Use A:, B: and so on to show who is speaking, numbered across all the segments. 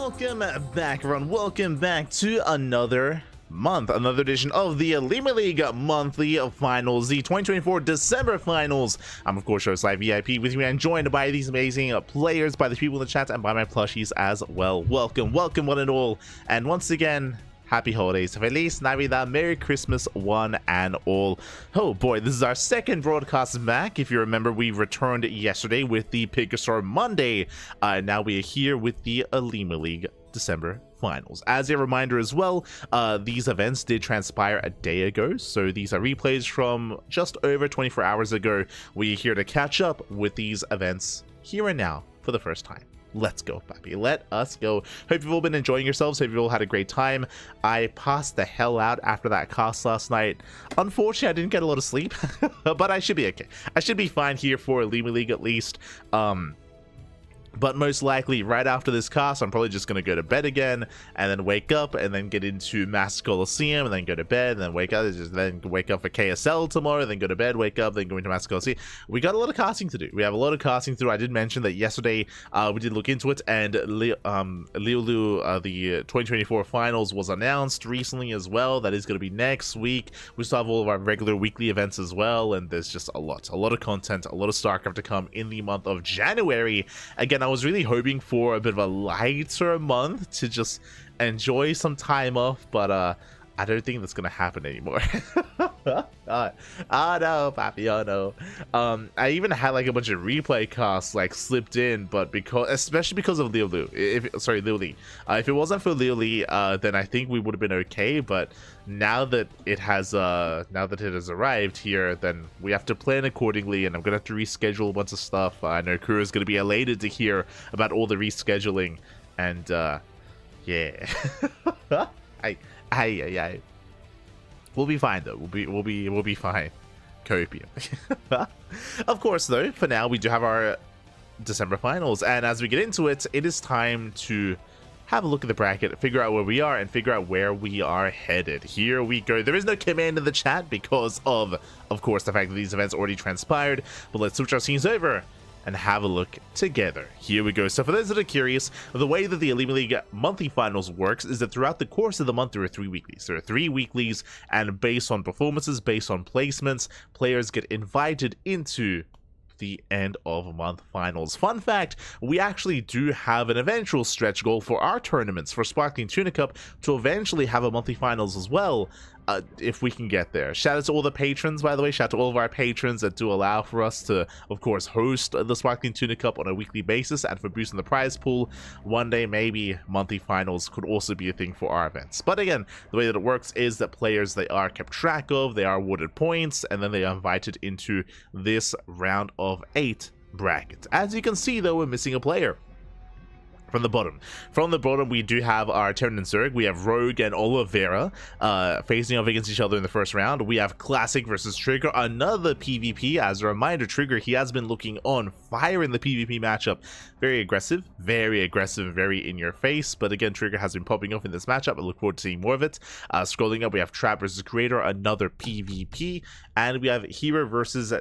A: Welcome back, everyone. Welcome back to another month, another edition of the OlimoLeague monthly finals, the 2024 December finals. I'm of course host Live VIP with me and joined by these amazing players, by the people in the chat, and by my plushies as well. Welcome one and all, and once again, happy holidays, Feliz Navidad, Merry Christmas one and all. Oh boy, this is our second broadcast back. If you remember, we returned yesterday with the Pick a Star Monday. Now we are here with the OlimoLeague December finals. As a reminder as well, these events did transpire a day ago, so these are replays from just over 24 hours ago. We're here to catch up with these events here and now for the first time. Let's go, Papi. Let us go. Hope you've all been enjoying yourselves. Hope you've all had a great time. I passed the hell out after that cast last night. Unfortunately, I didn't get a lot of sleep, but I should be okay. I should be fine here for OlimoLeague at least. But most likely, right after this cast, I'm probably just going to go to bed again, and then wake up, and then get into Mass Coliseum, and then go to bed, and then wake up, then wake up for KSL tomorrow, then go to bed, wake up, then go into Mass Coliseum. We got a lot of casting to do. We have a lot of casting to do. I did mention that yesterday, we did look into it, and the 2024 finals was announced recently as well. That is going to be next week. We still have all of our regular weekly events as well, and there's just a lot of content, a lot of StarCraft to come in the month of January. Again, I was really hoping for a bit of a lighter month to just enjoy some time off, but I don't think that's gonna happen anymore. Oh no, Papi, oh no. I even had like a bunch of replay casts like slipped in, but especially because of Liu. If it wasn't for Liu, then I think we would have been okay. But now that it has arrived here, then we have to plan accordingly, and I'm gonna have to reschedule a bunch of stuff. I know Kuro is gonna be elated to hear about all the rescheduling, and yeah. We'll be fine though. We'll be fine. Copium. Of course though, for now we do have our December finals, and as we get into it, it is time to have a look at the bracket, figure out where we are, and figure out where we are headed. Here we go. There is no command in the chat because of course, the fact that these events already transpired, but let's switch our scenes over and have a look together. Here we go. So for those that are curious, the way that the OlimoLeague monthly finals works is that throughout the course of the month, there are 3 weeklies. There are 3 weeklies, and based on performances, based on placements, players get invited into the end of month finals. Fun fact, we actually do have an eventual stretch goal for our tournaments for Sparkling Tuna Cup to eventually have a monthly finals as well, if we can get there. Shout out to all the patrons, by the way. Shout out to all of our patrons that do allow for us to, of course, host the Sparkling Tuna Cup on a weekly basis, and for boosting the prize pool. One day, maybe monthly finals could also be a thing for our events. But again, the way that it works is that players, they are kept track of, they are awarded points, and then they are invited into this round of 8 bracket. As you can see, though, we're missing a player. From the bottom, we do have our Terran and Zerg. We have Rogue and Oliveira facing off against each other in the first round. We have Classic versus Trigger, another PvP. As a reminder, Trigger, he has been looking on fire in the PvP matchup. Very aggressive, very in your face. But again, Trigger has been popping off in this matchup. I look forward to seeing more of it. Scrolling up, we have Trap versus Creator, another PvP. And we have herO versus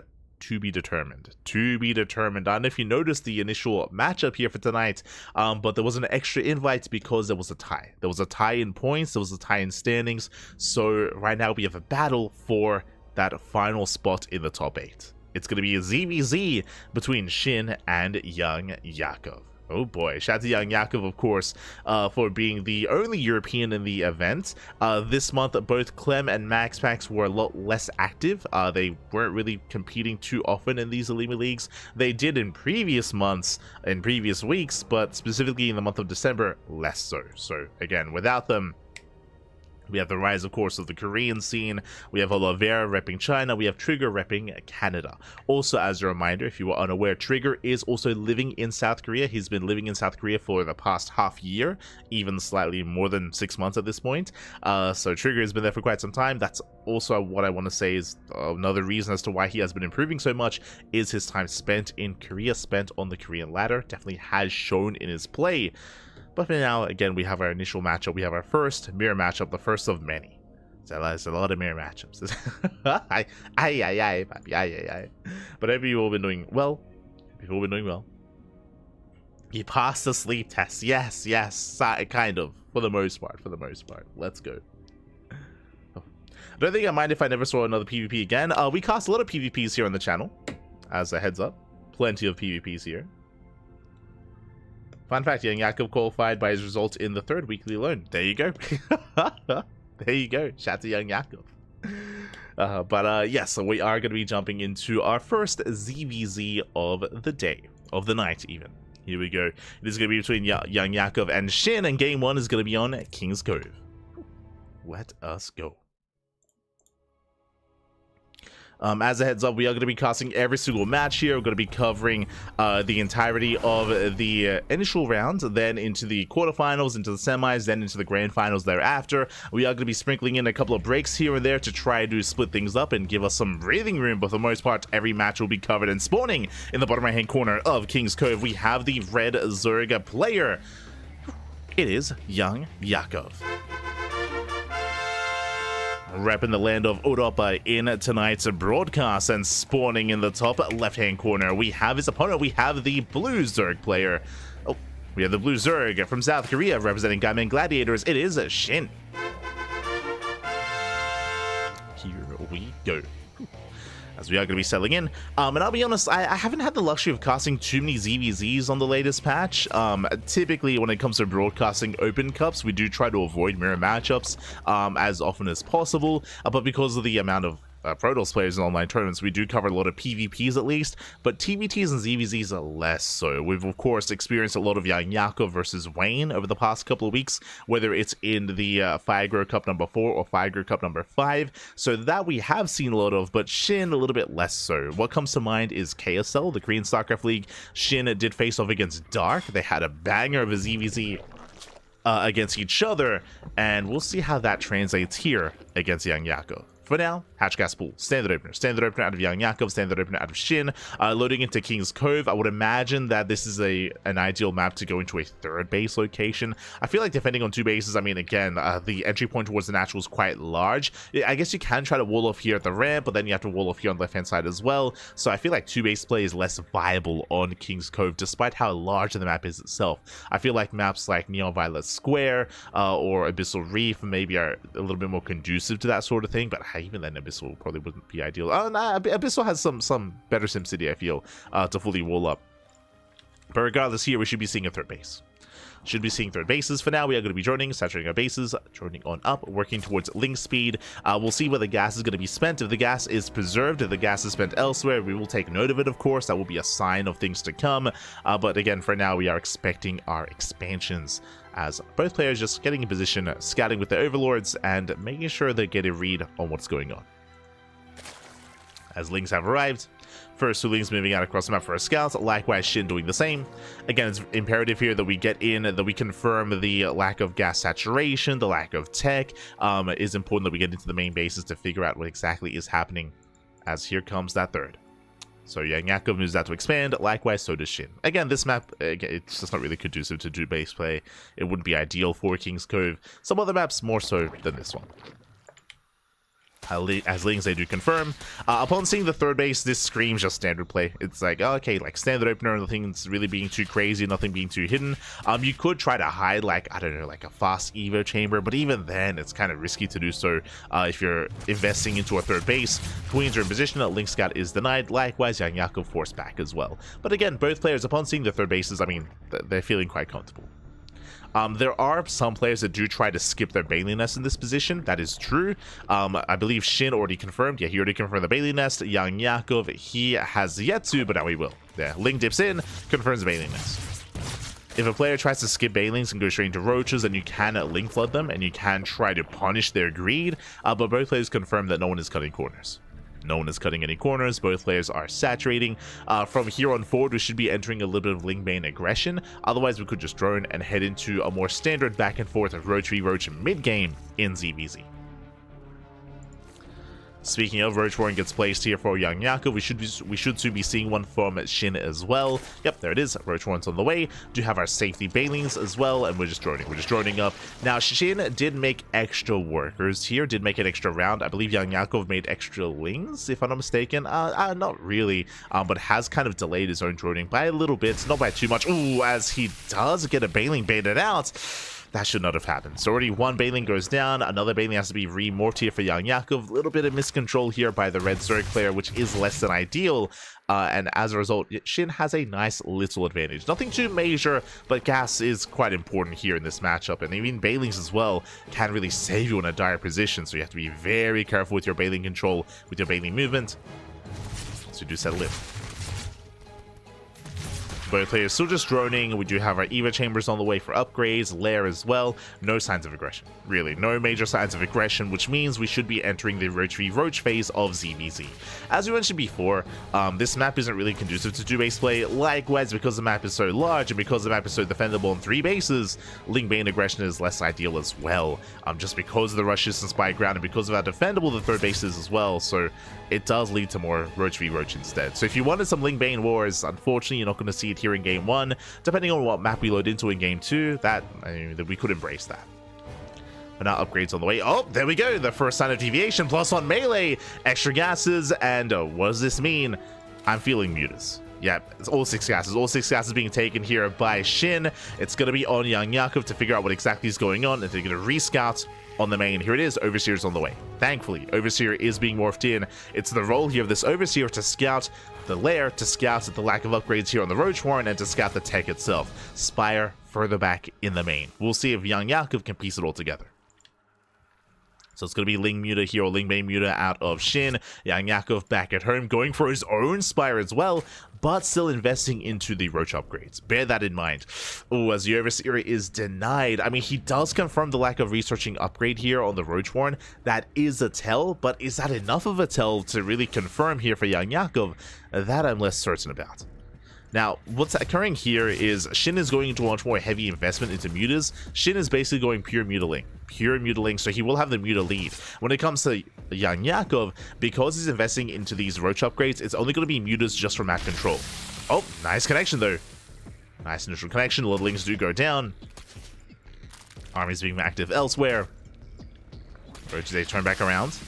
A: to be determined. I don't know if you noticed the initial matchup here for tonight, but there was an extra invite because there was a tie. There was a tie in points, there was a tie in standings, so right now we have a battle for that final spot in the top 8. It's going to be a ZVZ between SHIN and Young Yakov. Oh boy, shout out to Young Yakov, of course, for being the only European in the event. This month, both Clem and MaxPax were a lot less active. They weren't really competing too often in these OlimoLeagues. They did in previous months, in previous weeks, but specifically in the month of December, less so. So again, without them, we have the rise, of course, of the Korean scene. We have Oliveira repping China. We have Trigger repping Canada. Also, as a reminder, if you were unaware, Trigger is also living in South Korea. He's been living in South Korea for the past half year, even slightly more than 6 months at this point. So Trigger has been there for quite some time. That's also what I want to say is another reason as to why he has been improving so much is his time spent in Korea, spent on the Korean ladder. Definitely has shown in his play. But for now, again, we have our initial matchup. We have our first mirror matchup, the first of many. So there's a lot of mirror matchups. But hope you've all been doing well. You passed the sleep test. Yes, yes, kind of. For the most part. Let's go. Oh. I don't think I mind if I never saw another PvP again. We cast a lot of PvPs here on the channel. As a heads up. Plenty of PvPs here. Fun fact, Young Jakob qualified by his result in the 3rd weekly alone. There you go. There you go. Shout to Young Jakob. Yes, so we are going to be jumping into our first ZVZ of the day. Of the night, even. Here we go. It is going to be between Young Jakob and SHIN, and game 1 is going to be on King's Cove. Let us go. As a heads up, we are going to be casting every single match here. We're going to be covering the entirety of the initial round, then into the quarterfinals, into the semis, then into the grand finals thereafter. We are going to be sprinkling in a couple of breaks here and there to try to split things up and give us some breathing room, but for the most part, every match will be covered. And spawning in the bottom right-hand corner of King's Cove, we have the red Zerg player. It is Young Jakob. Repping the land of Europa in tonight's broadcast, and spawning in the top left-hand corner, we have his opponent. We have the blue Zerg player. Oh, we have the blue Zerg from South Korea representing Gaiman Gladiators. It is SHIN. Here we go. As we are going to be settling in. And I'll be honest, I haven't had the luxury of casting too many ZVZs on the latest patch. Typically, when it comes to broadcasting open cups, we do try to avoid mirror matchups as often as possible. But because of the amount of Protoss players in online tournaments, we do cover a lot of PvPs at least, but TVTs and ZVZs are less so. We've of course experienced a lot of Young Jakob versus Wayne over the past couple of weeks, whether it's in the Fire Cup number 4 or Fire Cup number 5, so that we have seen a lot of, but SHIN a little bit less so. What comes to mind is KSL, the Korean StarCraft League. SHIN did face off against Dark. They had a banger of a ZVZ against each other, and we'll see how that translates here against Young Jakob. For now, Hatchcast Pool, standard opener out of Young Jakob, standard opener out of SHIN, loading into King's Cove. I would imagine that this is an ideal map to go into a 3rd base location. I feel like defending on 2 bases, I mean, again, the entry point towards the natural is quite large. I guess you can try to wall off here at the ramp, but then you have to wall off here on the left-hand side as well. So I feel like 2 base play is less viable on King's Cove, despite how large the map is itself. I feel like maps like Neon Violet Square or Abyssal Reef maybe are a little bit more conducive to that sort of thing, but even then Abyssal probably wouldn't be ideal. Oh, nah, Abyssal has some better SimCity, I feel, to fully wall up. But regardless, here we should be seeing a 3rd base. Should be seeing 3rd bases. For now, we are going to be joining, saturating our bases, joining on up, working towards link speed. We'll see where the gas is going to be spent. If the gas is preserved, if the gas is spent elsewhere, we will take note of it, of course. That will be a sign of things to come. But again, for now, we are expecting our expansions, as both players just getting in position, scouting with their overlords, and making sure they get a read on what's going on. As links have arrived, first 2 links moving out across the map for a scout, likewise SHIN doing the same. Again, it's imperative here that we get in, that we confirm the lack of gas saturation, the lack of tech. It is important that we get into the main bases to figure out what exactly is happening, as here comes that 3rd. So Young Jakob moves out to expand, likewise so does SHIN. Again, this map, it's just not really conducive to do base play. It wouldn't be ideal for King's Cove. Some other maps more so than this one. As links, they do confirm. Upon seeing the 3rd base, this screams just standard play. It's like, oh, okay, like standard opener, nothing's really being too crazy, nothing being too hidden. You could try to hide, like, I don't know, like a fast Evo chamber, but even then, it's kind of risky to do so if you're investing into a 3rd base. Queens are in position, Link Scout is denied, likewise, Young Jakob forced back as well. But again, both players, upon seeing the 3rd bases, I mean, they're feeling quite comfortable. There are some players that do try to skip their Bailey Nest in this position. That is true. I believe SHIN already confirmed. Yeah, he already confirmed the Bailey Nest. Young Jakob, he has yet to, but now he will. Yeah, Link dips in, confirms the Bailey Nest. If a player tries to skip Bailings and go straight into Roaches, then you can link flood them, and you can try to punish their greed. But both players confirm that no one is cutting corners. No one is cutting any corners. Both players are saturating. From here on forward, we should be entering a little bit of link bane aggression. Otherwise, we could just drone and head into a more standard back and forth of Roach v Roach mid-game in ZVZ. Speaking of, Roach Warren gets placed here for Young Yakov. We should soon be seeing one from SHIN as well. Yep, there it is. Roach Warren's on the way. Do have our safety Banelings as well, and we're just droning up. Now, SHIN did make extra workers here, did make an extra round. I believe Young Yakov made extra lings, if I'm not mistaken. Not really, but has kind of delayed his own droning by a little bit, not by too much. Ooh, as he does get a Baneling baited out. That should not have happened. So already one Baneling goes down. Another Baneling has to be remorphed here for Young Yakov. A little bit of miscontrol here by the red Zerg player, which is less than ideal. And as a result, SHIN has a nice little advantage. Nothing too major, but gas is quite important here in this matchup. And even Banelings as well can really save you in a dire position. So you have to be very careful with your Baneling control, with your Baneling movement. So do settle in. Both players still just droning. We do have our Eva chambers on the way for upgrades, Lair as well. No signs of aggression. Really, no major signs of aggression, which means we should be entering the Roach v Roach phase of ZVZ. As we mentioned before, this map isn't really conducive to 2-base play. Likewise, because the map is so large and because the map is so defendable on 3 bases, Ling Bane aggression is less ideal as well. Just because of the rush distance by ground and because of how defendable the 3rd base is as well. So it does lead to more Roach v Roach instead. So if you wanted some Ling Bane wars, unfortunately, you're not going to see it here in game 1. Depending on what map we load into in game 2, we could embrace that. But now upgrades on the way. Oh, there we go. The first sign of deviation. Plus on melee, extra gases. And what does this mean? I'm feeling mutas. Yeah, it's all 6 gases. All 6 gases being taken here by SHIN. It's going to be on Young Yakov to figure out what exactly is going on. And they're going to rescout on the main. Here it is. Overseer's on the way. Thankfully, Overseer is being morphed in. It's the role here of this Overseer to scout the lair, to scout the lack of upgrades here on the Roach Warren, and to scout the tech itself. Spire further back in the main. We'll see if Young Yakov can piece it all together. So it's going to be Ling Muta here, or Ling Bane Muta out of SHIN. Young Yakov back at home, going for his own Spire as well, but still investing into the Roach upgrades. Bear that in mind. Oh, as the Overseer is denied. I mean, he does confirm the lack of researching upgrade here on the Roach Warren. That is a tell, but is that enough of a tell to really confirm here for Young Yakov? That I'm less certain about. Now, what's occurring here is SHIN is going into a much more heavy investment into mutas. SHIN is basically going pure mutaling. Pure mutaling, so he will have the muta lead. When it comes to Young Yakov, because he's investing into these Roach upgrades, it's only going to be mutas just for map control. Oh, nice connection though. Nice initial connection. Littlings do go down. Armies being active elsewhere. Roaches, they turn back around.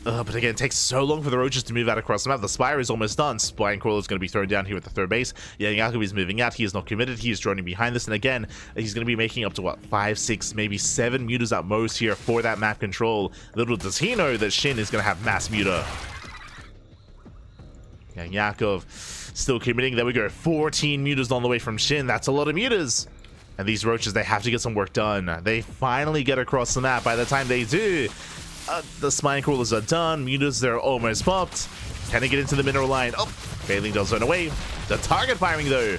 A: But again, it takes so long for the Roaches to move out across the map. The Spire is almost done. Spine Crawler is going to be thrown down here at the 3rd base. Young Yakov is moving out. He is not committed. He is droning behind this. And again, he's going to be making up to, what, 5, 6, maybe 7 mutas at most here for that map control. Little does he know that SHIN is going to have mass muta. Young Yakov still committing. There we go. 14 mutas on the way from SHIN. That's a lot of mutas. And these Roaches, they have to get some work done. They finally get across the map. By the time they do, the Spine Crawlers are done. Mutas, they're almost popped. Can they get into the mineral line? Oh, Baneling does run away. The target firing, though.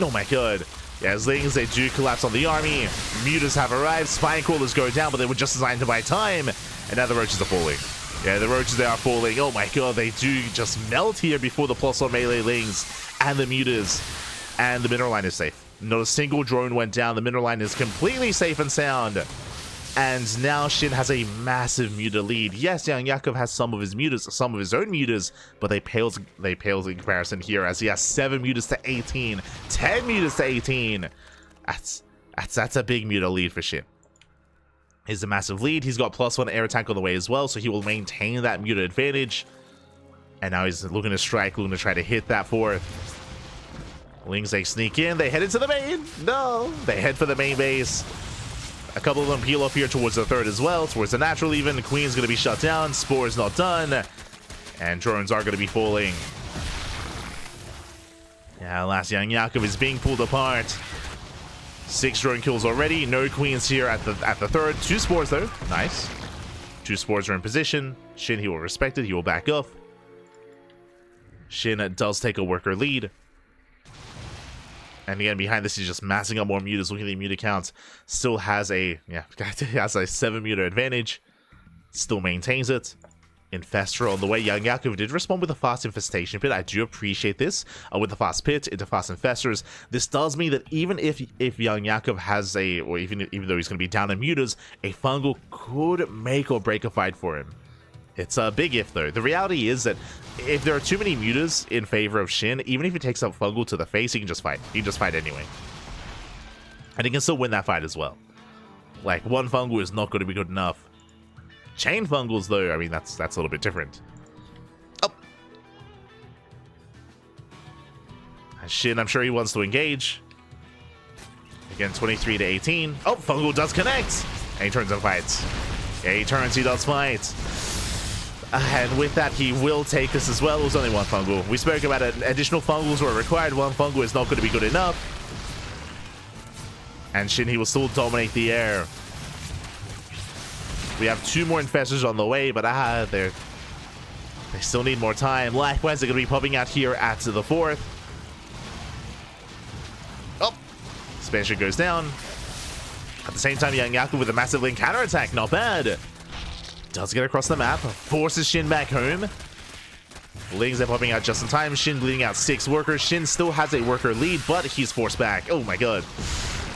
A: Oh, my God. Yeah, Lings, they do collapse on the army. Mutas have arrived. Spine Crawlers go down, but they were just designed to buy time. And now the Roaches are falling. Yeah, the Roaches, they are falling. Oh, my God. They do just melt here before the plus on melee Lings and the Mutas. And the mineral line is safe. Not a single drone went down. The mineral line is completely safe and sound. And now SHIN has a massive muta lead. Yes, Young Yakov has some of his mutas, some of his own mutas, but they pale in comparison here, as he has 7 mutas to 18, 10 mutas to 18. That's a big muta lead for SHIN. He's a massive lead. He's got +1 air attack on the way as well, so he will maintain that muta advantage. And now he's looking to strike, looking to try to hit that 4th. Lings, they sneak in. They head into the main. No, they head for the main base. A couple of them peel off here towards the 3rd as well, towards the natural even. Queen's going to be shut down. Spore's not done. And drones are going to be falling. Yeah, last Young Yakov is being pulled apart. 6 drone kills already. No Queens here at the 3rd. 2 Spores, though. Nice. 2 Spores are in position. SHIN, he will respect it. He will back off. SHIN does take a worker lead. And again, behind this, he's just massing up more mutas. Looking at the muta counts, still has a 7 muta advantage. Still maintains it. Infestor on the way. Young Yakov did respond with a fast infestation pit. I do appreciate this. With the fast pit into fast infestors, this does mean that even if Young Yakov has even though he's going to be down in mutas, a fungal could make or break a fight for him. It's a big if, though. The reality is that if there are too many mutas in favor of Shin, even if he takes up Fungal to the face, he can just fight. He can just fight anyway. And he can still win that fight as well. Like, one Fungal is not going to be good enough. Chain Fungals, though, I mean, that's a little bit different. Oh. And Shin, I'm sure he wants to engage. Again, 23 to 18. Oh, Fungal does connect. And he turns and fights. Yeah, he turns, he does fight. And with that, he will take this as well. It was only one Fungal. We spoke about it. Additional Fungals were required. One Fungal is not going to be good enough. And Shin, he will still dominate the air. We have 2 more Infestors on the way, but they still need more time. Likewise, they're going to be popping out here at the 4th. Oh! Expansion goes down. At the same time, Yaku with a massive link counterattack. Not bad. Does get across the map. Forces Shin back home. Lings are popping out just in time. Shin bleeding out 6 workers. Shin still has a worker lead, but he's forced back. Oh my god.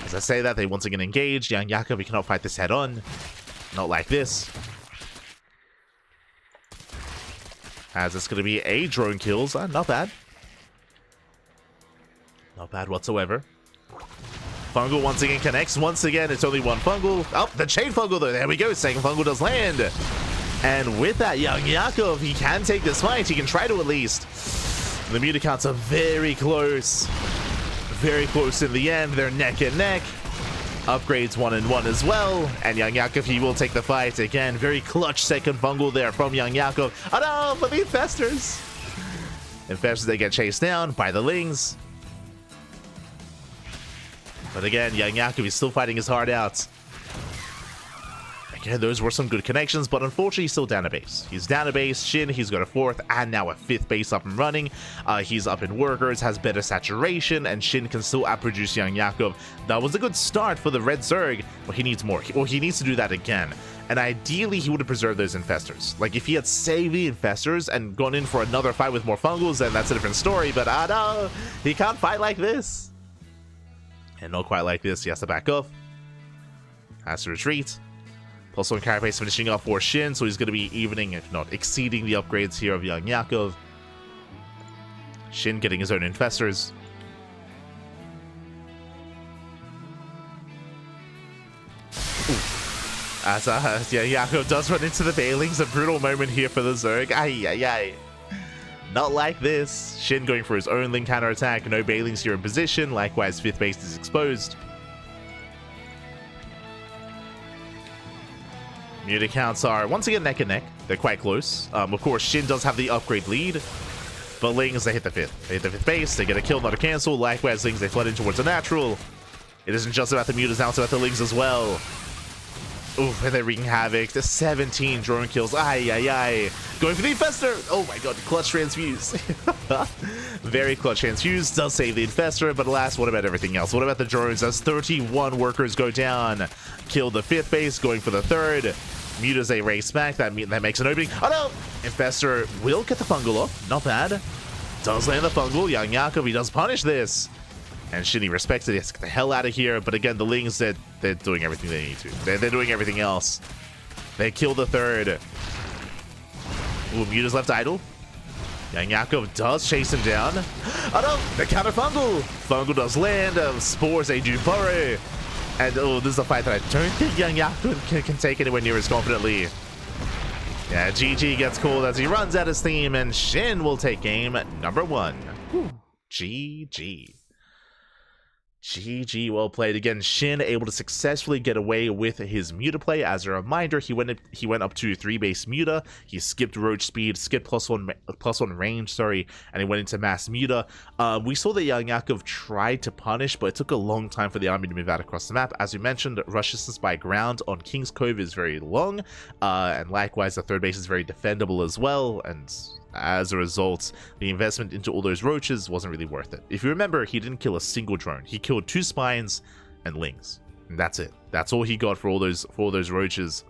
A: As I say that, they once again engage. Yaku, we cannot fight this head on. Not like this. As it's going to be a drone kills. Not bad. Not bad whatsoever. Fungal once again connects. Once again, it's only one Fungal. Oh, the chain Fungal though. There we go. Second Fungal does land. And with that, Yakov, he can take this fight. He can try to at least. The muta counts are very close. Very close in the end. They're neck and neck. Upgrades 1 and 1 as well. And Yakov, he will take the fight. Again, very clutch second Fungal there from Yakov. Oh no, but the Infestors. Infestors, they get chased down by the Lings. But again, Yakov is still fighting his heart out. Again, those were some good connections, but unfortunately, he's still down a base. He's down a base. Shin, he's got a 4th and now a 5th base up and running. He's up in workers, has better saturation, and Shin can still outproduce Yakov. That was a good start for the Red Zerg, but he needs more. Well, he needs to do that again. And ideally, he would have preserved those Infestors. Like, if he had saved the Infestors and gone in for another fight with more Fungals, then that's a different story. But no, he can't fight like this. And not quite like this. He has to back off. Has to retreat. Plus one carapace finishing off for Shin, so he's going to be evening, if not exceeding, the upgrades here of Yakov. Shin getting his own Infestors. As Yakov does run into the Bailings. A brutal moment here for the Zerg. Ay. Not like this. Shin going for his own link counter attack. No Bailings here in position. Likewise, 5th base is exposed. Muta counts are once again neck and neck. They're quite close. Of course, Shin does have the upgrade lead. But Lings, they hit the 5th. They hit the 5th base. They get a kill, not a cancel. Likewise, Lings, they flood in towards a natural. It isn't just about the Mutas, now it's about the Lings as well. Oof, and they're wreaking havoc. The 17 drone kills. Ay. Going for the Infestor. Oh my god, clutch transfuse. Very clutch transfuse. Does save the Infestor, but alas, what about everything else? What about the drones as 31 workers go down? Kill the 5th base, going for the 3rd. Mutas, they race back. That makes an opening. Oh no! Infestor will get the Fungal off. Not bad. Does land the Fungal. Yakov, he does punish this. And Shin respects it. He has to get the hell out of here. But again, the Lings, they're doing everything they need to. They're doing everything else. They kill the 3rd. Ooh, Muta's left idle. Yakov does chase him down. Oh no! The counter Fungal! Fungal does land. Spores, they do burrow. And oh, this is a fight that I don't think Yakov can take anywhere near as confidently. Yeah, GG gets called as he runs out of steam. And Shin will take game number 1. Whew. GG. GG, well played. Again, Shin able to successfully get away with his Muta play. As a reminder, he went up to 3 base Muta. He skipped Roach Speed, skipped plus one range, and he went into Mass Muta. We saw that Yakov tried to punish, but it took a long time for the army to move out across the map. As we mentioned, rush distance by ground on King's Cove is very long, and likewise, the 3rd base is very defendable as well, and as a result, the investment into all those roaches wasn't really worth it. If you remember, he didn't kill a single drone. He killed 2 spines and Lings. And that's it. That's all he got for all those roaches.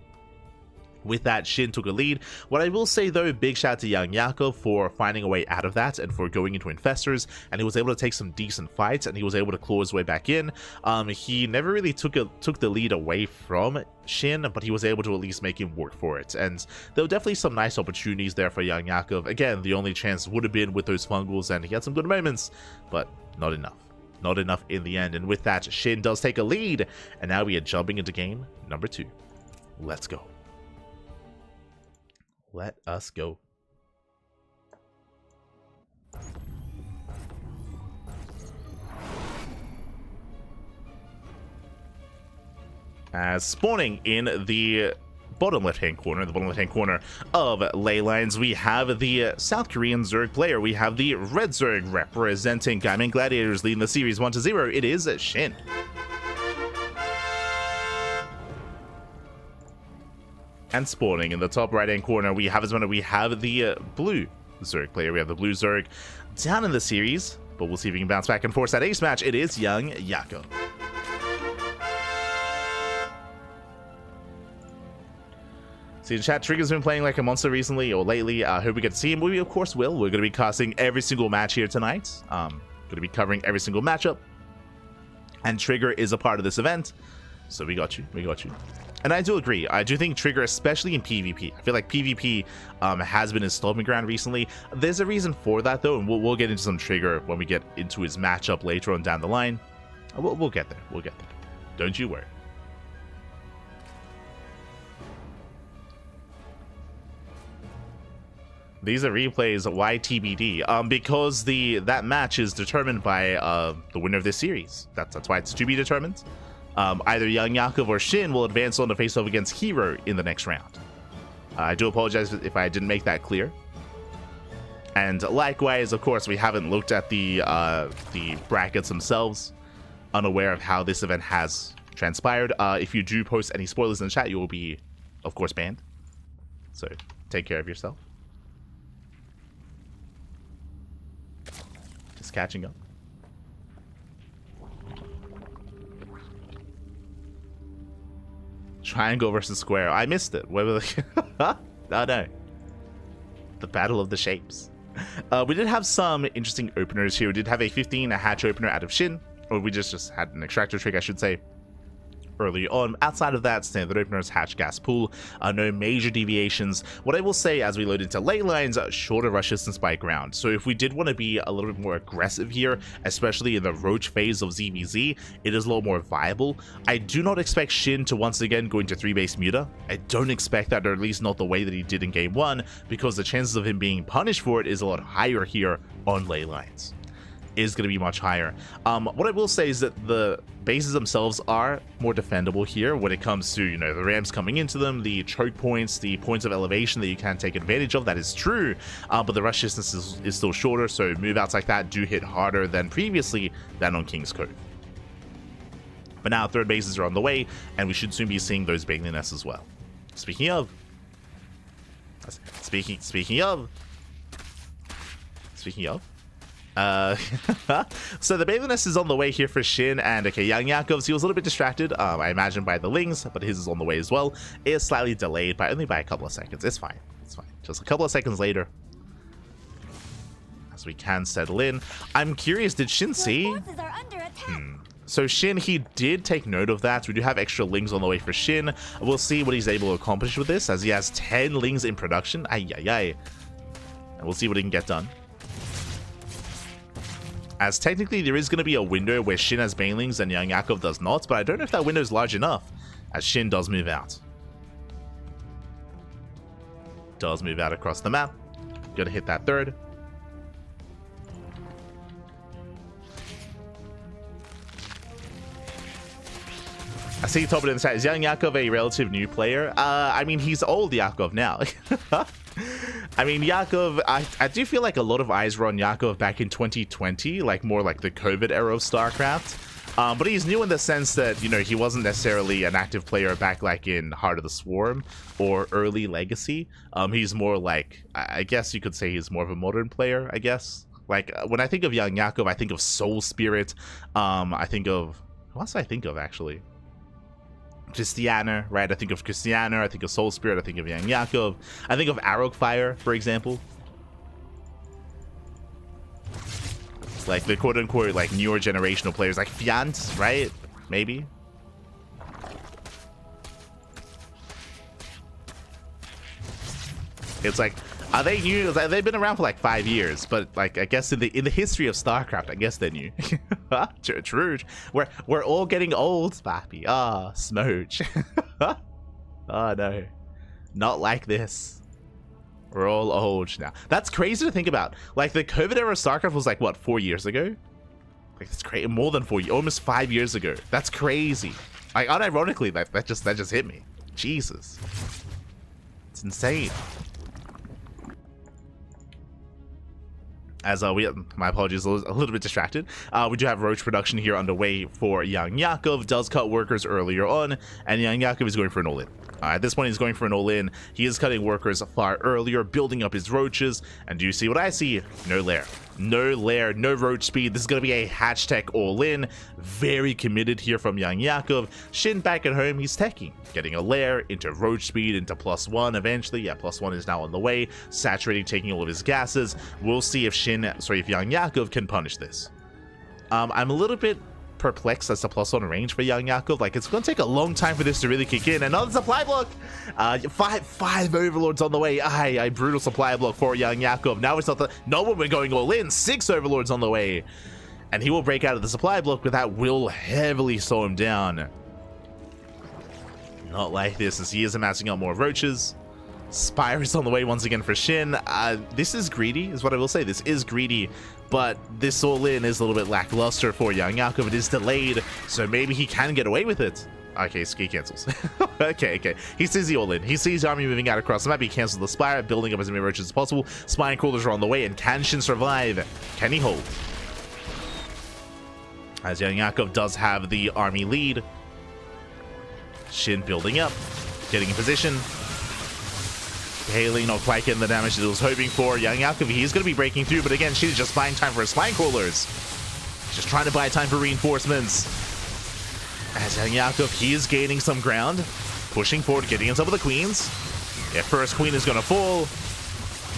A: With that, SHIN took a lead. What I will say though, big shout out to young Yakov for finding a way out of that and for going into infestors, and he was able to take some decent fights and he was able to claw his way back in. He never really took the lead away from SHIN, but he was able to at least make him work for it, and there were definitely some nice opportunities there for young Yakov. Again, the only chance would have been with those fungals, and he had some good moments, but not enough. Not enough in the end, and with that, SHIN does take a lead, and now we are jumping into game number 2. Let's go. Let us go. As spawning in the bottom left-hand corner, of Ley Lines, we have the South Korean Zerg player. We have the Red Zerg representing Gaiman Gladiators, leading the series 1-0. It is SHIN. And spawning in the top right-hand corner, we have the blue Zerg player. We have the blue Zerg down in the series, but we'll see if we can bounce back and force that ace match. It is young Yakov. See in chat, Trigger's been playing like a monster recently or lately. I hope we get to see him. We of course will. We're going to be casting every single match here tonight. Going to be covering every single matchup. And Trigger is a part of this event. So we got you. We got you. And I do agree. I do think Trigger, especially in PvP, I feel like PvP has been his stomping ground recently. There's a reason for that, though, and we'll get into some Trigger when we get into his matchup later on down the line. We'll get there. We'll get there. Don't you worry. These are replays. Why TBD? Because that match is determined by the winner of this series. That's why it's to be determined. Either young Yakov or SHIN will advance on to face off against herO in the next round. I do apologize if I didn't make that clear. And likewise, of course, we haven't looked at the brackets themselves, unaware of how this event has transpired. If you do post any spoilers in the chat, you will be, of course, banned. So take care of yourself. Just catching up. Triangle versus square. I missed it. Where were they? Oh no. The battle of the shapes. We did have some interesting openers here. We did have a 15 hatch opener out of SHIN. Or we just had an extractor trick, I should say, early on. Outside of that, standard openers, hatch, gas, pool, no major deviations. What I will say as we load into Ley Lines, shorter rush distance by ground. So if we did want to be a little bit more aggressive here, especially in the roach phase of ZVZ, it is a little more viable. I do not expect SHIN to once again go into 3-base muta. I don't expect that, or at least not the way that he did in game 1, because the chances of him being punished for it is a lot higher here on Ley Lines. Is going to be much higher. What I will say is that the bases themselves are more defendable here when it comes to, you know, the ramps coming into them, the choke points, the points of elevation that you can take advantage of. That is true, but the rush distance is still shorter, so move outs like that do hit harder than previously than on King's Cove. But now third bases are on the way, and we should soon be seeing those Bailey nests as well. Speaking of, so the Bailey nest is on the way here for SHIN, and okay, young Yakov's, he was a little bit distracted, I imagine, by the lings, but his is on the way as well. It is slightly delayed by only by a couple of seconds. It's fine. It's fine. Just a couple of seconds later, as we can settle in. I'm curious, did SHIN see? So SHIN, he did take note of that. We do have extra lings on the way for SHIN. We'll see what he's able to accomplish with this, as he has 10 lings in production. Ay, ay, ay. And we'll see what he can get done. As technically there is going to be a window where SHIN has banelings and young Yakov does not, but I don't know if that window is large enough, as SHIN does move out. Does move out across the map. Gonna hit that third. I see you top it in the chat. Is young Yakov a relative new player? I mean, he's old Yakov now. I mean, Yakov, I do feel like a lot of eyes were on Yakov back in 2020, like more like the COVID era of StarCraft. But he's new in the sense that, you know, he wasn't necessarily an active player back like in Heart of the Swarm or early Legacy. He's more like, I guess you could say he's more of a modern player, I guess. Like, when I think of young Yakov, I think of Soul Spirit. I think of, what else do I think of, actually? Christiana, right? I think of Christiana, I think of Soul Spirit, I think of Yang Yakov, I think of Arrow Fire, for example. It's like the quote-unquote like newer generational players, like Fiant, right? Maybe. It's like, are they new? Like, they've been around for like 5 years, but like I guess in the history of StarCraft, I guess they're new. True. We're all getting old, Papi. Ah, Smooch. Oh no, not like this. We're all old now. That's crazy to think about. Like the COVID era StarCraft was like what, 4 years ago? Like it's crazy, more than 4 years, almost 5 years ago. That's crazy. Like unironically, that just hit me. Jesus, it's insane. As my apologies, a little bit distracted. We do have Roach production here underway for Yang Yakov. Does cut workers earlier on, and Yang Yakov is going for an all-in. At this point, he's going for an all-in. He is cutting workers far earlier, building up his roaches. And do you see what I see? No lair. No lair, no roach speed. This is going to be a hatch tech all-in. Very committed here from Yang Yakov. Shin back at home, he's teching. Getting a lair into roach speed, into +1 eventually. Yeah, +1 is now on the way. Saturating, taking all of his gases. We'll see if if Yang Yakov can punish this. I'm a little bit perplexed as to +1 range for Yang Yakov. Like, it's going to take a long time for this to really kick in. Another supply block. Five overlords on the way. A brutal supply block for Yang Yakov. Now it's not when we're going all in. 6 overlords on the way, and he will break out of the supply block, but that will heavily slow him down. Not like this, as he is amassing up more roaches. Spire is on the way once again for Shin. This is greedy, is what I will say. This is greedy, but this all-in is a little bit lackluster for Yang Yakov. It is delayed, so maybe he can get away with it. Okay, ski cancels. Okay. He sees the all-in. He sees the army moving out across the map. He cancels the Spire, building up as many roaches as possible. Spine crawlers are on the way, and can Shin survive? Can he hold? As Yang Yakov does have the army lead. Shin building up, getting in position. Haley not quite getting the damage that he was hoping for. Yang Yakov, he's going to be breaking through, but again, Shin is just buying time for his spine crawlers. Just trying to buy time for reinforcements. As Yang Yakov, he is gaining some ground, pushing forward, getting on top of the queens. Yeah, first queen is going to fall.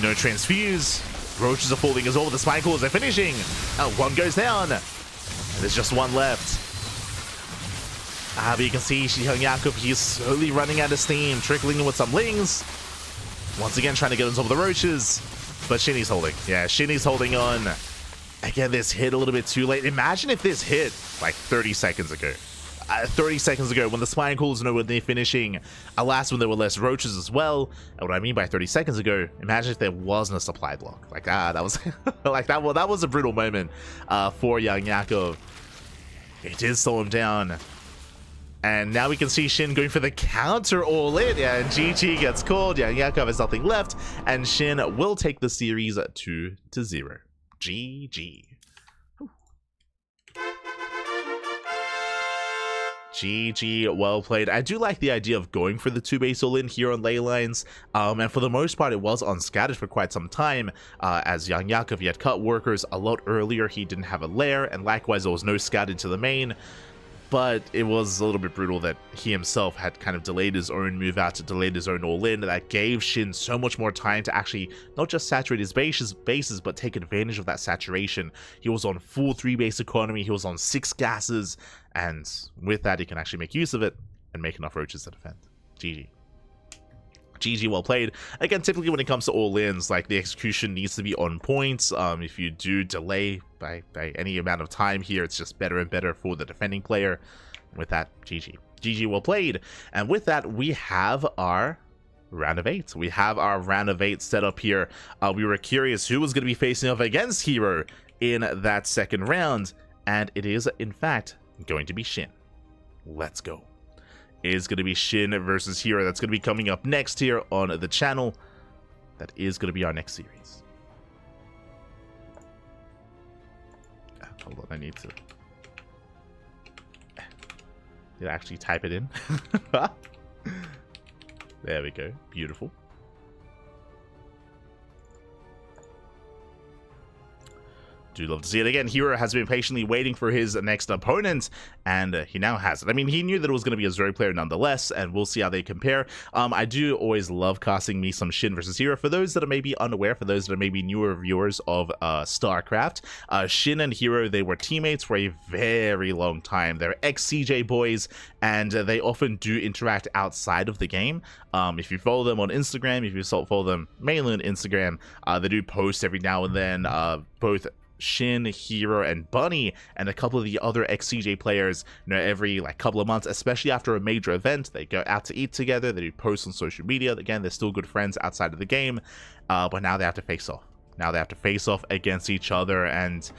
A: No transfuse. Roaches are falling as well. The spine crawlers are finishing. One goes down. And there's just one left. But you can see Yang Yakov, he's slowly running out of steam, trickling in with some lings. Once again, trying to get on top of the roaches, but Shinny's holding. Yeah, Shinny's holding on. Again, this hit a little bit too late. Imagine if this hit like 30 seconds ago. 30 seconds ago, when the spine crawlers know when they're finishing. Alas, when there were less roaches as well. And what I mean by 30 seconds ago, imagine if there wasn't a supply block. Like, that was like that was a brutal moment for Yang Yakov. It did slow him down. And now we can see Shin going for the counter all-in. Yeah, and GG gets called. Yeah, Yakov has nothing left. And Shin will take the series 2-0. GG. GG, well played. I do like the idea of going for the 2-base all-in here on ley lines. And for the most part, it was unscattered for quite some time. As Yang Yakov, he had cut workers a lot earlier. He didn't have a lair. And likewise, there was no scattered to the main. But it was a little bit brutal that he himself had kind of delayed his own move out, delayed his own all-in. That gave Shin so much more time to actually not just saturate his bases, but take advantage of that saturation. He was on full 3-base economy, he was on 6 gases, and with that he can actually make use of it and make enough roaches to defend. GG. GG, well played. Again, typically when it comes to all-ins, like, the execution needs to be on point. If you do delay by any amount of time here, it's just better and better for the defending player. With that, GG. GG, well played. And with that, we have our round of 8. We have our round of 8 set up here. We were curious who was going to be facing off against herO in that second round, and it is, in fact, going to be Shin. Let's go. Is going to be Shin versus herO. That's going to be coming up next here on the channel. That is going to be our next series. Hold on, I need to... Did I actually type it in? There we go. Beautiful. Do love to see it again. herO has been patiently waiting for his next opponent, and he now has it. I mean, he knew that it was going to be a Zerg player nonetheless, and we'll see how they compare. I do always love casting me some SHIN versus herO. For those that are maybe unaware, for those that are maybe newer viewers of StarCraft, SHIN and herO, they were teammates for a very long time. They're ex-CJ boys, and they often do interact outside of the game. If you follow them on Instagram, if you follow them mainly on Instagram, they do post every now and then, both SHIN, herO, and Bunny, and a couple of the other ex-CJ players, you know, every like couple of months, especially after a major event, they go out to eat together, they do posts on social media. Again, they're still good friends outside of the game, but now they have to face off. Now they have to face off against each other, and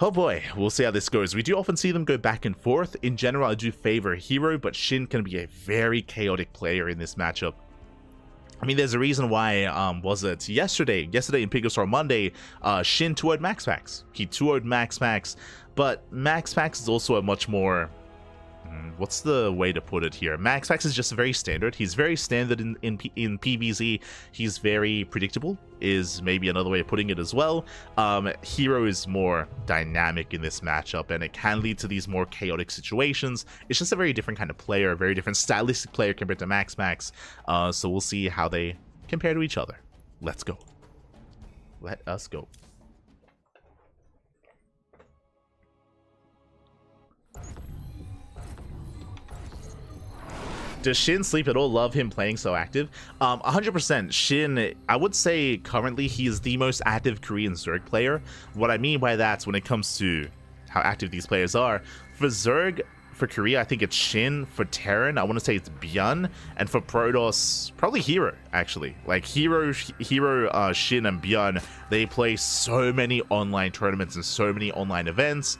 A: oh boy, we'll see how this goes. We do often see them go back and forth. In general, I do favor herO, but SHIN can be a very chaotic player in this matchup. I mean, there's a reason why, was it yesterday in Pigostar Monday, SHIN 2-0'd MaxPax. He 2-0'd MaxPax, but MaxPax is also a much more, what's the way to put it here? MaxPax is just very standard. He's very standard in PvZ. He's very predictable, is maybe another way of putting it as well. herO is more dynamic in this matchup, and it can lead to these more chaotic situations. It's just a very different kind of player, a very different stylistic player compared to MaxPax. So we'll see how they compare to each other. Let's go. Let us go. Does SHIN sleep at all? Love him playing so active. 100% SHIN, I would say currently he is the most active Korean Zerg player. What I mean by that, when it comes to how active these players are, for Zerg, for Korea, I think it's SHIN. For Terran, I want to say it's Byun. And for Protoss, probably herO, actually. Like herO, SHIN, and Byun, they play so many online tournaments and so many online events.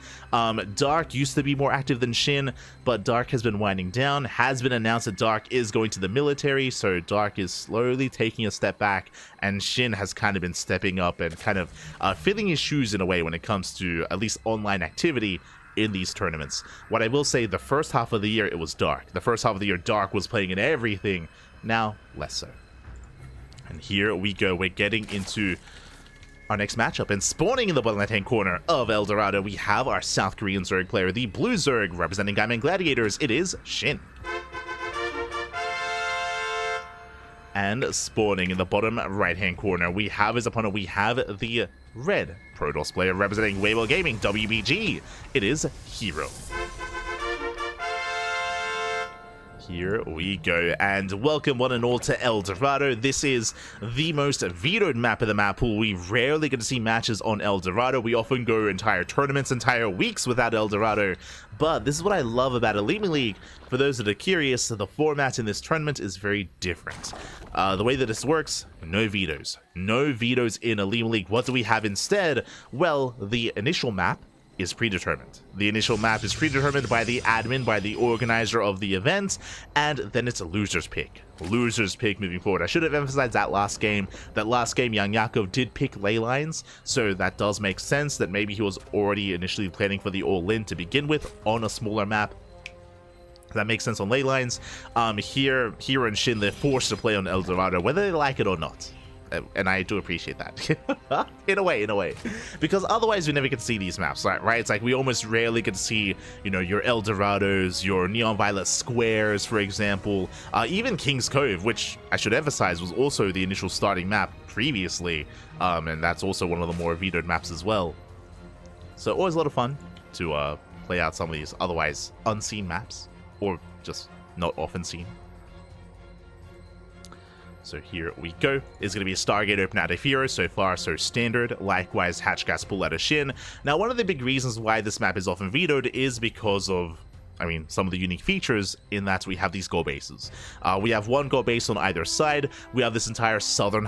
A: Dark used to be more active than SHIN, but Dark has been winding down. Has been announced that Dark is going to the military, so Dark is slowly taking a step back, and SHIN has kind of been stepping up and kind of filling his shoes in a way when it comes to at least online activity in these tournaments. What I will say, the first half of the year, it was Dark. The first half of the year, Dark was playing in everything. Now, less so. And here we go. We're getting into our next matchup. And spawning in the bottom left-hand corner of El Dorado, we have our South Korean Zerg player, the Blue Zerg, representing Gaiman Gladiators. It is SHIN. And spawning in the bottom right-hand corner, we have his opponent. We have the red Protoss player representing Weibo Gaming, WBG. It is herO. Here we go, and welcome one and all to El Dorado. This is the most vetoed map of the map pool. We rarely get to see matches on El Dorado. We often go entire tournaments, entire weeks without El Dorado. But this is what I love about OlimoLeague. For those that are curious, the format in this tournament is very different. The way that this works, no vetoes. No vetoes in OlimoLeague. What do we have instead? Well, the initial map is predetermined. The initial map is predetermined by the admin, by the organizer of the event, and then it's a loser's pick. Loser's pick moving forward. I should have emphasized that last game. That last game, Young Yakov did pick ley lines, so that does make sense that maybe he was already initially planning for the all-in to begin with on a smaller map. That makes sense on ley lines. Here and SHIN, they're forced to play on El Dorado, whether they like it or not. And I do appreciate that. in a way, because otherwise we never get to see these maps, right? It's like we almost rarely get to see, you know, your El Dorados, your Neon Violet Squares, for example, even King's Cove, which I should emphasize was also the initial starting map previously, and that's also one of the more vetoed maps as well. So always a lot of fun to play out some of these otherwise unseen maps, or just not often seen. So here we go. It's going to be a Stargate open out of herO. So far, so standard. Likewise, Hatch Gas pull out of SHIN. Now, one of the big reasons why this map is often vetoed is because of, I mean, some of the unique features in that we have these gold bases. We have one gold base on either side. We have this entire southern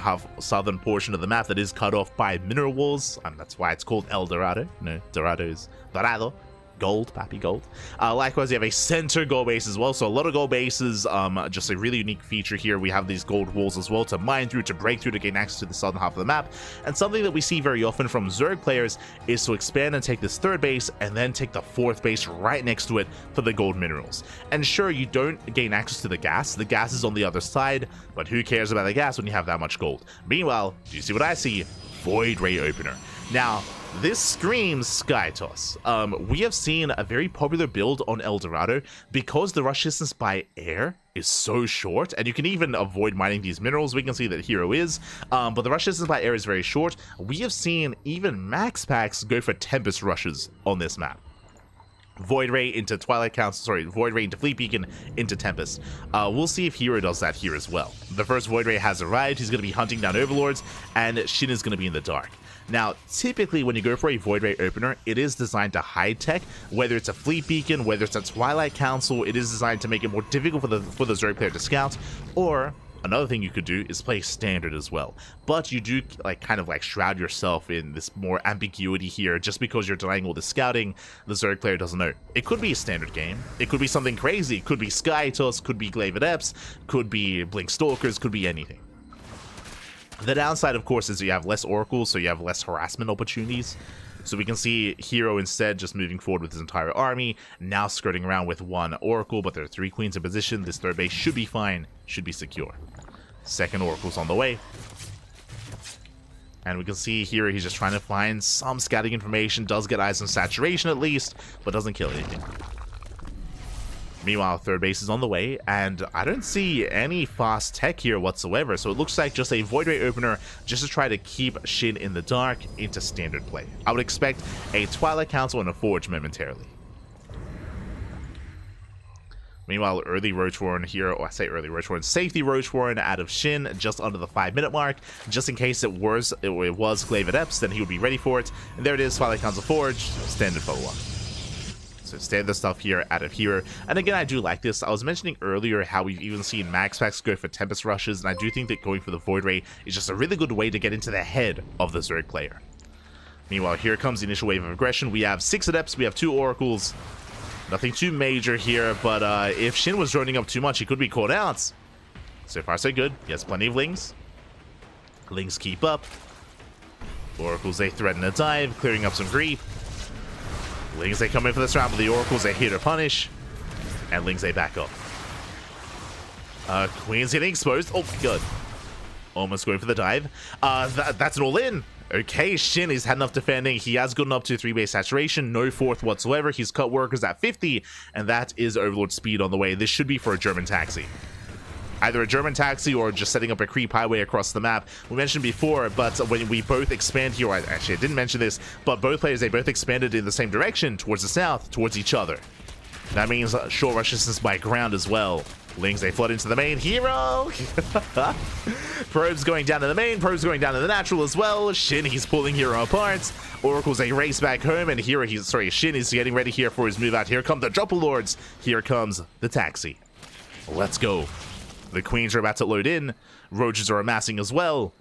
A: portion of the map that is cut off by mineral walls. That's why it's called El Dorado. No, Dorado is Dorado. Gold, Pappy Gold. Likewise, you have a center gold base as well, so a lot of gold bases, just a really unique feature here. We have these gold walls as well to mine through, to break through, to gain access to the southern half of the map. And something that we see very often from Zerg players is to expand and take this third base, and then take the fourth base right next to it for the gold minerals. And sure, you don't gain access to the gas is on the other side, but who cares about the gas when you have that much gold? Meanwhile, do you see what I see? Void Ray Opener. Now, This screams Sky Toss. We have seen a very popular build on El Dorado because the rush distance by air is so short, and you can even avoid mining these minerals. We can see that herO is, but the rush distance by air is very short. We have seen even max packs go for Tempest rushes on this map. Void Ray into Twilight Council, sorry, Void Ray into Fleet Beacon into Tempest. We'll see if herO does that here as well. The first Void Ray has arrived. He's going to be hunting down Overlords, and Shin is going to be in the dark. Now, typically when you go for a Void Ray opener, it is designed to hide tech, whether it's a Fleet Beacon, whether it's a Twilight Council. It is designed to make it more difficult for the Zerg player to scout, or another thing you could do is play standard as well. But you do kind of shroud yourself in this more ambiguity here. Just because you're denying all the scouting, the Zerg player doesn't know. It could be a standard game. It could be something crazy. It could be Sky Toss, could be Glaive Adepts, could be Blink Stalkers, could be anything. The downside, of course, is you have less oracles, so you have less harassment opportunities. So we can see herO instead just moving forward with his entire army, now skirting around with one oracle, but there are 3 queens in position. This third base should be fine, should be secure. Second oracle's on the way. And we can see here he's just trying to find some scouting information, does get eyes on saturation at least, but doesn't kill anything. Meanwhile, third base is on the way, and I don't see any fast tech here whatsoever, so it looks like just a Void Ray opener just to try to keep Shin in the dark into standard play. I would expect a Twilight Council and a Forge momentarily. Meanwhile, early Roach Warren here, or I say early Roach Warren, safety Roach Warren out of Shin just under the 5-minute mark, just in case it was Glaive Adepts, then he would be ready for it. And there it is, Twilight Council Forge, standard follow-up. So standard stuff here out of herO. And again, I do like this. I was mentioning earlier how we've even seen max packs go for Tempest rushes, and I do think that going for the Void Ray is just a really good way to get into the head of the Zerg player. Meanwhile, here comes the initial wave of aggression. We have 6 Adepts, we have 2 Oracles. Nothing too major here, but if Shin was droning up too much, he could be caught out. So far, so good. He has plenty of Lings. Lings keep up. Oracles, they threaten a dive, clearing up some creep. Lings, they come in for this round, but the Oracles, they here to punish. And Lings, they back up. Queen's getting exposed. Oh my god. Almost going for the dive. That's an all-in. Okay, Shin, he's had enough defending. He has gotten up to 3-base saturation. No fourth whatsoever. He's cut workers at 50. And that is Overlord speed on the way. This should be for a German taxi. Either a German taxi or just setting up a creep highway across the map. We mentioned before, but when we both expand here, actually I didn't mention this, but both players, they both expanded in the same direction, towards the south, towards each other. That means short rush distance by ground as well. Lings, they flood into the main. herO! Probes going down to the main, probes going down to the natural as well. Shin, he's pulling herO apart. Oracles, they race back home, and Shin is getting ready here for his move out. Here come the Double Lords. Here comes the taxi. Let's go. The queens are about to load in. Roaches are amassing as well.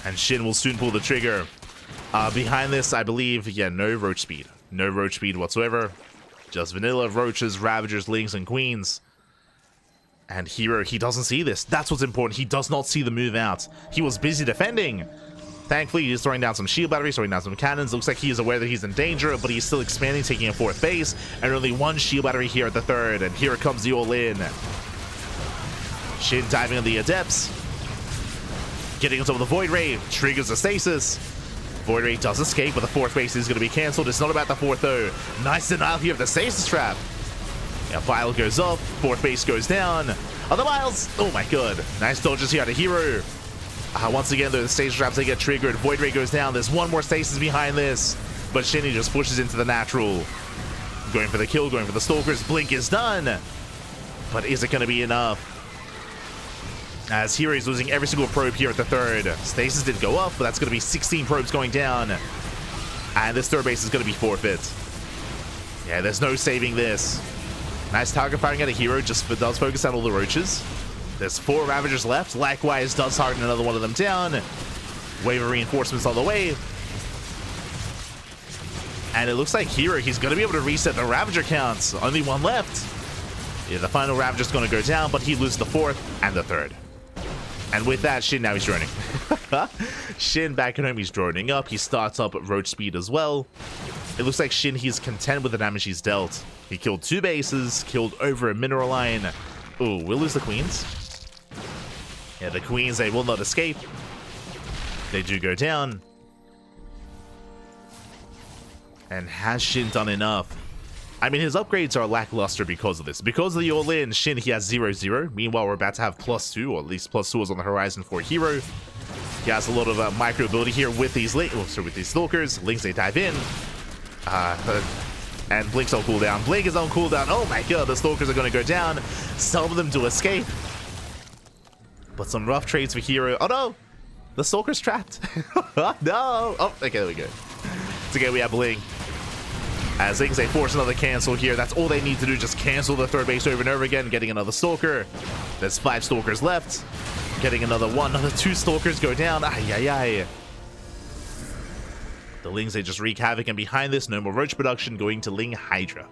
A: And Shin will soon pull the trigger. Behind this, I believe, yeah, no roach speed. No roach speed whatsoever. Just vanilla roaches, ravagers, lings, and queens. And herO, he doesn't see this. That's what's important. He does not see the move out. He was busy defending. Thankfully, he's throwing down some shield batteries, throwing down some cannons. Looks like he is aware that he's in danger, but he's still expanding, taking a 4th base. And only 1 shield battery here at the 3rd. And here comes the all-in. Shin diving on the Adepts. Getting on top of the Void Ray. Triggers the stasis. Void Ray does escape, but the 4th base is going to be cancelled. It's not about the 4th, though. Nice denial here of the stasis trap. Yeah, Bile goes up. 4th base goes down. Other Biles. Oh, my god. Nice dodges here out of herO. Once again, the stasis traps, they get triggered. Void Ray goes down. There's 1 more stasis behind this. But Shinny just pushes into the natural. Going for the kill, going for the Stalkers. Blink is done. But is it going to be enough? As herO is losing every single probe here at the 3rd. Stasis did go up, but that's going to be 16 probes going down. And this 3rd base is going to be forfeit. Yeah, there's no saving this. Nice target firing at a herO, just does focus on all the roaches. There's 4 Ravagers left. Likewise, does target another one of them down. Wave of reinforcements on the way. And it looks like herO, he's going to be able to reset the Ravager counts. Only 1 left. Yeah, the final Ravager's going to go down, but he loses the 4th and the 3rd. And with that, Shin, now he's droning. Shin back at home, he's droning up. He starts up roach speed as well. It looks like Shin, he's content with the damage he's dealt. He killed 2 bases, killed over a mineral line. Ooh, we'll lose the queens. Yeah, the queens, they will not escape. They do go down. And has SHIN done enough? I mean, his upgrades are lackluster because of this. Because of the all-in, SHIN, he has 0-0. Meanwhile, we're about to have +2, or at least +2 is on the horizon for herO. He has a lot of micro ability here with these with these stalkers. Links, they dive in. And Blink's on cooldown. Blink is on cooldown. Oh my god, the stalkers are going to go down. Some of them do escape. But some rough trades for herO. Oh no! The stalker's trapped. No! Oh, okay, there we go. It's okay, we have Blink. As Links, they force another cancel here. That's all they need to do, just cancel the third base over and over again, getting another stalker. There's 5 stalkers left. Getting another 2 stalkers go down. Ay, ay, ay. The Lings, they just wreak havoc, and behind this, no more roach production, going to Ling Hydra.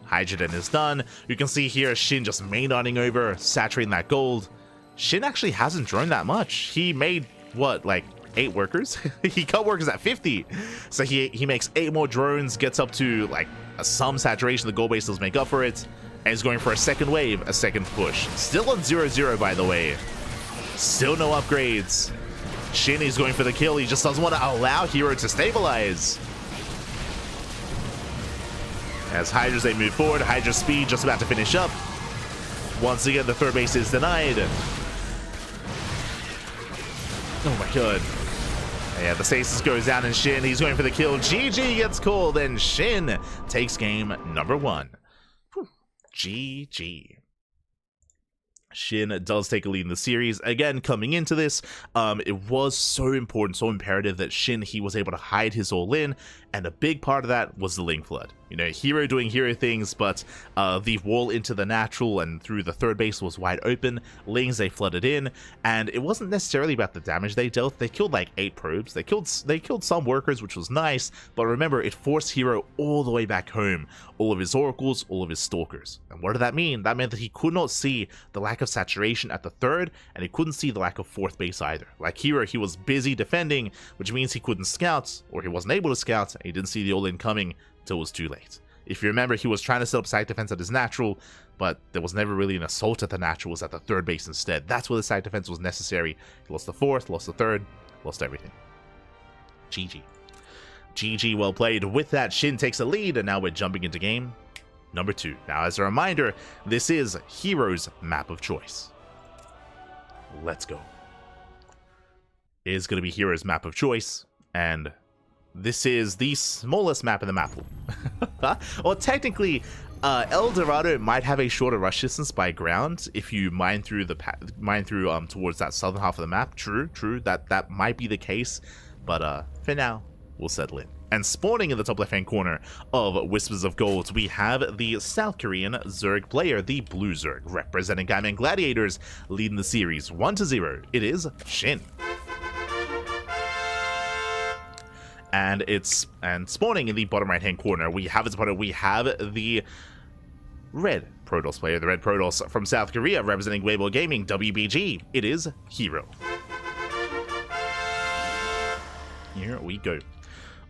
A: Hydra then is done. You can see here SHIN just mainlining over, saturating that gold. SHIN actually hasn't drawn that much. He made, what, like 8 workers? He cut workers at 50. So he makes 8 more drones, gets up to like some saturation. The gold base does make up for it. And he's going for a second wave, a second push. Still on 0-0, by the way. Still no upgrades. SHIN is going for the kill. He just doesn't want to allow herO to stabilize. As Hydras, they move forward. Hydra speed just about to finish up. Once again, the third base is denied. Oh my god. Yeah, the stasis goes down and SHIN, he's going for the kill. GG gets called and SHIN takes game number 1. Whew. GG. SHIN does take a lead in the series. Again, coming into this, it was so important, so imperative that SHIN, he was able to hide his all-in, and a big part of that was the Link Flood. You know, herO doing herO things, but the wall into the natural and through the third base was wide open. Lings, they flooded in, and it wasn't necessarily about the damage they dealt. They killed like 8 probes. They killed some workers, which was nice, but remember, it forced herO all the way back home. All of his oracles, all of his stalkers. And what did that mean? That meant that he could not see the lack of saturation at the third, and he couldn't see the lack of fourth base either. Like herO, he was busy defending, which means he couldn't scout, or he wasn't able to scout, and he didn't see the all-in coming till it was too late. If you remember, he was trying to set up side defense at his natural, but there was never really an assault at the natural, it was at the third base instead. That's where the side defense was necessary. He lost the fourth, lost the third, lost everything. GG. GG, well played. With that, SHIN takes a lead, and now we're jumping into game number 2. Now, as a reminder, this is herO's map of choice. Let's go. It is going to be herO's map of choice, and this is the smallest map in the map pool. Well, technically, El Dorado might have a shorter rush distance by ground if you mine through towards that southern half of the map. True, that might be the case, but for now, we'll settle in. And spawning in the top left-hand corner of Whispers of Gold, we have the South Korean Zerg player, the Blue Zerg, representing Gaiman Gladiators, leading the series 1-0. It is SHIN. And spawning in the bottom right-hand corner, we have its opponent. We have the Red Protoss player, the Red Protoss from South Korea, representing Weibo Gaming, WBG. It is herO. Here we go.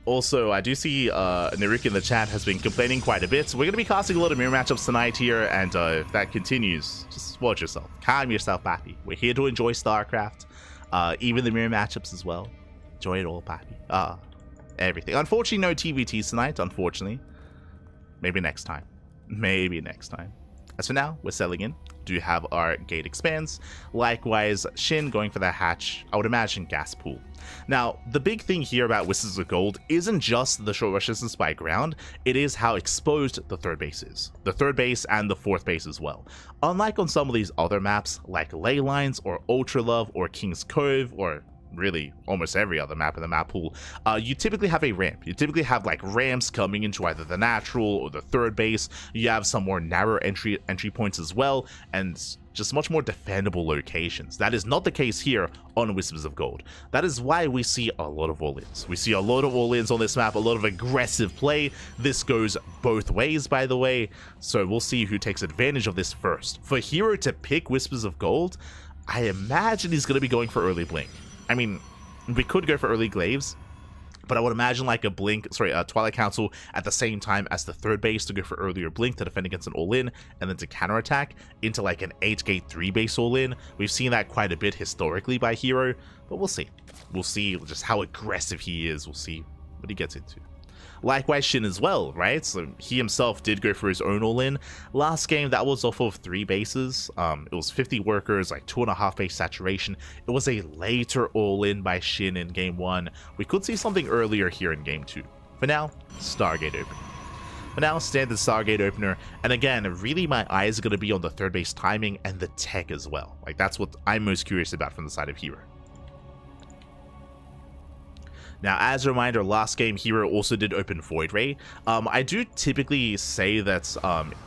A: Also, I do see Naruk in the chat has been complaining quite a bit. So we're going to be casting a lot of mirror matchups tonight here, and if that continues, just watch yourself. Calm yourself, Pappy. We're here to enjoy StarCraft, even the mirror matchups as well. Enjoy it all, Pappy. Everything. Unfortunately, no TVTs tonight, unfortunately. Maybe next time. Maybe next time. As for now, we're settling in. Do have our gate expands. Likewise, SHIN going for that hatch, I would imagine gas pool. Now, the big thing here about Whispers of Gold isn't just the short rush distance by ground, it is how exposed the third base is. The third base and the fourth base as well. Unlike on some of these other maps, like Ley Lines or Ultra Love or King's Cove, or really almost every other map in the map pool, you typically have a ramp. You typically have like ramps coming into either the natural or the third base. You have some more narrow entry points as well, and just much more defendable locations. That is not the case here on Whispers of Gold. That is why we see a lot of all-ins. We see a lot of all-ins on this map, a lot of aggressive play. This goes both ways, by the way, so we'll see who takes advantage of this first. For herO to pick Whispers of Gold, I imagine he's going to be going for early Blink. I mean, we could go for early Glaives, but I would imagine like a Twilight Council at the same time as the third base to go for earlier Blink to defend against an all-in, and then to counterattack into like an 8-gate 3-base all-in. We've seen that quite a bit historically by herO, but we'll see. We'll see just how aggressive he is. We'll see what he gets into. Likewise, SHIN as well, right? So he himself did go for his own all-in. Last game, that was off of 3 bases. It was 50 workers, like 2.5 base saturation. It was a later all-in by SHIN in game 1. We could see something earlier here in game 2. For now, Stargate opener. For now, standard Stargate opener. And again, really my eyes are going to be on the third base timing and the tech as well. Like, that's what I'm most curious about from the side of herO. Now, as a reminder, last game, herO also did open Void Ray. I do typically say that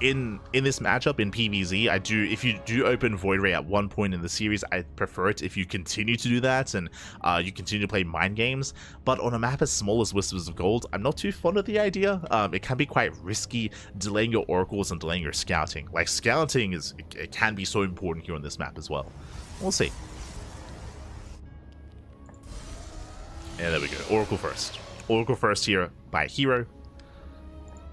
A: in this matchup, in PvZ, if you do open Void Ray at one point in the series, I prefer it if you continue to do that and you continue to play mind games. But on a map as small as Whispers of Gold, I'm not too fond of the idea. It can be quite risky delaying your oracles and delaying your scouting. Like, scouting it can be so important here on this map as well. We'll see. And there we go. Oracle first. Oracle first here by herO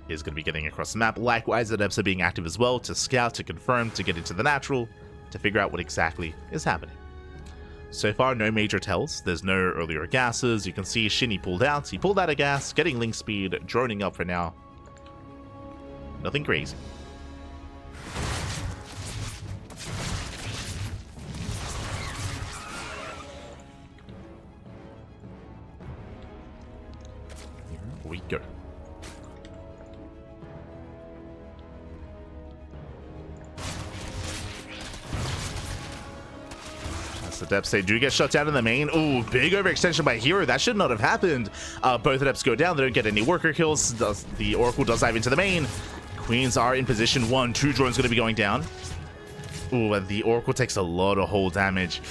A: is going to be getting across the map. Likewise, the Adepts are being active as well to scout, to confirm, to get into the natural, to figure out what exactly is happening. So far, no major tells. There's no earlier gases. You can see SHIN pulled out. He pulled out a gas, getting link speed, droning up for now. Nothing crazy. We go. As the Adepts, they do get shut down in the main. Ooh, big overextension by herO. That should not have happened. Both Adepts go down. They don't get any worker kills. The Oracle does dive into the main. Queens are in position. 2 drones going to be going down. Ooh, and the Oracle takes a lot of hull damage.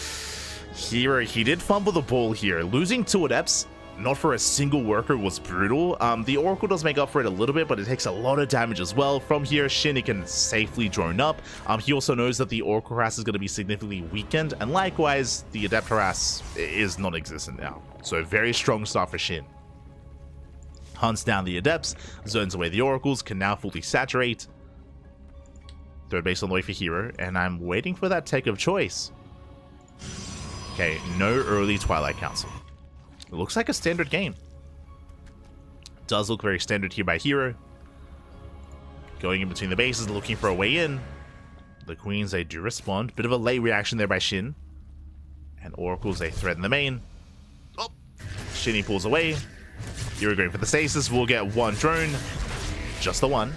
A: herO, he did fumble the ball here. Losing 2 Adepts, not for a single worker, was brutal. The Oracle does make up for it a little bit, but it takes a lot of damage as well. From here, SHIN, he can safely drone up. He also knows that the Oracle harass is going to be significantly weakened, and likewise, the Adept harass is non-existent now. So very strong start for SHIN. Hunts down the Adepts, zones away the Oracles, can now fully saturate. Third base on the way for herO, and I'm waiting for that take of choice. Okay, no early Twilight Council. It looks like a standard game. Does look very standard here by herO. Going in between the bases, looking for a way in. The Queens, they do respond. Bit of a late reaction there by SHIN. And Oracles, they threaten the main. Oh! SHIN pulls away. herO going for the stasis. We'll get 1 drone. Just the 1.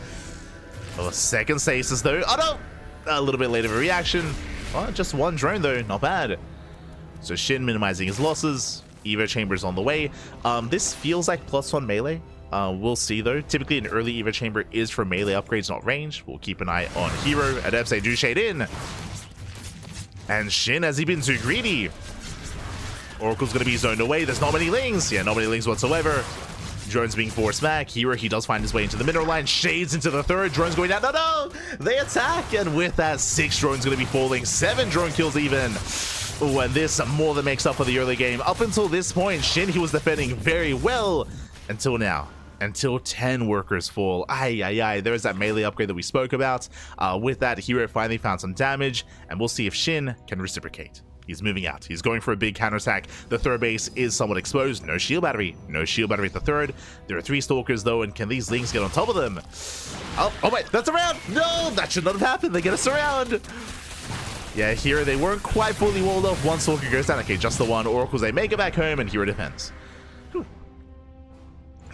A: Oh, a second stasis though. Oh no! A little bit late of a reaction. Oh, just 1 drone though. Not bad. So SHIN minimizing his losses. Evo Chamber's on the way. This feels like +1 melee. We'll see though. Typically an early Evo Chamber is for melee upgrades, not range. We'll keep an eye on herO. Adepts, they do shade in. And SHIN, has he been too greedy? Oracle's going to be zoned away. There's not many lings. Yeah, not many lings whatsoever. Drones being forced back. herO, he does find his way into the mineral line. Shades into the third. Drones going down. No! They attack. And with that, 6 drones going to be falling. 7 drone kills even. Ooh, and this more than makes up for the early game. Up until this point, SHIN, he was defending very well. Until now. Until 10 workers fall. There's that melee upgrade that we spoke about. With that, herO finally found some damage. And we'll see if SHIN can reciprocate. He's moving out. He's going for a big counterattack. The third base is somewhat exposed. No shield battery. No shield battery at the third. There are 3 stalkers though, and can these lings get on top of them? Oh wait, that's a round! No, that should not have happened. They get us around. Yeah, here they weren't quite fully walled off. 1 stalker goes down. Okay, just the 1. Oracles, they make it back home, and herO defends.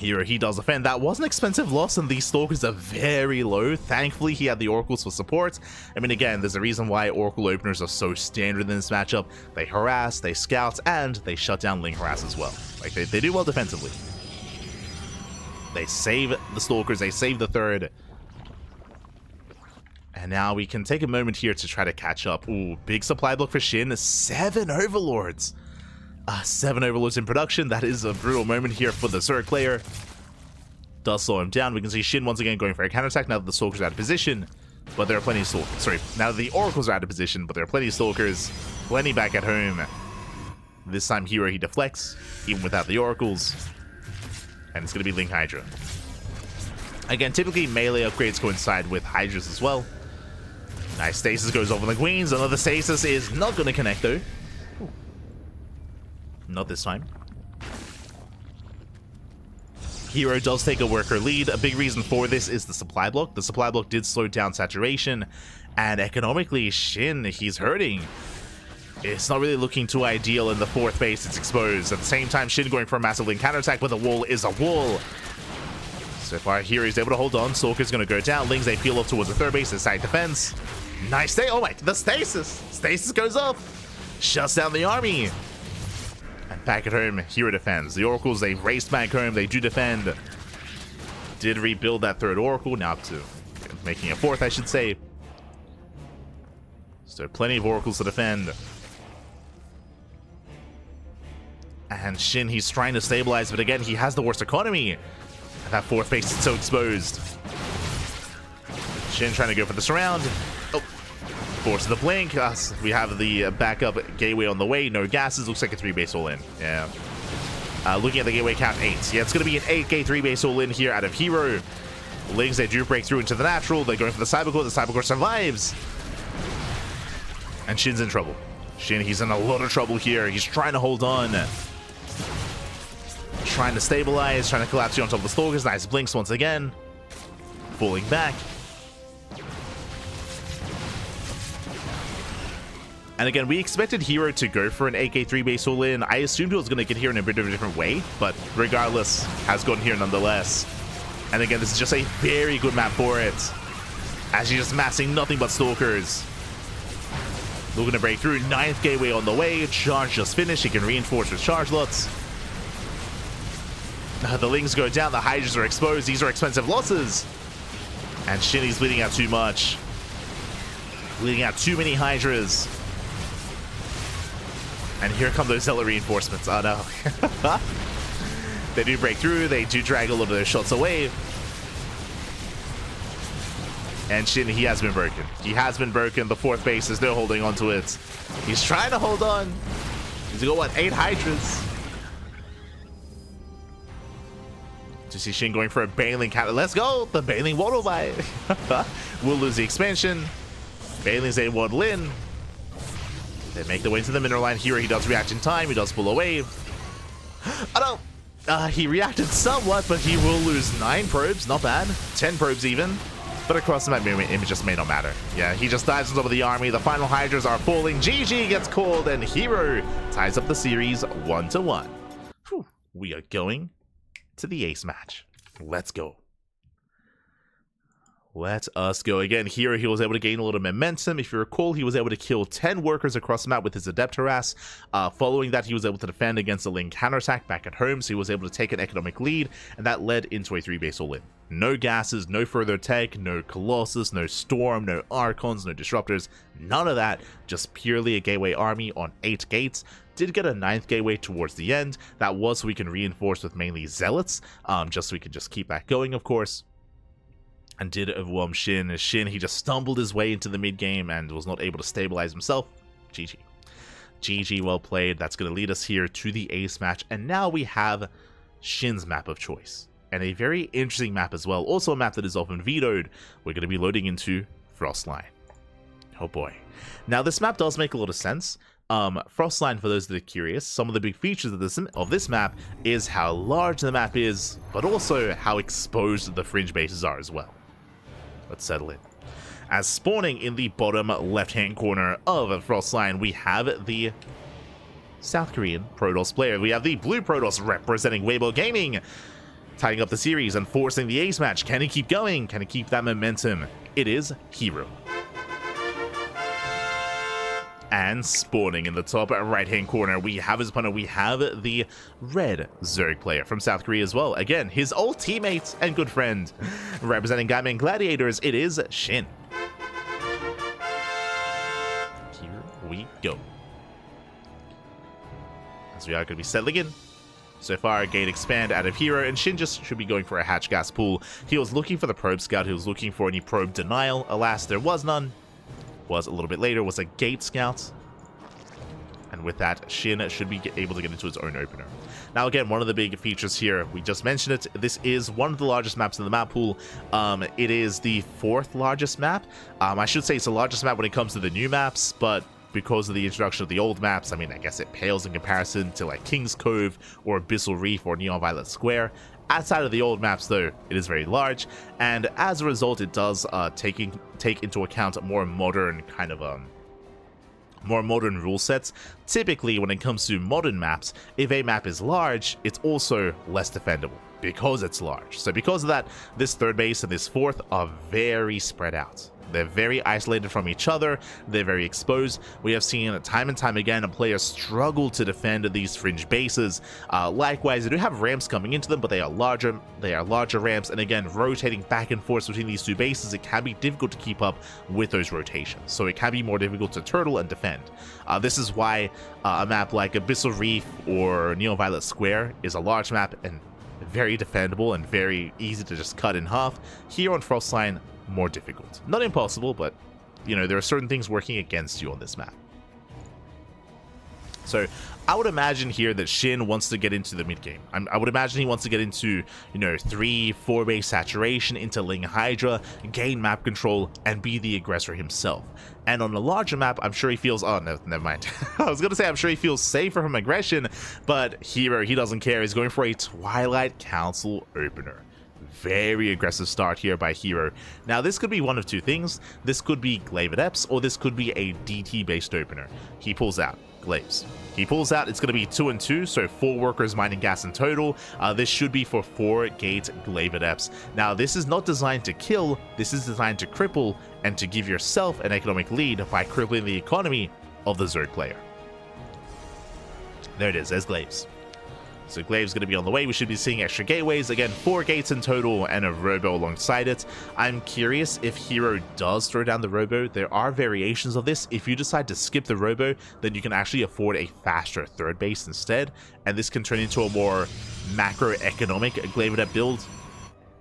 A: herO, he does defend. That was an expensive loss, and these stalkers are very low. Thankfully, he had the Oracles for support. I mean, again, there's a reason why Oracle openers are so standard in this matchup. They harass, they scout, and they shut down ling harass as well. Like, they do well defensively. They save the stalkers, they save the third. And now we can take a moment here to try to catch up. Ooh, big supply block for SHIN. 7 Overlords. 7 Overlords in production. That is a brutal moment here for the Zerg player. Does slow him down. We can see SHIN once again going for a counterattack now that the Stalkers are out of position. But there are plenty of Stalkers. Sorry, now that the Oracles are out of position, but there are plenty of Stalkers. Plenty back at home. This time herO, he deflects, even without the Oracles. And it's going to be Link Hydra. Again, typically melee upgrades coincide with Hydras as well. Nice stasis goes over the Queens. Another stasis is not going to connect though. Not this time. herO does take a worker lead. A big reason for this is the supply block. The supply block did slow down saturation, and economically, SHIN, he's hurting. It's not really looking too ideal in the fourth base. It's exposed. At the same time, SHIN going for a massive link counterattack, but the wall is a wall. So far, here he's able to hold on. Stalker's going to go down. Lings, they peel off towards the third base. His side defense. Nice stay. Oh my, the stasis. Stasis goes up. Shuts down the army. And back at home, herO defends. The Oracles, they raced back home. They do defend. Did rebuild that third Oracle. Now up to making a fourth, I should say. So plenty of Oracles to defend. And SHIN, he's trying to stabilize, but again, he has the worst economy. And that fourth base is so exposed. SHIN trying to go for the surround. Oh, force the blink. We have the backup gateway on the way. No gases. Looks like a 3-base all in. Yeah. Looking at the gateway count, 8. Yeah, it's going to be an 8-gate 3-base all in here out of herO. Lings, they do break through into the natural. They're going for the Cybercore. The Cybercore survives. And SHIN's in trouble. SHIN, he's in a lot of trouble here. He's trying to hold on. Trying to stabilize, trying to collapse you on top of the Stalkers. Nice blinks once again. Falling back. And again, we expected herO to go for an 8-gate 3-base all-in. I assumed he was going to get here in a bit of a different way, but regardless, has gotten here nonetheless. And again, this is just a very good map for it, as he's just massing nothing but Stalkers. Looking to break through. 9th gateway on the way. Charge just finished. He can reinforce with charge lots. The Lings go down. The Hydras are exposed. These are expensive losses. And SHIN, he's bleeding out too much. Bleeding out too many Hydras. And here come those Zealot reinforcements. Oh no. They do break through. They do drag a little bit of their shots away. And SHIN, he has been broken. He has been broken. The fourth base is no holding on to it. He's trying to hold on. He's got, what, 8 Hydras? To see SHIN going for a Baneling counter. Let's go! The Baneling Waddle Bite. We'll lose the expansion. Baneling's a waddle in. They make their way to the mineral line. Here he does react in time. He does pull away. Oh no! He reacted somewhat, but he will lose 9 probes. Not bad. 10 probes even. But across the map, it just may not matter. Yeah, he just dives on top of the army. The final Hydras are falling. GG gets called, and herO ties up the series 1-1. Whew. We are going to the ace match. Let's go. Let us go again. Here he was able to gain a little momentum. If you recall, he was able to kill 10 workers across the map with his Adept Harass. Following that, he was able to defend against a Link counterattack back at home, so he was able to take an economic lead, and that led into a 3-base all-in. No gases, no further tech, no Colossus, no Storm, no Archons, no Disruptors, none of that. Just purely a gateway army on 8 gates. Did get a 9th gateway towards the end. That was so we can reinforce with mainly Zealots, just so we could just keep that going, of course. And did overwhelm SHIN. SHIN, he just stumbled his way into the mid game and was not able to stabilize himself. GG. GG, well played. That's going to lead us here to the ace match. And now we have SHIN's map of choice. And a very interesting map as well. Also a map that is often vetoed. We're going to be loading into Frostline. Oh boy. Now this map does make a lot of sense. Frostline, for those that are curious, some of the big features of this map is how large the map is, but also how exposed the fringe bases are as well. Let's settle in. As spawning in the bottom left-hand corner of Frostline, we have the South Korean Protoss player. We have the blue Protoss representing Weibo Gaming, tying up the series and forcing the ace match. Can he keep going? Can he keep that momentum? It is herO. And spawning in the top right-hand corner, we have his opponent. We have the red Zerg player from South Korea as well. Again, his old teammate and good friend. Representing Gaiman Gladiators, it is SHIN. Here we go. As we are going to be settling in. So far, gate expand out of herO, and SHIN just should be going for a hatch gas pool. He was looking for the probe scout. He was looking for any probe denial. Alas, there was none. Was a little bit later was a gate scout, and with that, SHIN should be able to get into his own opener. Now again, one of the big features here, we just mentioned it, this is one of the largest maps in the map pool. It is the 4th largest map. I should say it's the largest map when it comes to the new maps, but because of the introduction of the old maps, I mean, I guess it pales in comparison to like King's Cove or Abyssal Reef or Neon Violet Square. Outside of the old maps, though, it is very large, and as a result, it does take into account more modern kind of more modern rule sets. Typically, when it comes to modern maps, if a map is large, it's also less defendable because it's large. So because of that, this third base and this fourth are very spread out. They're very isolated from each other. They're very exposed. We have seen time and time again players struggle to defend these fringe bases. Likewise, they do have ramps coming into them, but they are larger. They are larger ramps, and again, rotating back and forth between these two bases, it can be difficult to keep up with those rotations. So it can be more difficult to turtle and defend. This is why a map like Abyssal Reef or Neo-Violet Square is a large map and very defendable and very easy to just cut in half. Here on Frostline, more difficult. Not impossible, but you know, there are certain things working against you on this map. So I would imagine here that SHIN wants to get into the mid game. I would imagine he wants to get into, you know, 3-4 base saturation, into Ling Hydra, gain map control, and be the aggressor himself. And on a larger map, I'm sure he feels, oh no, never mind. I was gonna say I'm sure he feels safer from aggression, but here he doesn't care. He's going for a Twilight Council opener. Very aggressive start here by herO. Now this could be one of two things. This could be Glaive Adepts, or this could be a DT based opener. He pulls out Glaives. He pulls out, it's going to be 2 and 2, so 4 workers mining gas in total. This should be for 4 gate Glaive Adepts. Now this is not designed to kill, this is designed to cripple and to give yourself an economic lead by crippling the economy of the Zerg player. There it is, there's Glaives. So Glaive's going to be on the way. We should be seeing extra gateways. Again, 4 gates in total and a robo alongside it. I'm curious if herO does throw down the robo. There are variations of this. If you decide to skip the robo, then you can actually afford a faster third base instead. And this can turn into a more macroeconomic Glaive Adept build.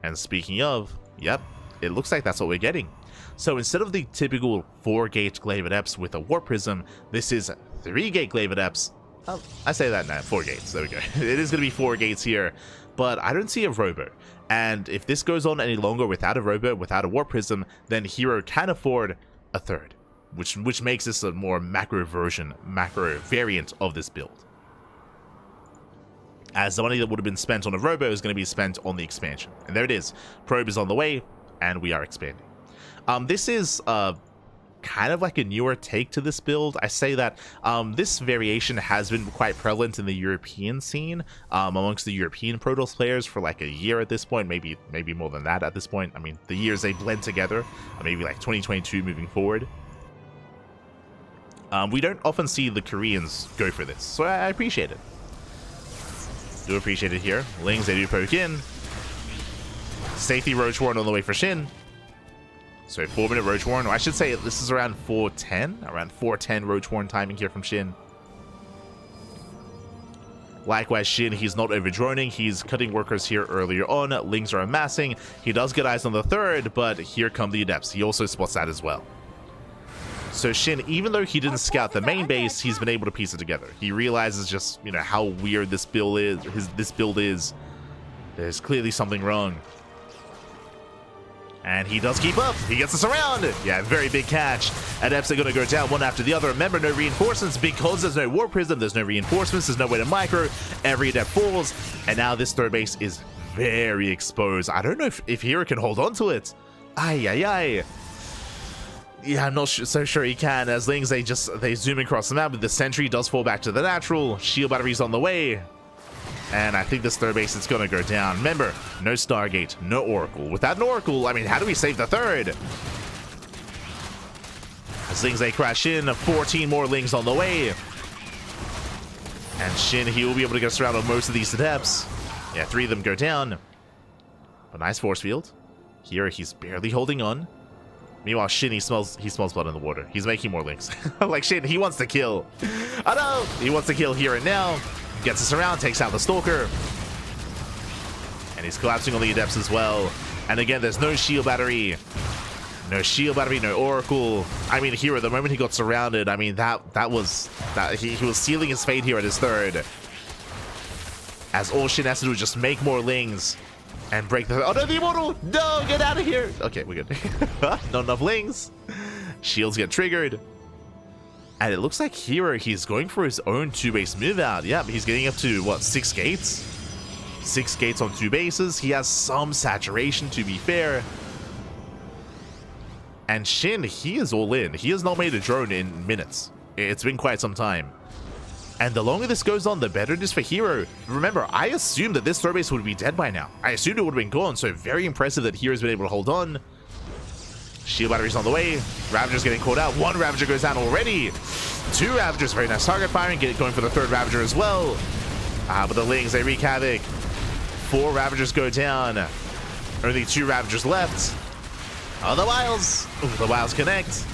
A: And speaking of, yep, it looks like that's what we're getting. So instead of the typical 4-gate Glaive Adepts with a Warp Prism, this is 3-gate Glaive Adepts. I say that now, 4 gates, there we go. It is going to be 4 gates here, but I don't see a robo. And if this goes on any longer without a robo, without a Warp Prism, then herO can afford a third, which makes this a more macro variant of this build. As the money that would have been spent on a robo is going to be spent on the expansion. And there it is. Probe is on the way, and we are expanding. This is kind of like a newer take to this build. I say that this variation has been quite prevalent in the European scene, amongst the European Protoss players for like a year at this point, maybe more than that at this point. I mean, the years they blend together, maybe like 2022 moving forward. We don't often see the Koreans go for this, so I appreciate it. Do appreciate it here. Lings, they do poke in. Safety Roach Warren on the way for SHIN. So 4-minute Roach Warren, or I should say this is around 4:10 Roach Warren timing here from SHIN. Likewise, SHIN, he's not over-droning, he's cutting workers here earlier on. Lings are amassing, he does get eyes on the third, but here come the Adepts. He also spots that as well. So SHIN, even though he didn't scout the main base, he's been able to piece it together. He realizes just, you know, how weird this build is. There's clearly something wrong. And he does keep up. He gets us around. Yeah, very big catch. Adepts are going to go down one after the other. Remember, no reinforcements because there's no Warp Prism. There's no reinforcements. There's no way to micro. Every adept falls. And now this third base is very exposed. I don't know if herO can hold on to it. Ay. Yeah, I'm not so sure he can. As Lings, they zoom across the map. But the sentry does fall back to the natural. Shield battery's on the way. And I think this third base is going to go down. Remember, no Stargate, no Oracle. Without an Oracle, I mean, how do we save the third? As Lings, they crash in. 14 more Lings on the way. And SHIN, he will be able to get us around on most of these Adepts. Yeah, 3 of them go down. But nice force field. Here, he's barely holding on. Meanwhile, SHIN, he smells blood in the water. He's making more Lings. Like SHIN, he wants to kill. I know! He wants to kill here and now. Gets us around, takes out the Stalker. And he's collapsing on the Adepts as well. And again, there's no shield battery. No shield battery, no Oracle. I mean, herO, the moment he got surrounded, I mean, he was sealing his fate here at his third. As all SHIN has to do is just make more Lings and break the... Oh no, the Immortal! No, get out of here! Okay, we're good. Not enough Lings. Shields get triggered. And it looks like herO, he's going for his own 2-base move out. Yeah, he's getting up to, what, 6 gates? 6 gates on 2 bases. He has some saturation, to be fair. And SHIN, he is all in. He has not made a drone in minutes. It's been quite some time. And the longer this goes on, the better it is for herO. Remember, I assumed that this third base would be dead by now. I assumed it would have been gone, so very impressive that herO's been able to hold on. Shield battery's on the way. Ravager's getting caught out. 1 Ravager goes down already. 2 Ravagers, very nice target firing. Going for the 3rd Ravager as well. But the Lings, they wreak havoc. 4 Ravagers go down. Only 2 Ravagers left. Oh, the Wiles. Ooh, the Wiles connect.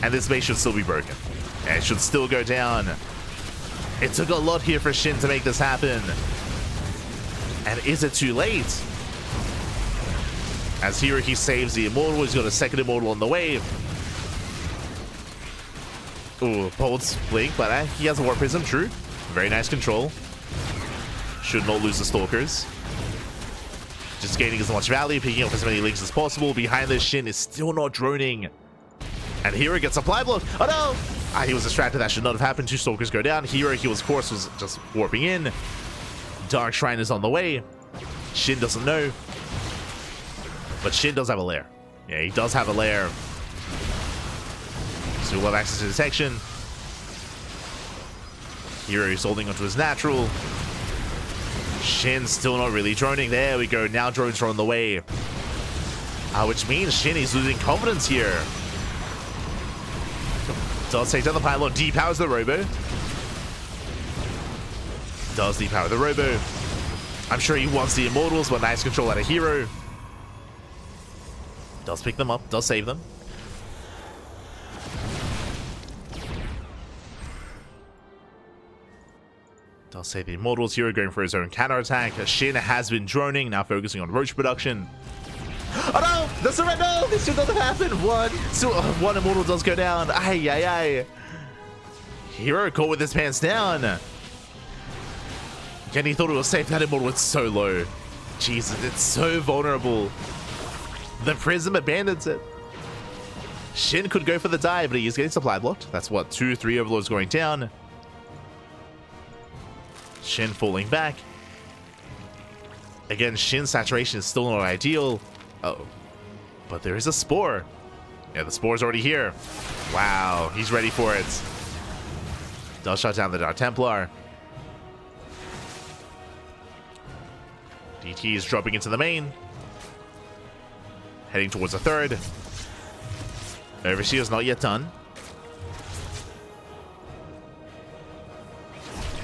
A: And this base should still be broken. And it should still go down. It took a lot here for SHIN to make this happen. And is it too late? As herO, he saves the Immortal. He's got a 2nd Immortal on the way. Ooh, Bolt's blink, but he has a Warp Prism, true. Very nice control. Should not lose the Stalkers. Just gaining as much value, picking up as many links as possible. Behind this, SHIN is still not droning. And herO gets a fly block. Oh no! He was distracted. That should not have happened. 2 Stalkers go down. herO, he was, of course, was just warping in. Dark Shrine is on the way. SHIN doesn't know. But SHIN does have a lair. Yeah, he does have a lair. So we'll have access to detection. herO is holding onto his natural. SHIN still not really droning. There we go. Now drones are on the way. Which means SHIN is losing confidence here. Does take down the pylon. Depowers the Robo. Does depower the Robo. I'm sure he wants the Immortals, but nice control out of herO. Does pick them up. Does save them. Does save the Immortals. herO going for his own counter attack. SHIN has been droning, now focusing on Roach production. Oh no! The surrender! No! This should not have happened! 1 Immortal does go down. Ay, ay, ay. herO caught with his pants down. And he thought it was safe. That Immortal was so low. Jesus, it's so vulnerable. The Prism abandons it. SHIN could go for the dive, but he is getting supply blocked. That's what, 2, 3 Overlords going down. SHIN falling back. Again, SHIN's saturation is still not ideal. Uh-oh. But there is a Spore. Yeah, the Spore's already here. Wow, he's ready for it. Does shut down the Dark Templar. DT is dropping into the main. Heading towards the 3rd. Overseer is not yet done.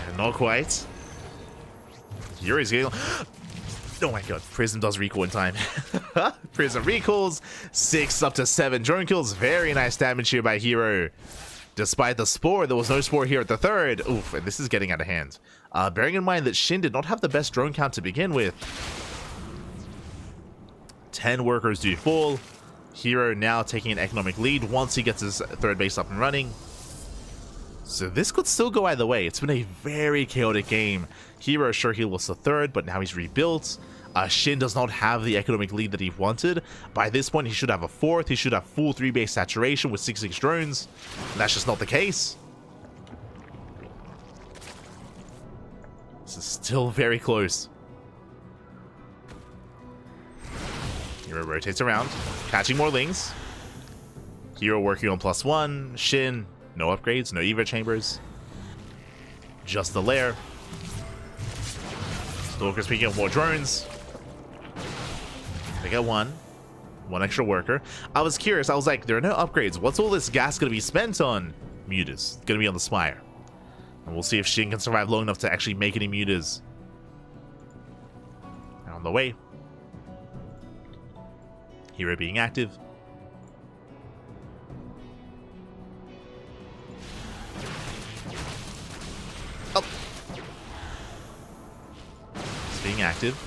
A: And not quite. Yuri's getting... Oh my god, Prism does recall in time. Prism recalls. 6 up to 7 drone kills. Very nice damage here by herO. Despite the Spore, there was no Spore here at the 3rd. Oof, and this is getting out of hand. Bearing in mind that SHIN did not have the best drone count to begin with. 10 workers do fall. herO now taking an economic lead once he gets his 3rd base up and running. So this could still go either way. It's been a very chaotic game. herO, sure, he lost the 3rd, but now he's rebuilt. SHIN does not have the economic lead that he wanted. By this point, he should have a 4th. He should have full 3-base saturation with 6 drones. And that's just not the case. This is still very close. herO rotates around, catching more Lings. herO working on +1. SHIN, no upgrades, no Evo chambers. Just the lair. Stalker's picking up more drones. They got 1 extra worker. I was curious, I was like, there are no upgrades. What's all this gas going to be spent on? Mutas. Going to be on the Spire. And we'll see if SHIN can survive long enough to actually make any mutas. And on the way. herO being active. Oh. It's being active.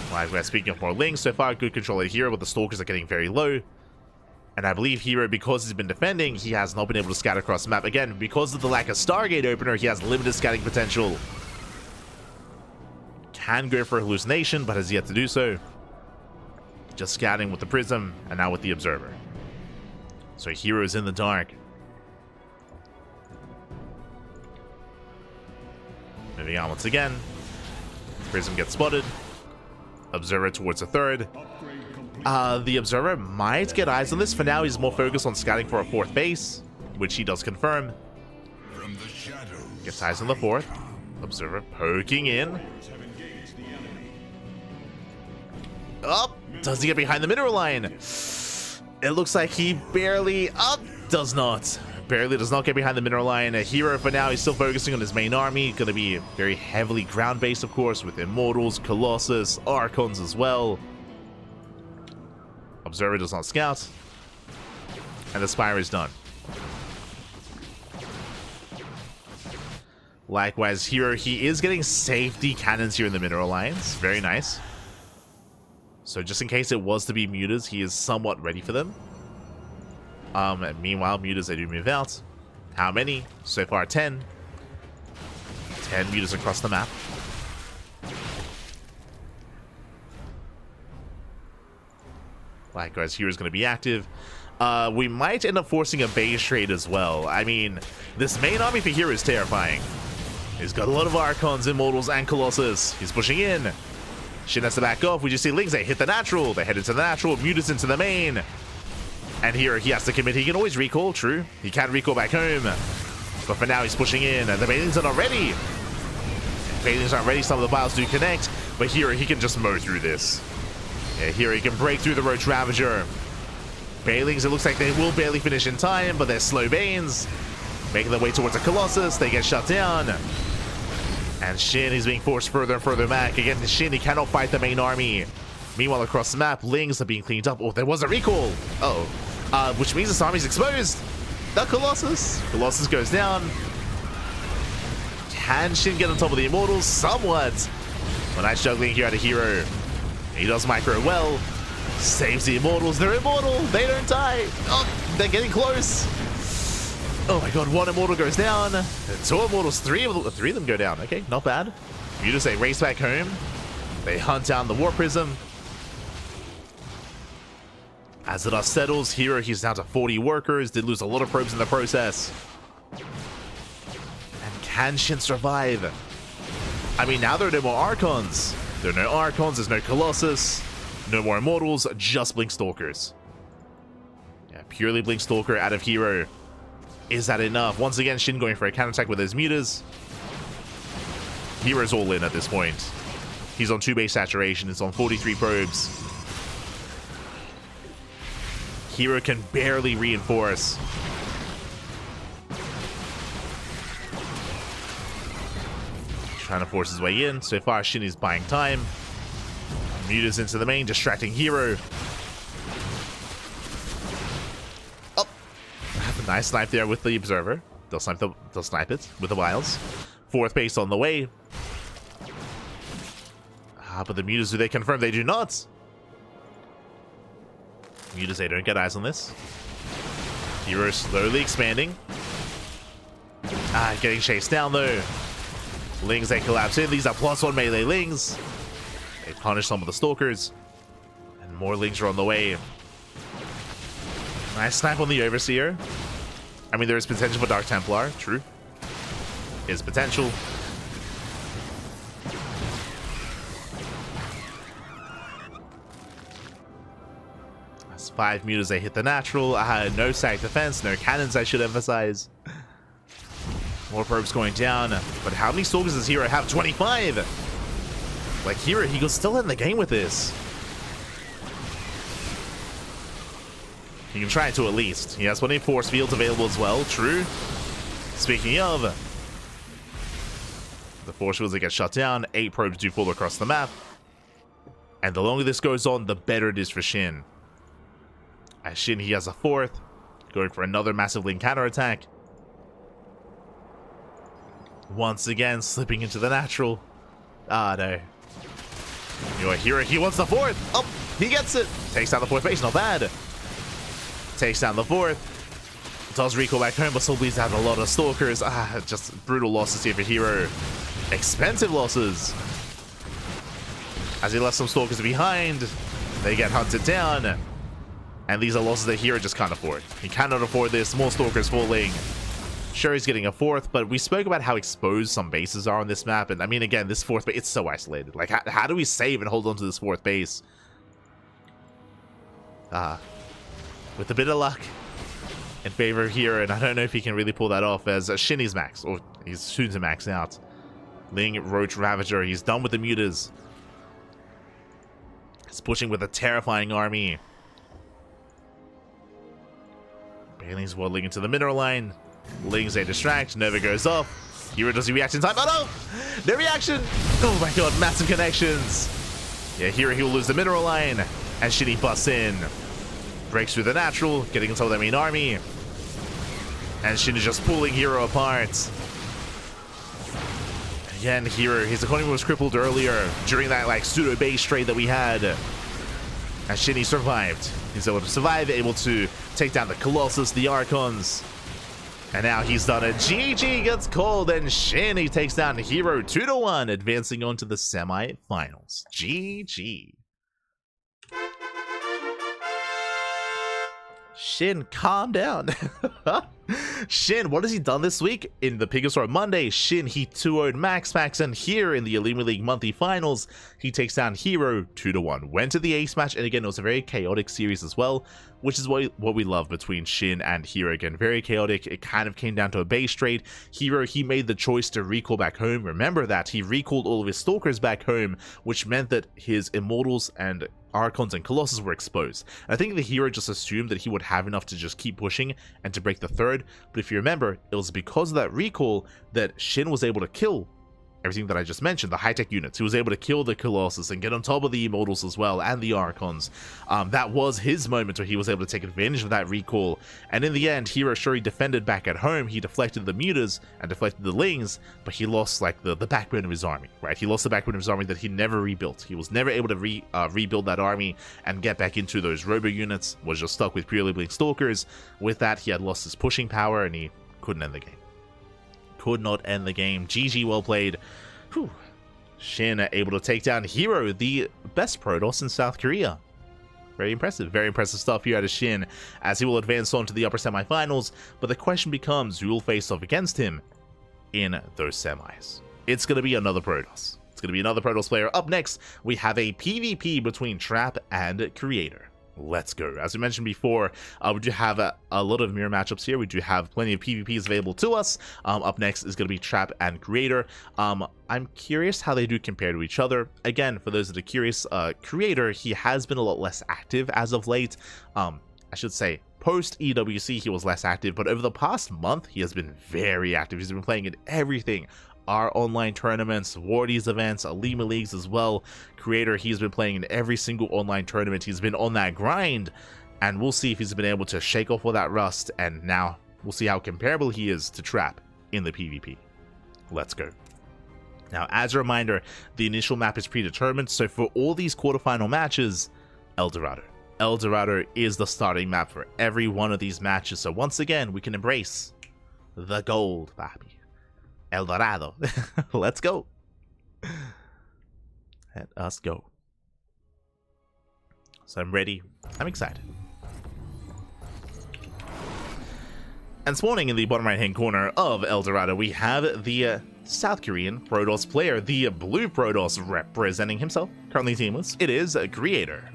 A: Right, we're speaking of more links. So far, good control of herO, but the Stalkers are getting very low. And I believe herO, because he's been defending, he has not been able to scout across the map. Again, because of the lack of Stargate opener, he has limited scouting potential. Can go for hallucination, but has yet to do so. Just scouting with the Prism, and now with the Observer. So herO's in the dark. No Moving on once again. Prism gets spotted. Observer towards the third. The Observer might get eyes on this. For now, he's more focused on scouting for a fourth base, which he does confirm. Gets eyes on the fourth. Observer poking in. Up. Does he get behind the mineral line? It looks like he barely does not. Barely does not get behind the mineral line. herO for now, he's still focusing on his main army. Going to be very heavily ground-based, of course, with Immortals, Colossus, Archons as well. Observer does not scout. And the Spire is done. Likewise, herO, he is getting safety cannons here in the mineral lines. Very nice. So just in case it was to be mutas, he is somewhat ready for them. Meanwhile, mutas, they do move out. How many? So far, 10. 10 mutas across the map. Likewise, hero's going to be active. We might end up forcing a base trade as well. I mean, this main army for herO is terrifying. He's got a lot of Archons, Immortals, and Colossus. He's pushing in. SHIN has to back off. We just see Lings, they hit the natural. They head into the natural. Mutas into the main. And here he has to commit. He can always recall, true. He can recall back home. But for now, he's pushing in. And the Banelings are not ready. Banelings aren't ready. Some of the bios do connect. But here he can just mow through this. Yeah, here he can break through the Roach Ravager. Banelings, it looks like they will barely finish in time, but they're slow Banes. Making their way towards a Colossus. They get shut down. And SHIN is being forced further and further back. Again, SHIN, he cannot fight the main army. Meanwhile, across the map, Lings are being cleaned up. Oh, there was a recall. Uh-oh. Which means this army's exposed. The Colossus. Colossus goes down. Can SHIN get on top of the Immortals? Somewhat. But nice juggling here out of herO. He does micro well. Saves the Immortals. They're immortal. They don't die. Oh, they're getting close. Oh my god, one Immortal goes down. Two Immortals, three of them go down. Okay, not bad. Mutas, they race back home. They hunt down the War Prism. As the dust settles, herO, he's down to 40 workers. Did lose a lot of probes in the process. And can SHIN survive? I mean, now there are no more Archons. There are no Archons, there's no Colossus. No more Immortals, just Blink Stalkers. Yeah, purely Blink Stalker out of herO. Is that enough? Once again, SHIN going for a counterattack with his mutas. herO's all in at this point. He's on 2 base saturation. It's on 43 probes. herO can barely reinforce. Trying to force his way in. So far, SHIN is buying time. Mutas into the main, distracting herO. Nice snipe there with the Observer. They'll snipe it with the Wiles. 4th base on the way. But the mutas, do they confirm? They do not. Mutas, they don't get eyes on this. herO slowly expanding. Getting chased down though. Lings, they collapse in. These are +1 melee Lings. They punish some of the Stalkers. And more Lings are on the way. Nice snipe on the Overseer. I mean, there is potential for Dark Templar, true. Is potential. That's 5 mutas, they hit the natural. No stack defense, no cannons, I should emphasize. More probes going down. But how many Stalkers does herO have? 25! Like, herO, he goes still in the game with this. You can try to at least. He has plenty of force fields available as well. True. Speaking of, the force fields that get shut down, 8 probes do fall across the map. And the longer this goes on, the better it is for SHIN. As SHIN, he has a 4th, going for another massive Link counterattack. Once again, slipping into the natural. No. Your herO, he wants the 4th. Oh, he gets it. Takes down the 4th base, not bad. Takes down the 4th. Does recall back home, but still bleeds out a lot of Stalkers. Just brutal losses here for herO. Expensive losses. As he left some Stalkers behind, they get hunted down. And these are losses that herO just can't afford. He cannot afford this. More Stalkers falling. Sure, he's getting a 4th, but we spoke about how exposed some bases are on this map, and I mean, again, this 4th base, it's so isolated. Like, how do we save and hold on to this 4th base? With a bit of luck in favor of herO, and I don't know if he can really pull that off, as SHIN is max, or he's soon to max out. Ling, Roach, Ravager, he's done with the mutas. He's pushing with a terrifying army. Bailey's waddling into the mineral line. Ling's a distract, Nova goes off. herO does he react in time? Oh no! No reaction! Oh my god, massive connections! Yeah, herO, he will lose the mineral line, and SHIN busts in. Breaks through the natural, getting into their main army. And SHIN is just pulling herO apart. Again, herO, his economy was crippled earlier during that like pseudo base trade that we had. And SHIN survived. He's able to survive, able to take down the Colossus, the Archons. And now he's done it. GG gets called, and SHIN, he takes down herO 2-1, advancing on to the semi-finals. GG. SHIN, calm down. SHIN, what has he done this week? In the Pigastore Monday, SHIN, he 2-0'd Max, and here in the OlimoLeague monthly finals, he takes down herO 2-1. Went to the ace match, and again, it was a very chaotic series as well, which is what we love between SHIN and herO. Again, very chaotic. It kind of came down to a base trade. herO, he made the choice to recall back home. Remember that he recalled all of his Stalkers back home, which meant that his Immortals and Archons and Colossus were exposed. And I think the herO just assumed that he would have enough to just keep pushing and to break the 3rd, but if you remember, it was because of that recall that SHIN was able to kill everything that I just mentioned, the high-tech units. He was able to kill the Colossus and get on top of the Immortals as well, and the Archons. That was his moment where he was able to take advantage of that recall, and in the end, herO, sure, he defended back at home. He deflected the mutas and deflected the Lings, but he lost like the backbone of his army, right? He lost the backbone of his army that he never rebuilt. He was never able to rebuild that army and get back into those robo units, was just stuck with purely blink Stalkers. With that, he had lost his pushing power, and he couldn't end the game. Could not end the game. GG, well played. Whew. SHIN able to take down herO, the best Protoss in South Korea. Very impressive stuff here out of SHIN, as he will advance on to the upper semifinals. But the question becomes, who will face off against him in those semis? It's going to be another Protoss. It's going to be another Protoss player. Up next, we have a PvP between Trap and Creator. Let's go. As we mentioned before, we do have a lot of mirror matchups here. We do have plenty of PvPs available to us. Up next is going to be Trap and Creator. I'm curious how they do compare to each other. Again, for those that are curious, Creator, he has been a lot less active as of late. I should say, post EWC, he was less active, but over the past month, he has been very active. He's been playing in everything. Our online tournaments, Wardies events, OlimoLeagues as well. Creator, he's been playing in every single online tournament. He's been on that grind, and we'll see if he's been able to shake off all that rust, and now we'll see how comparable he is to Trap in the PvP. Let's go. Now, as a reminder, the initial map is predetermined, so for all these quarterfinal matches, El Dorado. El Dorado is the starting map for every one of these matches, so once again, we can embrace the gold, baby. El Dorado. Let's go. Let us go. So I'm ready. I'm excited. And spawning in the bottom right hand corner of El Dorado, we have the South Korean Protoss player, the blue Protoss representing himself, currently teamless. It is Creator.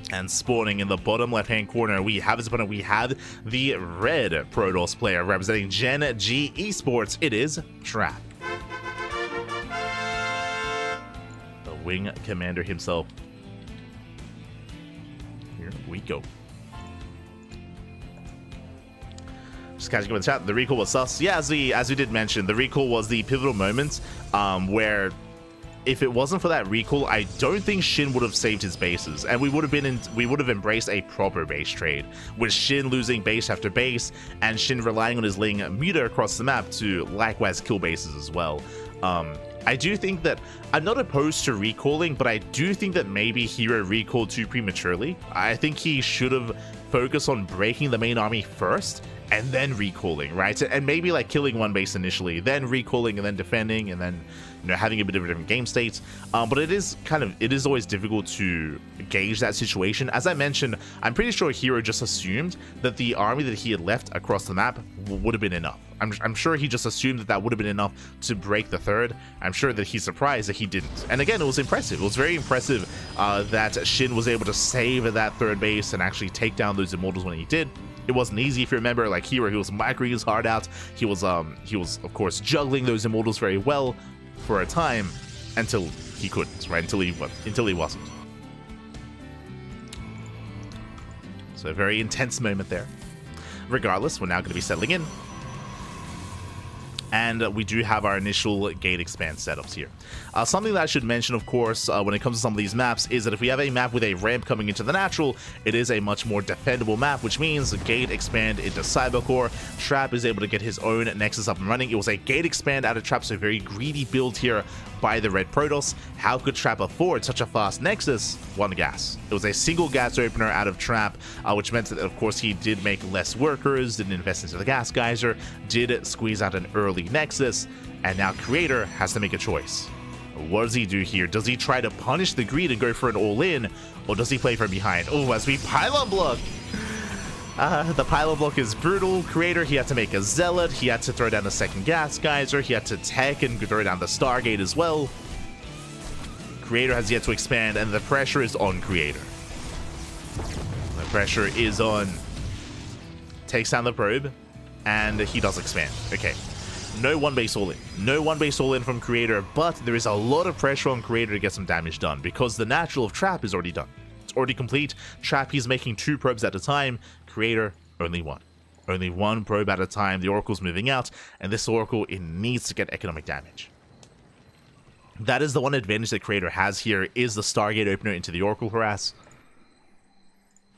A: And spawning in the bottom left-hand corner, we have his opponent. We have the red Protoss player representing Gen G Esports. It is Trap. The wing commander himself. Here we go. Just catching up with the chat. The recall was sus. Yeah, as we did mention, the recall was the pivotal moment where, if it wasn't for that recall, I don't think SHIN would have saved his bases, and we would have embraced a proper base trade, with SHIN losing base after base, and SHIN relying on his Ling muta across the map to likewise kill bases as well. I do think that, I'm not opposed to recalling, but I do think that maybe herO recalled too prematurely. I think he should have focused on breaking the main army first, and then recalling, right? And maybe like killing one base initially, then recalling, and then defending, and then, you know, having a bit of a different game state. But it is always difficult to gauge that situation. As I mentioned, I'm pretty sure herO just assumed that the army that he had left across the map would have been enough. I'm sure he just assumed that would have been enough to break the third. I'm sure that he's surprised that he didn't. And again, it was impressive. It was very impressive that SHIN was able to save that third base and actually take down those immortals when he did. It wasn't easy. If you remember, like herO, he was microing his heart out. He was of course juggling those immortals very well for a time until he couldn't, right? Until he wasn't. So a very intense moment there. Regardless, we're now going to be settling in. And we do have our initial gate expand setups here. Something that I should mention, of course, when it comes to some of these maps, is that if we have a map with a ramp coming into the natural, it is a much more defendable map, which means gate expand into Cybercore. Trap is able to get his own Nexus up and running. It was a gate expand out of Trap, so a very greedy build here by the Red Protoss. How could Trap afford such a fast Nexus? One gas. It was a single gas opener out of Trap, which meant that, of course, he did make less workers, didn't invest into the gas geyser, did squeeze out an early Nexus, and now Creator has to make a choice. What does he do here? Does he try to punish the greed and go for an all-in, or does he play from behind? Oh, as we pylon block! The pylon block is brutal. Creator, he had to make a Zealot, he had to throw down a second gas geyser, he had to tech and throw down the Stargate as well. Creator has yet to expand, and the pressure is on Creator. The pressure is on. Takes down the probe, and he does expand. Okay. No one base all in. No one base all in from Creator, but there is a lot of pressure on Creator to get some damage done because the natural of Trap is already done. It's already complete. Trap, he's making 2 probes at a time. Creator, only 1. Only 1 probe at a time. The Oracle's moving out, and this Oracle, it needs to get economic damage. That is the one advantage that Creator has here, is the Stargate opener into the Oracle harass.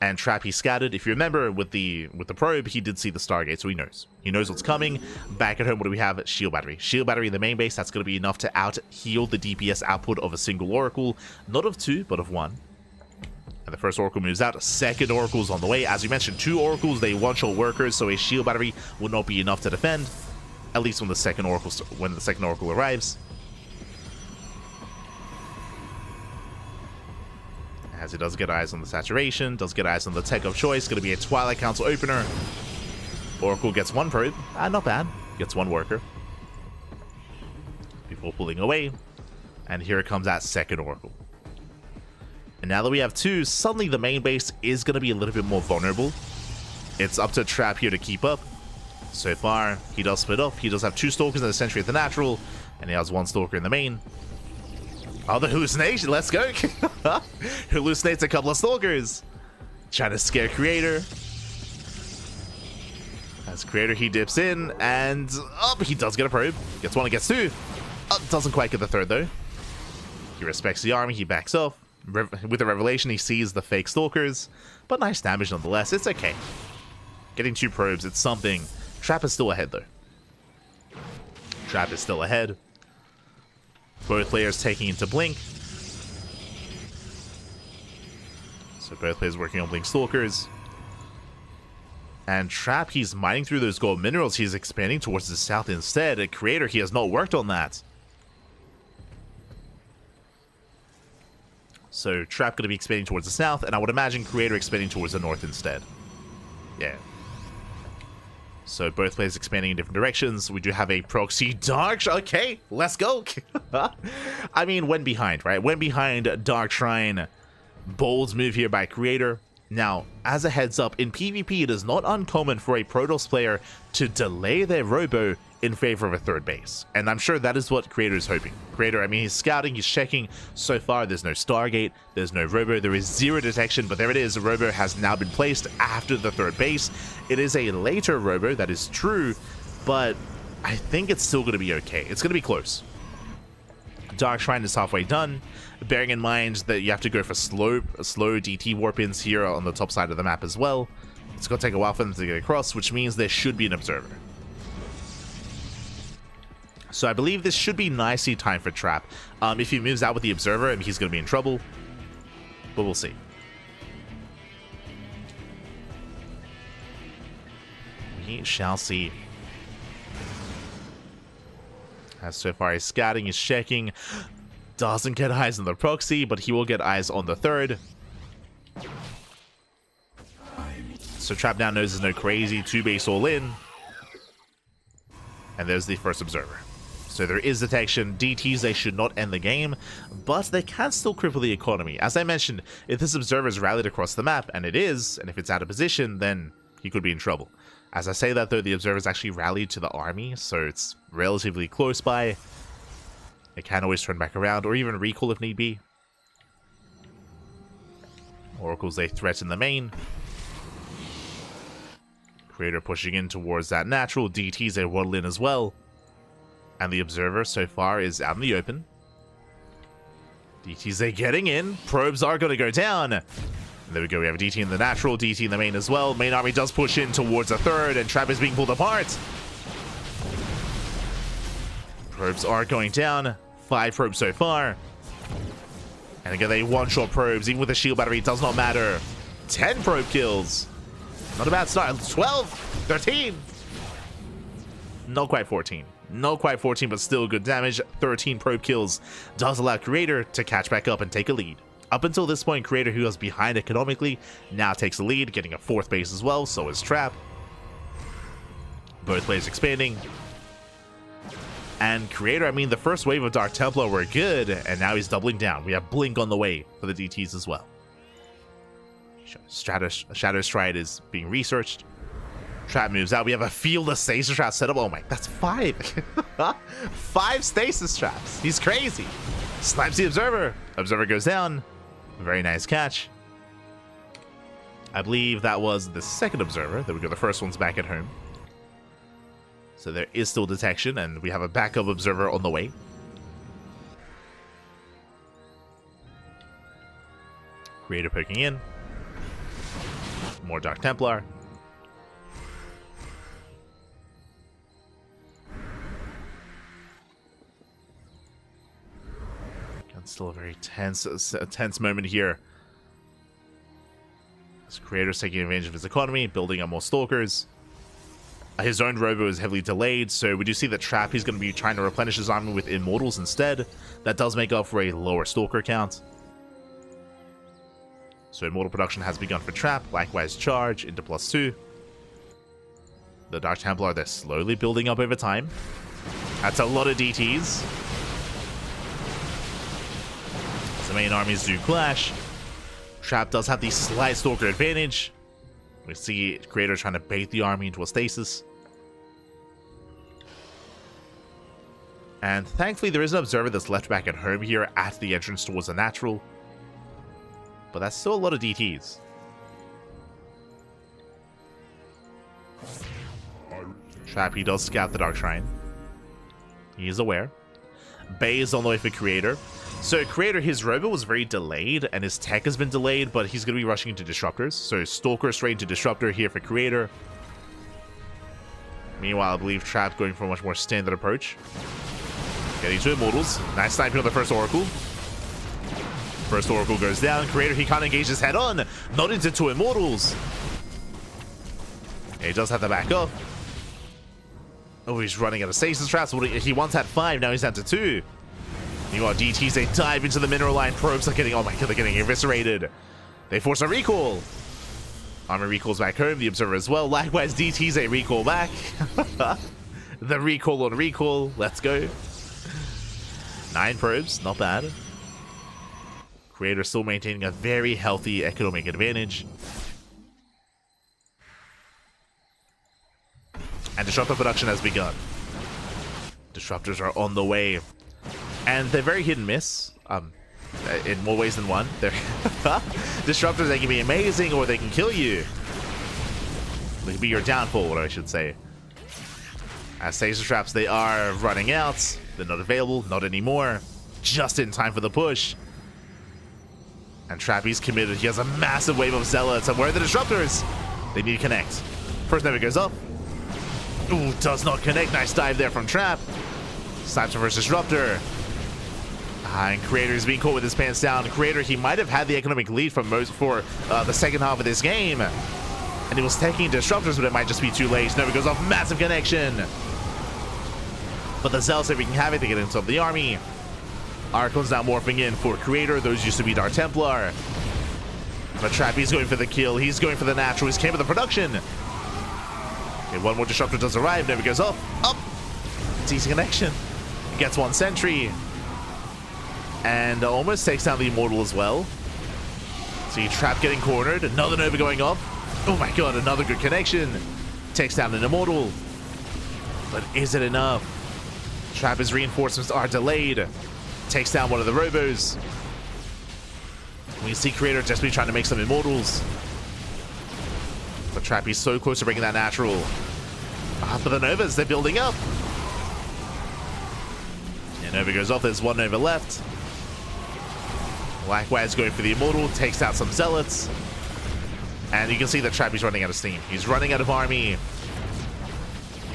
A: And Trap, he scattered. If you remember, with the probe, he did see the Stargate, so he knows. He knows what's coming. Back at home, what do we have? Shield Battery. Shield Battery in the main base, that's going to be enough to out-heal the DPS output of a single Oracle. Not of 2, but of 1. And the first Oracle moves out. Second Oracle's on the way. As you mentioned, 2 Oracles, they one-shot workers, so a Shield Battery will not be enough to defend. At least when the second Oracle arrives. As it does get eyes on the saturation, does get eyes on the tech of choice. Going to be a Twilight Council opener. Oracle gets 1 probe. Not bad. Gets 1 worker. Before pulling away. And here comes that second Oracle. And now that we have 2, suddenly the main base is going to be a little bit more vulnerable. It's up to Trap here to keep up. So far, he does split off. He does have 2 Stalkers and a Sentry at the natural. And he has 1 Stalker in the main. Oh, the hallucination. Let's go. Hallucinates a couple of Stalkers. Trying to scare Creator. As Creator, he dips in. And he does get a probe. Gets 1 and gets 2. Doesn't quite get the 3rd, though. He respects the army. He backs off. With the revelation, he sees the fake Stalkers. But nice damage nonetheless. It's okay. Getting 2 probes. It's something. Trap is still ahead, though. Trap is still ahead. Both players taking into Blink. So both players working on Blink Stalkers. And Trap, he's mining through those gold minerals. He's expanding towards the south instead. A Creator, he has not worked on that. So Trap going to be expanding towards the south, and I would imagine Creator expanding towards the north instead. Yeah. So both players expanding in different directions. We do have a proxy Dark Shrine. Okay, let's go. I mean, when behind, right? When behind Dark Shrine. Bold move here by Creator. Now, as a heads up, in PvP, it is not uncommon for a Protoss player to delay their robo in favor of a 3rd base. And I'm sure that is what Creator is hoping. Creator, I mean, he's scouting, he's checking. So far, there's no Stargate, there's no robo, there is 0 detection, but there it is. The robo has now been placed after the 3rd base. It is a later robo, that is true, but I think it's still going to be okay. It's going to be close. Dark Shrine is halfway done, bearing in mind that you have to go for slow DT warp-ins here on the top side of the map as well. It's going to take a while for them to get across, which means there should be an observer. So I believe this should be nicely timed for Trap. If he moves out with the observer, I mean, he's going to be in trouble, but we'll see. We shall see. As so far, he's scouting, he's checking. Doesn't get eyes on the proxy, but he will get eyes on the third. So Trap now knows there's no crazy 2-base all in. And there's the first observer. So there is detection. DTs, they should not end the game, but they can still cripple the economy. As I mentioned, if this observer is rallied across the map, and it is, and if it's out of position, then he could be in trouble. As I say that though, the observer is actually rallied to the army, so it's relatively close by. It can always turn back around, or even recall if need be. Oracles, they threaten the main. Creator pushing in towards that natural. DTs, they waddle in as well. And the observer so far is out in the open. DTs, they're getting in. Probes are going to go down. And there we go. We have a DT in the natural, DT in the main as well. Main army does push in towards a third, and Trap is being pulled apart. Probes are going down. 5 probes so far. And again, they one-shot probes. Even with the shield battery, it does not matter. 10 probe kills. Not a bad start. 12, 13. Not quite 14. Not quite 14, but still good damage. 13 probe kills does allow Creator to catch back up and take a lead. Up until this point, Creator, who was behind economically, now takes the lead, getting a 4th base as well. So is Trap. Both players expanding. And Creator, I mean, the first wave of Dark Templar were good, and now he's doubling down. We have Blink on the way for the DTs as well. Shadow Stride is being researched. Trap moves out. We have a field of stasis traps set up. Oh my, that's 5. 5 stasis traps. He's crazy. Snipes the observer. Observer goes down. Very nice catch. I believe that was the second observer. There we go. The first one's back at home. So there is still detection, and we have a backup observer on the way. Creator poking in. More Dark Templar. It's still a very tense moment here. This Creator's taking advantage of his economy, building up more Stalkers. His own Robo is heavily delayed, so we do see that Trap, he's going to be trying to replenish his army with Immortals instead. That does make up for a lower Stalker count. So Immortal production has begun for Trap, likewise Charge into +2. The Dark Templar, they're slowly building up over time. That's a lot of DTs. The main armies do clash. Trap does have the slight Stalker advantage. We see Creator trying to bait the army into a stasis. And thankfully there is an observer that's left back at home here at the entrance towards the natural. But that's still a lot of DTs. Trap, he does scout the Dark Shrine. He is aware. Bay is on the way for Creator. So Creator, his Robo was very delayed, and his tech has been delayed, but he's going to be rushing into Disruptors. So Stalker straight into Disruptor here for Creator. Meanwhile, I believe Trap going for a much more standard approach. Getting to Immortals. Nice sniping on the first Oracle. First Oracle goes down. Creator, he can't engage his head on. Not into 2 Immortals. He does have to back up. Oh, he's running out of stasis traps. He once had 5, now he's down to 2. Meanwhile, DTs, they dive into the mineral line. Probes are getting, oh my god, they're getting eviscerated. They force a recall. Armor recalls back home, the observer as well. Likewise, DTs, they recall back. The recall on recall. Let's go. 9 probes, not bad. Creator still maintaining a very healthy economic advantage. And Disruptor production has begun. Disruptors are on the way. And they're very hit and miss. In more ways than one. They're Disruptors, they can be amazing or they can kill you. They can be your downfall, what I should say. As stasis traps, they are running out. They're not available, not anymore. Just in time for the push. And Trap, he's committed. He has a massive wave of Zealots. And where are the Disruptors? They need to connect. First never goes up. Ooh, does not connect. Nice dive there from Trap. Snipes versus Disruptor. And Creator is being caught with his pants down. Creator, he might have had the economic lead for the second half of this game. And he was taking disruptors, but it might just be too late. Nova goes off, massive connection. But the Zealots are wreaking havoc to get into the army. Archon's now morphing in for Creator. Those used to be Dark Templar. But Trap, he's going for the kill. He's going for the natural. He's came for the production. Okay, one more disruptor does arrive. Nova goes up. It's easy connection. Gets one sentry. And almost takes down the Immortal as well. See Trap getting cornered. Another Nova going off. Oh my god, another good connection. Takes down an Immortal. But is it enough? Trap's reinforcements are delayed. Takes down one of the robos. We see Creator desperately trying to make some Immortals. But Trappy's so close to breaking that natural. But the Novas, they're building up. And Nova goes off, there's one Nova left. Likewise going for the Immortal, takes out some Zealots. And you can see that Trappy's running out of steam. He's running out of army.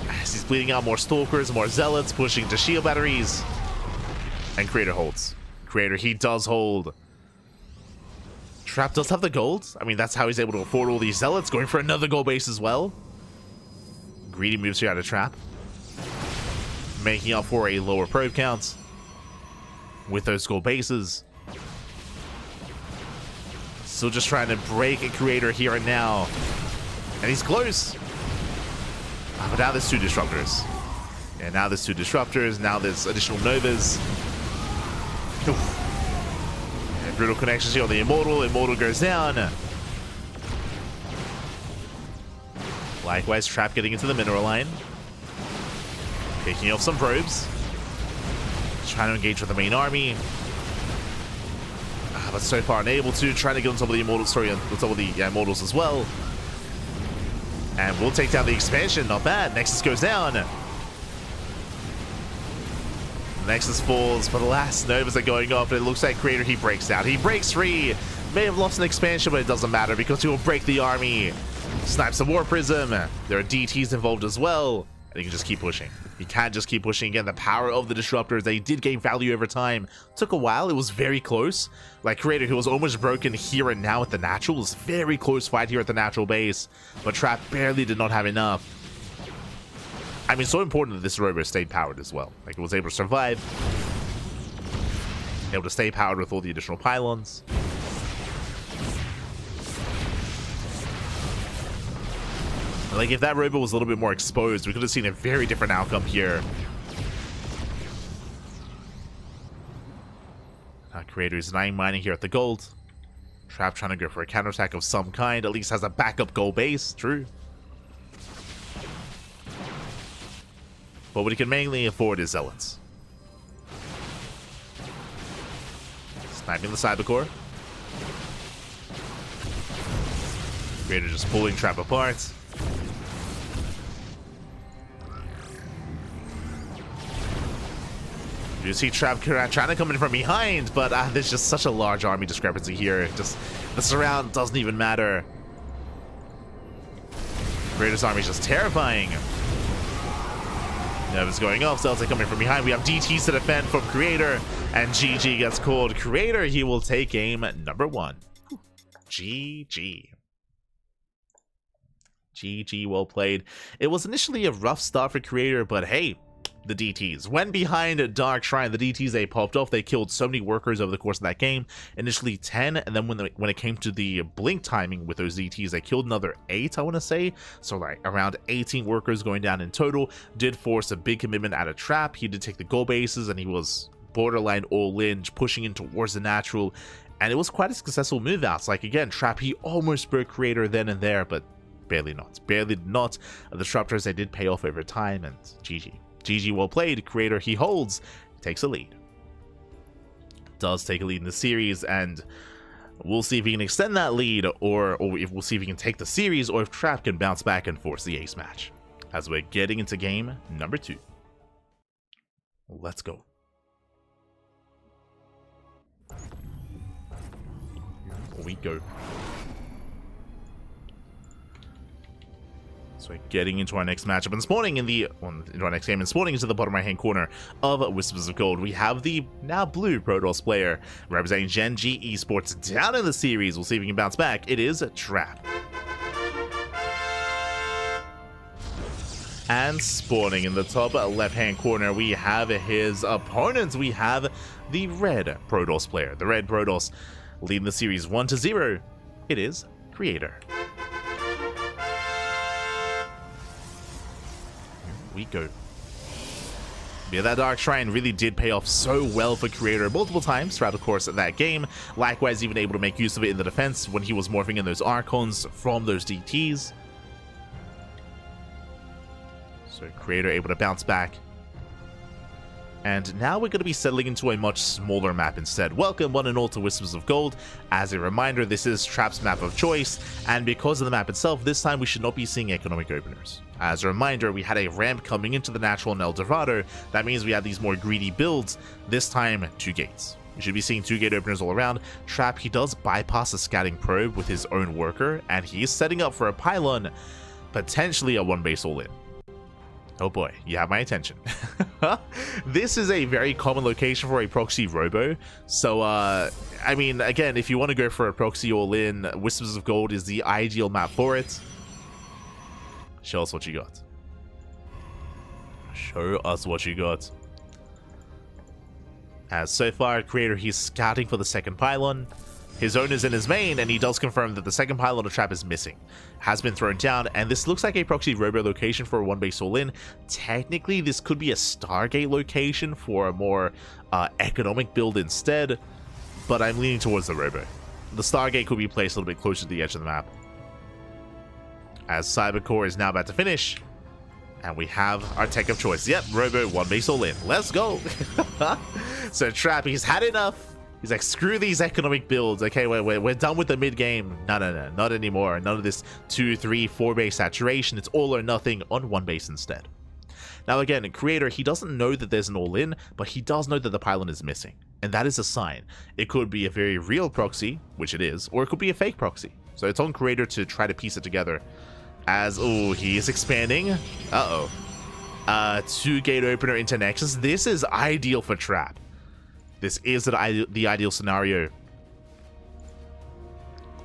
A: As he's bleeding out more Stalkers, more Zealots, pushing to shield batteries. And Creator holds. Creator, he does hold. Trap does have the gold. I mean, that's how he's able to afford all these Zealots. Going for another gold base as well. Greedy moves here out of Trap. Making up for a lower probe count. With those gold bases. Still just trying to break a Creator here and now. And he's close. But now there's two Disruptors. Yeah, now there's two Disruptors. Now there's additional Novas. And brutal connections here on the Immortal. Immortal goes down. Likewise, Trap getting into the mineral line. Picking off some probes. Trying to engage with the main army. But so far unable to. Trying to get on top of the Immortals. Sorry, on top of the Immortals as well. And we'll take down the expansion. Not bad. Nexus goes down. Nexus falls, but alas, Novas are going off, and it looks like Creator, he breaks out. He breaks free. May have lost an expansion, but it doesn't matter because he will break the army. Snipes the War Prism. There are DTs involved as well. And he can just keep pushing. He can just keep pushing. Again, the power of the Disruptors. They did gain value over time. Took a while. It was very close. Like Creator, who was almost broken here and now at the natural. It was very close fight here at the natural base. But Trap barely did not have enough. I mean, so important that this robo stayed powered as well. Like, it was able to survive. Able to stay powered with all the additional pylons. Like, if that robo was a little bit more exposed, we could have seen a very different outcome here. Creator is 9 mining here at the gold. Trap trying to go for a counterattack of some kind. At least has a backup gold base. True. But what he can mainly afford is Zealots. Sniping the Cybercore. Creator just pulling Trap apart. You see Trap trying to come in from behind, but there's just such a large army discrepancy here. Just the surround doesn't even matter. Creator's army is just terrifying. Nova's going off, Zealots are coming from behind. We have DTs to defend from Creator, and GG gets called. Creator, he will take game number 1. GG. GG, well played. It was initially a rough start for Creator, but hey, the DTs. When behind Dark Shrine, the DTs, they popped off. They killed so many workers over the course of that game. Initially 10, and then when it came to the blink timing with those DTs, they killed another 8, I want to say. So like around 18 workers going down in total. Did force a big commitment out of Trap. He did take the gold bases, and he was borderline all in, pushing in towards the natural. And it was quite a successful move outs. Like again, Trap, he almost broke Creator then and there, but barely not. Barely not. The Disruptors, they did pay off over time, and GG. GG, well played. Creator, he holds, takes a lead. Does take a lead in the series, and we'll see if he can extend that lead, or if we'll see if he can take the series, or if Trap can bounce back and force the ace match. As we're getting into game number 2. Let's go. Here we go. So we're getting into our next matchup and spawning into our next game and spawning into the bottom right hand corner of Whispers of Gold. We have the now blue Protoss player representing Gen G Esports down in the series. We'll see if we can bounce back. It is Trap. And spawning in the top left-hand corner, we have his opponent. We have the red Protoss player. The red Protoss leading the series 1-0. It is Creator. Here we go. Yeah, that Dark Shrine really did pay off so well for Creator multiple times throughout the course of that game. Likewise, even able to make use of it in the defense when he was morphing in those Archons from those DTs. So Creator able to bounce back. And now we're going to be settling into a much smaller map instead. Welcome one and all to Whispers of Gold. As a reminder, this is Trap's map of choice, and because of the map itself, this time we should not be seeing economic openers. As a reminder, we had a ramp coming into the natural in El Dorado. That means we have these more greedy builds. This time, 2 gates. We should be seeing 2 gate openers all around. Trap, he does bypass a scouting probe with his own worker, and he is setting up for a pylon, potentially a 1-base all-in. Oh boy, you have my attention. This is a very common location for a proxy robo. So, I mean, again, if you want to go for a proxy all-in, Whispers of Gold is the ideal map for it. Show us what you got. Show us what you got. As so far, Creator, he's scouting for the second pylon. His own is in his main, and he does confirm that the second pylon of Trap is missing. Has been thrown down, and this looks like a proxy robo location for a 1-base all-in. Technically, this could be a Stargate location for a more economic build instead, but I'm leaning towards the robo. The Stargate could be placed a little bit closer to the edge of the map. As Cybercore is now about to finish, and we have our tech of choice. Yep, robo 1-base all-in. Let's go! So Trap, he's had enough. He's like, screw these economic builds. Okay, we're done with the mid-game. No, not anymore. None of this 2, 3, 4-base saturation. It's all or nothing on 1 base instead. Now again, Creator, he doesn't know that there's an all-in, but he does know that the pylon is missing. And that is a sign. It could be a very real proxy, which it is, or it could be a fake proxy. So it's on Creator to try to piece it together. As, oh, he is expanding. Uh-oh. 2-gate opener into Nexus. This is ideal for Trap. This is the ideal scenario.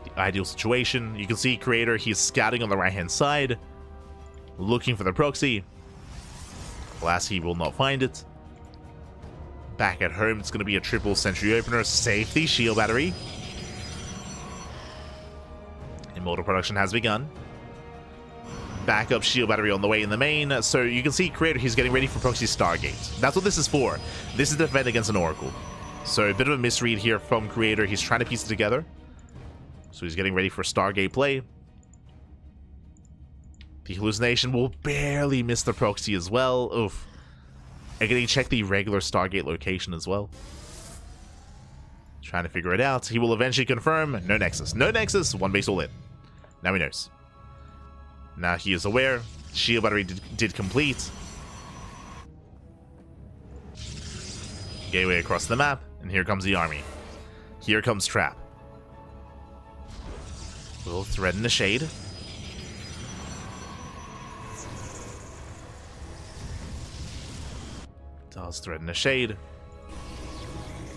A: The ideal situation. You can see Creator, he's scouting on the right-hand side, looking for the proxy. Alas, he will not find it. Back at home, it's going to be a triple sentry opener. Safety, shield battery. Immortal production has begun. Backup shield battery on the way in the main. So you can see Creator, he's getting ready for proxy Stargate. That's what this is for. This is to defend against an Oracle. So a bit of a misread here from Creator. He's trying to piece it together. So he's getting ready for Stargate play. The hallucination will barely miss the proxy as well. Oof. And can he check the regular Stargate location as well? Trying to figure it out. He will eventually confirm. No Nexus. No Nexus. 1-base all-in. Now he knows. Now he is aware. Shield battery did complete. Gateway across the map. And here comes the army. Here comes Trap. Will threaten the shade. Does threaten the shade.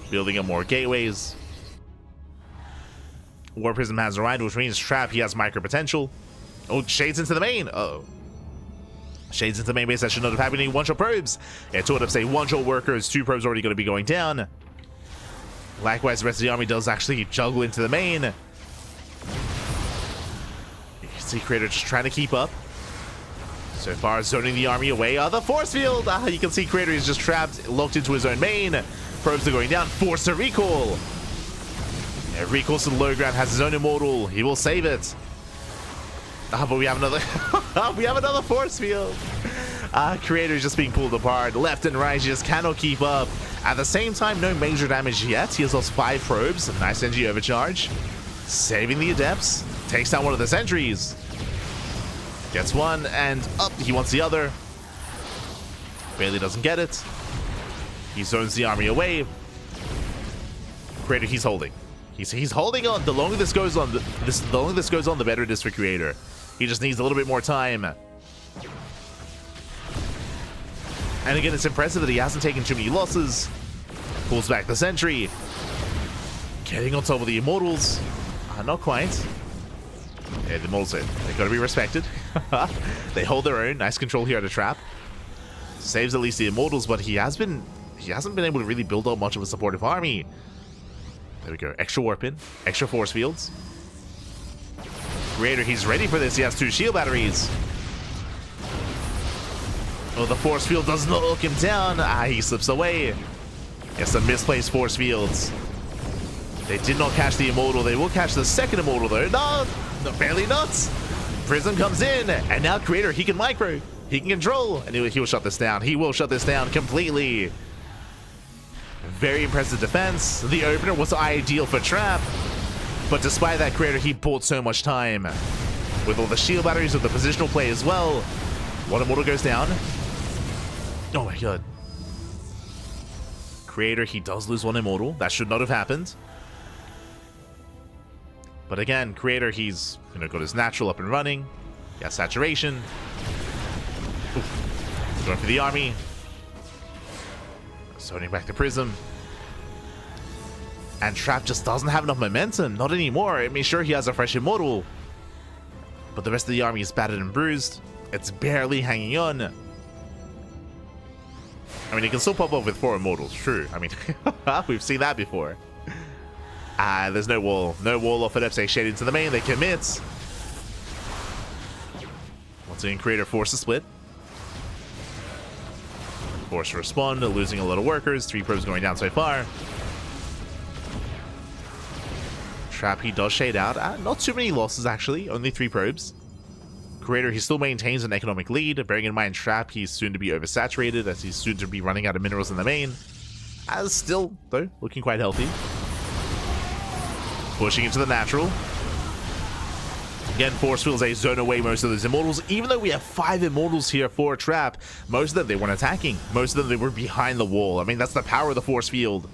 A: Building up more gateways. War Prism has arrived, which means Trap, he has micro potential. Oh, Shades into the main. Uh-oh. Shades into the main base. That should not have happened. 1-shot probes. It would have say 1-shot workers. 2 probes already going to be going down. Likewise, the rest of the army does actually juggle into the main. You can see Creator just trying to keep up. So far, zoning the army away. The force field. You can see Creator is just trapped, locked into his own main. Probes are going down. Force to recall. Yeah, recalls to the low ground. Has his own immortal. He will save it. But we have another we have another force field. Creator is just being pulled apart left and right. He just cannot keep up. At the same time, no major damage yet. He has lost 5 probes. A nice energy overcharge. Saving the adepts. Takes down one of the sentries. Gets one and up. He wants the other. Barely doesn't get it. He zones the army away. Creator, he's holding. He's holding on. The longer this goes on, the longer this goes on, the better it is for Creator. He just needs a little bit more time. And again, it's impressive that he hasn't taken too many losses. Pulls back the sentry. Getting on top of the Immortals. Not quite. Yeah, the Immortals, they got to be respected. They hold their own. Nice control here at a trap. Saves at least the Immortals, but he hasn't been able to really build up much of a supportive army. There we go. Extra warp in, extra force fields. Creator, he's ready for this. He has 2 shield batteries. Oh, the force field does not look him down. He slips away. Yes, some misplaced force fields. They did not catch the Immortal. They will catch the second Immortal, though. No, barely not. Prism comes in, and now Creator, he can micro. He can control, and he will shut this down. He will shut this down completely. Very impressive defense. The opener was ideal for Trap, but despite that, Creator, he bought so much time. With all the shield batteries, with the positional play as well. One Immortal goes down. Oh my god. Creator, he does lose 1 Immortal. That should not have happened. But again, Creator, he's got his natural up and running. He has saturation. Oof. Going for the army. Zoning back the Prism. And Trap just doesn't have enough momentum. Not anymore. I mean, sure, he has a fresh Immortal. But the rest of the army is battered and bruised. It's barely hanging on. I mean, he can still pop up with 4 Immortals. True. I mean, we've seen that before. There's no wall. No wall off at Epsec Shade into the main. They commit. Once again, Creator forced to split. Forced to respond. Losing a lot of workers. 3 probes going down so far. Trap, he does shade out. Not too many losses, actually. Only 3 probes. Creator, he still maintains an economic lead. Bearing in mind, Trap, he's soon to be oversaturated as he's soon to be running out of minerals in the main. As still, though, looking quite healthy. Pushing into the natural. Again, force fields a zone away most of those Immortals. Even though we have 5 Immortals here for Trap, most of them, they weren't attacking. Most of them, they were behind the wall. I mean, that's the power of the force field.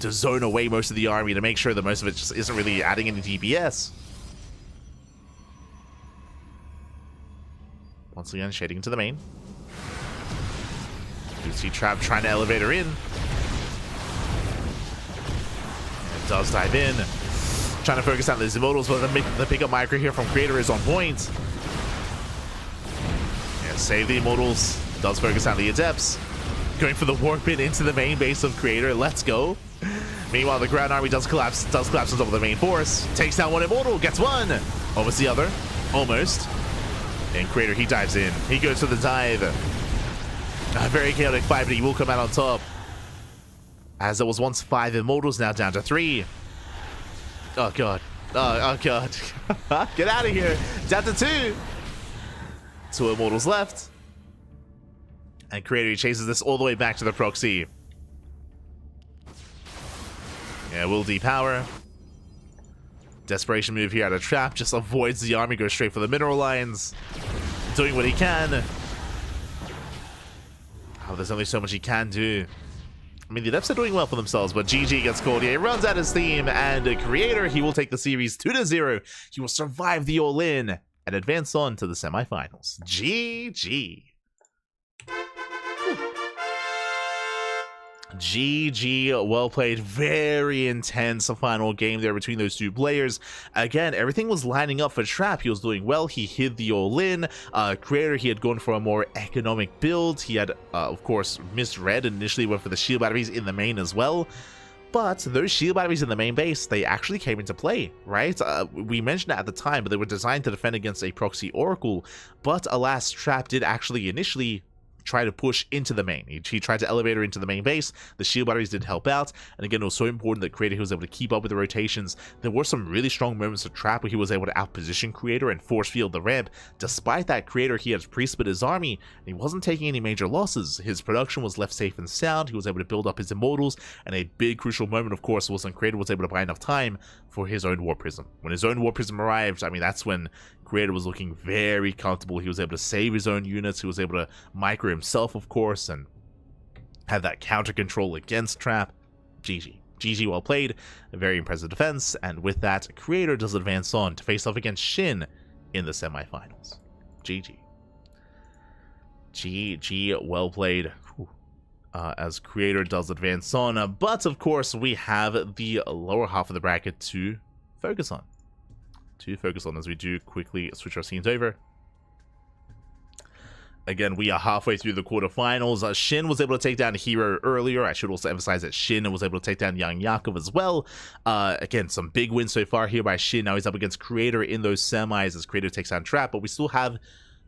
A: To zone away most of the army to make sure that most of it just isn't really adding any DPS. Once again, shading into the main. You see Trap trying to elevate her in. It does dive in. Trying to focus on these Immortals, but the pickup micro here from Creator is on point. Yeah, save the Immortals. Does focus on the Adepts. Going for the warp in into the main base of Creator. Let's go. Meanwhile, the ground army does collapse on top of the main force. Takes down 1 Immortal, gets 1. Almost the other. Almost. And Creator, he dives in. He goes for the dive. A very chaotic fight, but he will come out on top. As there was once 5 Immortals, now down to 3. Oh god. Oh god. Get out of here. Down to 2. 2 Immortals left. And Creator, he chases this all the way back to the proxy. Yeah, will depower. Desperation move here out of Trap. Just avoids the army, goes straight for the mineral lines. Doing what he can. Oh, there's only so much he can do. I mean, the Adepts are doing well for themselves, but GG gets called. Yeah, he runs out his steam, and Creator, he will take the series 2-0. He will survive the all-in and advance on to the semifinals. GG. GG, well played. Very intense final game there between those 2 players. Again, everything was lining up for Trap. He was doing well. He hid the all-in. Creator, he had gone for a more economic build. He had, of course, misread and initially went for the shield batteries in the main as well. But those shield batteries in the main base, they actually came into play, right? We mentioned it at the time, but they were designed to defend against a proxy Oracle. But alas, Trap did actually initially try to push into the main. He tried to elevate her into the main base. The shield batteries did help out, and again, it was so important that Creator, he was able to keep up with the rotations. There were some really strong moments of Trap where he was able to outposition Creator and force field the ramp. Despite that, Creator, he had pre-split his army, and he wasn't taking any major losses. His production was left safe and sound. He was able to build up his Immortals, and a big crucial moment, of course, was when Creator was able to buy enough time for his own War Prism. When his own War Prism arrived, I mean, that's when Creator was looking very comfortable. He was able to save his own units. He was able to micro himself, of course, and have that counter control against Trap. GG. GG, well played. A very impressive defense. And with that, Creator does advance on to face off against SHIN in the semifinals. GG. GG, well played. As Creator does advance on. But, of course, we have the lower half of the bracket to focus on. to focus on as we do quickly switch our scenes over. Again, we are halfway through the quarterfinals. SHIN was able to take down herO earlier. I should also emphasize that SHIN was able to take down Young Yakov as well. Again, some big wins so far here by SHIN. Now he's up against Creator in those semis as Creator takes down Trap, but we still have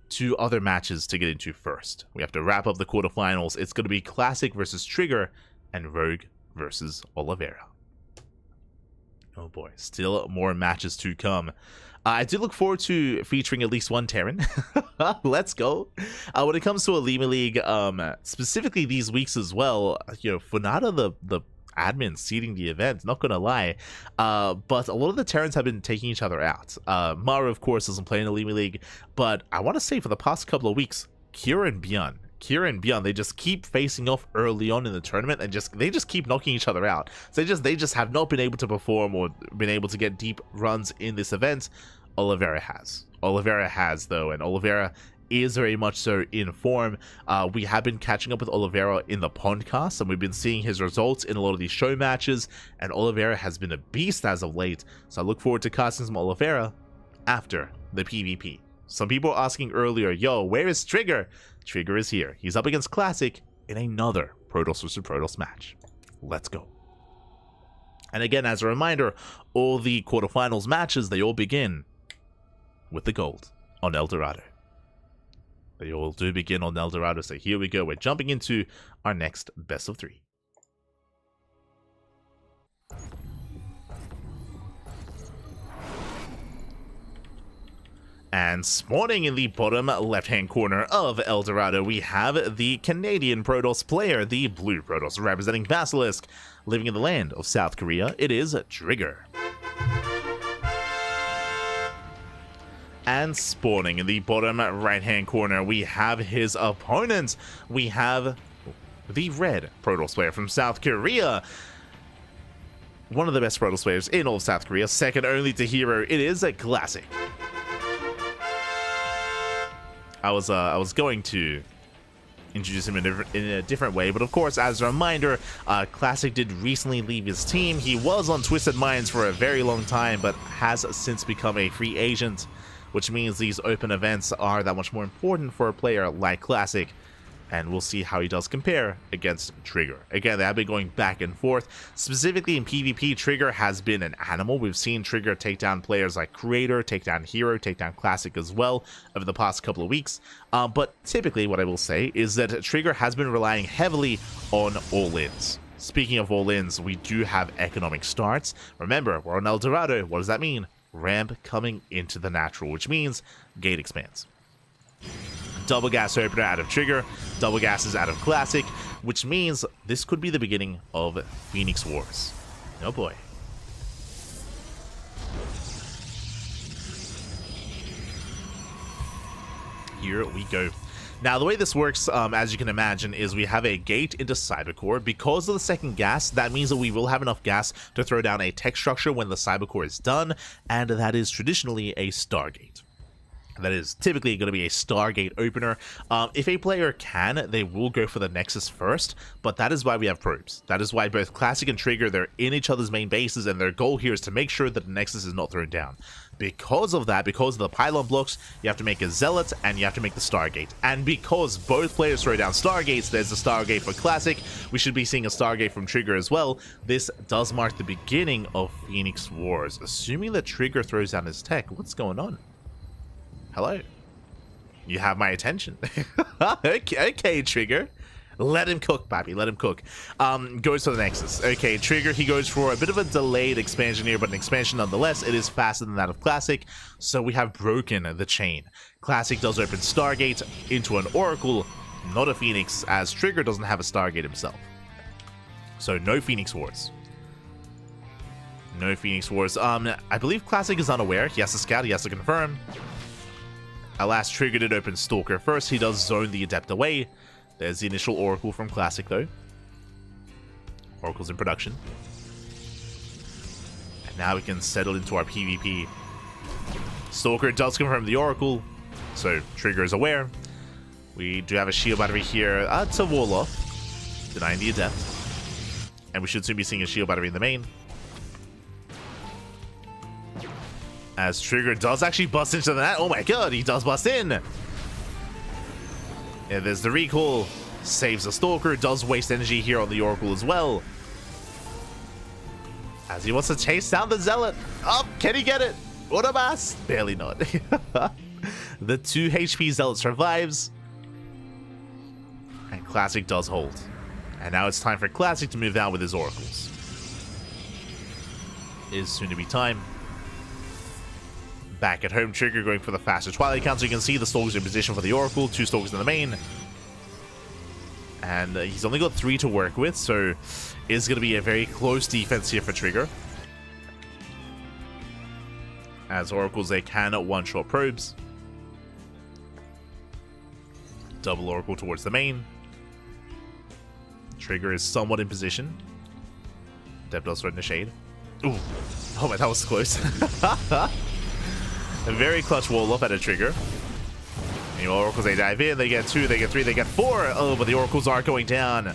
A: 2 other matches to get into first. We have to wrap up the quarterfinals. It's going to be Classic versus Trigger and Rogue versus Oliveira. Oh boy, still more matches to come. I do look forward to featuring at least one Terran. Let's go. When it comes to OlimoLeague, specifically these weeks as well, you know, Funada, the admin seeding the event, not gonna lie, but a lot of the Terrans have been taking each other out. Mara, of course, doesn't play in OlimoLeague, but I want to say for the past couple of weeks, Kira and Beyond, they just keep facing off early on in the tournament, and they just keep knocking each other out. So they just have not been able to perform or been able to get deep runs in this event. Oliveira has though, and Oliveira is very much so in form. We have been catching up with Oliveira in the podcast, and we've been seeing his results in a lot of these show matches, and Oliveira has been a beast as of late. So I look forward to casting some Oliveira after the PvP. Some people were asking earlier, yo, where is Trigger? Trigger is here. He's up against Classic in another Protoss vs Protoss match. Let's go. And again, as a reminder, all the quarterfinals matches, they all begin with the gold on El Dorado. They all do begin on El Dorado, so here we go. We're jumping into our next best of 3. And spawning in the bottom left-hand corner of El Dorado, we have the Canadian Protoss player, the blue Protoss representing Basilisk. Living in the land of South Korea, it is Trigger. And spawning in the bottom right-hand corner, we have his opponent. We have the red Protoss player from South Korea. One of the best Protoss players in all of South Korea, second only to herO. It is a Classic. I was going to introduce him in a different way, but of course, as a reminder, Classic did recently leave his team. He was on Twisted Minds for a very long time, but has since become a free agent, which means these open events are that much more important for a player like Classic, and we'll see how he does compare against Trigger. Again, they have been going back and forth. Specifically in PvP, Trigger has been an animal. We've seen Trigger take down players like Creator, take down herO, take down Classic as well over the past couple of weeks. But typically, what I will say is that Trigger has been relying heavily on all-ins. Speaking of all-ins, we do have economic starts. Remember, we're on El Dorado. What does that mean? Ramp coming into the natural, which means gate expands. Double gas opener out of Trigger, double gases out of Classic, which means this could be the beginning of Phoenix Wars. Oh boy. Here we go. Now, the way this works, as you can imagine, is we have a gate into Cybercore. Because of the second gas, that means that we will have enough gas to throw down a tech structure when the Cybercore is done, and that is traditionally a Stargate. That is typically going to be a Stargate opener. If a player can, they will go for the Nexus first, but that is why we have probes. That is why both Classic and Trigger, they're in each other's main bases, and their goal here is to make sure that the Nexus is not thrown down. Because of that, because of the pylon blocks, you have to make a Zealot, and you have to make the Stargate. And because both players throw down Stargates, there's a Stargate for Classic, we should be seeing a Stargate from Trigger as well. This does mark the beginning of Phoenix Wars. Assuming that Trigger throws down his tech, what's going on? Hello. You have my attention. Okay, Trigger. Let him cook, Pappy. Let him cook. Goes to the Nexus. Okay, Trigger, he goes for a bit of a delayed expansion here, but an expansion nonetheless. It is faster than that of Classic, so we have broken the chain. Classic does open Stargate into an Oracle, not a Phoenix, as Trigger doesn't have a Stargate himself. So no Phoenix Wars. No Phoenix Wars. I believe Classic is unaware. He has to scout. He has to confirm. Alas, Trigger did open Stalker first. He does zone the Adept away. There's the initial Oracle from Classic, though. Oracle's in production. And now we can settle into our PvP. Stalker does confirm the Oracle, so Trigger is aware. We do have a shield battery here to wall off, denying the Adept. And we should soon be seeing a shield battery in the main. As Trigger does actually bust into the net. Oh my god, he does bust in. Yeah, there's the recall. Saves the Stalker. Does waste energy here on the Oracle as well. As he wants to chase down the Zealot. Oh, can he get it? What a mass. Barely not. The 2 HP Zealot survives. And Classic does hold. And now it's time for Classic to move down with his Oracles. It is soon to be time. Back at home, Trigger going for the faster Twilight count, so you can see the Stalkers in position for the Oracle, 2 Stalkers in the main. And he's only got 3 to work with, so it's going to be a very close defense here for Trigger. As Oracles, they can one-shot probes. Double Oracle towards the main. Trigger is somewhat in position. Deb does threaten the shade. Ooh. Oh my, that was close. A very clutch wall up at a Trigger. And the Oracles, they dive in, they get 2, they get 3, they get 4. Oh, but the Oracles are going down.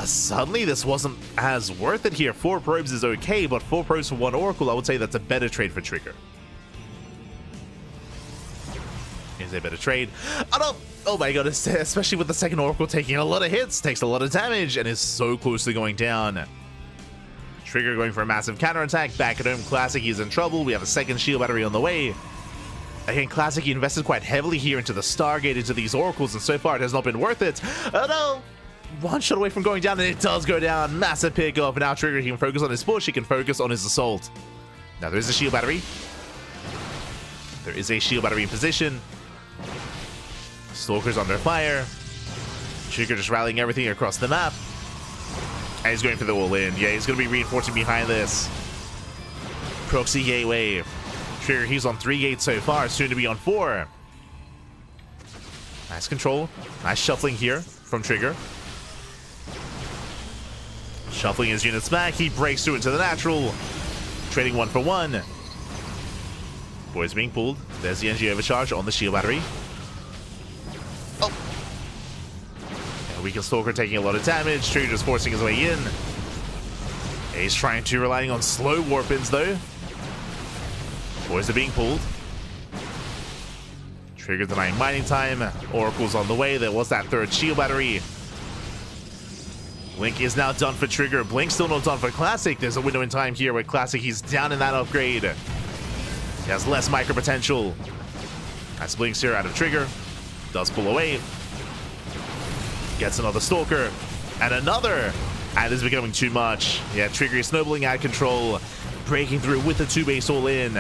A: Suddenly, this wasn't as worth it here. 4 probes is okay, but 4 probes for 1 Oracle, I would say that's a better trade for Trigger. Is a better trade. Oh no! Oh my god, especially with the second Oracle taking a lot of hits, takes a lot of damage, and is so close to going down. Trigger going for a massive counterattack. Back at home, Classic, he's in trouble. We have a second shield battery on the way. Again, Classic, he invested quite heavily here into the Stargate, into these Oracles, and so far it has not been worth it. Oh no! 1 shot away from going down, and it does go down. Massive pickup. Now Trigger, he can focus on his push, he can focus on his assault. Now there is a shield battery. There is a shield battery in position. Stalker's under fire. Trigger just rallying everything across the map. And he's going for the all-in. Yeah, he's going to be reinforcing behind this. Proxy gateway. Trigger, he's on 3 gates so far, soon to be on 4. Nice control. Nice shuffling here from Trigger. Shuffling his units back. He breaks through into the natural. Trading 1 for 1. Boys being pulled. There's the energy overcharge on the shield battery. Oh. And weakened Stalker taking a lot of damage. Trigger just forcing his way in. He's trying to relying on slow warp-ins though. Boys are being pulled. Trigger denying mining time. Oracle's on the way. There was that 3rd shield battery. Blink is now done for Trigger. Blink still not done for Classic. There's a window in time here where Classic, he's down in that upgrade. He has less micro potential. That's Blinks here out of Trigger. Does pull away. Gets another Stalker. And another. And this is becoming too much. Yeah, Trigger is snowballing out of control. Breaking through with the 2 base all in.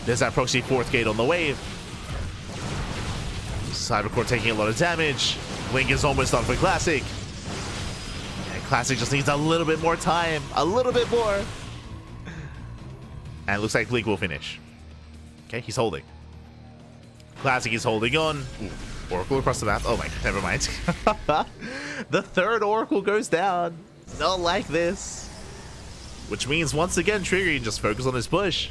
A: There's that proxy 4th gate on the way. Cybercore taking a lot of damage. Blink is almost done for Classic. And Classic just needs a little bit more time. A little bit more. And it looks like Blink will finish. Okay, he's holding. Classic is holding on. Ooh, Oracle across the map. Oh my, never mind. The 3rd Oracle goes down. Not like this. Which means, once again, Trigger can just focus on his push.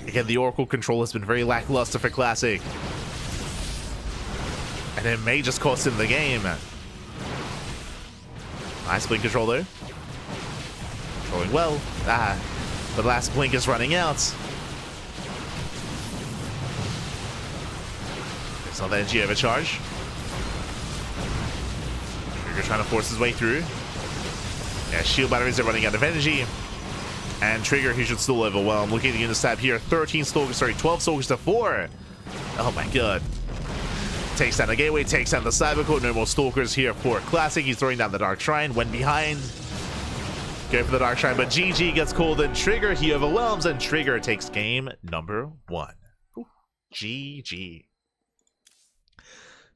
A: Again, the Oracle control has been very lackluster for Classic. And it may just cost him the game. Nice blink control, though. Controlling well. The last blink is running out. There's another energy overcharge. Trigger trying to force his way through. Yeah, shield batteries are running out of energy. And Trigger, he should still overwhelm. Looking at the unit stab here. 13 Stalkers, sorry, 12 Stalkers to 4. Oh my god. Takes down the gateway, takes down the Cybercore. No more Stalkers here for Classic. He's throwing down the Dark Shrine. Went behind. Go for the Dark Shrine, but GG gets called in. Trigger, he overwhelms, and Trigger takes game number 1. Ooh, GG.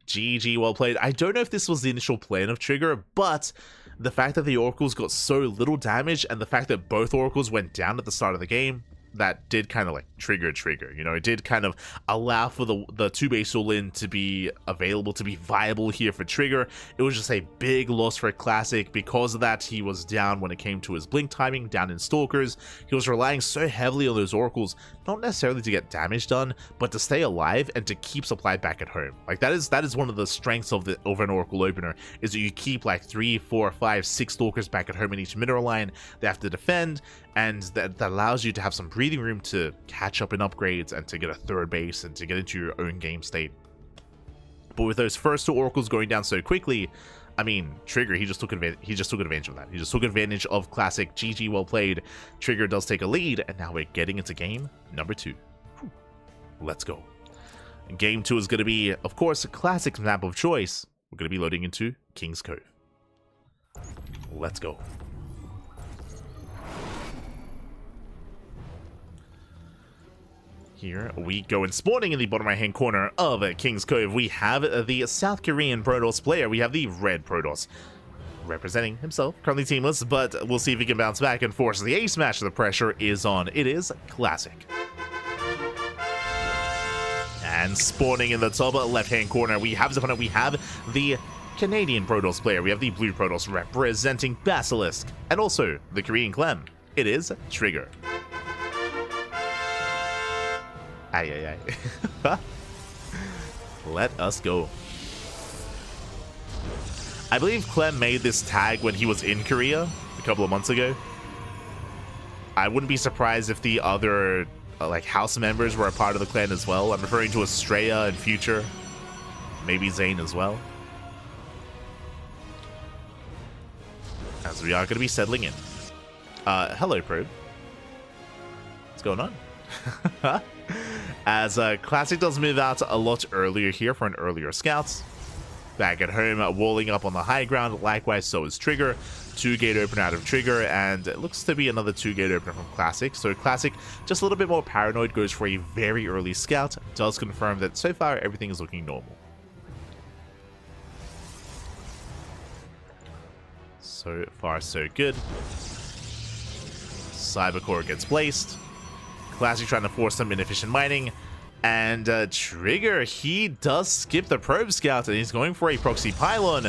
A: GG, well played. I don't know if this was the initial plan of Trigger, but the fact that the Oracles got so little damage and the fact that both Oracles went down at the start of the game, that did kind of like trigger, you know, it did kind of allow for the 2 base all-in to be available, to be viable here for Trigger. It was just a big loss for Classic. Because of that, he was down when it came to his blink timing, down in Stalkers. He was relying so heavily on those Oracles, not necessarily to get damage done, but to stay alive and to keep supply back at home. Like that is one of the strengths of an Oracle opener, is that you keep like 3, 4, 5, 6 Stalkers back at home in each mineral line. They have to defend, and that allows you to have some breathing breathing room to catch up in upgrades and to get a third base and to get into your own game state. But with those first 2 oracles going down so quickly, I mean, Trigger, he just took advantage of that. He just took advantage of Classic. GG, well played. Trigger does take a lead, and now we're getting into game number 2. Whew. Let's go. Game 2 is going to be, of course, a Classic's map of choice. We're going to be loading into King's Cove. Let's go. Here we go, and spawning in the bottom right hand corner of King's Cove, we have the South Korean Protoss player. We have the red Protoss representing himself, currently teamless, but we'll see if he can bounce back and force the ace match. The pressure is on. It is Classic. And spawning in the top left hand corner, we have the Canadian Protoss player. We have the blue Protoss representing Basilisk, and also the Korean Clem. It is Trigger. Ay, ay, ay. Let us go. I believe Clem made this tag when he was in Korea a couple of months ago. I wouldn't be surprised if the other like house members were a part of the clan as well. I'm referring to Estrella and Future. Maybe Zane as well. As we are going to be settling in. Hello, Probe. What's going on? As Classic does move out a lot earlier here for an earlier scout. Back at home, walling up on the high ground. Likewise, so is Trigger. 2-gate opener out of Trigger, and it looks to be another 2-gate opener from Classic. So Classic, just a little bit more paranoid, goes for a very early scout. Does confirm that so far everything is looking normal. So far, so good. Cybercore gets placed. Classic trying to force some inefficient mining. And Trigger, he does skip the probe scout, and he's going for a proxy pylon.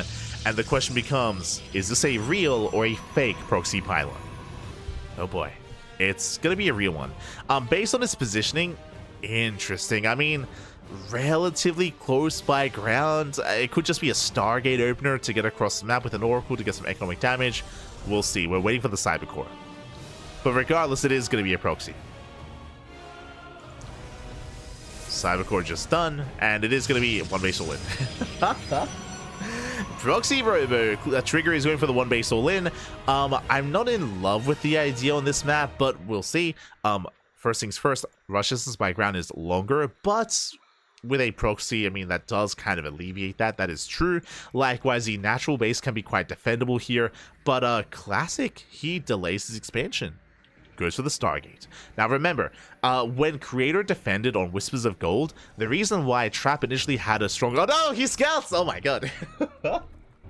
A: And the question becomes, is this a real or a fake proxy pylon? Oh boy. It's going to be a real one. Based on his positioning, interesting. I mean, relatively close by ground. It could just be a Stargate opener to get across the map with an Oracle to get some economic damage. We'll see. We're waiting for the Cybercore. But regardless, it is going to be a proxy. Cybercore just done, and it is going to be 1 base all in. Proxy Robo. Trigger is going for the 1 base all in. I'm not in love with the idea on this map, but we'll see. First things first, rush distance by ground is longer, but with a proxy, I mean, that does kind of alleviate that. That is true. Likewise, the natural base can be quite defendable here, but Classic, he delays his expansion. Goes for the Stargate. Now remember, when Creator defended on Whispers of Gold, the reason why Trap initially had a strong... Oh no, he scouts! Oh my god. I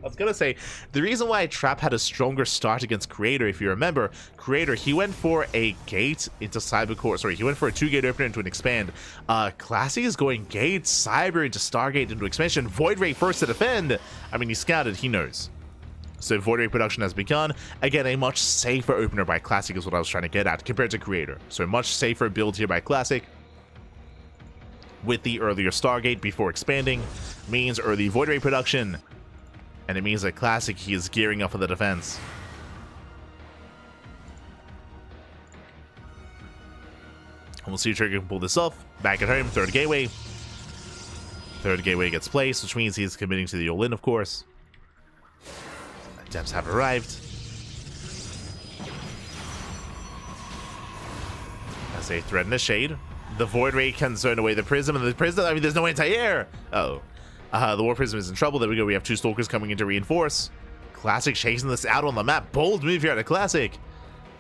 A: was gonna say, the reason why Trap had a stronger start against Creator, if you remember, Creator, he went for a gate into Cybercore. Sorry, he went for a 2-gate opener into an expand. Classy is going gate, Cyber into Stargate into expansion. Void Ray first to defend. I mean, he scouted, he knows. So Void Ray production has begun. Again, a much safer opener by Classic is what I was trying to get at compared to Creator. So a much safer build here by Classic. With the earlier Stargate before expanding. Means early Void Ray production. And it means that Classic, he is gearing up for the defense. And we'll see if Trigger can pull this off. Back at home, 3rd gateway. 3rd gateway gets placed, which means he's committing to the all-in, of course. Attempts have arrived. As they threaten the shade, the Void Ray can zone away the Prism, and the Prism, I mean, there's no anti-air. Uh-oh. The War Prism is in trouble. There we go. We have 2 Stalkers coming in to reinforce. Classic chasing this out on the map. Bold move here at a Classic.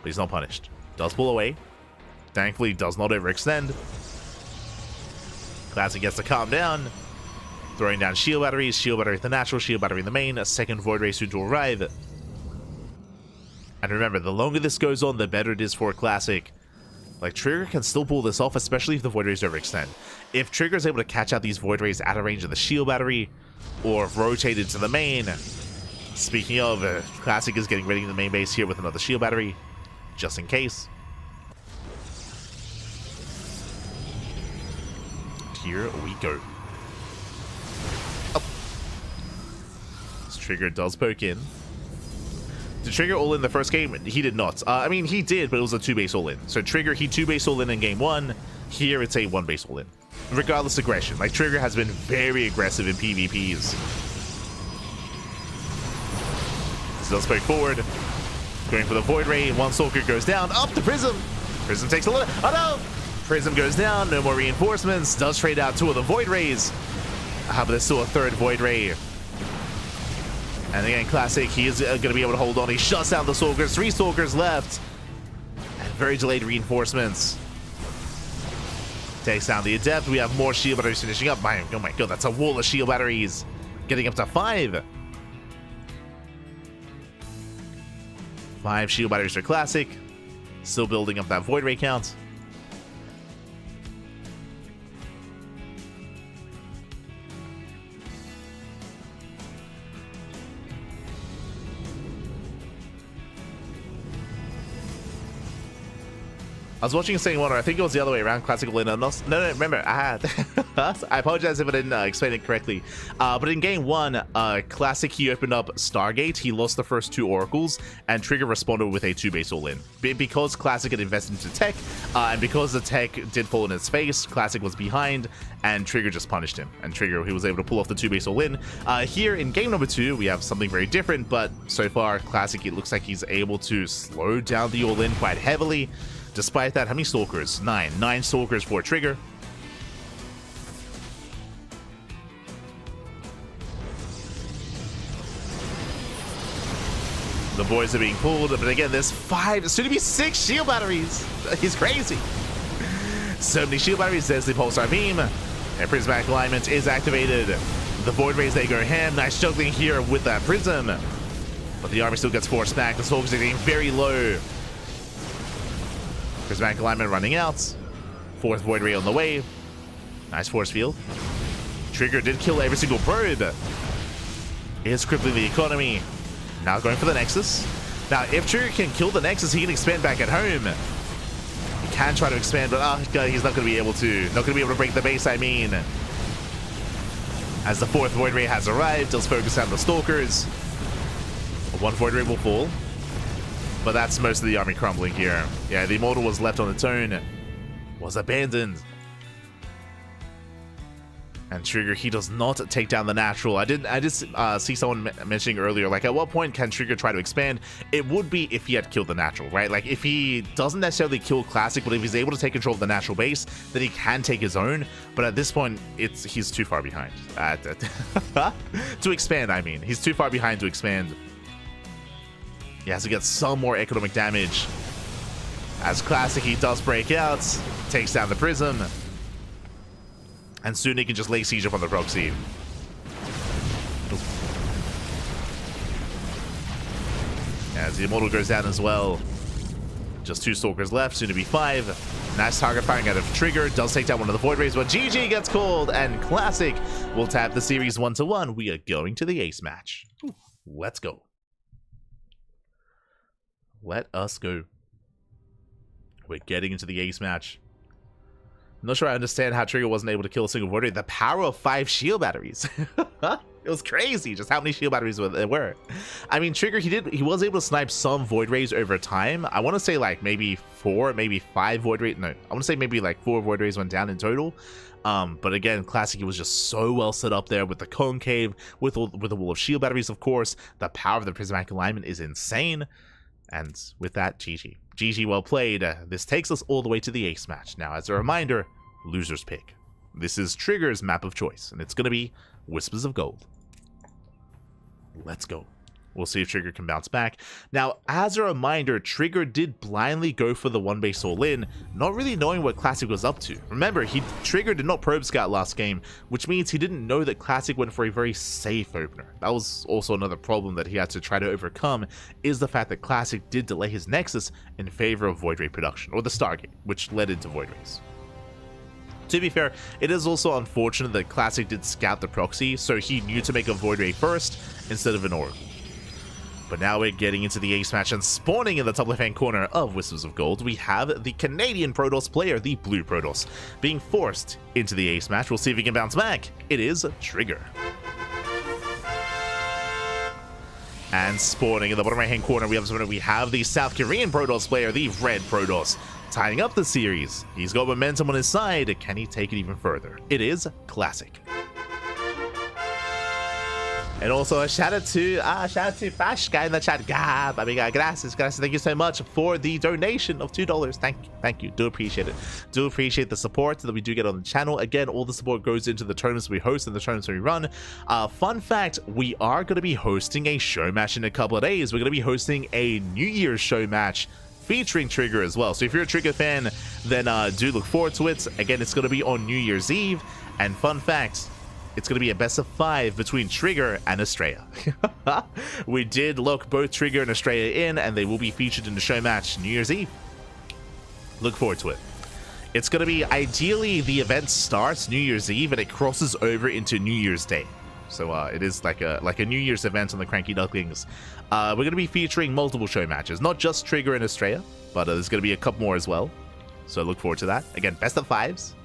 A: But he's not punished. Does pull away. Thankfully, does not overextend. Classic gets to calm down. Throwing down shield batteries, shield battery at the natural, shield battery in the main, a 2nd Void Ray soon to arrive. And remember, the longer this goes on, the better it is for Classic. Like, Trigger can still pull this off, especially if the Void Rays overextend. If Trigger is able to catch out these Void Rays out of range of the shield battery, or rotate into the main. Speaking of, Classic is getting ready in the main base here with another shield battery, just in case. Here we go. Trigger does poke in. Did Trigger all in the first game? He did not. I mean, he did, but it was a 2-base all in. So Trigger, he 2-base all in game 1. Here, it's a 1-base all in. Regardless aggression. Like, Trigger has been very aggressive in PvPs. So they'll poke forward. Going for the Void Ray. One Stalker goes down. Up the Prism. Prism takes a little. Oh no! Prism goes down. No more reinforcements. Does trade out 2 of the Void Rays. But there's still a 3rd Void Ray. And again, Classic, he is going to be able to hold on. He shuts down the Stalkers. 3 Stalkers left. And very delayed reinforcements. Takes down the Adept. We have more shield batteries finishing up. Oh my god, that's a wall of shield batteries. Getting up to 5. 5 shield batteries for Classic. Still building up that Void Ray count. I was watching a second one, or I think it was the other way around. Classic Lena. No, remember, I apologize if I didn't explain it correctly. But in game 1, Classic, he opened up Stargate. He lost the first 2 Oracles, and Trigger responded with a 2-base all-in. Because Classic had invested into tech, and because the tech did fall in his face, Classic was behind, and Trigger just punished him. And Trigger, he was able to pull off the 2-base all-in. Here in game number 2, we have something very different, but so far, Classic, it looks like he's able to slow down the all-in quite heavily. Despite that, how many Stalkers? 9. 9 Stalkers for Trigger. The boys are being pulled, but again, there's 5, soon to be 6 shield batteries. He's crazy. So many shield batteries. There's the Pulsar Beam. And Prismatic Alignment is activated. The Void Rays, they go ham. Nice juggling here with that Prism. But the army still gets forced back. The Stalkers are getting very low. Prismatic Alignment running out. 4th Void Ray on the way. Nice force field. Trigger did kill every single probe. Is crippling the economy. Now going for the Nexus. Now, if Trigger can kill the Nexus, he can expand back at home. He can try to expand, but God, he's not going to be able to. Not going to be able to break the base, I mean. As the 4th Void Ray has arrived, let's focus on the Stalkers. 1 Void Ray will fall. But that's most of the army crumbling here. Yeah, the Immortal was left on its own. Was abandoned. And Trigger, he does not take down the Natural. I did see someone mentioning earlier, like, at what point can Trigger try to expand? It would be if he had killed the Natural, right? Like, if he doesn't necessarily kill Classic, but if he's able to take control of the Natural base, then he can take his own. But at this point, he's too far behind. To expand, I mean. He's too far behind to expand. He has to get some more economic damage. As Classic, he does break out, takes down the Prism, and soon he can just lay siege up on the proxy. As the Immortal goes down as well. Just 2 Stalkers left, soon to be 5. Nice target firing out of Trigger, does take down one of the Void Rays, but GG gets called, and Classic will tap the series 1-1. We are going to the ace match. Let's go. Let us go. We're getting into the ace match. I'm not sure I understand how Trigger wasn't able to kill a single Void Ray. The power of 5 shield batteries. It was crazy just how many shield batteries there were. I mean, Trigger, he was able to snipe some Void Rays over time. I want to say like maybe 4, maybe 5 Void Rays. No, I want to say maybe like 4 Void Rays went down in total. But again, Classic, he was just so well set up there with the concave, with the wall of shield batteries, of course. The power of the Prismatic Alignment is insane. And with that, GG. GG, well played. This takes us all the way to the ace match. Now, as a reminder, loser's pick. This is Trigger's map of choice, and it's going to be Whispers of Gold. Let's go. We'll see if Trigger can bounce back. Now, as a reminder, Trigger did blindly go for the 1-base all-in, not really knowing what Classic was up to. Remember, Trigger did not probe scout last game, which means he didn't know that Classic went for a very safe opener. That was also another problem that he had to try to overcome, is the fact that Classic did delay his Nexus in favor of Void Ray production, or the Stargate, which led into Void Rays. To be fair, it is also unfortunate that Classic did scout the proxy, so he knew to make a Void Ray first instead of an Oracle. But now we're getting into the ace match, and spawning in the top left-hand corner of Whispers of Gold, we have the Canadian Protoss player, the Blue Protoss, being forced into the ace match. We'll see if he can bounce back. It is Trigger. And spawning in the bottom right-hand corner, we have the South Korean Protoss player, the Red Protoss, tying up the series. He's got momentum on his side. Can he take it even further? It is Classic. And also a shout out to Bashka in the chat. Gracias. Thank you so much for the donation of $2. Thank you. Do appreciate it. Do appreciate the support that we do get on the channel. Again, all the support goes into the tournaments we host and the tournaments we run. Fun fact, we are going to be hosting a show match in a couple of days. We're going to be hosting a New Year's show match featuring Trigger as well. So if you're a Trigger fan, then do look forward to it. Again, it's going to be on New Year's Eve. And fun fact, it's going to be a best of 5 between Trigger and Estrella. We did lock both Trigger and Estrella in, and they will be featured in the show match New Year's Eve. Look forward to it. It's going to be, ideally, the event starts New Year's Eve, and it crosses over into New Year's Day. So it is like a New Year's event on the CranKy Ducklings. We're going to be featuring multiple show matches, not just Trigger and Estrella, but there's going to be a couple more as well. So look forward to that. Again, best of 5s.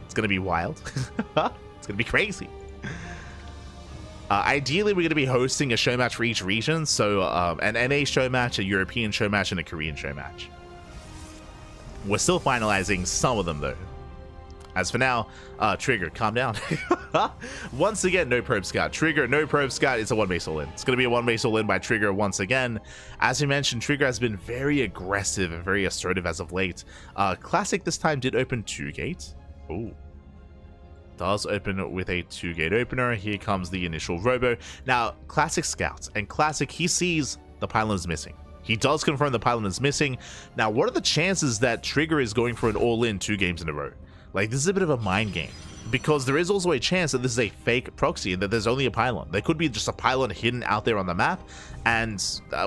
A: It's going to be wild. It's going to be crazy. Ideally, we're going to be hosting a show match for each region. So an NA show match, a European show match, and a Korean show match. We're still finalizing some of them, though. As for now, Trigger, calm down. Once again, no Probe Scout. Trigger, no Probe Scout. It's a one-base all-in. It's going to be a one-base all-in by Trigger once again. As you mentioned, Trigger has been very aggressive and very assertive as of late. Classic this time did open 2 gates. Ooh. Does open with a 2-gate opener. Here comes the initial robo. Now, Classic scouts, and Classic, he sees the pylon is missing. He does confirm the pylon is missing. Now, what are the chances that Trigger is going for an all-in 2 games in a row? Like, this is a bit of a mind game, because there is also a chance that this is a fake proxy and that there's only a pylon. There could be just a pylon hidden out there on the map, and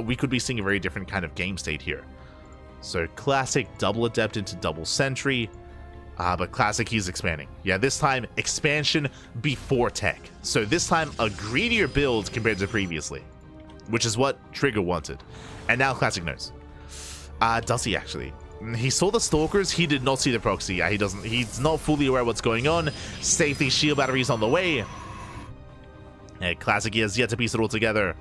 A: we could be seeing a very different kind of game state here. So, Classic double adept into double sentry. But Classic, he's expanding. Yeah, this time, expansion before tech. So this time, a greedier build compared to previously, which is what Trigger wanted. And now Classic knows. Does he actually? He saw the Stalkers, he did not see the proxy. Yeah, he's not fully aware of what's going on. Safety shield batteries on the way. And Classic, he has yet to piece it all together,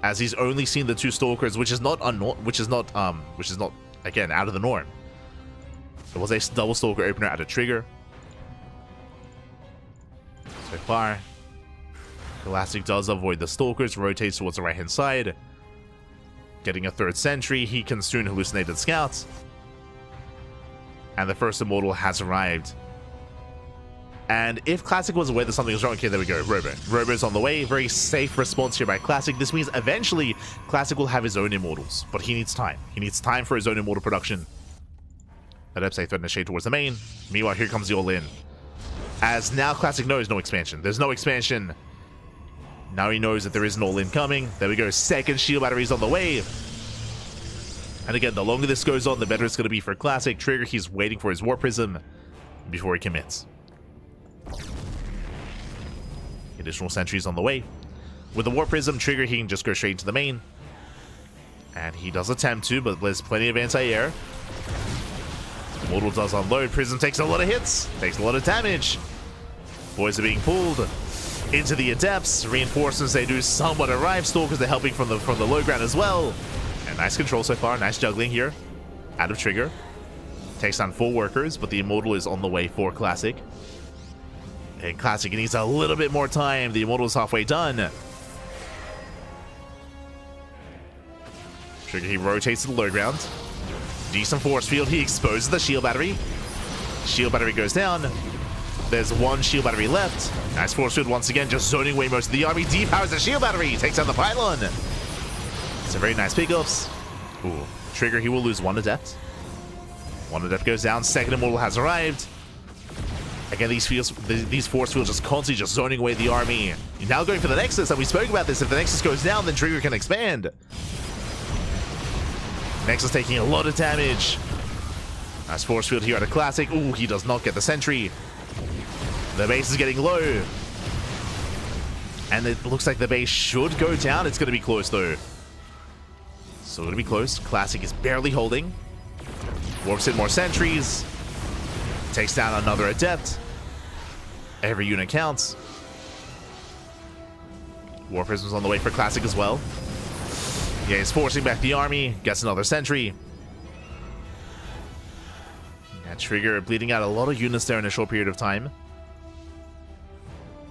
A: as he's only seen the 2 Stalkers, which is not again out of the norm. It was a double Stalker opener at a Trigger. So far, Classic does avoid the Stalkers, rotates towards the right-hand side. Getting a 3rd sentry, he can soon hallucinated scouts. And the first Immortal has arrived. And if Classic was aware that something was wrong, okay, there we go, Robo. Robo's on the way, very safe response here by Classic. This means eventually Classic will have his own Immortals, but he needs time. He needs time for his own Immortal production. That upside threatening to shade towards the main. Meanwhile, here comes the all-in. As now Classic knows no expansion. There's no expansion. Now he knows that there is an all-in coming. There we go. 2nd shield batteries on the way. And again, the longer this goes on, the better it's going to be for Classic. Trigger, he's waiting for his Warp Prism before he commits. Additional sentries on the way. With the Warp Prism, Trigger, he can just go straight into the main. And he does attempt to, but there's plenty of anti-air. Mortal does unload. Prism takes a lot of hits, takes a lot of damage. Boys are being pulled into the Adepts. Reinforcements, they do somewhat arrive. Stalkers, they're helping from the low ground as well. And nice control so far. Nice juggling here out of Trigger. Takes down 4 workers, but the Immortal is on the way for Classic. And Classic needs a little bit more time. The Immortal is halfway done. Trigger, he rotates to the low ground. Decent force field. He exposes the shield battery. Shield battery goes down. There's 1 shield battery left. Nice force field once again, just zoning away most of the army. Depowers the shield battery. Takes out the pylon. It's a very nice pickoffs. Ooh. Trigger, he will lose 1 adept. 1 adept goes down. 2nd Immortal has arrived. Again, these force fields just constantly just zoning away the army. You're now going for the Nexus, and we spoke about this. If the Nexus goes down, then Trigger can expand. Nexus taking a lot of damage. Nice force field here at a Classic. Ooh, he does not get the sentry. The base is getting low. And it looks like the base should go down. It's going to be close, though. Still going to be close. Classic is barely holding. Warps in more sentries. Takes down another Adept. Every unit counts. War Prism's on the way for Classic as well. Yeah, he's forcing back the army. Gets another sentry. Yeah, Trigger bleeding out a lot of units there in a short period of time.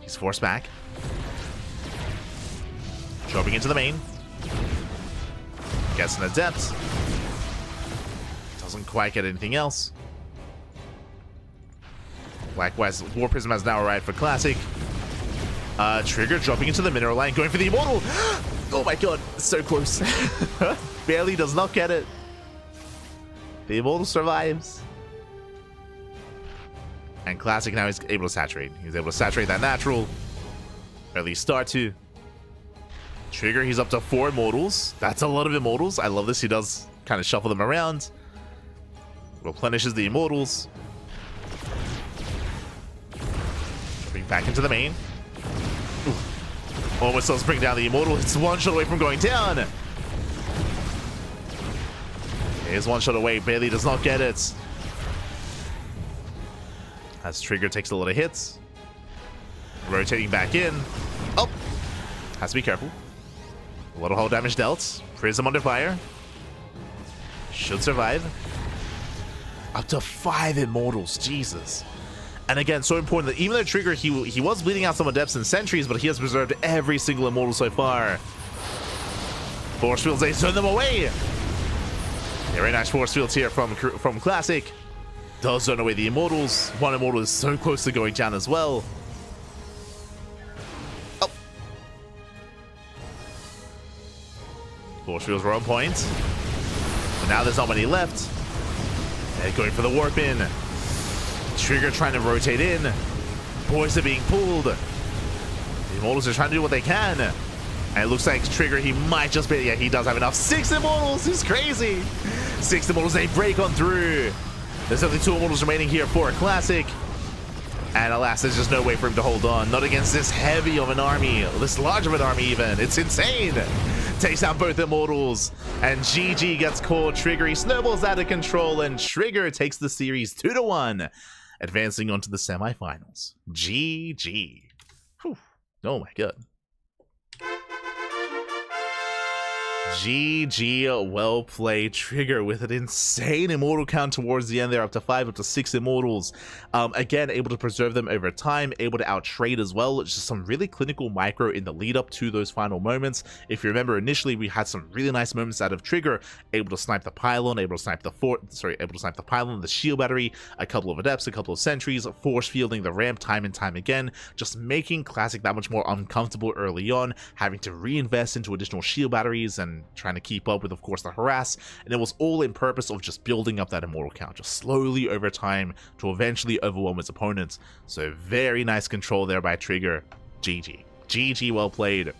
A: He's forced back. Dropping into the main. Gets an adept. Doesn't quite get anything else. Likewise, War Prism has now arrived for Classic. Trigger dropping into the mineral line, going for the Immortal. Oh my god, so close. Barely does not get it. The Immortal survives. And Classic now is able to saturate. He's able to saturate that natural. Or at least start to. Trigger, he's up to 4 Immortals. That's a lot of Immortals. I love this. He does kind of shuffle them around. Replenishes the Immortals. Dropping back into the main. Ooh. Almost does bring down the Immortal. It's one shot away from going down. Here's one shot away. Barely does not get it. As Trigger takes a lot of hits. Rotating back in. Oh! Has to be careful. A lot of hull damage dealt. Prism under fire. Should survive. Up to 5 Immortals. Jesus. And again, so important that even though Trigger, he was bleeding out some Adepts and Sentries, but he has preserved every single Immortal so far. Force Fields, they send them away. Very nice Force Fields here from Classic. Does zone away the Immortals. One Immortal is so close to going down as well. Oh. Force Fields were on point. But now there's not many left. They're going for the Warp in. Trigger trying to rotate in. Boys are being pulled. The Immortals are trying to do what they can. And it looks like Trigger, he might just be... Yeah, he does have enough. 6 Immortals! He's crazy! 6 Immortals, they break on through. There's only 2 Immortals remaining here for a Classic. And alas, there's just no way for him to hold on. Not against this heavy of an army. This large of an army even. It's insane. Takes out both Immortals. And GG gets caught. Trigger, he snowballs out of control. And Trigger takes the series 2-1. Advancing on to the semifinals. GG. Whew. Oh my god. GG, well played. Trigger with an insane Immortal count towards the end there, up to 5, up to 6 Immortals. Again, able to preserve them over time, able to outtrade as well. It's just some really clinical micro in the lead up to those final moments. If you remember, initially we had some really nice moments out of Trigger, able to snipe the pylon, able to snipe the pylon, the shield battery, a couple of adepts, a couple of sentries, force fielding the ramp time and time again, just making Classic that much more uncomfortable early on, having to reinvest into additional shield batteries and trying to keep up with, of course, the harass. And it was all in purpose of just building up that Immortal count, just slowly over time to eventually overwhelm its opponents. So very nice control there by Trigger. GG. GG, well played.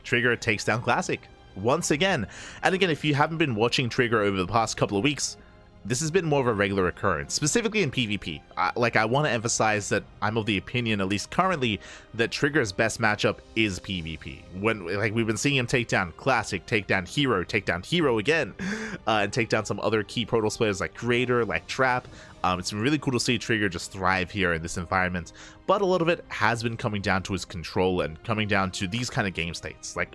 A: Trigger takes down Classic once again. And again, if you haven't been watching Trigger over the past couple of weeks, this has been more of a regular occurrence, specifically in PvP. I want to emphasize that I'm of the opinion, at least currently, that Trigger's best matchup is PvP. When we've been seeing him take down Classic, take down herO again, and take down some other key Protoss players like Creator, like Trap. It's been really cool to see Trigger just thrive here in this environment, but a lot of it has been coming down to his control and coming down to these kind of game states, like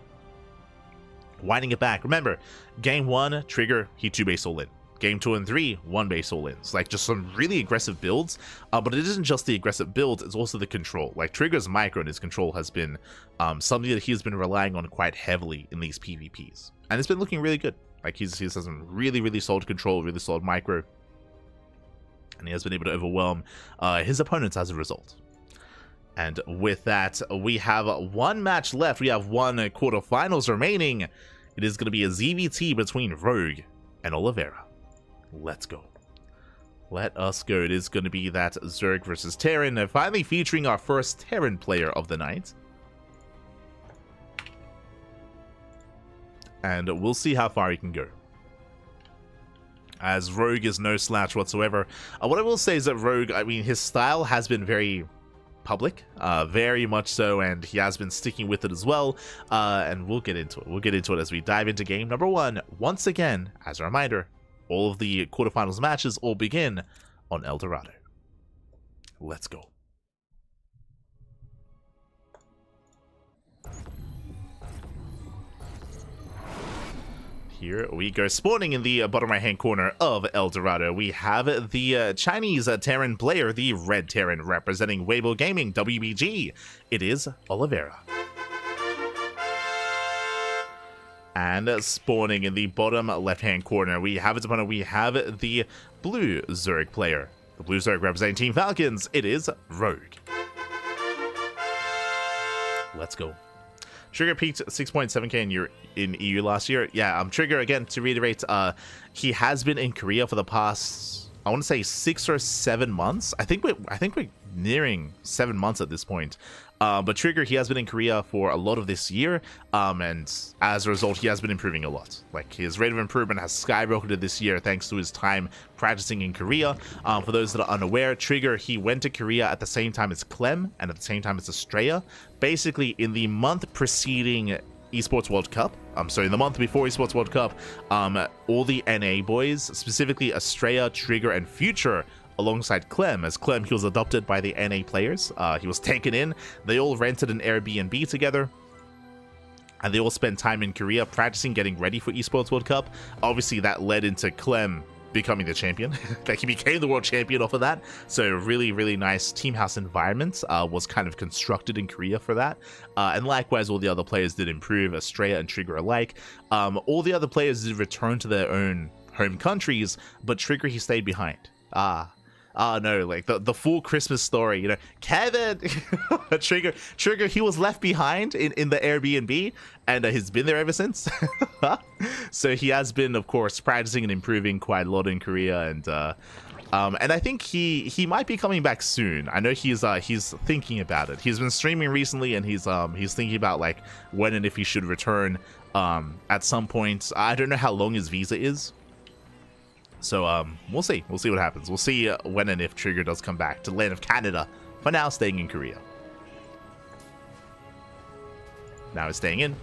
A: winding it back. Remember, game 1, Trigger, he 2-base all in. Game 2 and 3, 1-base all-ins. Like, just some really aggressive builds, but it isn't just the aggressive builds, it's also the control. Like, Trigger's micro and his control has been something that he has been relying on quite heavily in these PvPs. And it's been looking really good. Like, he has some really, really solid control, really solid micro. And he has been able to overwhelm his opponents as a result. And with that, we have 1 match left. We have 1 quarterfinals remaining. It is going to be a ZVT between Rogue and Oliveira. Let's go. Let us go. It is going to be that Zerg versus Terran, finally featuring our first Terran player of the night. And we'll see how far he can go, as Rogue is no slouch whatsoever. What I will say is that Rogue, I mean, his style has been very public, very much so, and he has been sticking with it as well. And we'll get into it. We'll get into it as we dive into game number 1. Once again, as a reminder, all of the quarterfinals matches all begin on El Dorado. Let's go. Here we go. Spawning in the bottom right-hand corner of El Dorado, we have the Chinese Terran player, the Red Terran, representing Weibo Gaming, WBG. It is Oliveira. And spawning in the bottom left-hand corner, we have its opponent. We have the Blue Zerg player. The Blue Zerg representing Team Falcons. It is Rogue. Let's go. Trigger peaked 6.7k in EU last year. Yeah, Trigger, again, to reiterate, he has been in Korea for the past, I want to say 6 or 7 months. I think we're nearing 7 months at this point. But Trigger, he has been in Korea for a lot of this year, and as a result, he has been improving a lot. Like, his rate of improvement has skyrocketed this year thanks to his time practicing in Korea. For those that are unaware, Trigger, he went to Korea at the same time as Clem and at the same time as Estrella. Basically, in the month preceding Esports World Cup, so in the month before Esports World Cup, all the NA boys, specifically Estrella, Trigger, and Future, alongside Clem, as Clem, he was adopted by the NA players. He was taken in. They all rented an Airbnb together, and they all spent time in Korea practicing, getting ready for Esports World Cup. Obviously, that led into Clem becoming the champion. Like, he became the world champion off of that. So really, really nice team house environment was kind of constructed in Korea for that. And likewise, all the other players did improve, Estrella and Trigger alike. All the other players did return to their own home countries, but Trigger, he stayed behind. No, like the full Christmas story, you know, Kevin, Trigger, he was left behind in the Airbnb, and he's been there ever since. So he has been, of course, practicing and improving quite a lot in Korea, and I think he might be coming back soon. I know he's thinking about it. He's been streaming recently, and he's thinking about like when and if he should return at some point. I don't know how long his visa is. So, we'll see. We'll see what happens. We'll see when and if Trigger does come back to the land of Canada. For now, staying in Korea. Now he's staying in.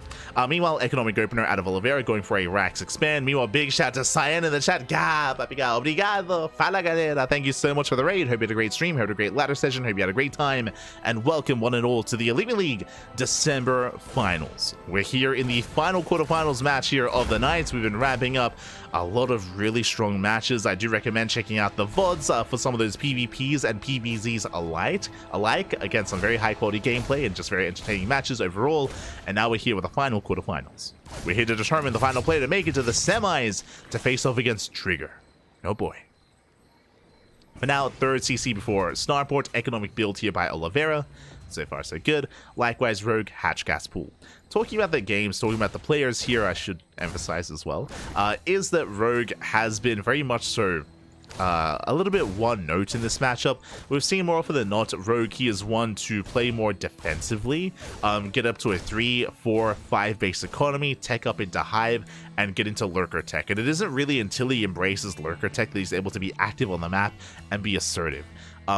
A: Meanwhile, economic opener out of Oliveira going for a Rax expand. Meanwhile, big shout to Cyan in the chat. Obrigado. Fala galera. Thank you so much for the raid. Hope you had a great stream. Hope you had a great ladder session. Hope you had a great time. And welcome one and all to the OlimoLeague December Finals. We're here in the final quarterfinals match here of the night. We've been wrapping up a lot of really strong matches. I do recommend checking out the VODs for some of those PvPs and PvZs alike. Again, some very high quality gameplay and just very entertaining matches overall. And now we're here with the final quarterfinals. We're here to determine the final player to make it to the semis to face off against Trigger. Oh boy. For now, third CC before Starport, economic build here by Oliveira. So far, so good. Likewise, Rogue, Hatch Gas Pool. Talking about the games, talking about the players here, I should emphasize as well, is that Rogue has been very much so a little bit one note in this matchup. We've seen more often than not, Rogue, he is one to play more defensively, get up to a 3, 4, 5 base economy, tech up into Hive, and get into Lurker Tech. And it isn't really until he embraces Lurker Tech that he's able to be active on the map and be assertive.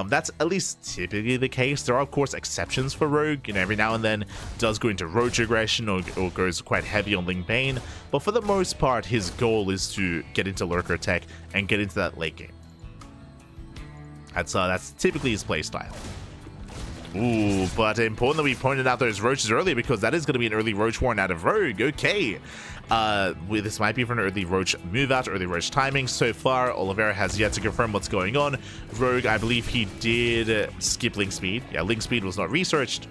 A: That's at least typically the case. There are, of course, exceptions for Rogue. You know, every now and then does go into Roach Aggression or goes quite heavy on Ling Bane. But for the most part, his goal is to get into Lurker Tech and get into that late game. That's typically his playstyle. Ooh, but important that we pointed out those roaches earlier, because that is going to be an early roach warren out of Rogue. Okay. This might be for an early roach move out, early roach timing. So far, Oliveira has yet to confirm what's going on. Rogue, I believe he did skip link speed. Yeah, link speed was not researched.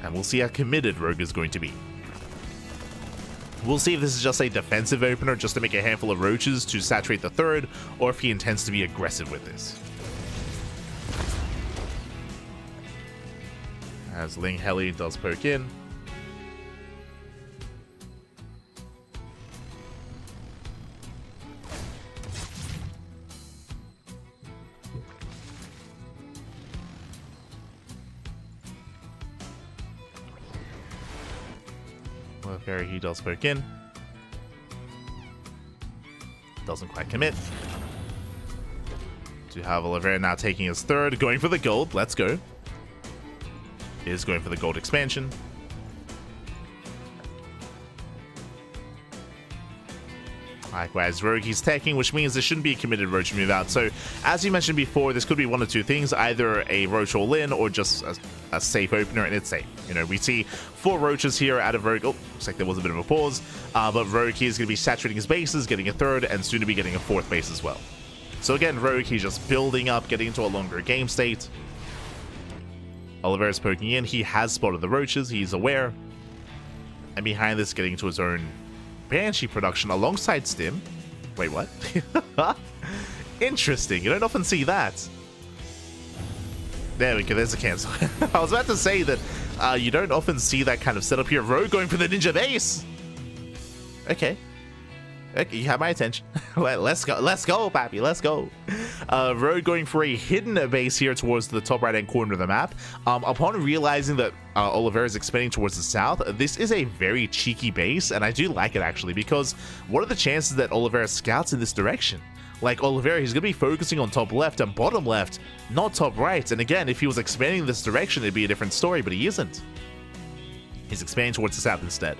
A: And we'll see how committed Rogue is going to be. We'll see if this is just a defensive opener just to make a handful of roaches to saturate the third, or if he intends to be aggressive with this. As Ling Heli does poke in. Oliveira, he does poke in. Doesn't quite commit. To have Oliveira now taking his third, going for the gold. Let's go. Is going for the gold expansion. Likewise, Rogue he's taking, which means there shouldn't be a committed Roach move out. So, as you mentioned before, this could be one of two things, either a Roach all-in or just a safe opener, and it's safe. You know, we see 4 Roaches here out of Rogue. Oh, looks like there was a bit of a pause. But Rogue here is going to be saturating his bases, getting a 3rd, and soon to be getting a 4th base as well. So again, Rogue, he's just building up, getting into a longer game state. Oliveira's poking in. He has spotted the Roaches. He's aware. And behind this, getting into his own Banshee production alongside Stim. Wait, what? Interesting. You don't often see that. There we go. There's a cancel. I was about to say that you don't often see that kind of setup here. Rogue going for the ninja base. Okay. Okay, you have my attention. Let's go, Pappy, let's go. Rogue going for a hidden base here towards the top right-hand corner of the map. Upon realizing that Oliveira is expanding towards the south, this is a very cheeky base, and I do like it actually, because what are the chances that Oliveira scouts in this direction? Like, Oliveira, he's going to be focusing on top left and bottom left, not top right. And again, if he was expanding this direction, it'd be a different story, but he isn't. He's expanding towards the south instead.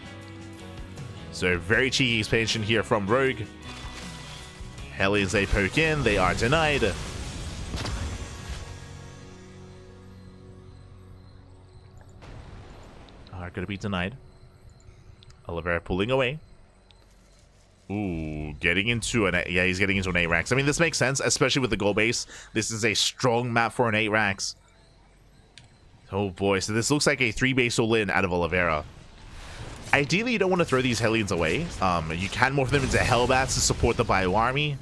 A: So, very cheeky expansion here from Rogue. Hellions, they poke in. They are denied. Are going to be denied. Oliveira pulling away. Ooh, getting into an... Yeah, he's getting into an 8-Rax. I mean, this makes sense, especially with the goal base. This is a strong map for an 8-Rax. Oh, boy. So, this looks like a 3-base all-in out of Oliveira. Ideally, you don't want to throw these Hellions away. You can morph them into Hellbats to support the Bio Army.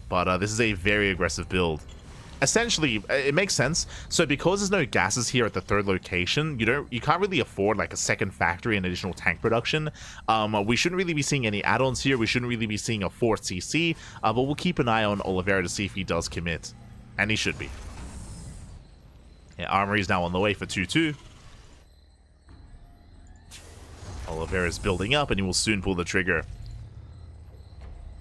A: But this is a very aggressive build. Essentially, it makes sense. So because there's no gases here at the 3rd location, you can't really afford like a 2nd factory and additional tank production. We shouldn't really be seeing any add-ons here. We shouldn't really be seeing a 4th CC. But we'll keep an eye on Oliveira to see if he does commit. And he should be. Yeah, Armory is now on the way for 2-2. Oliveira is building up, and he will soon pull the trigger.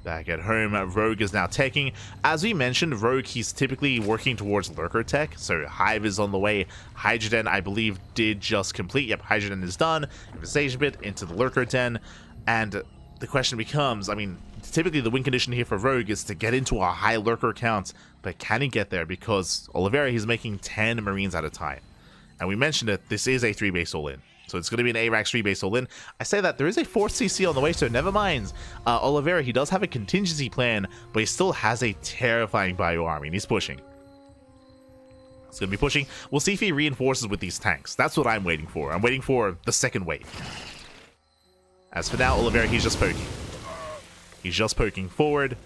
A: Back at home, Rogue is now taking. As we mentioned, Rogue, he's typically working towards Lurker tech, so Hive is on the way. Hydrogen, I believe, did just complete. Yep, Hydrogen is done. Infestation bit into the Lurker den, and the question becomes, I mean, typically the win condition here for Rogue is to get into a high Lurker count, but can he get there? Because Oliveira, he's making 10 Marines at a time. And we mentioned it, this is a 3-base all-in. So it's going to be an A-Rax 3-base all-in. I say that there is a 4th CC on the way, so never mind. Oliveira, he does have a contingency plan, but he still has a terrifying Bio Army, and he's pushing. He's going to be pushing. We'll see if he reinforces with these tanks. That's what I'm waiting for. I'm waiting for the 2nd wave. As for now, Oliveira, he's just poking. He's just poking forward.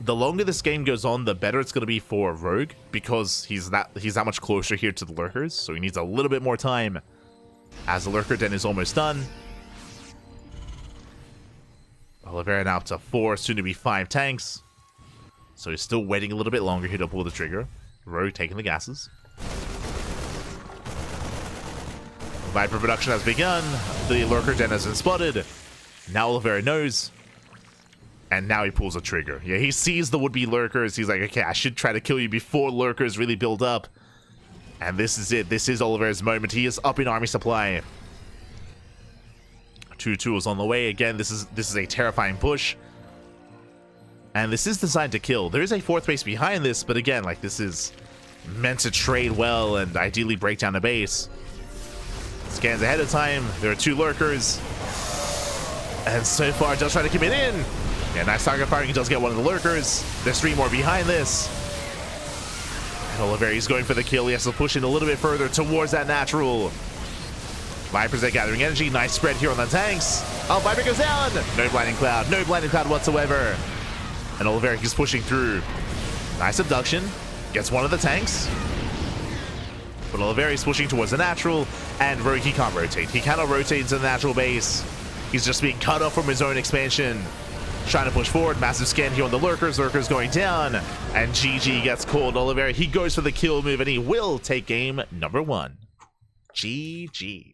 A: The longer this game goes on, the better it's going to be for Rogue, because he's that much closer here to the Lurkers, so he needs a little bit more time. As the Lurker Den is almost done. Oliveira now up to 4, soon to be 5 tanks. So he's still waiting a little bit longer here to pull the trigger. Rogue taking the gases. Viper production has begun. The Lurker Den has been spotted. Now Oliveira knows. And now he pulls a trigger. Yeah, he sees the would-be Lurkers. He's like, okay, I should try to kill you before Lurkers really build up. And this is it. This is Oliveira's moment. He is up in army supply. 2-2 is on the way. Again, this is a terrifying push. And this is designed to kill. There is a 4th base behind this, but again, like, this is meant to trade well and ideally break down a base. Scans ahead of time. There are 2 Lurkers. And so far, does try to commit in. Yeah, nice target firing. He does get one of the Lurkers. There's 3 more behind this. Oliveira is going for the kill. He has to push in a little bit further towards that natural. Vipers are gathering energy. Nice spread here on the tanks. Oh, Viper goes down. No blinding cloud. No blinding cloud whatsoever. And Oliveira is pushing through. Nice abduction. Gets one of the tanks. But Oliveira is pushing towards the natural. And Rogue, he can't rotate. He cannot rotate into the natural base. He's just being cut off from his own expansion. Trying to push forward. Massive scan here on the Lurkers. Lurkers going down. And GG gets called. Oliveira, he goes for the kill move, and he will take game number 1. GG.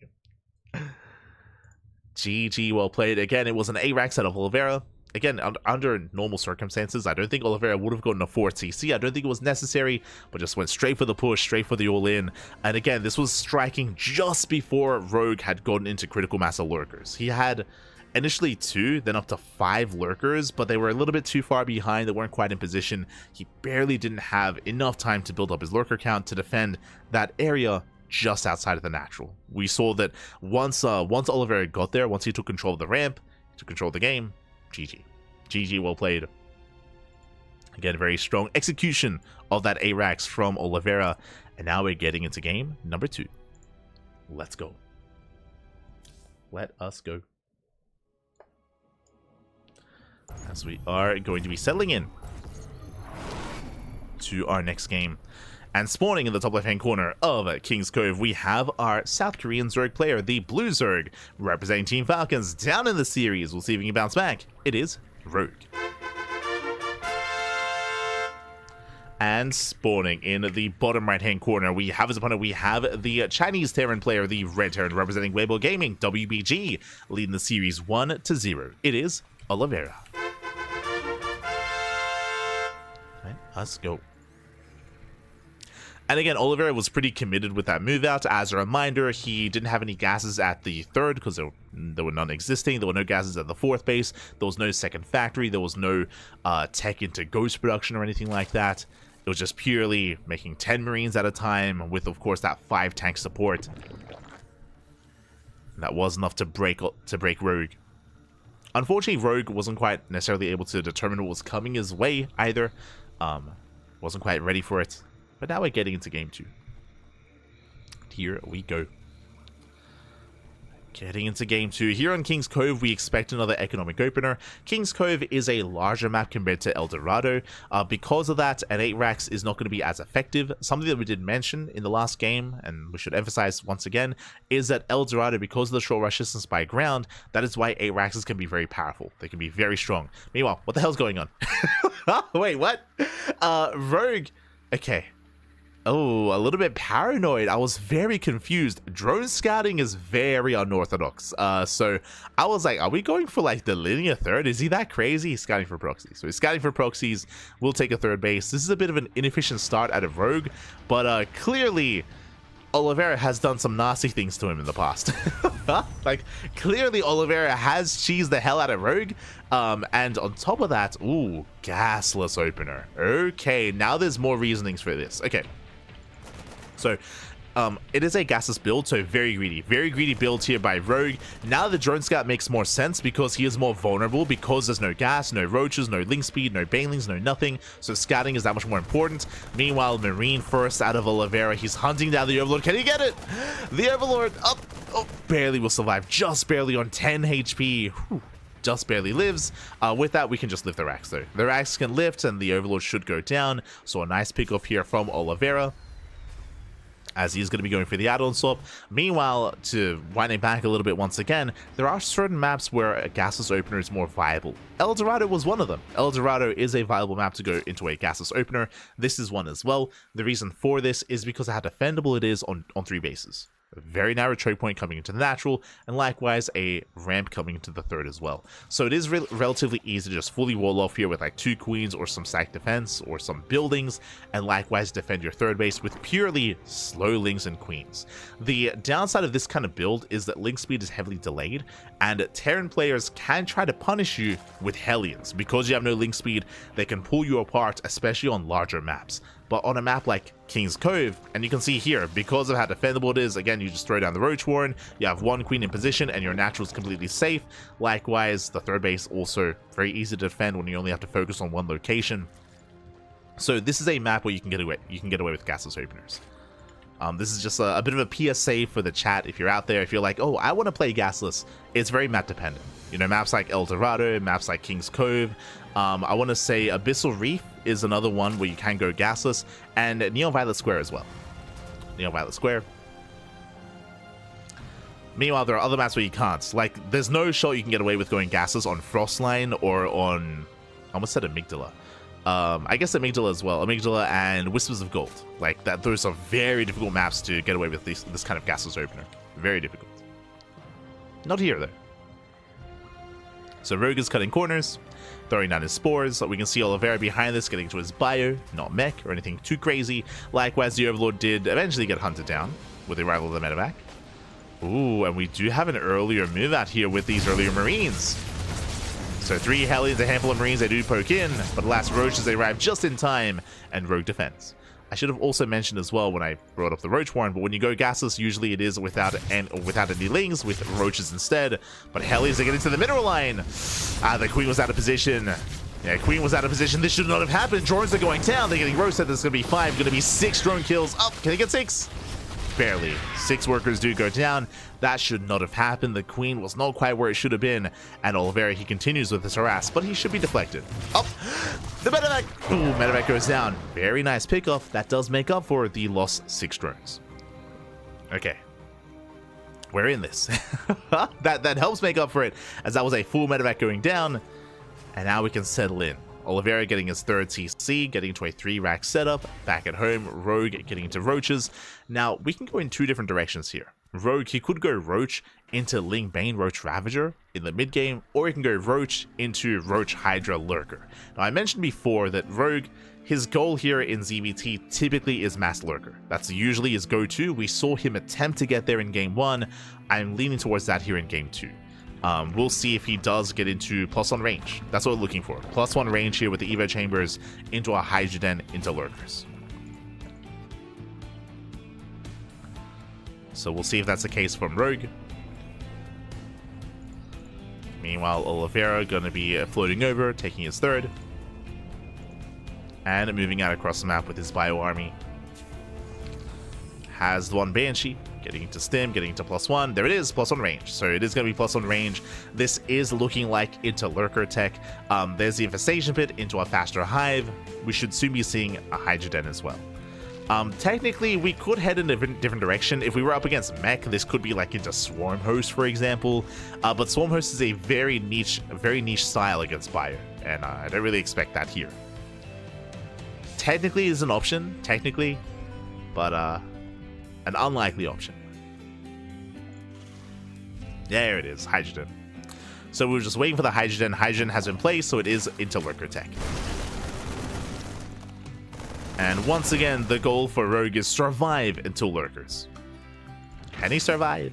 A: GG, well played. Again, it was an A-Rax out of Oliveira. Again, under normal circumstances, I don't think Oliveira would have gotten a 4th CC. I don't think it was necessary, but just went straight for the push, straight for the all-in. And again, this was striking just before Rogue had gotten into critical mass of Lurkers. He had Initially 2, then up to 5 lurkers, but they were a little bit too far behind. They weren't quite in position. He barely didn't have enough time to build up his lurker count to defend that area just outside of the natural. We saw that once Oliveira got there, once he took control of the ramp, took control of the game, GG. GG, well played. Again, very strong execution of that ARAX from Oliveira. And now we're getting into game number 2. Let's go. Let us go. As we are going to be settling in to our next game. And spawning in the top left-hand corner of King's Cove, we have our South Korean Zerg player, the Blue Zerg, representing Team Falcons down in the series. We'll see if he can bounce back. It is Rogue. And spawning in the bottom right-hand corner, we have his opponent. We have the Chinese Terran player, the Red Terran, representing Weibo Gaming, WBG, leading the series 1-0. It is Oliveira. Let's go. And again, Oliveira was pretty committed with that move out. As a reminder, he didn't have any gases at the 3rd because there were none existing. There were no gases at the 4th base. There was no second factory. There was no tech into ghost production or anything like that. It was just purely making 10 Marines at a time with, of course, that 5 tank support. And that was enough to break Rogue. Unfortunately, Rogue wasn't quite necessarily able to determine what was coming his way either. Wasn't quite ready for it. But now we're getting into game 2. Here we go. Getting into game 2. Here on King's Cove, we expect another economic opener. King's Cove is a larger map compared to El Dorado. Because of that, an 8-Rax is not going to be as effective. Something that we did mention in the last game, and we should emphasize once again, is that El Dorado, because of the short rush distance by ground, that is why 8-Raxes can be very powerful. They can be very strong. Meanwhile, what the hell's going on? Wait, what? Rogue. Okay. Oh, a little bit paranoid. I was very confused. Drone scouting is very unorthodox. So I was like, are we going for like the linear 3rd? Is he that crazy? He's scouting for proxies. So he's scouting for proxies. We'll take a 3rd base. This is a bit of an inefficient start out of Rogue, but clearly Oliveira has done some nasty things to him in the past. Like, clearly Oliveira has cheesed the hell out of Rogue. And on top of that, ooh, gasless opener. Okay, now there's more reasonings for this. Okay. So, it is a gasless build, so very greedy build here by Rogue. Now the drone scout makes more sense because he is more vulnerable because there's no gas, no roaches, no link speed, no banelings, no nothing. So scouting is that much more important. Meanwhile, Marine first out of Oliveira. He's hunting down the Overlord. Can he get it? The Overlord up, oh, barely will survive, just barely on 10 HP. Whew. Just barely lives. With that, we can just lift the Rax though. The Rax can lift and the Overlord should go down. So a nice pick off here from Oliveira, as he's going to be going for the add-on swap. Meanwhile, to winding back a little bit once again, there are certain maps where a gasless opener is more viable. El Dorado was one of them. El Dorado is a viable map to go into a gasless opener. This is one as well. The reason for this is because of how defendable it is on 3 bases. A very narrow choke point coming into the natural, and likewise a ramp coming into the 3rd as well. So it is relatively easy to just fully wall off here with like 2 queens or some stack defense or some buildings, and likewise defend your 3rd base with purely slow links and queens. The downside of this kind of build is that link speed is heavily delayed, and Terran players can try to punish you with Hellions. Because you have no link speed, they can pull you apart, especially on larger maps. But on a map like King's Cove, and you can see here, because of how defendable it is, again, you just throw down the Roach Warren, you have 1 queen in position, and your natural is completely safe. Likewise, the 3rd base also very easy to defend when you only have to focus on 1 location. So this is a map where you can get away with gasless openers. This is just a bit of a PSA for the chat. If you're out there, if you're like, oh, I want to play gasless, it's very map dependent. You know, maps like El Dorado, maps like King's Cove. I want to say Abyssal Reef is another one where you can go gasless, and Neon Violet Square as well. Neon Violet Square. Meanwhile, there are other maps where you can't. Like, there's no shot you can get away with going gasless on Frostline or on, I almost said Amygdala. I guess Amygdala as well. Amygdala and Whispers of Gold. Like that, those are very difficult maps to get away with this kind of gasless opener. Very difficult. Not here though. So Rogue is cutting corners, throwing down his spores. We can see Oliveira behind this getting to his bio, not mech or anything too crazy. Likewise, the Overlord did eventually get hunted down with the arrival of the medevac. Ooh, and we do have an earlier move out here with these earlier Marines. So 3 Hellions, a handful of Marines, they do poke in, but alas, Roaches, they arrive just in time, and Rogue defense. I should have also mentioned as well when I brought up the Roach Warren, but when you go gasless, usually it is without any Lings, with Roaches instead. But Hellions, they get into the mineral line. The Queen was out of position. Yeah, Queen was out of position. This should not have happened. Drones are going down. They're getting roasted. There's going to be 5, going to be 6 drone kills. Oh, can they get 6? Barely. 6 workers do go down. That should not have happened. The Queen was not quite where it should have been. And Oliveira, he continues with his harass, but he should be deflected. Oh, the medevac. Ooh, medevac goes down. Very nice pickoff. That does make up for the lost 6 drones. Okay. We're in this. that helps make up for it, as that was a full medevac going down. And now we can settle in. Oliveira getting his 3rd CC, getting into a 3-rack setup, back at home, Rogue getting into Roaches. Now, we can go in 2 different directions here. Rogue, he could go Roach into Ling Bane Roach Ravager in the mid game, or he can go Roach into Roach Hydra Lurker. Now, I mentioned before that Rogue, his goal here in ZVT typically is Mass Lurker. That's usually his go-to. We saw him attempt to get there in game 1. I'm leaning towards that here in game 2. We'll see if he does get into +1 range. That's what we're looking for. +1 range here with the Evo Chambers into a Hydra Den into Lurkers. So we'll see if that's the case from Rogue. Meanwhile, Oliveira going to be floating over, taking his 3rd. And moving out across the map with his Bio Army. Has the 1 Banshee. Getting into stim, getting into +1. There it is, +1 range. So it is going to be +1 range. This is looking like into Lurker tech. There's the Infestation Pit into a faster Hive. We should soon be seeing a Hydra Den as well. Technically, we could head in a different direction. If we were up against Mech, this could be like into Swarm Host, for example. But Swarm Host is a very niche style against Bio, and I don't really expect that here. Technically, is an option, but an unlikely option. There it is, Hydra Den. So we were just waiting for the Hydra Den. Hydra Den has been placed, so it is into Lurker tech. And once again, the goal for Rogue is survive until Lurkers. Can he survive?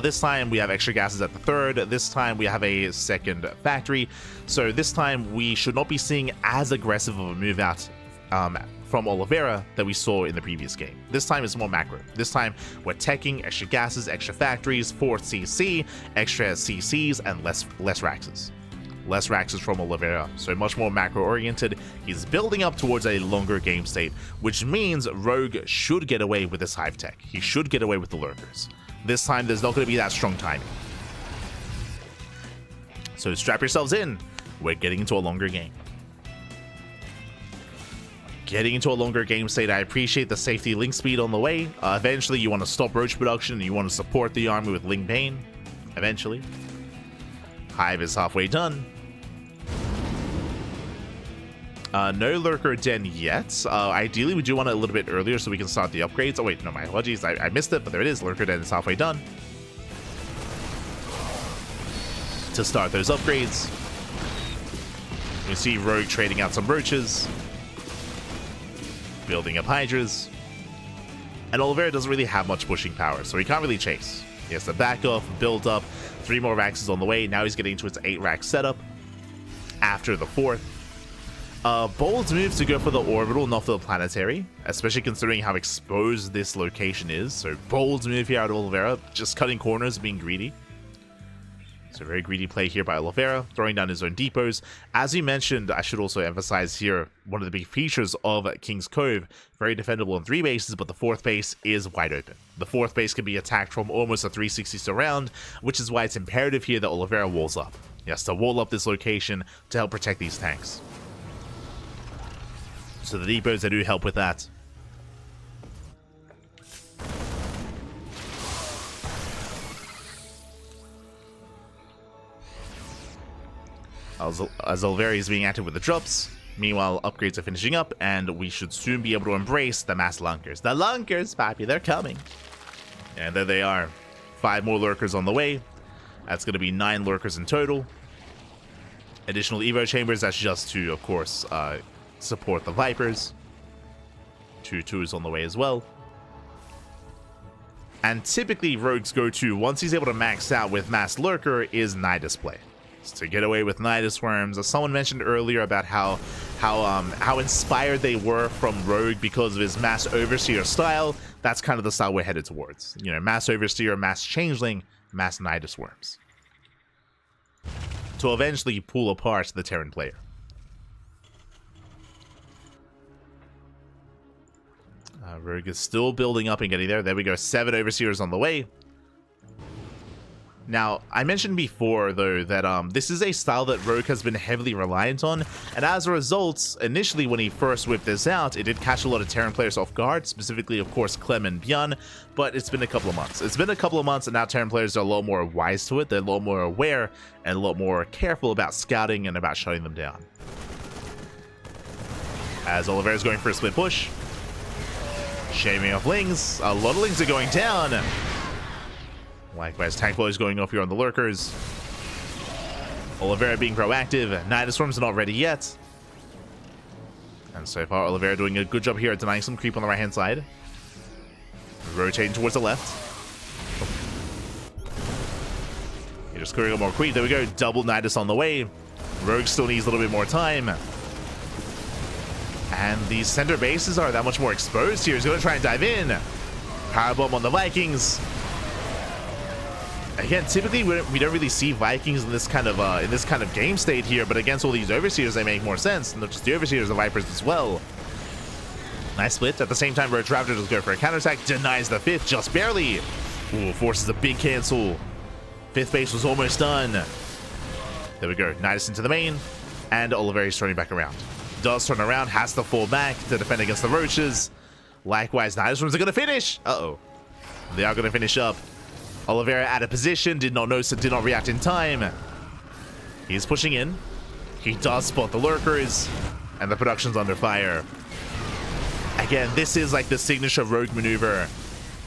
A: This time we have extra gases at the 3rd. This time we have a 2nd factory. So this time we should not be seeing as aggressive of a move out from Oliveira that we saw in the previous game. This time it's more macro. This time we're teching extra gases, extra factories, 4 CC, extra CCs, and less Raxes. Less Raxes from Oliveira, so much more macro oriented. He's building up towards a longer game state, which means Rogue should get away with this Hive tech. He should get away with the Lurkers. This time there's not going to be that strong timing. So strap yourselves in. We're getting into a longer game. Getting into a longer game state. I appreciate the safety link speed on the way. Eventually you want to stop Roach production and you want to support the army with Ling Bane. Eventually. Hive is halfway done. No Lurker Den yet. Ideally we do want it a little bit earlier so we can start the upgrades. Oh wait, no, my apologies, I missed it, but there it is. Lurker Den is halfway done. To start those upgrades. We see Rogue trading out some Roaches. Building up Hydras. And Oliveira doesn't really have much pushing power, so he can't really chase. He has to back off, build up. 3 more racks is on the way. Now he's getting into its 8-rack setup after the 4th. Bold's move to go for the orbital, not for the planetary, especially considering how exposed this location is. So Bold's move here out of Oliveira, just cutting corners, being greedy. So very greedy play here by Oliveira, throwing down his own depots. As we mentioned, I should also emphasize here, one of the big features of King's Cove, very defendable in 3 bases, but the 4th base is wide open. The 4th base can be attacked from almost a 360 surround, which is why it's imperative here that Oliveira walls up. He has to wall up this location to help protect these tanks. So the depots, they do help with that. As Oliveira is being active with the drops. Meanwhile, upgrades are finishing up, and we should soon be able to embrace the mass Lunkers. The Lunkers, Pappy, they're coming. And there they are. 5 more Lurkers on the way. That's going to be 9 Lurkers in total. Additional Evo Chambers, that's just to, of course, support the Vipers. 2 twos on the way as well. And typically Rogue's go-to, once he's able to max out with Mass Lurker, is Nidus play. To get away with Nidus Worms. As someone mentioned earlier about how inspired they were from Rogue because of his Mass Overseer style, that's kind of the style we're headed towards. You know, Mass Overseer, Mass Changeling, Mass Nidus Worms. To eventually pull apart the Terran player. Rogue is still building up and getting there. There we go, 7 Overseers on the way. Now, I mentioned before, though, that this is a style that Rogue has been heavily reliant on, and as a result, initially when he first whipped this out, it did catch a lot of Terran players off guard, specifically, of course, Clem and Bjorn, but it's been a couple of months. It's been a couple of months, and now Terran players are a lot more wise to it, they're a lot more aware, and a lot more careful about scouting and about shutting them down. As Oliveira is going for a split push, shaving off Lings, a lot of Lings are going down. Likewise, tank blow is going off here on the Lurkers. Oliveira being proactive. Nidus Worms are not ready yet. And so far, Oliveira doing a good job here at denying some creep on the right-hand side. Rotating towards the left. You're just clearing up more creep. There we go. Double Nidus on the way. Rogue still needs a little bit more time. And these center bases are that much more exposed here. He's going to try and dive in. Powerbomb on the Vikings. Again, typically we don't really see Vikings in this kind of game state here, but against all these Overseers, they make more sense. And not just the Overseers, the Vipers as well. Nice split. At the same time, Roach Raptor does go for a counterattack, denies the 5th just barely. Ooh, forces a big cancel. 5th base was almost done. There we go. Nidus into the main, and Oliveira is turning back around. Does turn around, has to fall back to defend against the Roaches. Likewise, Nidus Worms are going to finish. Uh-oh. They are going to finish up. Oliveira out of position, did not notice it, did not react in time. He's pushing in. He does spot the Lurkers, and the production's under fire. Again, this is like the signature Rogue maneuver.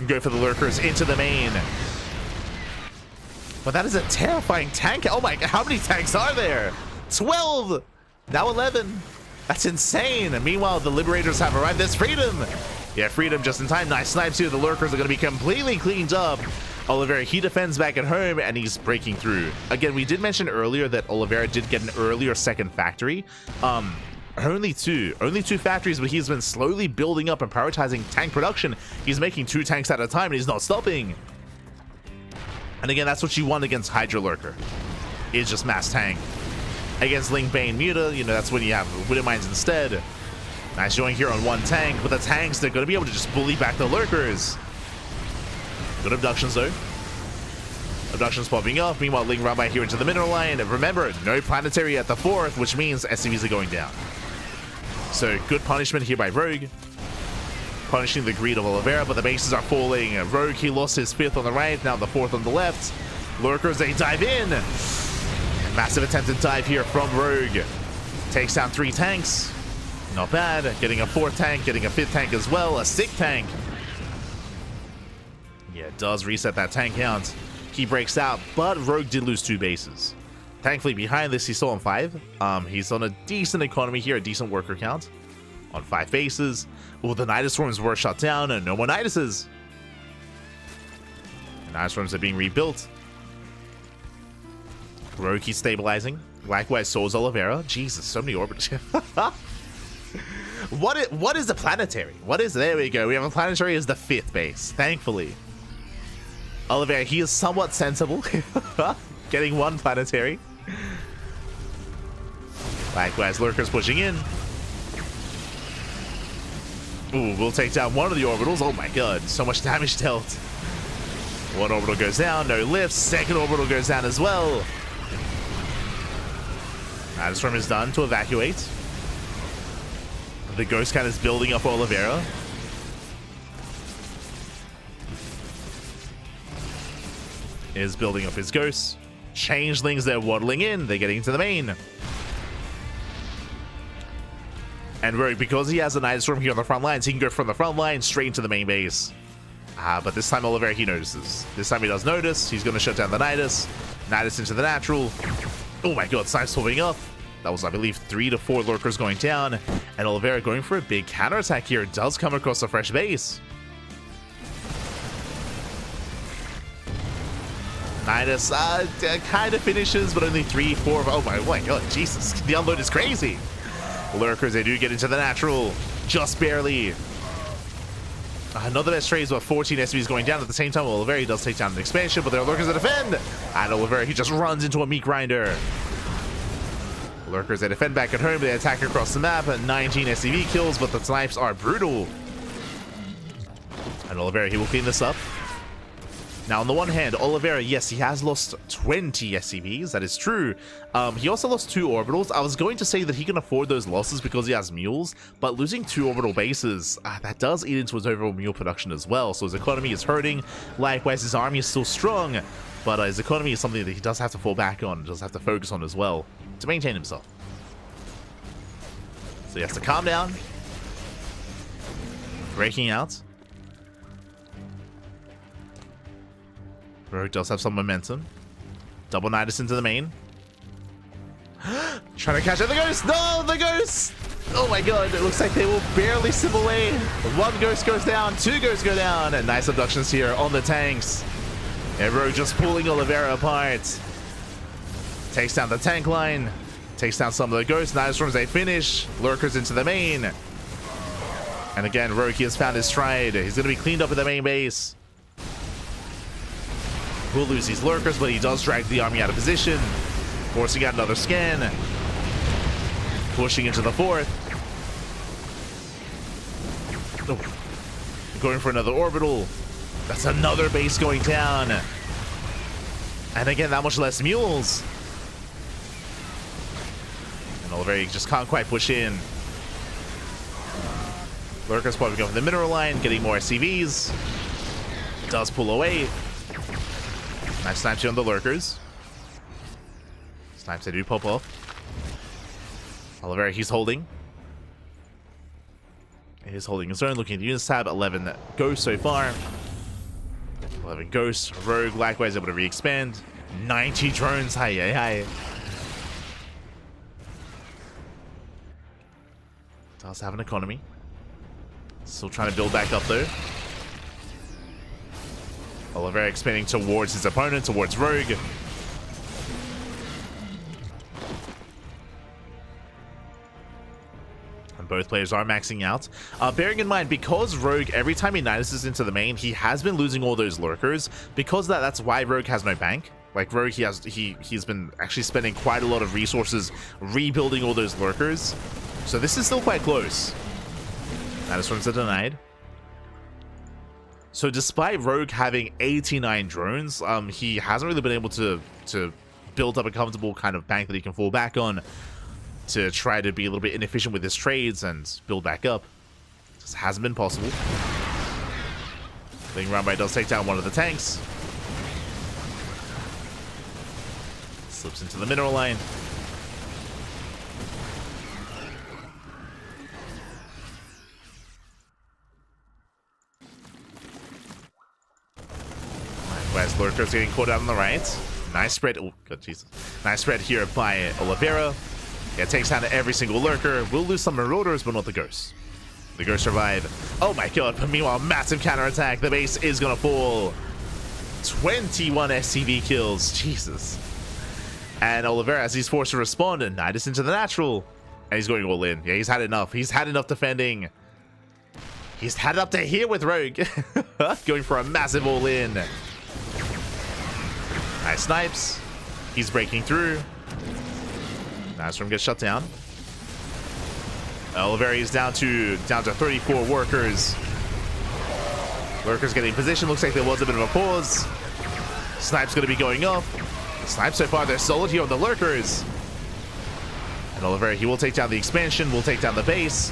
A: Go for the Lurkers into the main. But that is a terrifying tank. Oh my god, how many tanks are there? 12! Now 11. That's insane. And meanwhile, the Liberators have arrived. There's Freedom. Yeah, Freedom just in time. Nice snipes here. The Lurkers are going to be completely cleaned up. Oliveira, he defends back at home, and he's breaking through. Again, we did mention earlier that Oliveira did get an earlier second factory. Only two factories, but he's been slowly building up and prioritizing tank production. He's making 2 tanks at a time, and he's not stopping. And again, that's what you want against Hydra Lurker, is just mass tank. Against Link Bane Muta, you know, that's when you have Widow Mines instead. Nice showing here on 1 tank, but the tanks, they're going to be able to just bully back the Lurkers. Good abductions though. Abductions popping off. Meanwhile, Ling run by here into the mineral line. Remember, no planetary at the 4th, which means SCVs are going down. So good punishment here by Rogue. Punishing the greed of Oliveira, but the bases are falling. Rogue, he lost his 5th on the right, now the 4th on the left. Lurkers, they dive in. Massive attempted dive here from Rogue. Takes down 3 tanks. Not bad. Getting a 4th tank, getting a 5th tank as well. A 6th tank. Yeah, does reset that tank count. He breaks out, but Rogue did lose 2 bases. Thankfully, behind this, he's still on 5. He's on a decent economy here, a decent worker count. On 5 bases. Well, the Nidus Swarms were shut down, and no more Niduses. The Nidus Swarms are being rebuilt. Rogue, he's stabilizing. Likewise, so is Oliveira. Jesus, so many orbiters. What is the planetary? What is, there we go. We have a planetary as the 5th base, thankfully. Oliveira, he is somewhat sensible. Getting 1 planetary. Likewise, Lurkers pushing in. Ooh, we'll take down 1 of the orbitals. Oh my god, so much damage dealt. 1 orbital goes down, no lifts. 2nd orbital goes down as well. Nidus Swarm is done to evacuate. The Ghost Cannon is building up Oliveira. Is building up his ghosts. Changelings, they're waddling in. They're getting into the main. And Rogue, because he has a Nidus Swarm here on the front lines, he can go from the front line straight into the main base. But this time Oliveira, he notices. This time he does notice. He's going to shut down the Nidus. Nidus into the natural. Oh my god, Snipes swapping up. That was, I believe, 3 to 4 Lurkers going down. And Oliveira going for a big counterattack here. Does come across a fresh base. Nidus kind of finishes, but only 3, 4. Oh my god, Jesus. The unload is crazy. Lurkers, they do get into the natural. Just barely. Another best trades, but 14 SBs going down at the same time. Oliveira does take down an expansion, but there are Lurkers that defend. And Oliveira, he just runs into a meat grinder. Lurkers, they defend back at home, but they attack across the map. 19 SCV kills, but the snipes are brutal. And Oliveira, he will clean this up. Now, on the one hand, Oliveira, yes, he has lost 20 SCVs. That is true. He also lost 2 orbitals. I was going to say that he can afford those losses because he has mules, but losing 2 orbital bases, that does eat into his overall mule production as well. So his economy is hurting. Likewise, his army is still strong, but his economy is something that he does have to fall back on, does have to focus on as well to maintain himself. So he has to calm down. Breaking out. Rogue does have some momentum. Double Nidus into the main. Trying to catch out the ghost. No, the ghost. Oh my god, it looks like they will barely slip away. 1 ghost goes down, 2 ghosts go down. And nice abductions here on the tanks. And Rogue just pulling Oliveira apart. Takes down the tank line. Takes down some of the ghosts. Nidus storms, they finish. Lurkers into the main. And again, Rogue, he has found his stride. He's going to be cleaned up in the main base. Will lose these Lurkers, but he does drag the army out of position, forcing out another scan, pushing into the 4th. Oh. Going for another orbital. That's another base going down. And again, that much less mules. And Oliveira just can't quite push in. Lurkers probably going for the mineral line, getting more SCVs. Does pull away. Nice snipes here on the Lurkers. Snipes, they do pop off. Oliveira, he's holding. He's holding his own, looking at the units tab. 11 ghosts so far. 11 ghosts. Rogue, likewise, able to re-expand. 90 drones. Hi, hi, hi. Does have an economy. Still trying to build back up, though. Oliveira expanding towards his opponent, towards Rogue. And both players are maxing out. Bearing in mind, because Rogue, every time he Niduses into the main, he has been losing all those Lurkers. Because of that, that's why Rogue has no bank. Like, Rogue, he's been actually spending quite a lot of resources rebuilding all those Lurkers. So this is still quite close. Nidus runs are denied. So despite Rogue having 89 drones, he hasn't really been able to build up a comfortable kind of bank that he can fall back on to try to be a little bit inefficient with his trades and build back up. Just hasn't been possible. Being run by does take down one of the tanks. Slips into the mineral line. Whereas Lurker's getting caught out on the right. Nice spread. Oh, good Jesus. Nice spread here by Oliveira. Yeah, takes down every single Lurker. Will lose some Marauders, but not the Ghosts. The Ghosts survive. Oh my god, but meanwhile, massive counterattack. The base is gonna fall. 21 SCV kills. Jesus. And Oliveira, as he's forced to respond, and Nidus into the natural. And he's going all in. Yeah, he's had enough. He's had enough defending. He's had it up to here with Rogue. Going for a massive all in. Nice snipes. He's breaking through. Nice room gets shut down. Oliveira is down to 34 workers. Lurkers getting position. Looks like there was a bit of a pause. Snipe's going to be going off. Snipes so far, they're solid here on the Lurkers. And Oliveira, he will take down the expansion, will take down the base.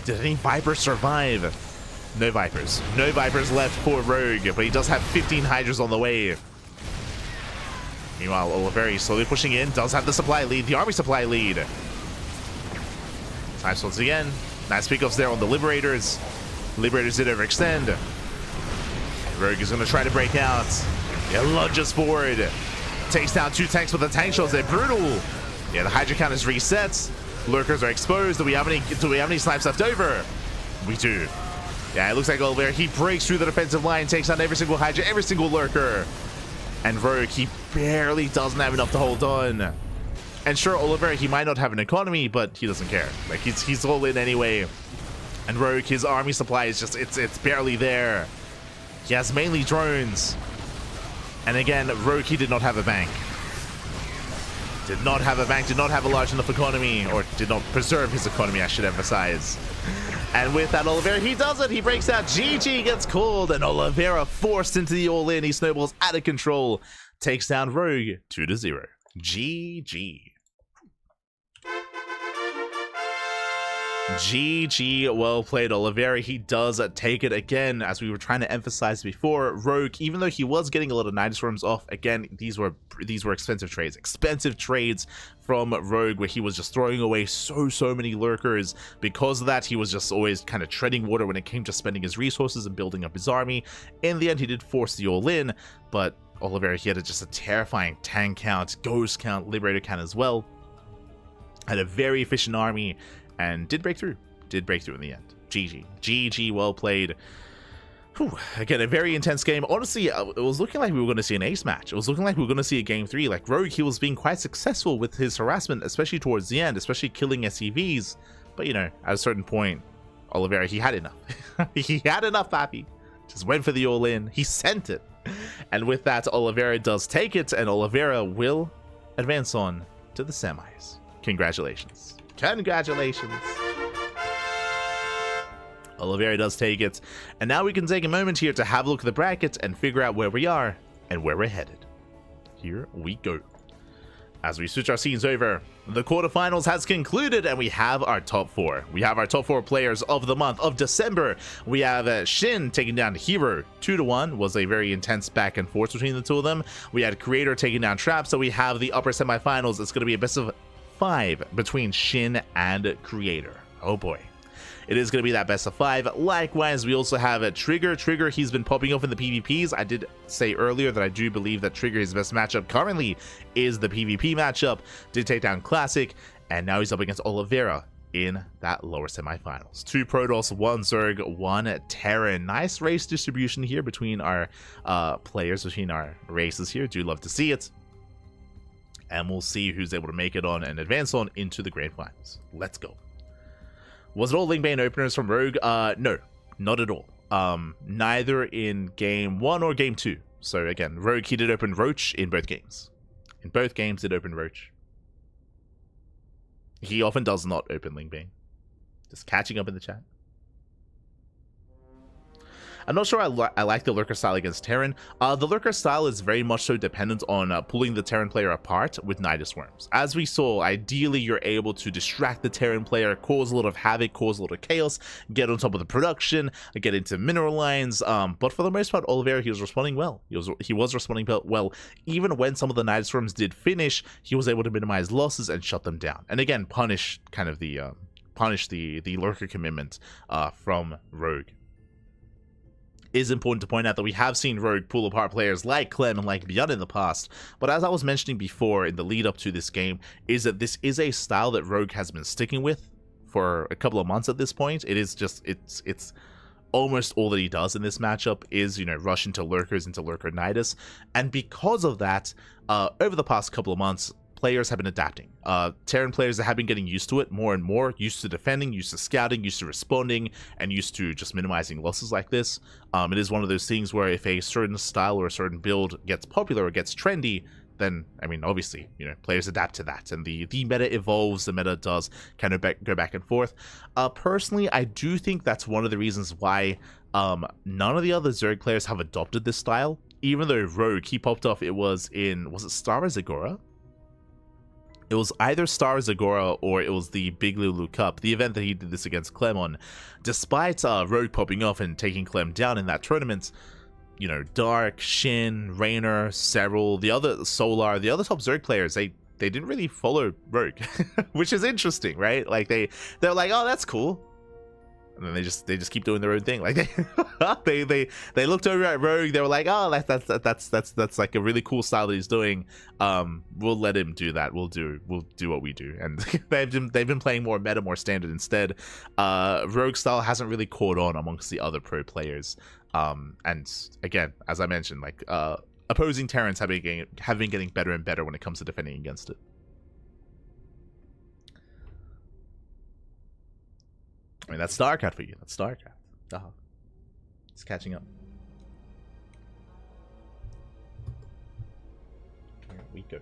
A: Did any Vipers survive? No Vipers. No Vipers left for Rogue, but he does have 15 Hydras on the way. Meanwhile, Oliveira slowly pushing in, does have the supply lead, the army supply lead. Snipes once again. Nice pickups there on the Liberators. Liberators did overextend. Rogue is going to try to break out. Yeah, lunges forward. Takes down 2 tanks with the tank shells. They're brutal. Yeah, the Hydra count is reset. Lurkers are exposed. Do we have any snipes left over? We do. Yeah, it looks like Oliveira, he breaks through the defensive line, takes down every single Hydra, every single Lurker. And Rogue, he barely doesn't have enough to hold on. And sure, Oliveira, he might not have an economy, but he doesn't care. Like, he's all in anyway. And Rogue, his army supply is just, it's barely there. He has mainly drones. And again, Rogue, he did not have a bank. Did not have a bank, did not have a large enough economy, or did not preserve his economy, I should emphasize. And with that, Oliveira, he does it. He breaks out. GG gets called, and Oliveira forced into the all-in. He snowballs out of control. Takes down Rogue 2-0. GG. GG, well played, Oliveira. He does take it again, as we were trying to emphasize before. Rogue, even though he was getting a lot of Nidus Worms off, again, these were expensive trades from Rogue, where he was just throwing away so many lurkers. Because of that, he was just always kind of treading water when it came to spending his resources and building up his army. In the end, he did force the all-in, but Oliveira, he had just a terrifying tank count, ghost count, liberator count as well. Had a very efficient army, and did break through in the end. GG, well played. Whew. Again, a very intense game. Honestly, it was looking like we were going to see an ace match. It was looking like we were going to see a game 3. Like, Rogue, he was being quite successful with his harassment, especially towards the end, especially killing SCVs. But, you know, at a certain point, Oliveira, he had enough. He had enough, Pappy. Just went for the all-in. He sent it. And with that, Oliveira does take it, and Oliveira will advance on to the semis. Congratulations. Congratulations. Oliveira does take it, and now we can take a moment here to have a look at the bracket and figure out where we are and where we're headed. Here we go. As we switch our scenes over, the quarterfinals has concluded, and we have our top 4. We have our top 4 players of the month of December. We have SHIN taking down herO 2-1. Was a very intense back and forth between the two of them. We had Creator taking down Trap, so we have the upper semifinals. It's going to be a best of 5 between SHIN and Creator. Oh boy. It is going to be that best of 5. Likewise, we also have a Trigger. Trigger, he's been popping off in the PvPs. I did say earlier that I do believe that Trigger, his best matchup currently is the PvP matchup. Did take down Classic, and now he's up against Oliveira in that lower semifinals. 2 Protoss, 1 Zerg, 1 Terran. Nice race distribution here between our players, between our races here. Do love to see it. And we'll see who's able to make it on and advance on into the grand finals. Let's go. Was it all Lingbane openers from Rogue? No, not at all. Neither in game 1 or game 2. So again, Rogue, he did open Roach in both games. In both games, did open Roach. He often does not open Lingbane. Just catching up in the chat. I'm not sure I like the Lurker style against Terran. The Lurker style is very much so dependent on pulling the Terran player apart with Nidus Worms. As we saw, ideally you're able to distract the Terran player, cause a lot of havoc, cause a lot of chaos, get on top of the production, get into mineral lines, but for the most part, Oliveira, he was responding well. He was responding well. Even when some of the Nidus Worms did finish, he was able to minimize losses and shut them down. And again, punish kind of the Lurker commitment from Rogue. Is important to point out that we have seen Rogue pull apart players like Clem and like Beyond in the past, but as I was mentioning before in the lead up to this game, is that this is a style that Rogue has been sticking with for a couple of months at this point. It is just, it's almost all that he does in this matchup is, you know, rush into Lurkers, into Lurker Nidus, and because of that, over the past couple of months, players have been adapting. Terran players have been getting used to it more and more, used to defending, used to scouting, used to responding, and used to just minimizing losses like this. It is one of those things where if a certain style or a certain build gets popular or gets trendy, then, I mean, obviously, you know, players adapt to that, and the meta evolves, the meta does kind of go back and forth. Personally, I do think that's one of the reasons why none of the other Zerg players have adopted this style, even though Rogue, he popped off, was it Star Zagora? It was either Star Zagora or it was the Big Lulu Cup, the event that he did this against Clem on. Despite Rogue popping off and taking Clem down in that tournament, you know, Dark, Shin, Raynor, Serral, the other Solar, the other top Zerg players, they didn't really follow Rogue, which is interesting, right? Like they're like, oh, that's cool. And then they just keep doing their own thing. Like they looked over at Rogue. They were like, oh, that's like a really cool style that he's doing. We'll let him do that. We'll do what we do. And they've been playing more meta, more standard instead. Rogue style hasn't really caught on amongst the other pro players. And again, as I mentioned, like opposing Terrans have been getting better and better when it comes to defending against it. I mean, that's StarCraft for you. That's StarCraft. It's catching up. Here we go.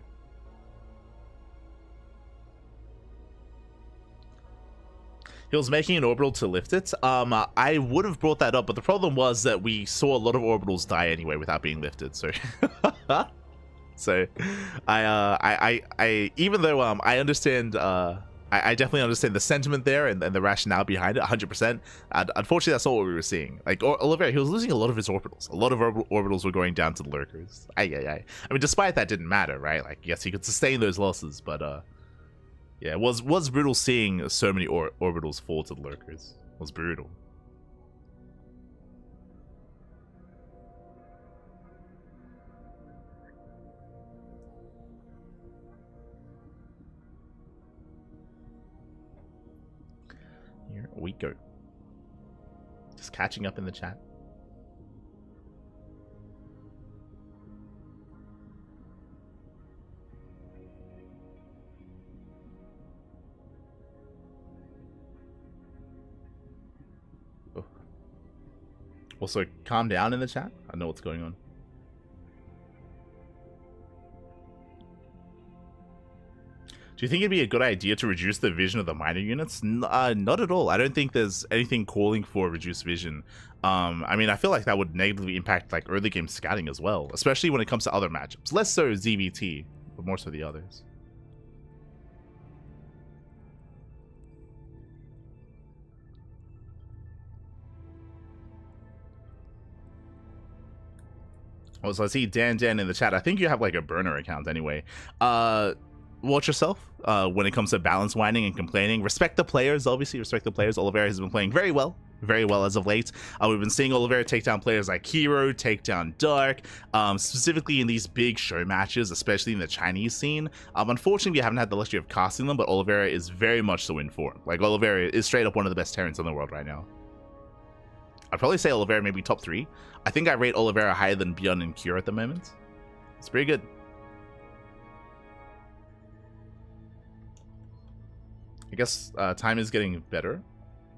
A: He was making an orbital to lift it. I would have brought that up, but the problem was that we saw a lot of orbitals die anyway without being lifted. So, so I even though I understand, I definitely understand the sentiment there and the rationale behind it, 100%. Unfortunately, that's not what we were seeing. Like Oliveira, he was losing a lot of his orbitals. A lot of orbitals were going down to the lurkers. I mean, despite that, didn't matter, right? Like, yes, he could sustain those losses, but yeah, it was brutal seeing so many orbitals fall to the lurkers. It was brutal. Here we go. Just catching up in the chat. Also, calm down in the chat. I know what's going on. Do you think it'd be a good idea to reduce the vision of the minor units? Not at all. I don't think there's anything calling for reduced vision. I mean, I feel like that would negatively impact like early game scouting as well, especially when it comes to other matchups. Less so ZVT, but more so the others. Oh, so I see Dan in the chat. I think you have like a burner account anyway. Watch yourself when it comes to balance whining and complaining. Respect the players, obviously. Respect the players. Oliveira has been playing very well as of late. We've been seeing Oliveira take down players like herO, take down Dark, specifically in these big show matches, especially in the Chinese scene. Unfortunately, we haven't had the luxury of casting them, but Oliveira is very much so in form. Like, Oliveira is straight up one of the best Terrans in the world right now. I'd probably say Oliveira maybe top 3. I think I rate Oliveira higher than Bjorn and Cure at the moment. It's pretty good. I guess time is getting better,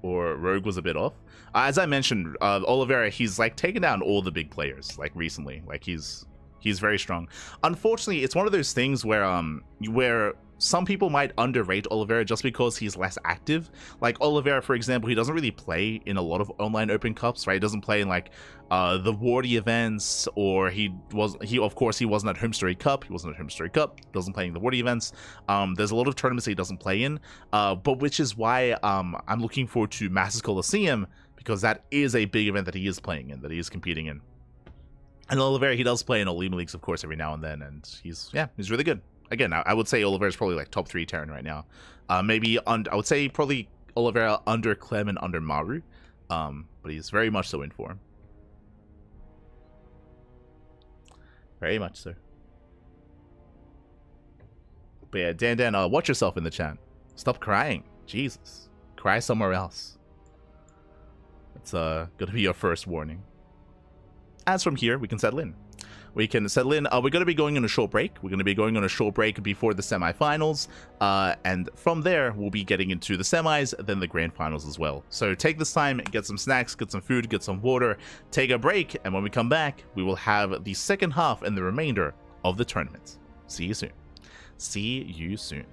A: or Rogue was a bit off. As I mentioned, Oliveira, he's like taken down all the big players like recently. Like he's very strong. Unfortunately, it's one of those things where some people might underrate Oliveira just because he's less active. Like Oliveira, for example, he doesn't really play in a lot of online open cups, right? He doesn't play in like the Wardy events, or he of course he wasn't at Home Story Cup. He wasn't at Home Story Cup. Doesn't play in the Wardy events. There's a lot of tournaments that he doesn't play in, but which is why I'm looking forward to Masters Coliseum, because that is a big event that he is playing in, that he is competing in. And Oliveira, he does play in OlimoLeagues, of course, every now and then, and he's really good. Again, I would say Oliveira's probably like top 3 Terran right now. Maybe I would say probably Oliveira under Clem and under Maru, but he's very much so in form. Very much so. But yeah, Dan, watch yourself in the chat. Stop crying. Jesus. Cry somewhere else. It's gonna be your first warning. As from here, we can settle in. We're going to be going on a short break. We're going to be going on a short break before the semifinals. And from there, we'll be getting into the semis, then the grand finals as well. So take this time, get some snacks, get some food, get some water, take a break. And when we come back, we will have the second half and the remainder of the tournament. See you soon. See you soon.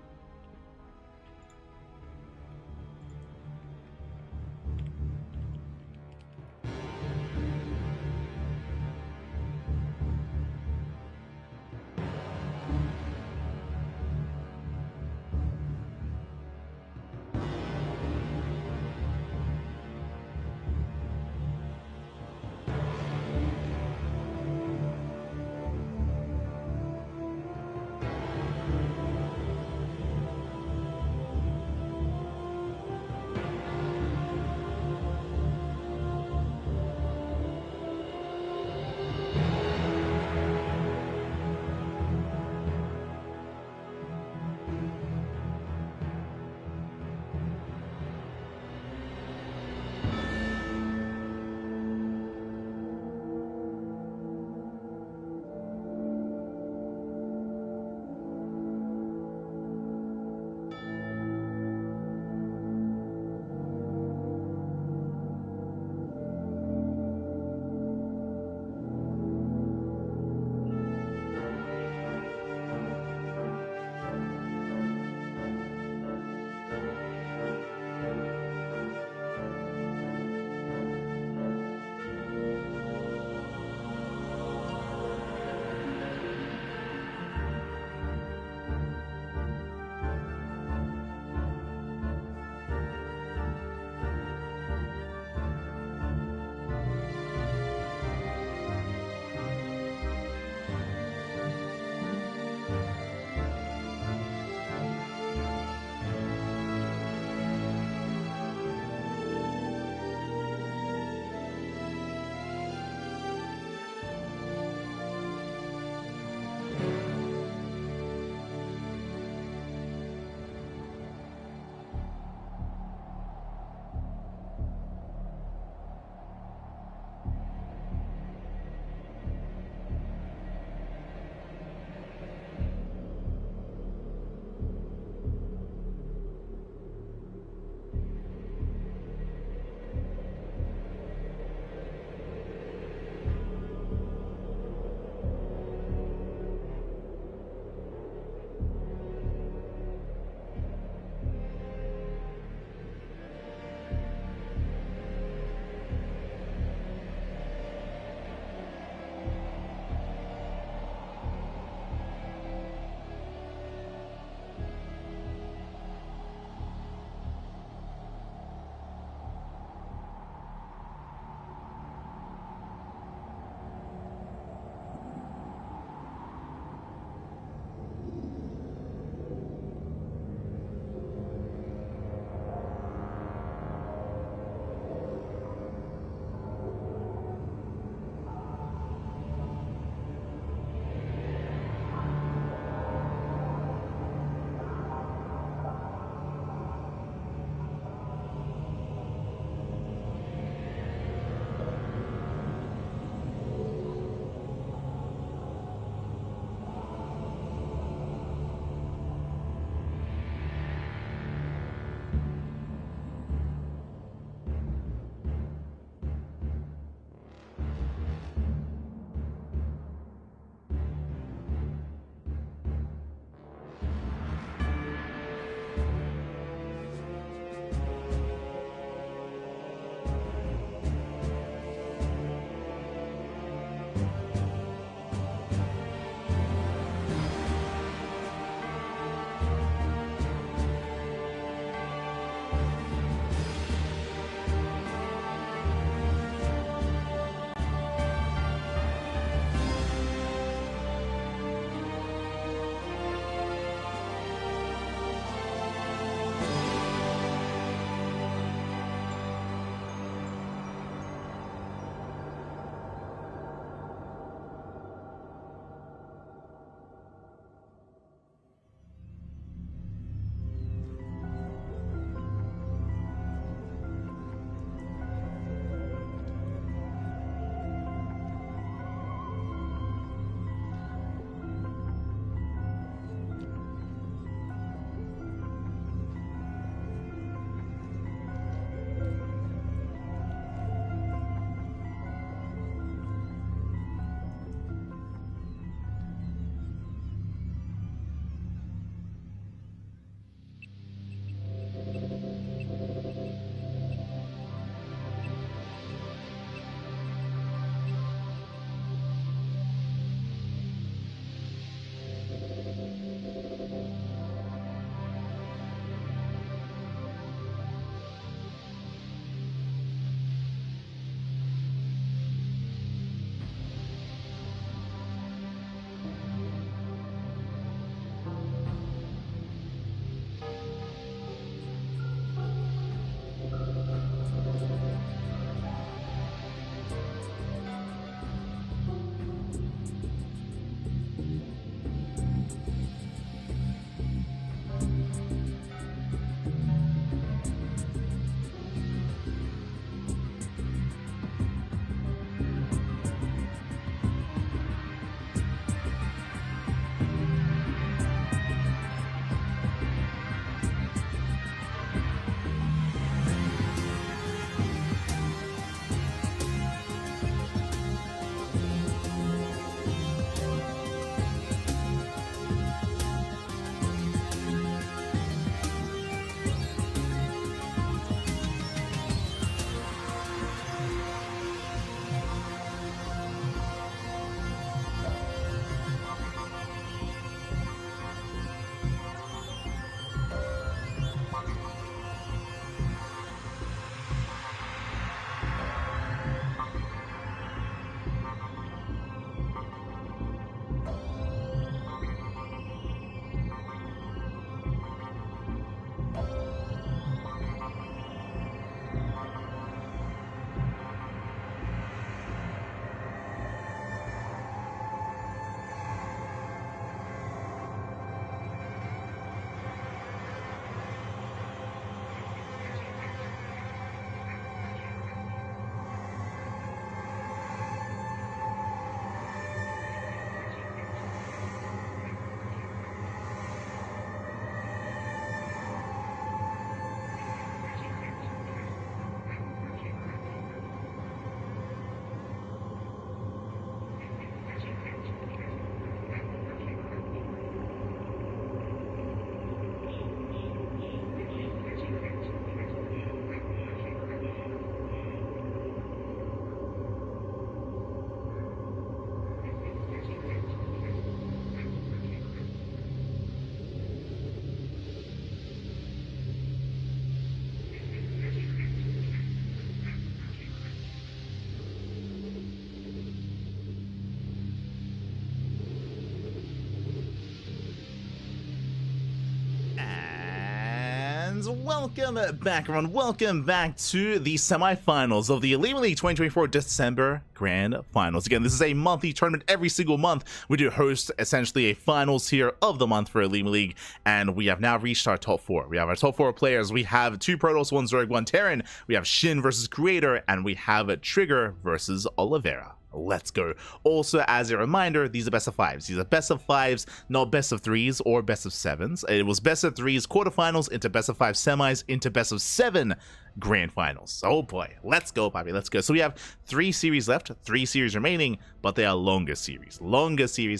A: welcome back, everyone. Welcome back to the semifinals of the OlimoLeague 2024 December Grand Finals. Again, this is a monthly tournament. Every single month, we do host essentially a finals here of the month for OlimoLeague, and we have now reached our top four. We have our top four players. We have 2 Protoss, 1 Zerg, 1 Terran. We have SHIN versus Creator, and we have Trigger versus Oliveira. Let's go. Also, as a reminder, these are best of 5s. These are best of 5s, not best of 3s or best of 7s. It was best of 3s quarterfinals into best of 5 semis into best of 7 grand finals. Oh boy, let's go, Poppy, let's go. So we have 3 series left, 3 series remaining, but they are longer series,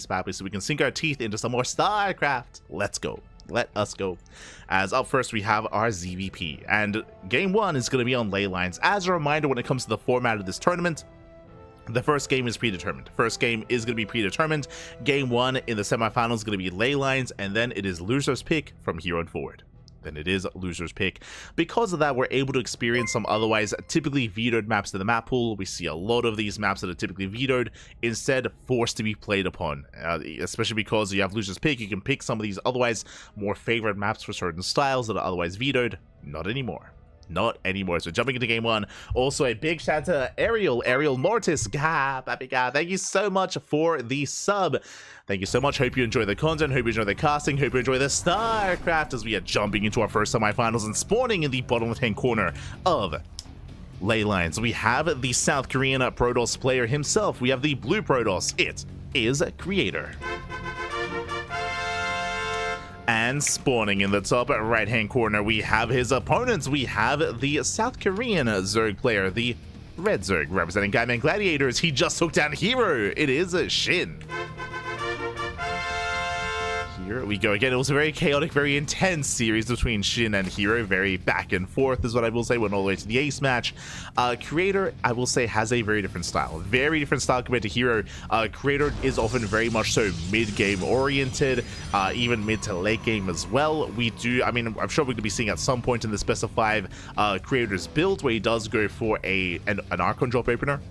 A: Poppy, so we can sink our teeth into some more StarCraft. Let's go. Let us go. As up first, we have our ZVP, and game 1 is going to be on ley lines. As a reminder, when it comes to the format of this tournament, the first game is predetermined. First game is going to be predetermined. Game 1 in the semifinals is going to be ley lines, and then it is loser's pick from here on forward. Then it is loser's pick. Because of that, we're able to experience some otherwise typically vetoed maps in the map pool. We see a lot of these maps that are typically vetoed instead forced to be played upon, especially because you have loser's pick. You can pick some of these otherwise more favorite maps for certain styles that are otherwise vetoed. Not anymore. Not anymore. So jumping into game 1, also a big shout out to Ariel Mortis. Baby God, thank you so much for the sub. Thank you so much. Hope you enjoy the content. Hope you enjoy the casting. Hope you enjoy the StarCraft as we are jumping into our first semifinals and spawning in the bottom left-hand corner of ley lines. We have the South Korean Protoss player himself. We have the blue Protoss. It is Creator. And spawning in the top right-hand corner, we have his opponents. We have the South Korean Zerg player, the red Zerg, representing Guyman Gladiators. He just took down herO. It is SHIN. Here we go again. It was a very chaotic, very intense series between SHIN and herO. Very back and forth is what I will say. Went all the way to the ace match. Creator, I will say, has a very different style. Very different style compared to herO. Creator is often very much so mid-game oriented, even mid to late game as well. I'm sure we're going to be seeing at some point in this best of 5 Creator's build where he does go for an Archon drop opener.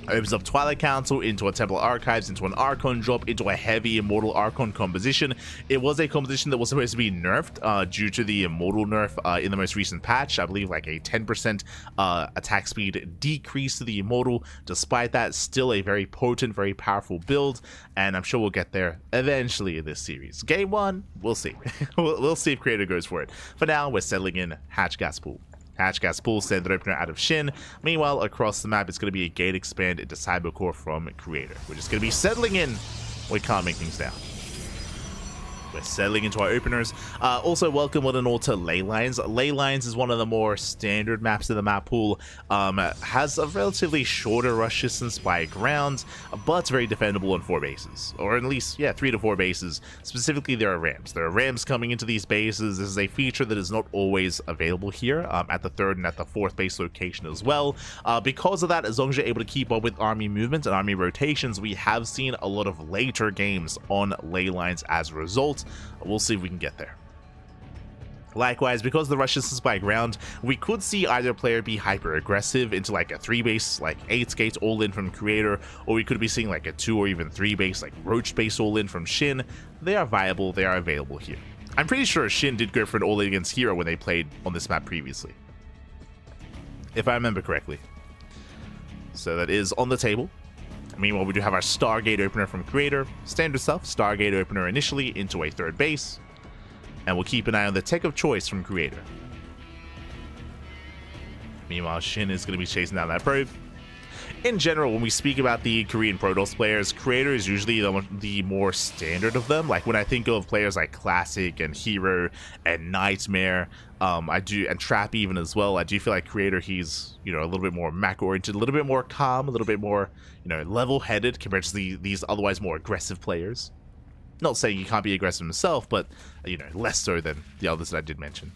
A: Opens up Twilight Council into a Temple Archives, into an Archon drop, into a heavy Immortal Archon composition. It was a composition that was supposed to be nerfed due to the Immortal nerf in the most recent patch. I believe like a 10% attack speed decrease to the Immortal. Despite that, still a very potent, very powerful build, and I'm sure we'll get there eventually in this series. Game 1, we'll see. We'll see if Creator goes for it. For now, we're settling in Hatch Gas Pool. Hatch Gas Pool, standard opener out of SHIN. Meanwhile, across the map, it's going to be a gate expand into Cybercore from Creator. We're just going to be settling in. We can't make things down. We're settling into our openers. Also, welcome one and all to Ley Lines. Ley Lines is one of the more standard maps in the map pool. Has a relatively shorter rush distance by ground, but very defendable on 4 bases. Or at least, yeah, 3 to 4 bases. Specifically, there are ramps. There are ramps coming into these bases. This is a feature that is not always available here at the 3rd and at the 4th base location as well. Because of that, as long as you're able to keep up with army movement and army rotations, we have seen a lot of later games on Ley Lines as a result. We'll see if we can get there. Likewise, because the rush distance by ground, we could see either player be hyper aggressive into like a 3 base, like 8 skates all in from Creator, or we could be seeing like a 2 or even 3 base, like Roach base all in from SHIN. They are viable, they are available here. I'm pretty sure SHIN did go for an all in against herO when they played on this map previously, if I remember correctly. So that is on the table. Meanwhile, we do have our Stargate opener from Creator. Standard stuff, Stargate opener initially into a 3rd base. And we'll keep an eye on the tech of choice from Creator. Meanwhile, SHIN is going to be chasing down that probe. In general, when we speak about the Korean Protoss players, Creator is usually the more standard of them. Like when I think of players like Classic and herO and Nightmare, and Trap even as well, I do feel like Creator, he's, a little bit more Mac oriented, a little bit more calm, a little bit more, level headed compared to these otherwise more aggressive players. Not saying he can't be aggressive himself, but less so than the others that I did mention.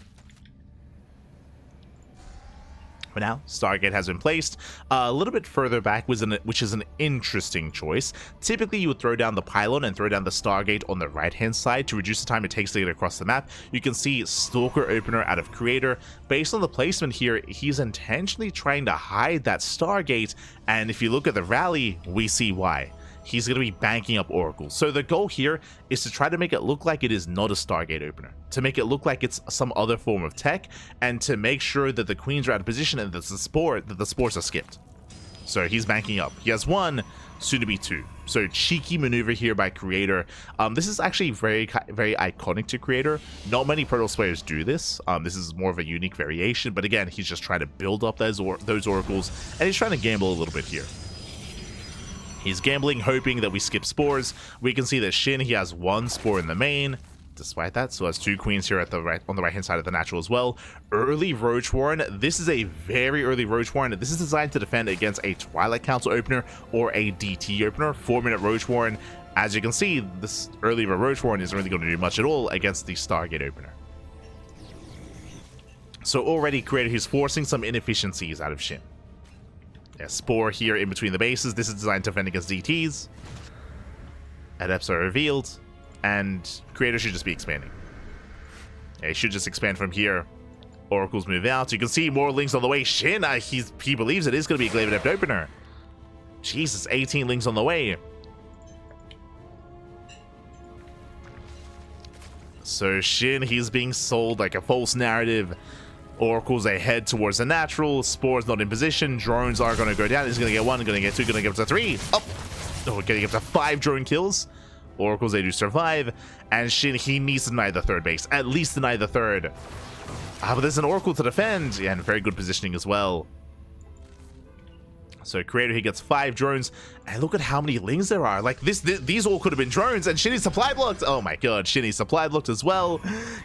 A: For now, Stargate has been placed a little bit further back, which is an interesting choice. Typically, you would throw down the pylon and throw down the Stargate on the right-hand side to reduce the time it takes to get across the map. You can see Stalker opener out of Creator. Based on the placement here, he's intentionally trying to hide that Stargate, and if you look at the rally, we see why. he's going to be banking up oracles. So the goal here is to try to make it look like it is not a Stargate opener, to make it look like it's some other form of tech, and to make sure that the queens are out of position and that the spores are skipped. So he's banking up. He has 1, soon to be 2. So cheeky maneuver here by Creator. This is actually very iconic to Creator. Not many Protoss players do this. This is more of a unique variation, but again, he's just trying to build up those oracles, and he's trying to gamble a little bit here. He's gambling, hoping that we skip spores. We can see that SHIN, he has 1 spore in the main. Despite that, so has 2 queens here at the on the right hand side of the natural as well. Early Roach Warren. This is a very early Roach Warren. This is designed to defend against a Twilight Council opener or a DT opener. 4-minute Roach Warren. As you can see, this early Roach Warren isn't really going to do much at all against the Stargate opener. So already Creator, he's forcing some inefficiencies out of SHIN. Yeah, spore here in between the bases. This is designed to defend against DTs. Adepts are revealed. And Creator should just be expanding. Yeah, he should just expand from here. Oracles move out. You can see more links on the way. SHIN, he believes it is going to be a Glaive Adept opener. Jesus, 18 links on the way. So SHIN, he's being sold like a false narrative. Oracles ahead towards the natural. Spores not in position. Drones are going to go down. He's going to get 1, going to get 2, going to get up to 3. Oh, we're getting up to 5 drone kills. Oracles, they do survive, and SHIN, he needs to deny the 3rd base, at least deny the 3rd. But there's an Oracle to defend, yeah, and very good positioning as well. So Creator, he gets 5 drones, and look at how many lings there are. Like these all could have been drones, and SHIN is supply blocked. Oh my god, SHIN is supply blocked as well.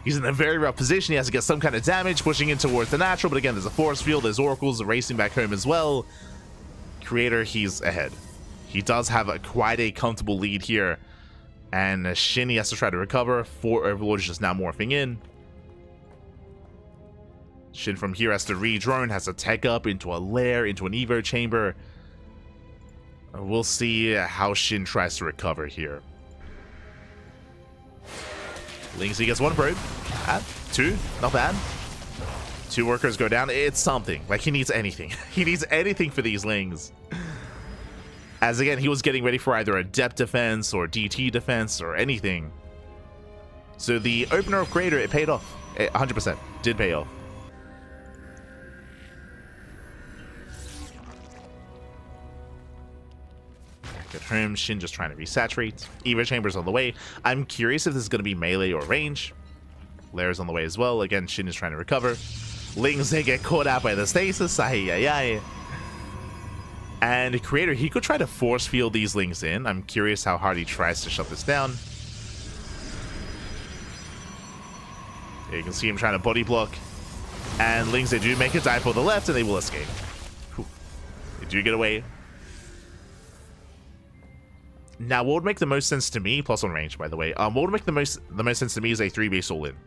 A: He's in a very rough position. He has to get some kind of damage, pushing in towards the natural, but again, there's a force field, there's Oracles racing back home as well. Creator, he's ahead. He does have quite a comfortable lead here. And SHIN, he has to try to recover. 4 Overlords just now morphing in. SHIN from here has to re-drone, has to tech up into a lair, into an Evo chamber. We'll see how SHIN tries to recover here. Lings, he gets 1 probe. 2, not bad. 2 workers go down. It's something. Like, he needs anything. He needs anything for these Lings. As again, he was getting ready for either a depth defense or DT defense or anything. So the opener of Creator, it paid off. 100% did pay off. Back at home, SHIN just trying to resaturate. Evo chambers on the way. I'm curious if this is going to be melee or range. Lairs on the way as well. Again, SHIN is trying to recover. Lings, they get caught out by the stasis. Ay. And Creator, he could try to force field these Lings in. I'm curious how hard he tries to shut this down. Yeah, you can see him trying to body block. And Lings, they do make a dive for the left, and they will escape. Whew. They do get away. Now, what would make the most sense to me, plus 1 range, by the way, what would make the most sense to me is a 3-base all-in.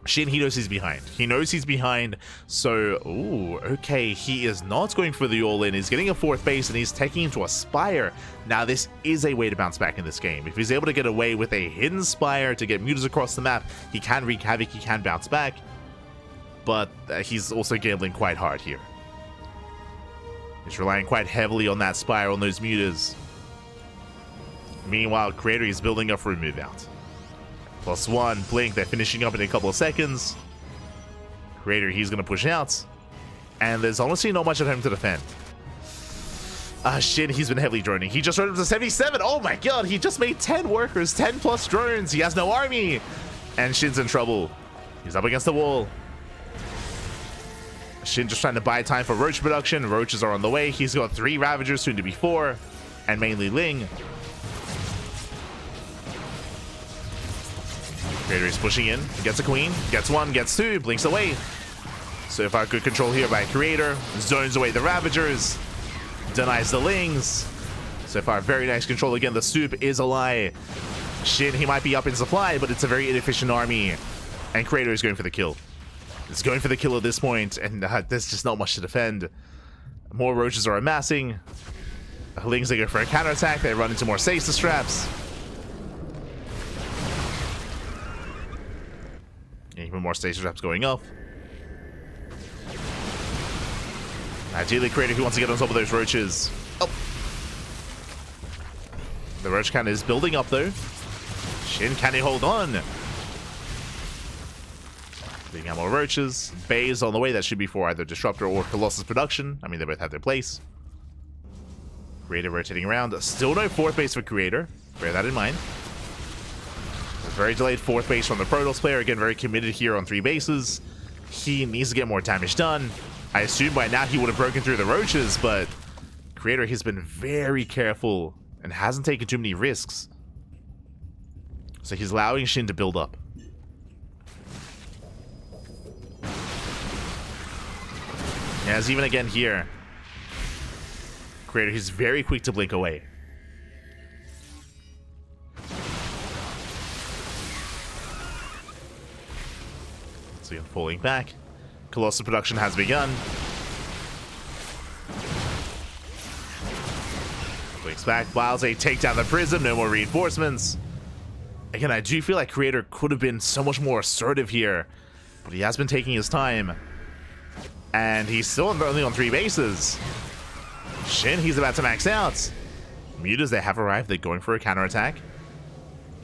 A: SHIN, he knows he's behind. He knows he's behind, so, ooh, okay, he is not going for the all-in. He's getting a 4th base, and he's taking into a Spire. Now, this is a way to bounce back in this game. If he's able to get away with a hidden Spire to get mutas across the map, he can wreak havoc, he can bounce back, but he's also gambling quite hard here. He's relying quite heavily on that Spire, on those mutas. Meanwhile, Creator is building up for a move out. +1, Blink, they're finishing up in a couple of seconds. Creator, he's going to push out. And there's honestly not much at home to defend. SHIN, he's been heavily droning. He just droned up to 77. Oh my god, he just made 10 workers, 10 plus drones. He has no army. And SHIN's in trouble. He's up against the wall. SHIN just trying to buy time for Roach production. Roaches are on the way. He's got 3 Ravagers, soon to be 4. And mainly Ling. Creator is pushing in, gets a queen, gets 1, gets 2, blinks away. So far, good control here by Creator. Zones away the Ravagers, denies the Lings. So far, very nice control. Again, the soup is a lie. SHIN, he might be up in supply, but it's a very inefficient army. And Creator is going for the kill. It's going for the kill at this point, and there's just not much to defend. More Roaches are amassing. Lings, they go for a counterattack. They run into more stasis traps. Even more stasis traps going off. Ideally, Creator who wants to get on top of those Roaches. Oh. The Roach cannon is building up though. Shin, can he hold on? Being out more Roaches. Bays on the way. That should be for either Disruptor or Colossus production. I mean, they both have their place. Creator rotating around. Still no fourth base for Creator. Bear that in mind. A very delayed fourth base from the Protoss player. Again, very committed here on 3 bases. He needs to get more damage done. I assume by now he would have broken through the Roaches, but Creator has been very careful and hasn't taken too many risks. So he's allowing Shin to build up. As even again here, Creator, he's very quick to blink away. So you're falling back. Colossus production has begun. Blinks back. Wiles a take down the Prism. No more reinforcements. Again, I do feel like Creator could have been so much more assertive here, but he has been taking his time. And he's still only on 3 bases. Shin, he's about to max out. Mutas, they have arrived. They're going for a counterattack.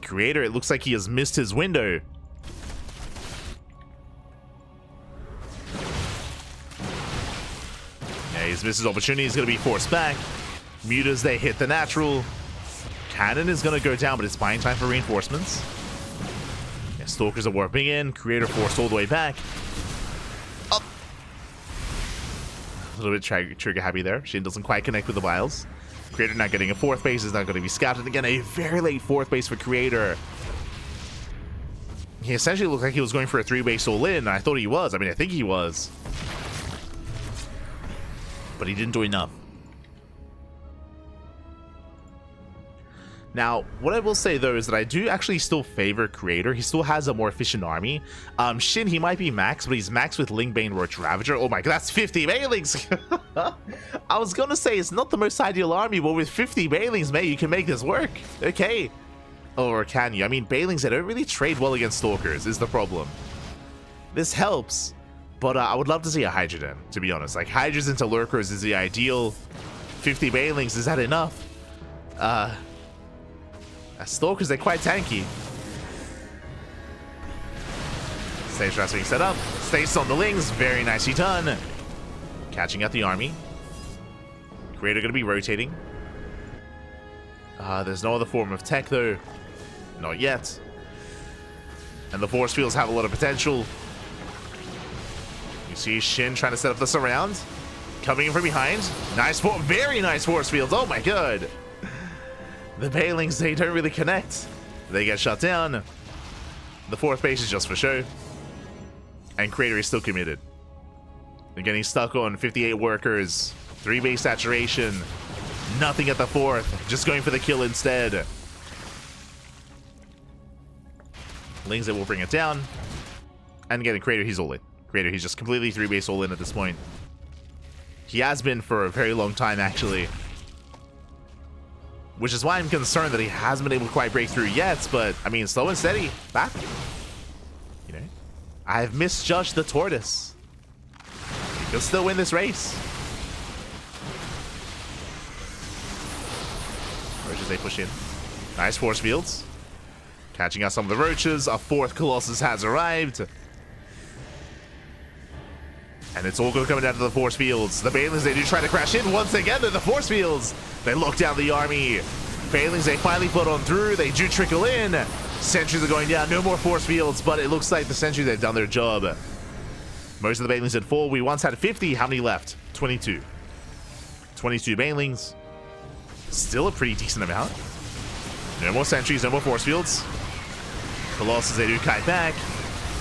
A: Creator, it looks like he has missed his window. Yeah, he's missed his opportunity. He's going to be forced back. Mutas, they hit the natural. Cannon is going to go down, but it's buying time for reinforcements. Yeah, Stalkers are warping in. Creator forced all the way back. Up. A little bit trigger happy there. Shin doesn't quite connect with the Wiles. Creator not getting a fourth base. Is not going to be scouted again. A very late fourth base for Creator. He essentially looked like he was going for a 3-base all-in. I thought he was. I mean, I think he was. But he didn't do enough. Now, what I will say, though, is that I do actually still favor Creator. He still has a more efficient army. Shin, he might be max, but he's max with Lingbane Roach Ravager. Oh my god, that's 50 Banelings! I was gonna say, it's not the most ideal army, but with 50 Banelings, mate, you can make this work. Okay. Or can you? I mean, Banelings, they don't really trade well against Stalkers, is the problem. This helps, but I would love to see a Hydra Den, to be honest. Like, Hydras into Lurkers is the ideal. 50 Banelings, is that enough? Stalkers, they're quite tanky. Stage Rats being set up. Stays on the Lings. Very nicely done. Catching out the army. Creator going to be rotating. There's no other form of tech, though. Not yet. And the force fields have a lot of potential. You see Shin trying to set up the surround. Coming in from behind. Very nice force fields. Oh my god. The Banelings, they don't really connect. They get shut down. The fourth base is just for show. And Creator is still committed. They're getting stuck on 58 workers. 3-base saturation. Nothing at the fourth. Just going for the kill instead. Lings, that will bring it down. And again, Creator, he's all in. Creator, he's just completely 3-base all in at this point. He has been for a very long time, actually. Which is why I'm concerned that he hasn't been able to quite break through yet, but, I mean, slow and steady. Back. You know, I've misjudged the Tortoise. He'll still win this race. Roaches, they push in. Nice force fields. Catching out some of the Roaches. A 4th Colossus has arrived. And it's all going to come down to the force fields. The Banelings, they do try to crash in once again to the force fields. They lock down the army. Banelings, they finally float on through. They do trickle in. Sentries are going down. No more force fields, but it looks like the Sentries, they've done their job. Most of the Banelings at full. We once had 50. How many left? 22. 22 Banelings. Still a pretty decent amount. No more Sentries, no more force fields. Colossus, they do kite back.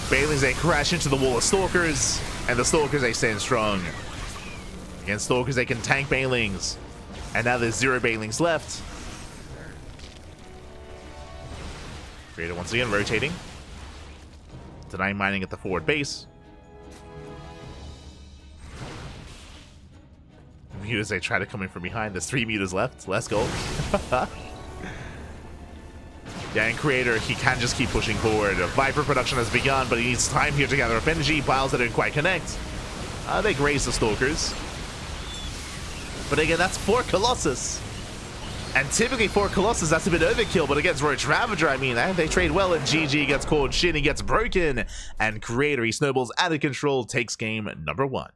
A: Banelings, they crash into the wall of Stalkers. And the Stalkers, they stand strong. Against Stalkers, they can tank Banelings. And now there's 0 Banelings left. Creator once again rotating. Denying mining at the forward base. Mutas, they try to come in from behind. There's 3 Mutas left. Let's go. Yeah, and Creator, he can just keep pushing forward. Viper production has begun, but he needs time here to gather up energy. Piles that didn't quite connect. They graze the Stalkers. But again, that's 4 Colossus. And typically for Colossus, that's a bit overkill, but against Roach Ravager, I mean, they trade well, and GG gets called, SHIN, he gets broken, and Creator, he snowballs out of control, takes game number 1.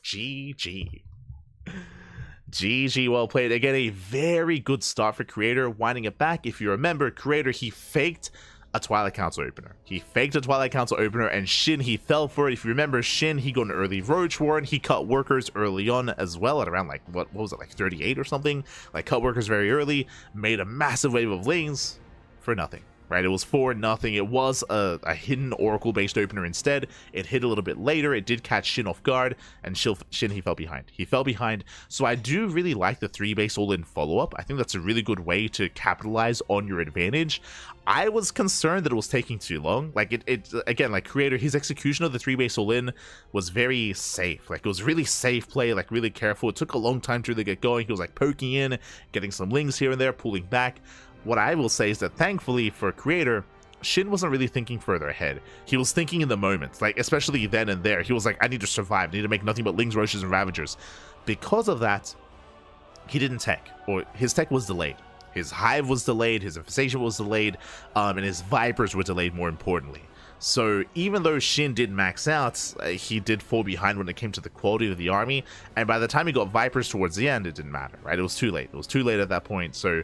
A: GG. GG, well played. Again, a very good start for Creator, winding it back. If you remember, Creator, he faked a Twilight Council opener. He faked a Twilight Council opener, and SHIN, he fell for it. If you remember, SHIN, he got an early Roach Warren. He cut workers early on as well at around, like, what was it, like 38 or something? Like, cut workers very early, made a massive wave of lanes for nothing. Right, it was for nothing. It was a hidden Oracle-based opener instead. It hit a little bit later. It did catch SHIN off guard, and SHIN, he fell behind. He fell behind. So I do really like the 3-base all-in follow-up. I think that's a really good way to capitalize on your advantage. I was concerned that it was taking too long. Like, it again, like, Creator, his execution of the 3-base all-in was very safe. Like, it was really safe play, like, really careful. It took a long time to really get going. He was, like, poking in, getting some lings here and there, pulling back. What I will say is that thankfully for Creator, SHIN wasn't really thinking further ahead. He was thinking in the moment, like, especially then and there. He was like, I need to survive. I need to make nothing but lings, roaches, and ravagers. Because of that, he didn't tech, or his tech was delayed. His hive was delayed, his infestation was delayed, and his vipers were delayed, more importantly. So even though SHIN did max out, he did fall behind when it came to the quality of the army, and by the time he got vipers towards the end, it didn't matter, right? It was too late. It was too late at that point. So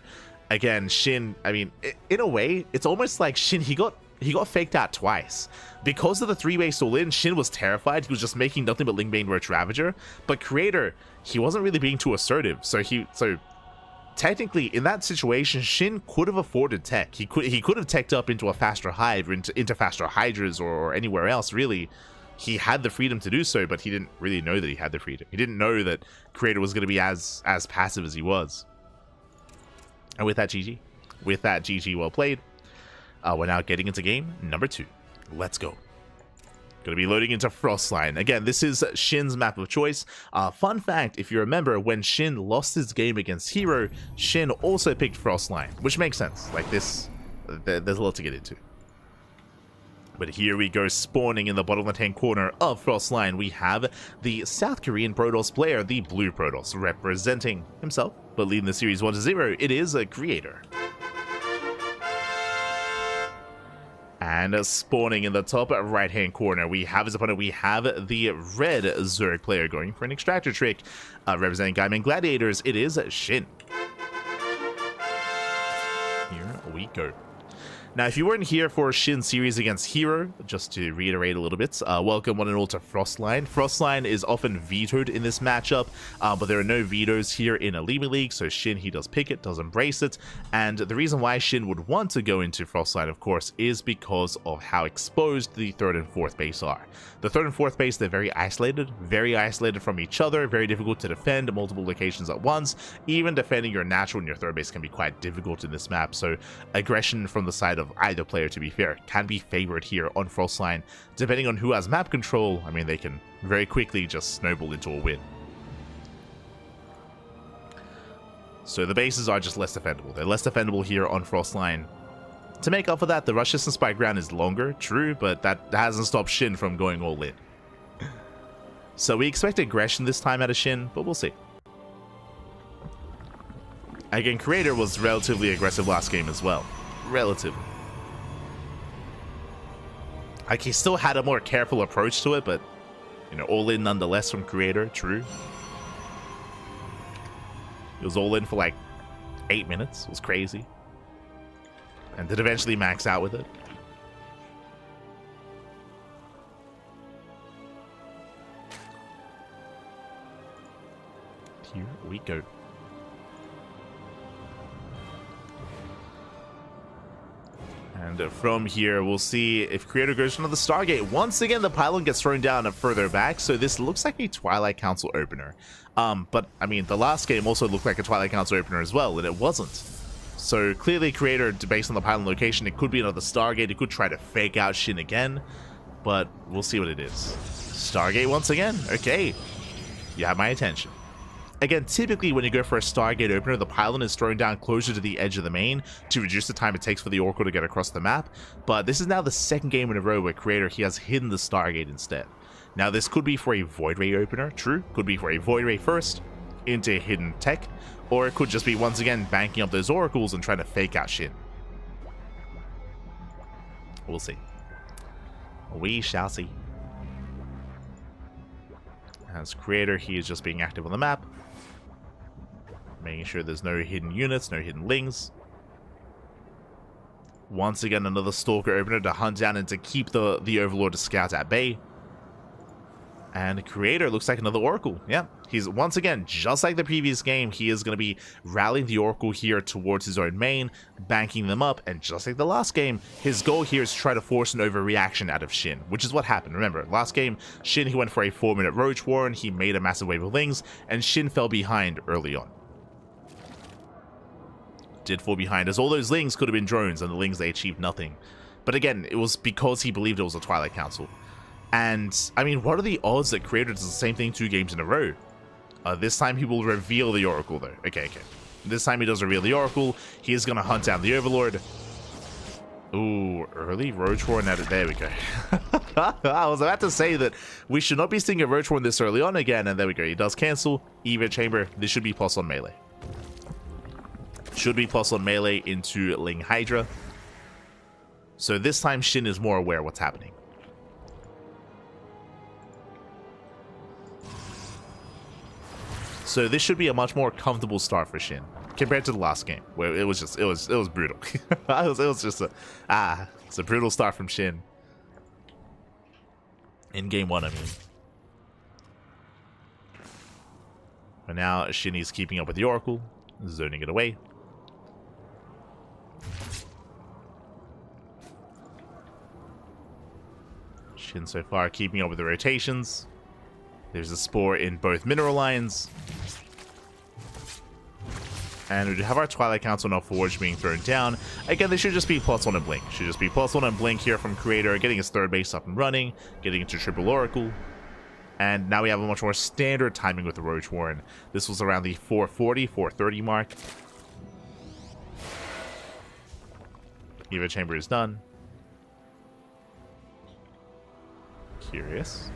A: again, SHIN, I mean, in a way, it's almost like SHIN, he got faked out twice. Because of the 3-base all-in, SHIN was terrified. He was just making nothing but Lingbane Roach Ravager. But Creator, he wasn't really being too assertive. So technically, in that situation, SHIN could have afforded tech. He could have teched up into a faster hive, or into faster hydras, or anywhere else, really. He had the freedom to do so, but he didn't really know that he had the freedom. He didn't know that Creator was going to be as passive as he was. And with that, GG. With that, GG, well played. We're now getting into game number 2. Let's go. Going to be loading into Frostline. Again, this is SHIN's map of choice. Fun fact, if you remember, when SHIN lost his game against herO, SHIN also picked Frostline, which makes sense. Like, there's a lot to get into. But here we go, spawning in the bottom left-hand corner of Frostline. We have the South Korean Protoss player, the Blue Protoss, representing himself, but leading the series 1-0. It is a Creator. And spawning in the top right-hand corner, we have his opponent. We have the red Zerg player going for an extractor trick. Representing Gaiman Gladiators, it is SHIN. Here we go. Now, if you weren't here for SHIN series against herO, just to reiterate a little bit, welcome one and all to Frostline. Frostline is often vetoed in this matchup, but there are no vetoes here in OlimoLeague, so SHIN, he does pick it, does embrace it, and the reason why SHIN would want to go into Frostline, of course, is because of how exposed the 3rd and 4th base are. The 3rd and 4th base, they're very isolated from each other, very difficult to defend at multiple locations at once. Even defending your natural and your 3rd base can be quite difficult in this map, so aggression from the side of either player, to be fair, can be favored here on Frostline. Depending on who has map control, I mean, they can very quickly just snowball into a win. So the bases are just less defendable. They're less defendable here on Frostline. To make up for that, the rush distance by ground is longer, true, but that hasn't stopped SHIN from going all in. So we expect aggression this time out of SHIN, but we'll see. Again, Creator was relatively aggressive last game as well. Relatively. Like, he still had a more careful approach to it, but, you know, all in nonetheless from Creator, true. It was all in for like 8 minutes. It was crazy. And did eventually max out with it. Here we go. And from here, we'll see if Creator goes for another Stargate. Once again, the pylon gets thrown down further back, so this looks like a Twilight Council opener. But, I mean, the last game also looked like a Twilight Council opener as well, and it wasn't. So, clearly, Creator, based on the pylon location, it could be another Stargate. It could try to fake out SHIN again, but we'll see what it is. Stargate once again. Okay. You have my attention. Again, typically when you go for a Stargate opener, the pylon is thrown down closer to the edge of the main to reduce the time it takes for the Oracle to get across the map, but this is now the 2nd game in a row where Creator, he has hidden the Stargate instead. Now, this could be for a Void Ray opener, true, could be for a Void Ray first, into hidden tech, or it could just be once again banking up those oracles and trying to fake out SHIN. We'll see. We shall see. As creator, he is just being active on the map, making sure there's no hidden units, no hidden lings. Once again, another Stalker opener to hunt down and to keep the Overlord Scout at bay. And creator looks like another Oracle. Yeah, he's once again, just like the previous game, he is going to be rallying the Oracle here towards his own main, banking them up, and just like the last game, his goal here is to try to force an overreaction out of SHIN, which is what happened. Remember, last game, SHIN, he went for a 4-minute Roach Warren, he made a massive wave of lings, and SHIN fell behind early on. Did fall behind, as all those lings could have been drones, and the lings, they achieved nothing. But again, it was because he believed it was a Twilight Council. And, I mean, what are the odds that creator does the same thing 2 games in a row? This time he will reveal the Oracle, though. Okay. This time he does reveal the Oracle. He is going to hunt down the Overlord. Ooh, early Roach Warren at it. There we go. I was about to say that we should not be seeing a Roach Warren this early on again, and there we go. He does cancel. Evo Chamber. This should be plus on melee. Should be plus on melee into Ling Hydra. So this time SHIN is more aware of what's happening. So this should be a much more comfortable start for SHIN compared to the last game, where it was brutal. it was just it's a brutal start from SHIN in game 1. I mean, but now SHIN is keeping up with the Oracle, zoning it away. SHIN so far keeping up with the rotations. There's a Spore in both mineral lines. And we have our Twilight Council now Forge being thrown down. Again, they should just be +1 and Blink. Should just be +1 and Blink here from creator, getting his 3rd base up and running, getting into triple Oracle. And now we have a much more standard timing with the Roach Warren. This was around the 440, 430 mark. Evo Chamber is done. Curious.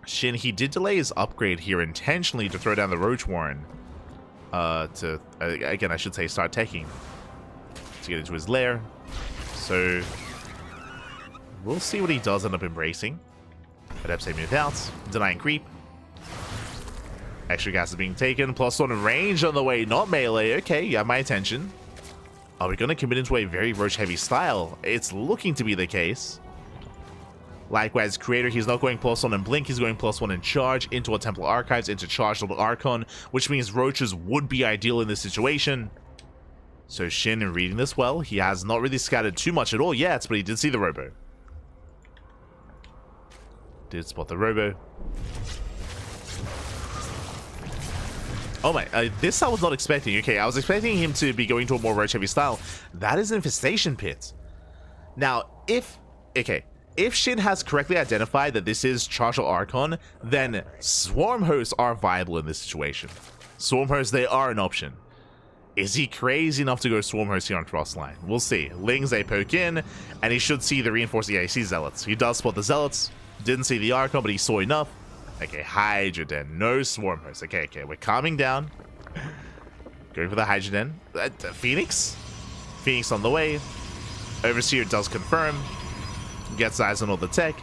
A: SHIN, he did delay his upgrade here intentionally to throw down the Roach Warren. Again, I should say start taking to get into his lair. So we'll see what he does end up embracing. Adept saving without, denying creep. Extra gas is being taken, +1 range on the way, not melee. Okay, you have my attention. Are we going to commit into a very Roach heavy style? It's looking to be the case. Likewise, creator, he's not going +1 and Blink, he's going +1 and Charge into a Temple Archives, into Charged Little Archon, which means Roaches would be ideal in this situation. So SHIN, reading this well, he has not really scattered too much at all yet, but he did see the Robo. Did spot the Robo. Oh my, this I was not expecting. Okay, I was expecting him to be going to a more Roach heavy style. That is Infestation Pit. Now, if SHIN has correctly identified that this is Charged Archon, then Swarm Hosts are viable in this situation. Swarm Hosts, they are an option. Is he crazy enough to go Swarm Hosts here on Crossline? We'll see. Lings, they poke in, and he should see the reinforcing. Yeah, he sees Zealots. He does spot the Zealots. Didn't see the Archon, but he saw enough. Okay, Hydra Den. No Swarm Hosts. Okay, we're calming down. Going for the Hydra Den. Phoenix? Phoenix on the way. Overseer does confirm. Gets eyes on all the tech.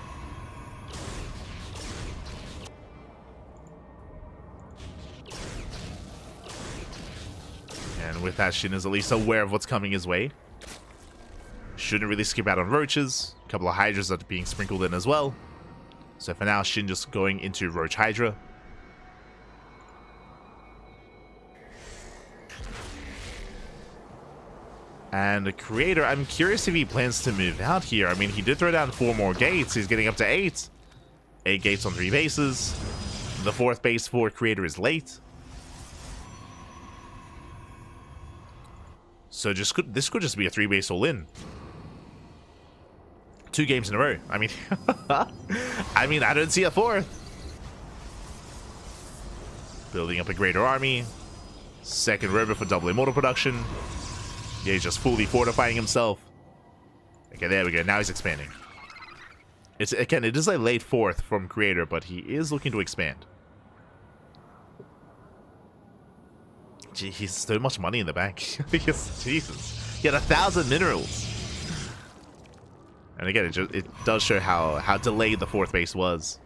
A: And with that, SHIN is at least aware of what's coming his way. Shouldn't really skip out on Roaches. A couple of Hydras are being sprinkled in as well. So for now, SHIN just going into Roach Hydra. And the creator, I'm curious if he plans to move out here. I mean, he did throw down 4 more gates. He's getting up to 8. 8 gates on 3 bases. The 4th base for creator is late. So this could just be a 3 base all in. 2 games in a row. I mean, I don't see a 4th. Building up a greater army. 2nd rover for double immortal production. Yeah, he's just fully fortifying himself. Okay, there we go. Now he's expanding. It is a late 4th from creator, but he is looking to expand. Gee, he's so much money in the bank. Jesus. He had 1,000 minerals. And again, it does show how delayed the 4th base was.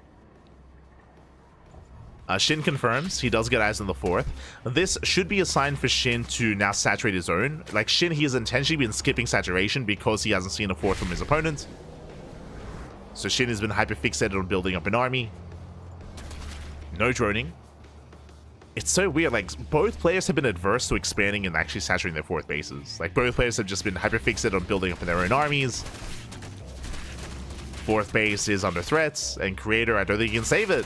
A: Shin confirms he does get eyes on the 4th. This should be a sign for Shin to now saturate his own. Like, Shin, he has intentionally been skipping saturation because he hasn't seen a 4th from his opponent. So Shin has been hyper-fixated on building up an army. No droning. It's so weird, like, both players have been adverse to expanding and actually saturating their 4th bases. Like, both players have just been hyper-fixated on building up their own armies. 4th base is under threats, and Creator, I don't think he can save it.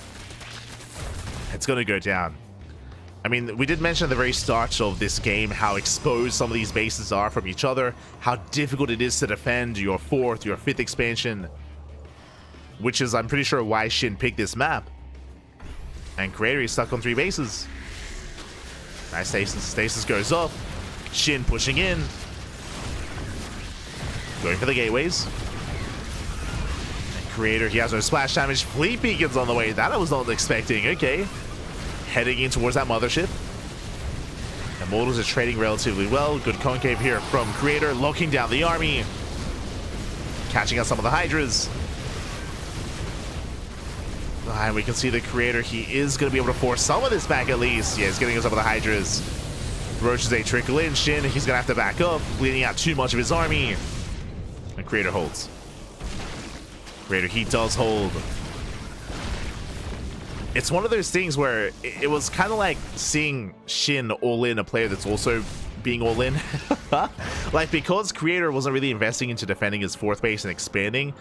A: It's going to go down. I mean, we did mention at the very start of this game how exposed some of these bases are from each other, how difficult it is to defend your 4th, your 5th expansion, which is, I'm pretty sure, why Shin picked this map. And Creator is stuck on 3 bases. Nice stasis. Stasis goes up. Shin pushing in. Going for the gateways. And Creator, he has no splash damage. Fleet beacons on the way. That I was not expecting. Okay. Heading in towards that mothership. Immortals are trading relatively well. Good concave here from Creator. Locking down the army. Catching out some of the Hydras. And we can see the Creator, he is going to be able to force some of this back at least. Yeah, he's getting us some of the Hydras. Roaches, they trickle in. Shin, he's going to have to back up, bleeding out too much of his army. And Creator holds. Creator, he does hold. It's one of those things where it was kind of like seeing Shin all in a player that's also being all in. Like, because Creator wasn't really investing into defending his 4th base and expanding,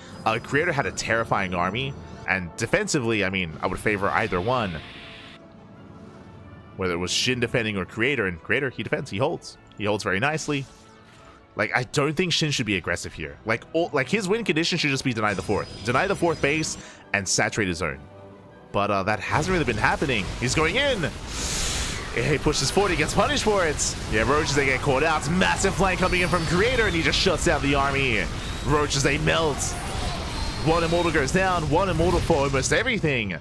A: Creator had a terrifying army. And defensively, I mean, I would favor either one. Whether it was Shin defending or Creator. And Creator, he defends, he holds. He holds very nicely. Like, I don't think Shin should be aggressive here. Like, his win condition should just be deny the 4th. Deny the 4th base and saturate his own. But that hasn't really been happening. He's going in. He pushes forward, he gets punished for it. Yeah, Roaches, they get caught out. Massive flank coming in from Creator, and he just shuts down the army. Roaches, they melt. 1 Immortal goes down, 1 Immortal for almost everything.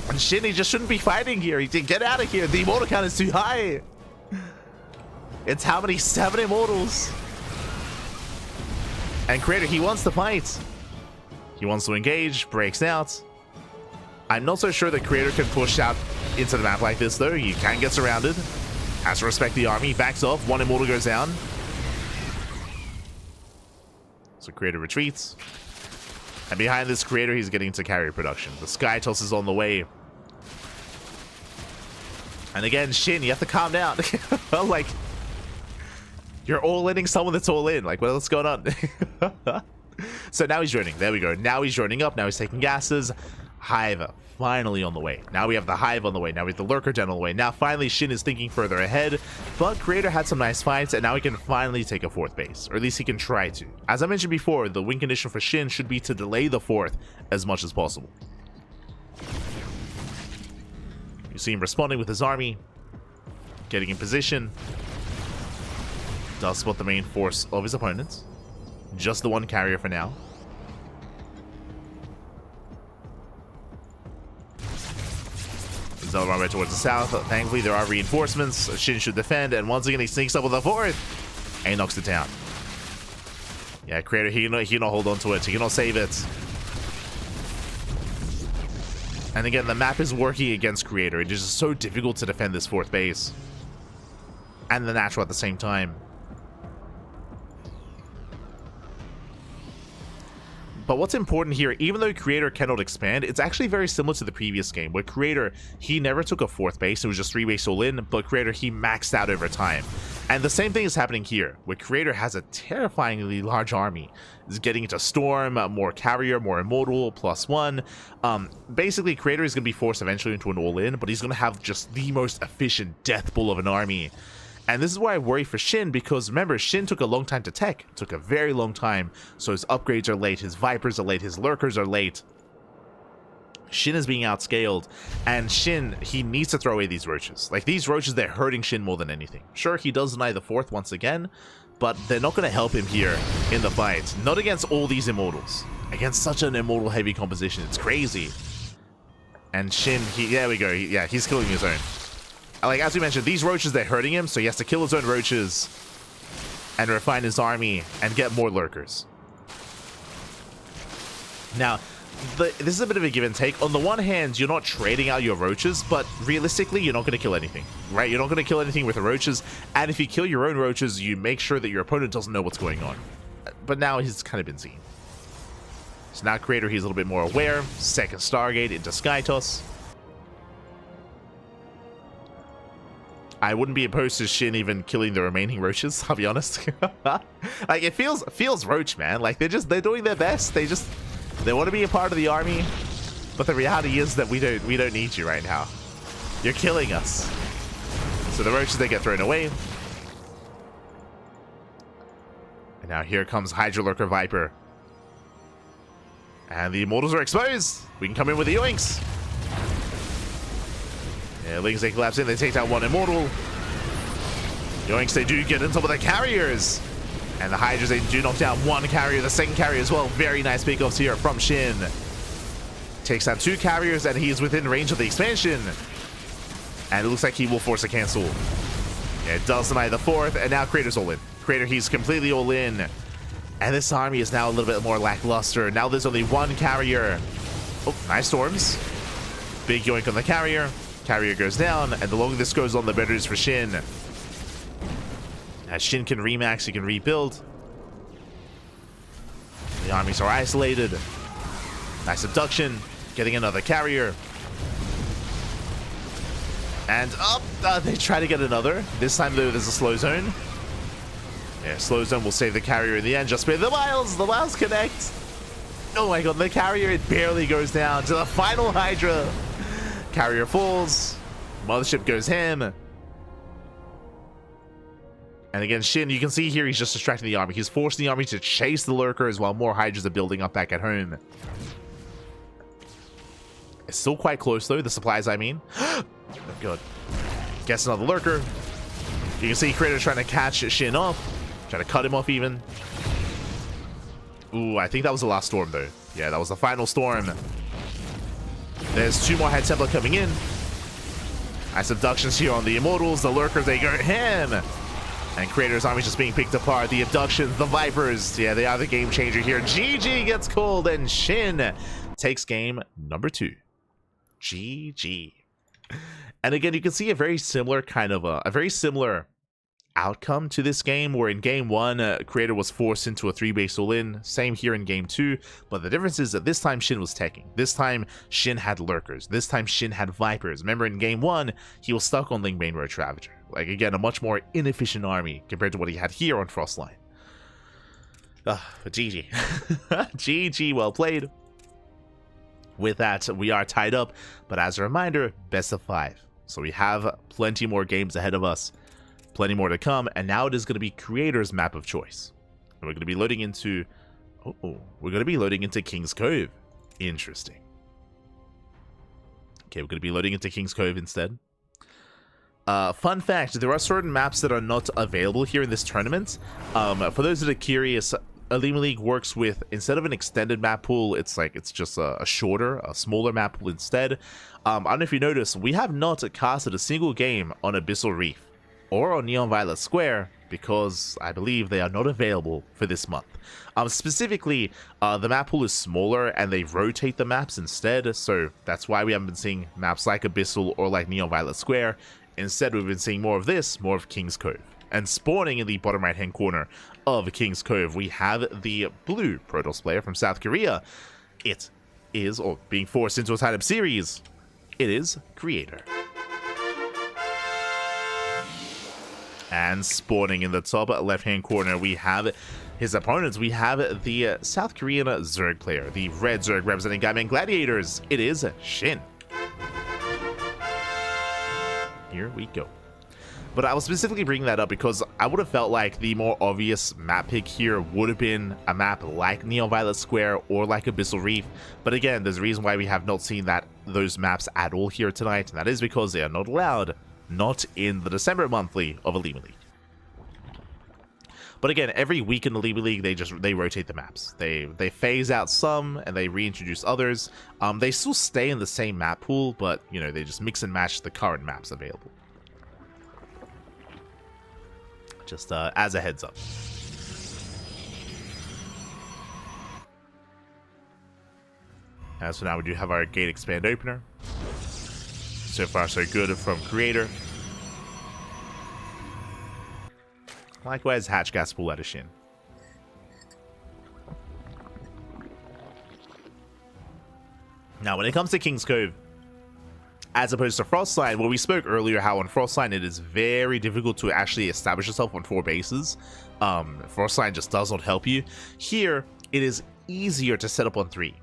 A: And Shin, he just shouldn't be fighting here. He did get out of here. The Immortal count is too high. It's how many? 7 Immortals. And Creator, he wants to fight. He wants to engage, breaks out. I'm not so sure that Creator can push out into the map like this, though. He can get surrounded. Has to respect the army. Backs off. 1 Immortal goes down. So Creator retreats. And behind this Creator, he's getting into carrier production. The Sky Toss is on the way. And again, Shin, you have to calm down. Like, you're all-inning someone that's all in. Like, what's going on? So now he's joining. There we go. Now he's joining up. Now he's taking gases. Hive finally on the way. Now we have the Hive on the way. Now we have the Lurker Den on the way. Now finally Shin is thinking further ahead, but Creator had some nice fights, and now he can finally take a 4th base, or at least he can try to. As I mentioned before, the win condition for Shin should be to delay the 4th as much as possible. You see him responding with his army, getting in position. Does spot the main force of his opponents. Just the 1 carrier for now. Zealot right towards the south. Thankfully, there are reinforcements. Shin should defend, and once again, he sneaks up with a 4th, and he knocks it down. Yeah, Creator, he cannot hold on to it. He cannot save it. And again, the map is working against Creator. It is just so difficult to defend this 4th base. And the natural at the same time. But what's important here, even though Creator cannot expand, it's actually very similar to the previous game, where Creator, he never took a 4th base, it was just 3 base all in, but Creator, he maxed out over time. And the same thing is happening here, where Creator has a terrifyingly large army. He's getting into Storm, more Carrier, more Immortal, +1. Basically, Creator is going to be forced eventually into an all-in, but he's going to have just the most efficient death bull of an army. And this is why I worry for Shin, because remember, Shin took a long time to tech. It took a very long time. So his upgrades are late, his Vipers are late, his Lurkers are late. Shin is being outscaled, and Shin, he needs to throw away these Roaches. Like, these Roaches, they're hurting Shin more than anything. Sure, he does deny the 4th once again, but they're not going to help him here in the fight. Not against all these Immortals. Against such an Immortal-heavy composition, it's crazy. And Shin, there we go. Yeah, he's killing his own. like as we mentioned, these roaches, they're hurting him, so he has to kill his own roaches and refine his army and get more lurkers. Now, this is a bit of a give and take. On the one hand, you're not trading out your roaches, but realistically, you're not going to kill anything, right? You're not going to kill anything with the roaches, and if you kill your own roaches, you make sure that your opponent doesn't know what's going on. But now he's kind of been seen. So now Creator, he's a little bit more aware. Second Stargate into Skytoss. I wouldn't be opposed to Shin even killing the remaining roaches, I'll be honest. Like, it feels roach, man. Like, they're doing their best. They want to be a part of the army, but the reality is that we don't need you right now. You're killing us. So the roaches, they get thrown away. And now here comes Hydra Lurker Viper. And the Immortals are exposed. We can come in with the Yoinks. Yeah, Lings, they collapse in. They take down one Immortal. Yoinks, they do get on top of the carriers. And the Hydras, they do knock down one carrier, the second carrier as well. Very nice pickoffs here from Shin. Takes down two carriers, and he's within range of the expansion. And it looks like he will force a cancel. Yeah, it does deny the fourth, and now Creator's all in. Creator, he's completely all in. And this army is now a little bit more lackluster. Now there's only one carrier. Oh, nice storms. Big yoink on the carrier. Carrier goes down, and the longer this goes on, the better it is for Shin. As Shin can remax, he can rebuild. The armies are isolated. Nice abduction. Getting another carrier. And up, they try to get another. This time, though, there's a slow zone. Yeah, slow zone will save the carrier in the end. Just by the miles connect. Oh my god, the carrier, it barely goes down to the final Hydra. Carrier falls. Mothership goes ham. And again, Shin, you can see here he's just distracting the army. He's forcing the army to chase the lurkers while more Hydras are building up back at home. It's still quite close, though. The supplies, I mean. Oh, God. Gets another lurker. You can see Creator trying to catch Shin off. Trying to cut him off, even. Ooh, I think that was the last storm, though. Yeah, that was the final storm. There's two more Head Templar coming in. Nice abductions here on the Immortals. The lurkers, they go ham. And Creator's army just being picked apart. The abductions, the Vipers. Yeah, they are the game changer here. GG gets called, and Shin takes game number 2. GG. And again, you can see a very similar kind of a very similar outcome to this game, where in game 1, Creator was forced into a 3-base all-in. Same here in game 2, but the difference is that this time Shin was teching. This time Shin had lurkers. This time Shin had Vipers. Remember, in game 1, he was stuck on Lingbane Roach Ravager. Like, again, a much more inefficient army compared to what he had here on Frostline. But GG. GG, well played. With that, we are tied up, but as a reminder, best of 5. So we have plenty more games ahead of us, plenty more to come, and now it is going to be Creator's map of choice. And we're going to be loading into... we're going to be loading into King's Cove. Interesting. Okay, we're going to be loading into King's Cove instead. Fun fact, there are certain maps that are not available here in this tournament. For those that are curious, OlimoLeague works with, instead of an extended map pool, it's just a smaller map pool instead. I don't know if you noticed, we have not casted a single game on Abyssal Reef or on Neon Violet Square because I believe they are not available for this month. Specifically, the map pool is smaller and they rotate the maps instead, so that's why we haven't been seeing maps like Abyssal or like Neon Violet Square. Instead, we've been seeing more of this, more of King's Cove. And spawning in the bottom right-hand corner of King's Cove, we have the blue Protoss player from South Korea. It is, or being forced into a tied-up series, it is Creator. And spawning in the top left-hand corner, we have his opponents. We have the South Korean Zerg player, the red Zerg representing Gaiman Gladiators. It is Shin. Here we go. But I was specifically bringing that up because I would have felt like the more obvious map pick here would have been a map like Neon Violet Square or like Abyssal Reef. But again, there's a reason why we have not seen those maps at all here tonight, and that is because they are not allowed, not in the December monthly of OlimoLeague. But again, every week in the OlimoLeague, they rotate the maps. They phase out some and they reintroduce others. They still stay in the same map pool, but you know, they just mix and match the current maps available. Just as a heads up. So now we do have our gate expand opener. So far so good from creator. Likewise, hatch gas pool out of SHIN. Now, when it comes to King's Cove, as opposed to Frostline, well, we spoke earlier how on Frostline it is very difficult to actually establish yourself on 4 bases. Frostline just does not help you. Here, it is easier to set up on 3.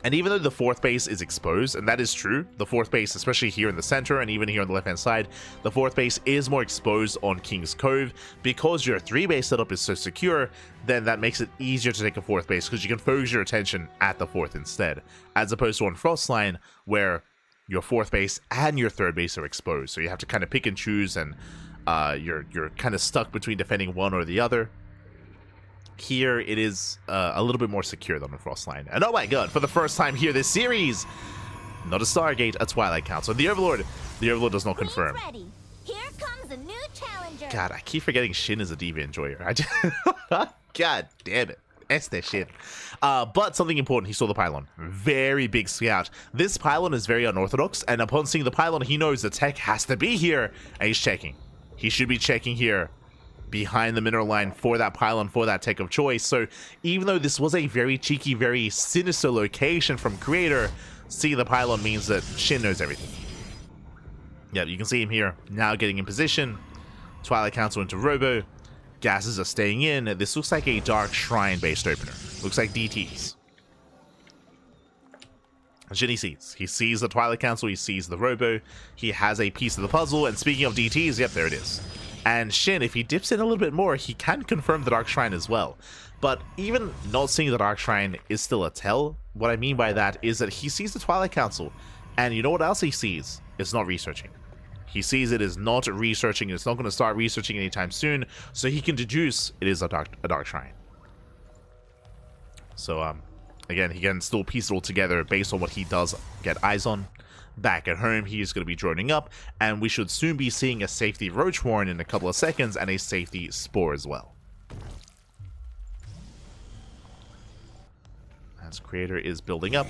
A: And even though the 4th base is exposed, and that is true, the 4th base, especially here in the center and even here on the left-hand side, the 4th base is more exposed on King's Cove. Because your 3-base setup is so secure, then that makes it easier to take a 4th base because you can focus your attention at the 4th instead, as opposed to on Frostline, where your 4th base and your 3rd base are exposed. So you have to kind of pick and choose, and you're kind of stuck between defending one or the other. Here, it is a little bit more secure than on Frostline. And oh my god, for the first time here this series, not a Stargate, a Twilight Council. The Overlord does not confirm.
B: Ready. Here comes a new challenger.
A: God, I keep forgetting SHIN is a DV enjoyer. God damn it. It's the SHIN. But something important, he saw the pylon. Very big scout. This pylon is very unorthodox, and upon seeing the pylon, he knows the tech has to be here, and he's checking. He should be checking here behind the mineral line for that pylon, for that tech of choice. So even though this was a very cheeky, very sinister location from creator, seeing the pylon means that SHIN knows everything. Yeah, you can see him here now getting in position. Twilight Council into Robo. Gases are staying in. This looks like a Dark Shrine based opener. Looks like DTs. And SHIN he sees the Twilight Council, he sees the Robo. He has a piece of the puzzle, and speaking of DTs, yep, there it is. And SHIN, if he dips in a little bit more, he can confirm the Dark Shrine as well. But even not seeing the Dark Shrine is still a tell. What I mean by that is that he sees the Twilight Council, and you know what else he sees? It's not researching. He sees it is not researching, it's not going to start researching anytime soon, so he can deduce it is a Dark Shrine. So, again, he can still piece it all together based on what he does get eyes on. Back at home, he is going to be droning up, and we should soon be seeing a safety Roach Warren in a couple of seconds, and a safety Spore as well. As creator is building up.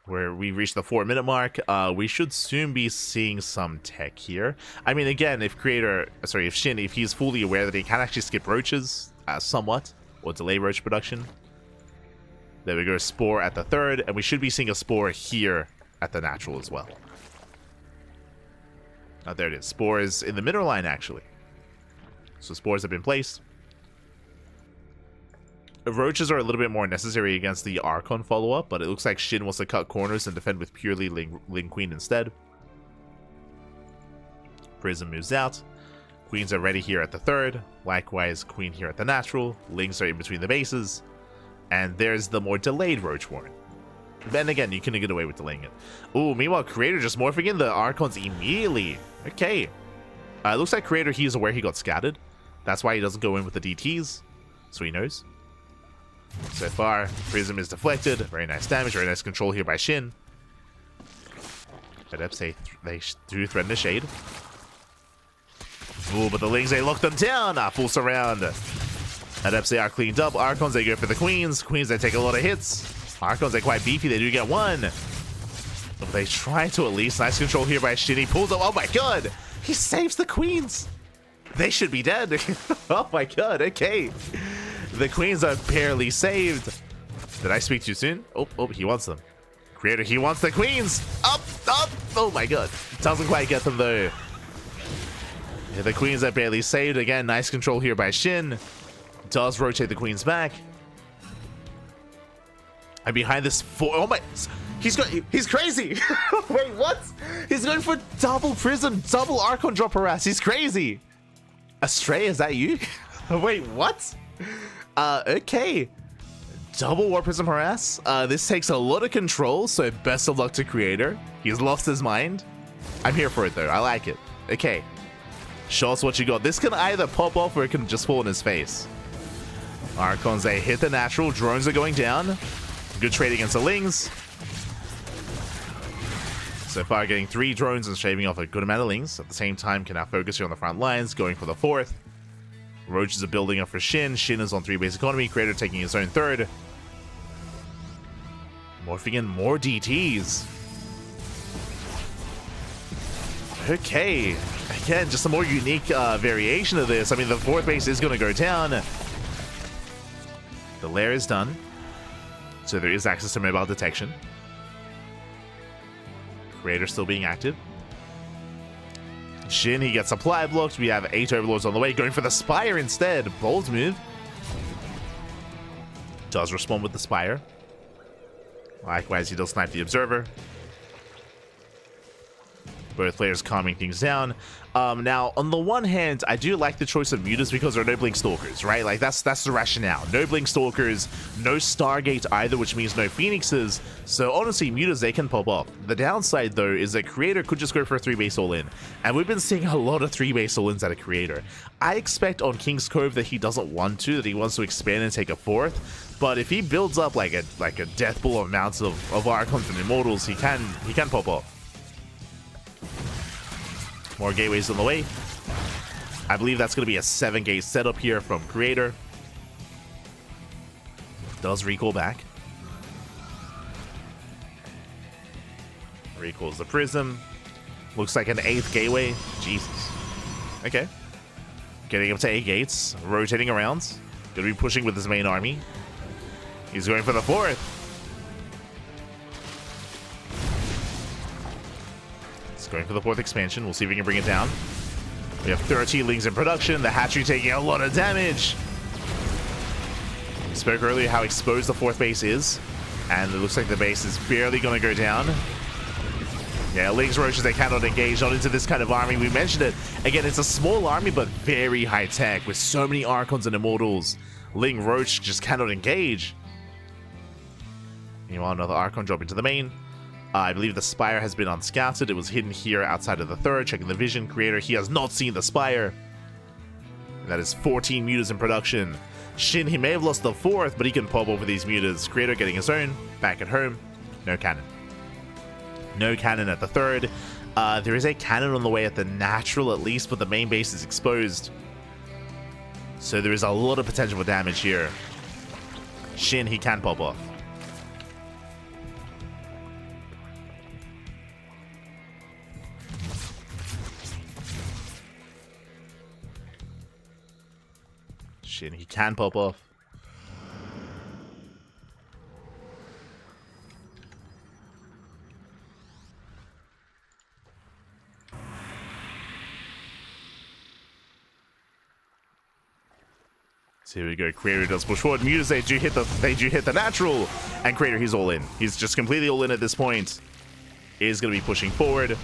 A: Where we reach the 4-minute mark, we should soon be seeing some tech here. I mean, again, if SHIN, if he's fully aware that he can actually skip roaches somewhat, or delay roach production. There we go, Spore at the 3rd, and we should be seeing a Spore here at the natural as well. Oh, there it is. Spore is in the mineral line, actually. So Spores have been placed. Roaches are a little bit more necessary against the Archon follow-up, but it looks like SHIN wants to cut corners and defend with purely Ling Queen instead. Prism moves out. Queens are ready here at the 3rd. Likewise, Queen here at the natural. Lings are in between the bases. And there's the more delayed Roach Warren. Then again, you can get away with delaying it. Ooh, meanwhile, Creator just morphing in the Archons immediately. Okay. Looks like Creator, he is aware he got scattered. That's why he doesn't go in with the DTs. So he knows. So far, Prism is deflected. Very nice damage, very nice control here by SHIN. But Eps, they do threaten the Shade. Ooh, but the Lings, they lock them down. Full surround. Adepts, they are cleaned up. Archons, they go for the Queens. Queens, they take a lot of hits. Archons, they're quite beefy. They do get one. But they try to at least. Nice control here by SHIN. He pulls up. Oh my god. He saves the Queens. They should be dead. Oh my god. Okay. The Queens are barely saved. Did I speak too soon? Oh, he wants them. Creator, he wants the Queens. Up. Oh my god. Doesn't quite get them though. Yeah, the Queens are barely saved. Again, nice control here by SHIN. Does rotate the Queens back. And behind this oh my, he's crazy. Wait, what? He's going for double Prism, double Archon drop harass. He's crazy. Astray, is that you? Wait, what? Okay. Double War Prism harass. This takes a lot of control, so best of luck to Creator. He's lost his mind. I'm here for it though. I like it. Okay. Show us what you got. This can either pop off or it can just fall in his face. Archons, they hit the natural. Drones are going down. Good trade against the Lings. So far, getting 3 drones and shaving off a good amount of lings. At the same time, can now focus here on the front lines, going for the 4th. Roaches are building up for SHIN. SHIN is on 3 base economy. Creator taking his own 3rd. Morphing in more DTs. Okay. Again, just a more unique variation of this. I mean, the 4th base is going to go down. The lair is done. So there is access to mobile detection. Creator still being active. SHIN, he gets supply blocked. We have 8 overlords on the way, going for the Spire instead. Bold move. Does respond with the Spire. Likewise, he does snipe the Observer. Both players calming things down. Now, on the one hand, I do like the choice of mutas because there are no Blink Stalkers, right? Like, that's the rationale. No Blink Stalkers, no Stargate either, which means no Phoenixes. So, honestly, mutas, they can pop off. The downside, though, is that Creator could just go for a 3-base all-in. And we've been seeing a lot of 3-base all-ins out of Creator. I expect on King's Cove that he doesn't want to, that he wants to expand and take a 4th. But if he builds up like a death bull amounts of Archons and Immortals, he can pop off. More gateways on the way. I believe that's going to be a 7-gate setup here from Creator. Does recall back. Recalls the Prism. Looks like an 8th gateway. Jesus. Okay. Getting up to 8 gates. Rotating around. Going to be pushing with his main army. He's going for the 4th. Going for the 4th expansion. We'll see if we can bring it down. We have 13 lings in production. The hatchery taking a lot of damage. We spoke earlier how exposed the 4th base is. And it looks like the base is barely going to go down. Yeah, lings, roaches, they cannot engage. Not into this kind of army. We mentioned it. Again, it's a small army, but very high tech. With so many Archons and Immortals. Ling, roach just cannot engage. Meanwhile, another Archon dropping to the main. I believe the Spire has been unscouted. It was hidden here outside of the 3rd. Checking the vision. Creator, he has not seen the Spire. And that is 14 mutas in production. SHIN, he may have lost the 4th, but he can pop over these mutas. Creator getting his own. Back at home. No cannon. No cannon at the 3rd. There is a cannon on the way at the natural at least, but the main base is exposed. So there is a lot of potential for damage here. SHIN, he can pop off. SHIN, he can pop off. So here we go. Creator does push forward. Mutas, they do hit the natural, and Creator, he's all in. He's just completely all in at this point. Is going to be pushing forward.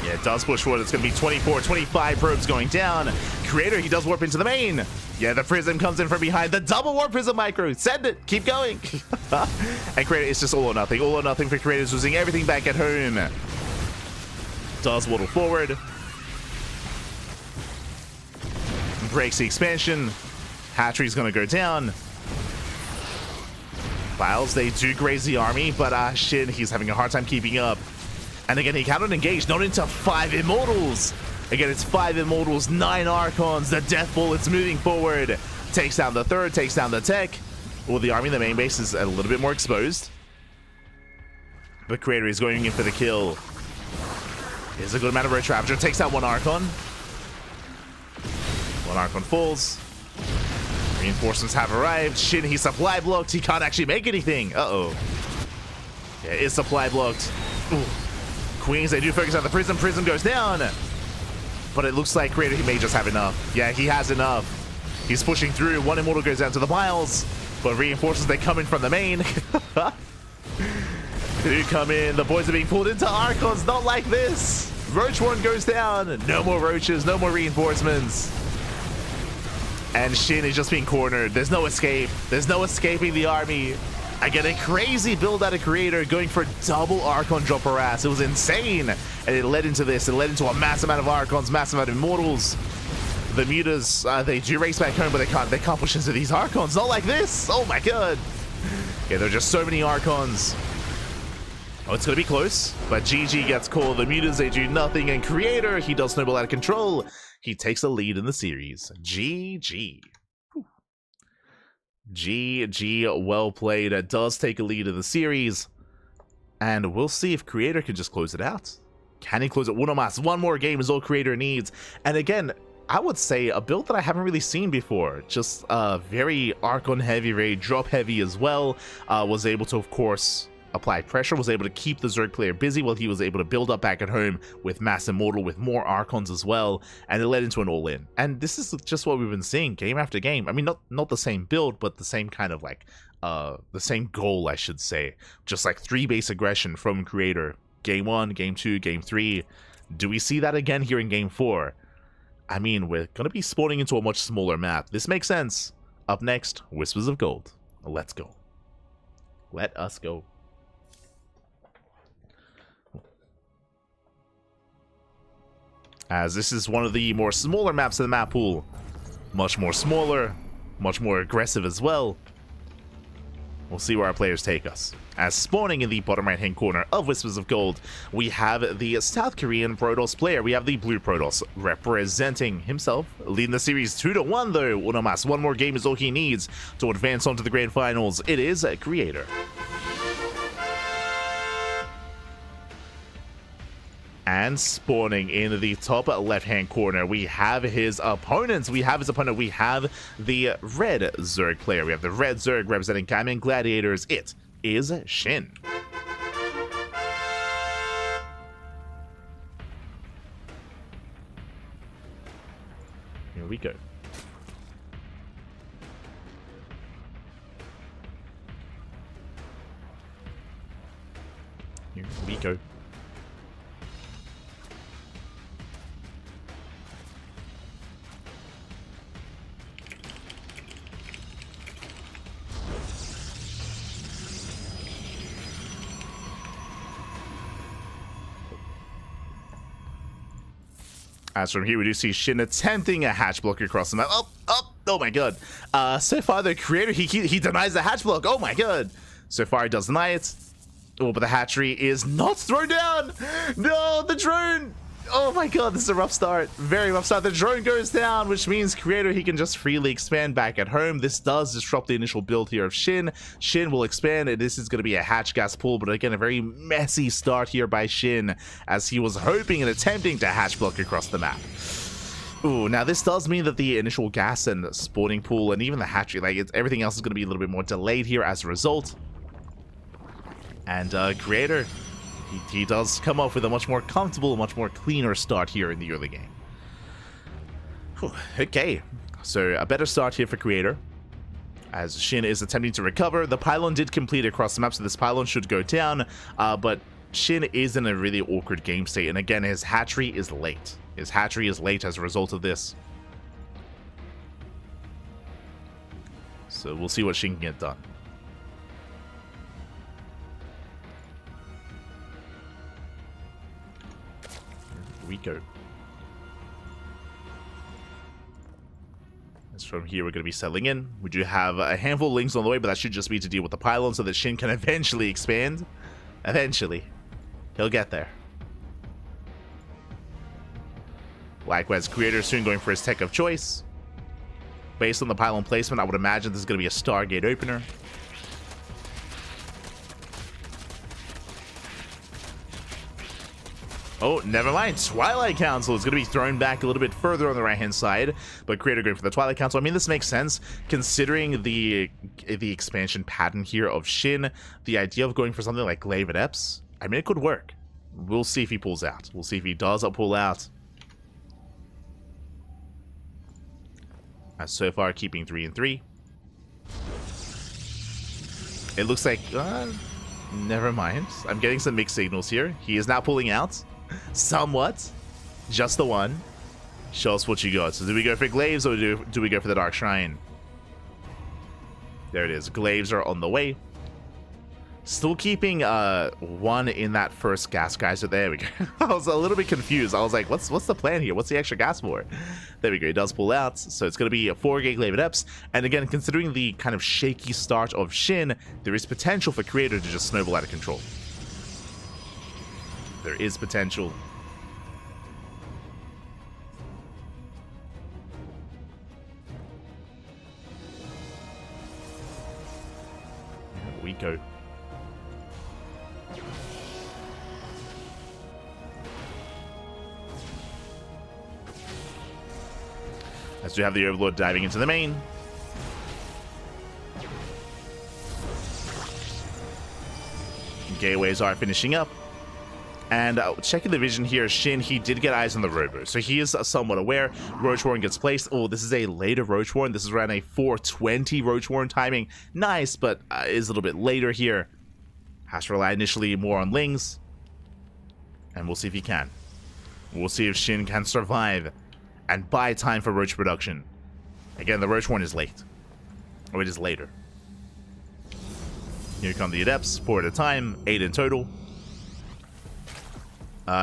A: Yeah, it does push forward. It's going to be 24, 25 probes going down. Creator, he does warp into the main. Yeah, the Prism comes in from behind. The double warp Prism micro. Send it. Keep going. And Creator, it's just all or nothing. All or nothing for Creator. Losing everything back at home. Does waddle forward. Breaks the expansion. Hatchery's going to go down. Files, they do graze the army, but SHIN, he's having a hard time keeping up. And again, he cannot engage, not into 5 Immortals. Again, it's 5 Immortals, 9 Archons, the Death Ball, it's moving forward. Takes down the 3rd, takes down the tech. Well, the army in the main base is a little bit more exposed. But Creator is going in for the kill. Here's a good amount of Roach Ravager, takes out 1 Archon. 1 Archon falls. Reinforcements have arrived. SHIN, he's supply blocked, he can't actually make anything. Uh-oh. Yeah, it is supply blocked. Ooh. Queens, they do focus on the Prism. Prism goes down. But it looks like Creator, he may just have enough. Yeah, he has enough. He's pushing through. 1 Immortal goes down to the piles. But reinforcements, they come in from the main. They do come in. The boys are being pulled into Archons. Not like this. Roach 1 goes down. No more Roaches. No more reinforcements. And SHIN is just being cornered. There's no escape. There's no escaping the army. I get a crazy build out of Creator going for double Archon drop harass. It was insane. And it led into this. It led into a massive amount of Archons, massive amount of Immortals. The mutas, they do race back home, but they can't push into these Archons. Not like this. Oh my god. Yeah, there are just so many Archons. Oh, it's gonna be close, but GG gets called. The mutas, they do nothing, and Creator, he does snowball out of control. He takes a lead in the series. GG. GG, well played. It does take a lead in the series, and we'll see if Creator can just close it out. Can he close it? One more game is all Creator needs. And again, I would say a build that I haven't really seen before. Just very Archon heavy, very drop heavy as well. Was able to, of course, apply pressure, was able to keep the Zerg player busy while he was able to build up back at home with Mass Immortal, with more Archons as well, and it led into an all-in. And this is just what we've been seeing game after game. I mean, not the same build, but the same kind of like, the same goal, I should say. Just like 3 base aggression from Creator. Game 1, Game 2, Game 3. Do we see that again here in Game 4? I mean, we're going to be spawning into a much smaller map. This makes sense. Up next, Whispers of Gold. Let's go. Let us go. As this is one of the more smaller maps in the map pool. Much more smaller, much more aggressive as well. We'll see where our players take us. As spawning in the bottom right hand corner of Whispers of Gold, we have the South Korean Protoss player. We have the blue Protoss representing himself, leading the series 2-1 though. Unomas, one more game is all he needs to advance on to the grand finals. It is Creator. And spawning in the top left-hand corner, we have his opponents. We have the red Zerg player. We have the red Zerg representing Kaiman Gladiators. It is SHIN. Here we go. Here we go. As from here, we do see SHIN attempting a hatch block across the map. Oh my god. So far, the Creator, he denies the hatch block. Oh my god. So far, he does deny it. Oh, but the hatchery is not thrown down. No, the drone. Oh my god, this is a rough start. Very rough start. The drone goes down, which means Creator, he can just freely expand back at home. This does disrupt the initial build here of SHIN. SHIN will expand, and this is going to be a hatch gas pull, but again, a very messy start here by SHIN, as he was hoping and attempting to hatch block across the map. Ooh, now this does mean that the initial gas and spawning pool, and even the hatchery, like everything else is going to be a little bit more delayed here as a result. And Creator, he does come up with a much more comfortable, much more cleaner start here in the early game. Whew, okay, so a better start here for Creator, as SHIN is attempting to recover. The pylon did complete across the map, so this pylon should go down, but SHIN is in a really awkward game state, and again, his hatchery is late. His hatchery is late as a result of this. So we'll see what SHIN can get done. We go. As from here, we're going to be settling in. We do have a handful of links on the way, but that should just be to deal with the pylon so that SHIN can eventually expand. Eventually. He'll get there. Likewise, Creator soon going for his tech of choice. Based on the pylon placement, I would imagine this is going to be a Stargate opener. Oh, never mind. Twilight Council is going to be thrown back a little bit further on the right-hand side, but Creator going for the Twilight Council. I mean, this makes sense considering the expansion pattern here of SHIN. The idea of going for something like Glaive at Eps, I mean, it could work. We'll see if he pulls out. We'll see if he does pull out. As so far, keeping 3 and 3. It looks like... never mind. I'm getting some mixed signals here. He is now pulling out. Somewhat. Just the one. Show us what you got. So do we go for Glaives or do we go for the Dark Shrine? There it is. Glaives are on the way. Still keeping one in that first gas geyser. There we go. I was a little bit confused. I was like, what's the plan here? What's the extra gas for? There we go. It does pull out. So it's going to be a 4 gig Glaive Adepts. And again, considering the kind of shaky start of Shin, there is potential for Creator to just snowball out of control. There is potential. Here we go. As we have the Overlord diving into the main. Gateways are finishing up. And checking the vision here, Shin, he did get eyes on the Robo. So he is somewhat aware. Roach Warren gets placed. Oh, this is a later Roach Warren. This is around a 4:20 Roach Warren timing. Nice, but is a little bit later here. Has to rely initially more on Lings. And we'll see if he can. We'll see if Shin can survive and buy time for Roach production. Again, the Roach Warren is late. Or it is later. Here come the Adepts, 4 at a time, 8 in total.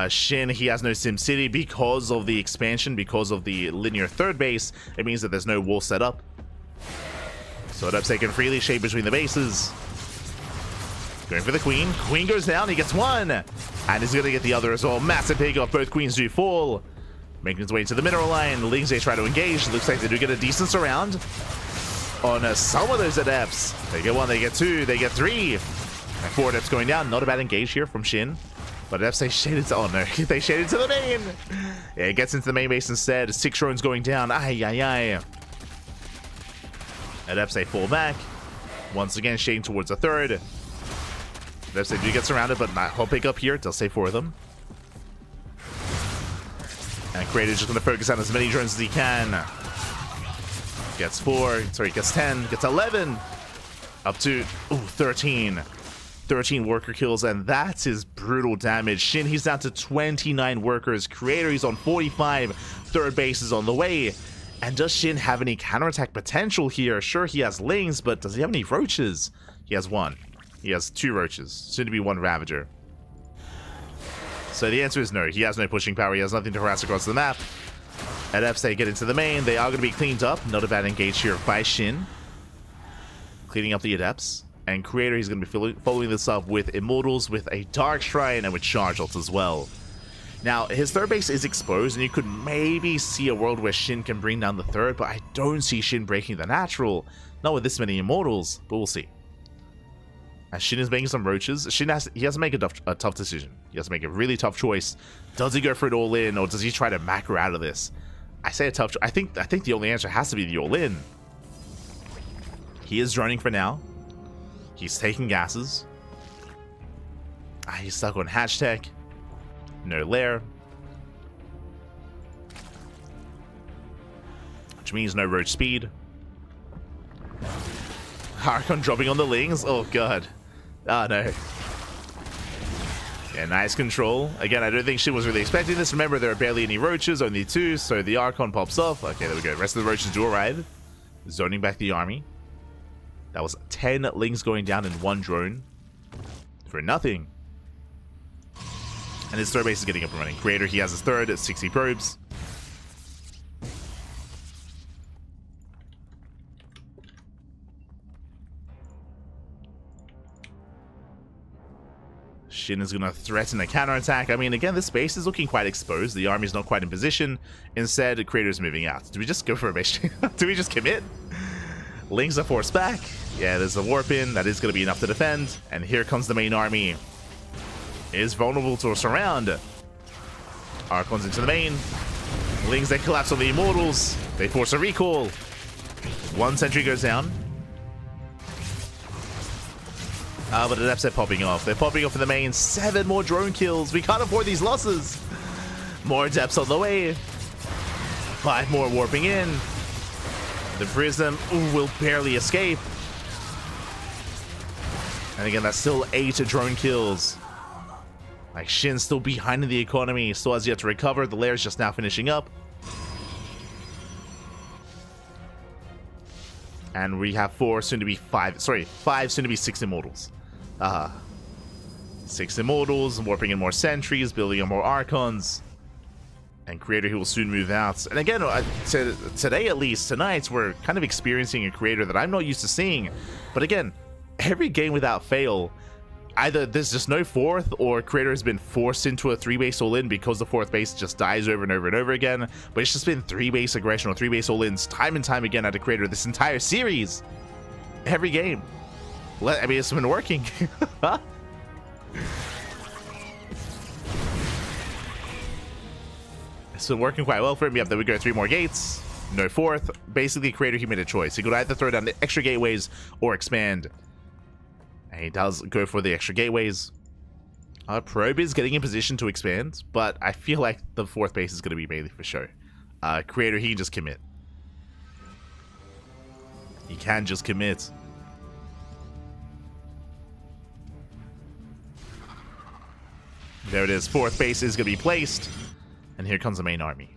A: Shin, he has no Sim City because of the expansion, because of the linear third base. It means that there's no wall set up. So Adepts they can freely shape between the bases. Going for the Queen. Queen goes down, he gets one. And he's going to get the other as well. Massive pick off, both Queens do fall. Making his way to the mineral line. Lings they try to engage. Looks like they do get a decent surround on some of those Adepts. They get 1, they get 2, they get 3. And 4 Adepts going down. Not a bad engage here from Shin. But Adepts they shaded to, oh no, they shaded to the main. Yeah, it gets into the main base instead. 6 drones going down. Ay, ay, ay. Adepts they fall back. Once again, shading towards the third. Adepts they do get surrounded, but not whole pick up here. It does say 4 of them. And Creator's just going to focus on as many drones as he can. Gets 4. Sorry, gets 10. Gets 11. Up to 13. 13 worker kills, and that's his brutal damage. Shin, he's down to 29 workers. Creator, he's on 45. Third base is on the way. And does Shin have any counterattack potential here? Sure, he has Lings, but does he have any Roaches? He has 1. He has 2 Roaches. Soon to be 1 Ravager. So the answer is no. He has no pushing power. He has nothing to harass across the map. Adepts, they get into the main. They are going to be cleaned up. Not a bad engage here by Shin. Cleaning up the Adepts. And Creator, he's going to be following this up with Immortals, with a Dark Shrine, and with Charge Ult as well. Now, his third base is exposed, and you could maybe see a world where Shin can bring down the third, but I don't see Shin breaking the natural. Not with this many Immortals, but we'll see. As Shin is making some Roaches, he has to make a tough decision. He has to make a really tough choice. Does he go for it all in, or does he try to macro out of this? I say a tough choice. I think the only answer has to be the all in. He is droning for now. He's taking gases. He's stuck on hatch tech. No lair. Which means no roach speed. Archon dropping on the Lings. Oh god. Oh no. Yeah, nice control. Again, I don't think Shin was really expecting this. Remember, there are barely any roaches, only 2, so the Archon pops off. Okay, there we go. The rest of the roaches do arrive. Zoning back the army. That was 10 Lings going down in 1 drone. For nothing. And his third base is getting up and running. Creator, he has his third at 60 probes. Shin is going to threaten a counterattack. I mean, again, this base is looking quite exposed. The army's not quite in position. Instead, Creator is moving out. Do we just go for a base? Do we just commit? Lings are forced back. Yeah, there's a warp in. That is going to be enough to defend. And here comes the main army. It is vulnerable to a surround. Archons into the main. Lings, they collapse on the Immortals. They force a recall. 1 sentry goes down. But the Adepts are popping off. They're popping off in the main. 7 more drone kills. We can't afford these losses. More Adepts on the way. 5 more warping in. The Prism will barely escape. And again, that's still 8 drone kills. Like, Shin's still behind in the economy. Still has yet to recover. The lair's just now finishing up. And we have 4, soon to be 5, sorry, 5, soon to be 6 Immortals. 6 Immortals, warping in more Sentries, building in more Archons. And Creator, he will soon move out. And again, today at least, tonight, we're kind of experiencing a Creator that I'm not used to seeing. But again, every game without fail, either there's just no fourth, or Creator has been forced into a 3-base all-in because the 4th base just dies over and over and over again. But it's just been 3-base aggression or 3-base all-ins time and time again at a Creator this entire series. Every game. I mean, it's been working. It's been working quite well for him. Yep, there we go. 3 more gates. No 4th. Basically, Creator, he made a choice. He could either throw down the extra gateways or expand. And he does go for the extra gateways. Probe is getting in position to expand, but I feel like the 4th base is going to be mainly for show. Creator, he can just commit. He can just commit. There it is. 4th base is going to be placed. And here comes the main army.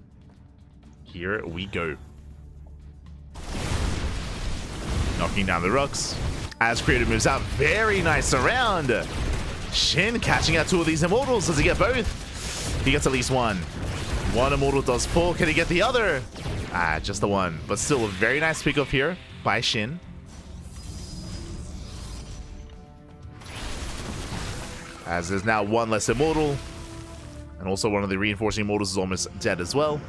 A: Here we go. Knocking down the rooks. As Creator moves out, very nice around. SHIN catching out 2 of these Immortals. Does he get both? He gets at least 1. 1 Immortal does fall. Can he get the other? Just the 1. But still a very nice pick up here by SHIN. As there's now 1 less Immortal. And also one of the reinforcing Immortals is almost dead as well.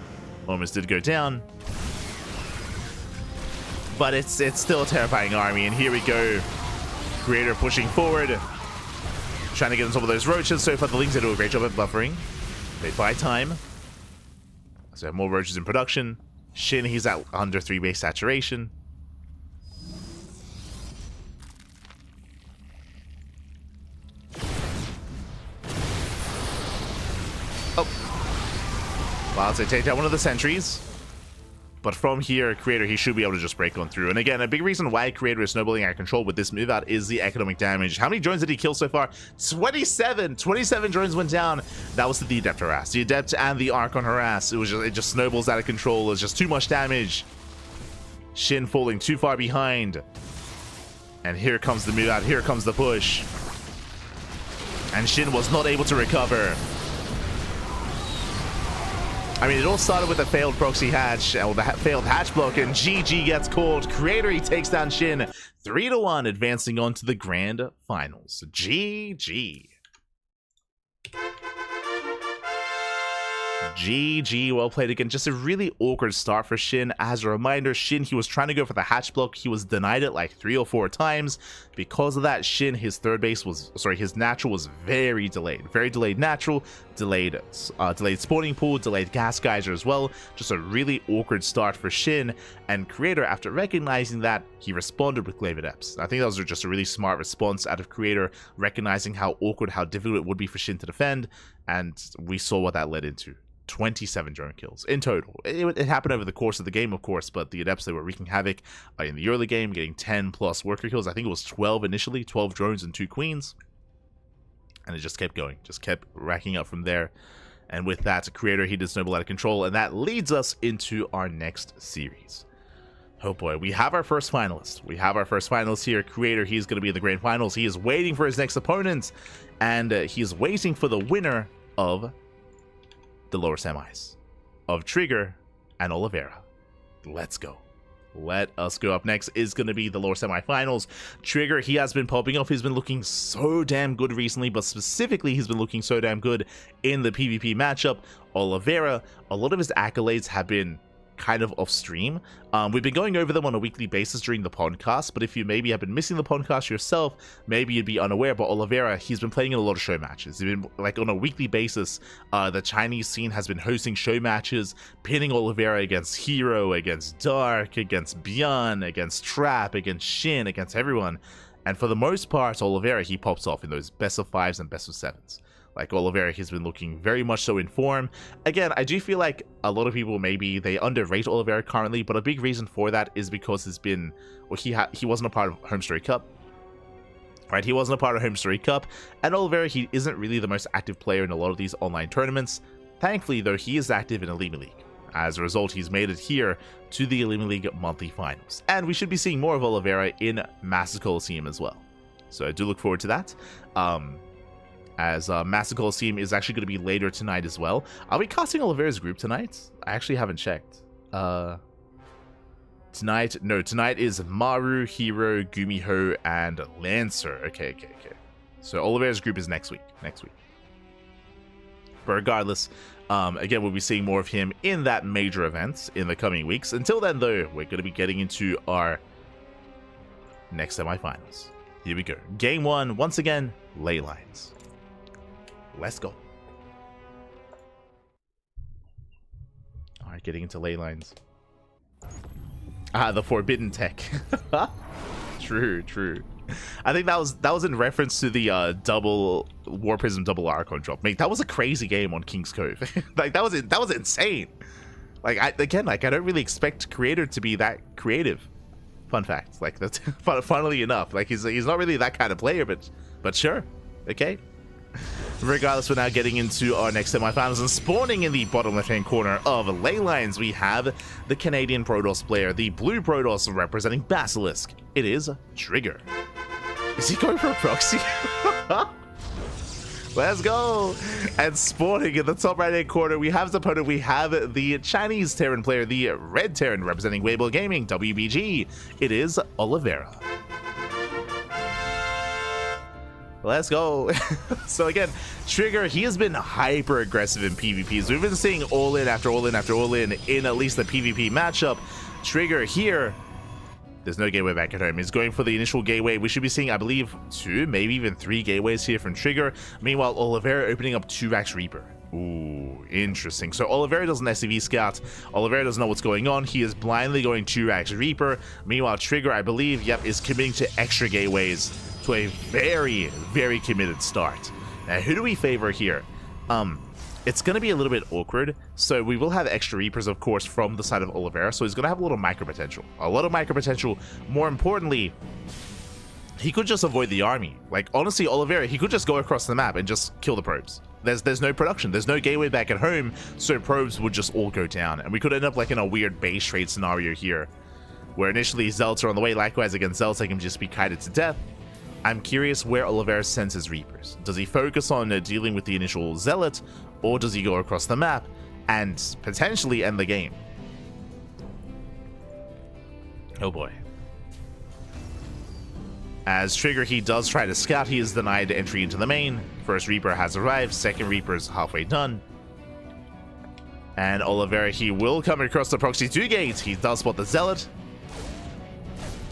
A: Almost did go down. But it's still a terrifying army. And here we go. Creator pushing forward. Trying to get on top of those roaches. So far the Lings do a great job at buffering. They buy time. So have more roaches in production. SHIN, he's at under 3-base saturation. Well, they take down one of the sentries. But from here, Creator, he should be able to just break on through. And again, a big reason why Creator is snowballing out of control with this move out is the economic damage. How many drones did he kill so far? 27! 27 drones went down. That was the Adept harass. The Adept and the Archon harass. It just snowballs out of control. It's just too much damage. SHIN falling too far behind. And here comes the move out. Here comes the push. And SHIN was not able to recover. I mean, it all started with a failed proxy hatch, or the failed hatch block, and GG gets called. Creator, he takes down SHIN 3-1, advancing on to the grand finals. GG. GG, well played again. Just a really awkward start for SHIN. As a reminder, SHIN, he was trying to go for the hatch block. He was denied it like 3 or 4 times. Because of that, SHIN, his his natural was very delayed. Very delayed natural, delayed spawning pool, delayed gas geyser as well. Just a really awkward start for SHIN. And Creator, after recognizing that, he responded with Glaive Adepts. I think that was just a really smart response out of Creator, recognizing how awkward, how difficult it would be for SHIN to defend. And we saw what that led into. 27 drone kills in total. It happened over the course of the game, of course, but the Adepts, they were wreaking havoc in the early game, getting 10 plus worker kills. I think it was 12 initially, 12 drones and 2 queens. And it just kept going, just kept racking up from there. And with that, Creator, he did snowball out of control, and that leads us into our next series. Oh boy, we have our first finalist. We have our first finalist here. Creator, he's going to be in the grand finals. He is waiting for his next opponent, and he's waiting for the winner of the lower semis of Trigger and Oliveira. Let's go. Let us go. Up next is going to be the lower semifinals. Trigger, he has been popping off. He's been looking so damn good recently, but specifically he's been looking so damn good in the PvP matchup. Oliveira, a lot of his accolades have been kind of off stream. We've been going over them on a weekly basis during the podcast, but if you maybe have been missing the podcast yourself, maybe you'd be unaware, but Oliveira, he's been playing in a lot of show matches. He's been, like, on a weekly basis, the Chinese scene has been hosting show matches, pinning Oliveira against herO, against Dark, against Beyond, against Trap, against SHIN, against everyone. And for the most part, Oliveira, he pops off in those best of 5s and best of 7s. Like, Oliveira, he's been looking very much so in form. Again, I do feel like a lot of people, maybe they underrate Oliveira currently, but a big reason for that is because it's been, well, he wasn't a part of Home Story Cup. Right, he wasn't a part of Home Story Cup, and Oliveira, he isn't really the most active player in a lot of these online tournaments. Thankfully, though, he is active in OlimoLeague. As a result, he's made it here to the OlimoLeague monthly finals. And we should be seeing more of Oliveira in Master Coliseum as well. So I do look forward to that. As Master Coliseum is actually going to be later tonight as well. Are we casting Oliveira's group tonight? I actually haven't checked. Tonight is Maru, herO, Gumiho, and Lancer. Okay. So Oliveira's group is next week. But regardless, again, we'll be seeing more of him in that major event in the coming weeks. Until then, though, we're going to be getting into our next semifinals. Here we go. Game 1, once again, ley lines. Let's go. Alright, getting into ley lines. The forbidden tech. True. I think that was in reference to the double War Prism double Archon drop. Mate, that was a crazy game on King's Cove. Like that was insane. Like I don't really expect Creator to be that creative. Fun fact. Like that's funnily enough. Like he's not really that kind of player, but sure. Okay. Regardless, we're now getting into our next semifinals, and spawning in the bottom left-hand corner of ley lines, we have the Canadian Protoss player, the blue Protoss representing Basilisk. It is Trigger. Is he going for a proxy? Let's go. And spawning in the top right-hand corner, we have his opponent. We have the Chinese Terran player, the red Terran representing Weibo Gaming, WBG. It is Oliveira. Let's go. So again, Trigger, he has been hyper aggressive in PvPs. We've been seeing all in after all in after all in at least the PvP matchup. Trigger here, there's no gateway back at home. He's going for the initial gateway. We should be seeing, I believe, 2, maybe even 3 gateways here from Trigger. Meanwhile, Oliveira opening up 2-Rax Reaper. Ooh, interesting. So Oliveira doesn't SCV scout. Oliveira doesn't know what's going on. He is blindly going 2-Rax Reaper. Meanwhile, Trigger, I believe, is committing to extra gateways to a very, very committed start. Now, who do we favor here? It's going to be a little bit awkward. So we will have extra Reapers, of course, from the side of Oliveira. So he's going to have a little micro potential. A lot of micro potential. More importantly, he could just avoid the army. Like, honestly, Oliveira, he could just go across the map and just kill the probes. There's no production. There's no gateway back at home. So probes would just all go down. And we could end up like in a weird base trade scenario here, where initially Zealots are on the way. Likewise, against Zealots, they can just be kited to death. I'm curious where Oliveira sends his Reapers. Does he focus on dealing with the initial Zealot, or does he go across the map and potentially end the game? Oh boy. As Trigger, he does try to scout. He is denied entry into the main. First Reaper has arrived. Second Reaper is halfway done. And Oliveira, he will come across the proxy 2 gates. He does spot the Zealot.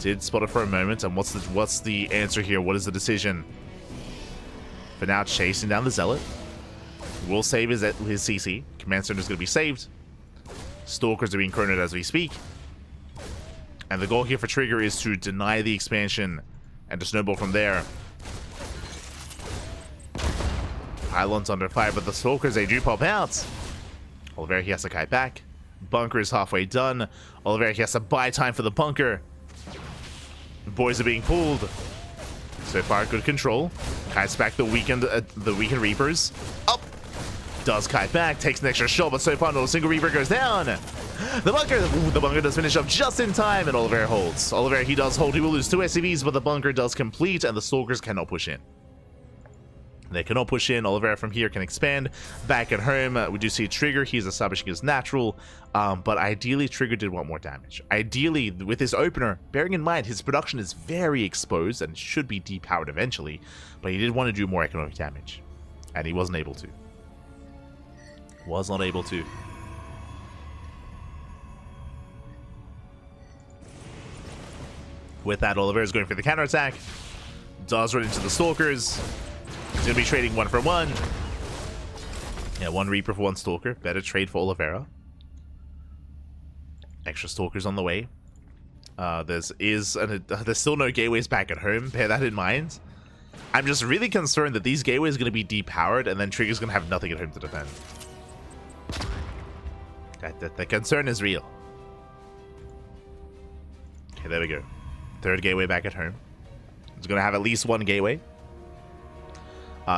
A: Did spot it for a moment, and what's the answer here? What is the decision? For now, chasing down the Zealot. Will save his CC. Command Center is going to be saved. Stalkers are being chronoed as we speak. And the goal here for Trigger is to deny the expansion and to snowball from there. Pylon's under fire, but the Stalkers, they do pop out. Oliveira, he has to kite back. Bunker is halfway done. Oliveira, he has to buy time for the bunker. Boys are being pulled. So far, good control. Kites back the weakened Reapers. Up. Does kite back, takes an extra shot, but so far not a single Reaper goes down. The bunker does finish up just in time, and Oliveira holds. Oliveira, he does hold. He will lose 2 SCVs, but the bunker does complete, and the Stalkers cannot push in. They cannot push in. Oliveira from here can expand. Back at home, we do see Trigger. He's establishing his natural, but ideally, Trigger did want more damage. Ideally, with his opener, bearing in mind his production is very exposed and should be depowered eventually, but he did want to do more economic damage, and he wasn't able to. Was not able to. With that, Oliveira is going for the counterattack. Does run into the Stalkers. He's going to be trading 1 for 1. Yeah, 1 Reaper for 1 Stalker. Better trade for Oliveira. Extra Stalkers on the way. There's still no gateways back at home. Bear that in mind. I'm just really concerned that these gateways are going to be depowered and then Trigger's going to have nothing at home to defend. The concern is real. Okay, there we go. 3rd gateway back at home. It's going to have at least 1 gateway.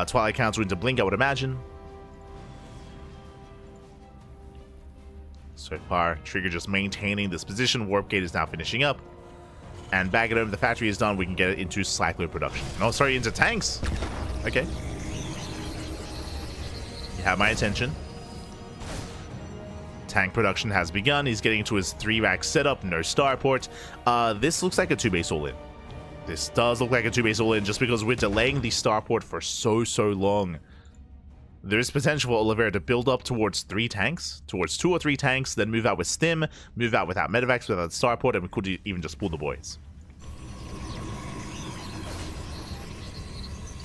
A: Twilight counts into blink, I would imagine. So far, Trigger just maintaining this position. Warp gate is now finishing up. And back it over, the factory is done, we can get it into cyclo production. No, sorry, into tanks. Okay. You have my attention. Tank production has begun. He's getting into his 3-rack setup, no starport. This looks like a 2-base all-in. This does look like a 2-base all-in just because we're delaying the starport for so long. There is potential for Oliveira to build up towards 3 tanks, towards 2 or 3 tanks, then move out with Stim, move out without medevacs, without starport, and we could even just pull the boys.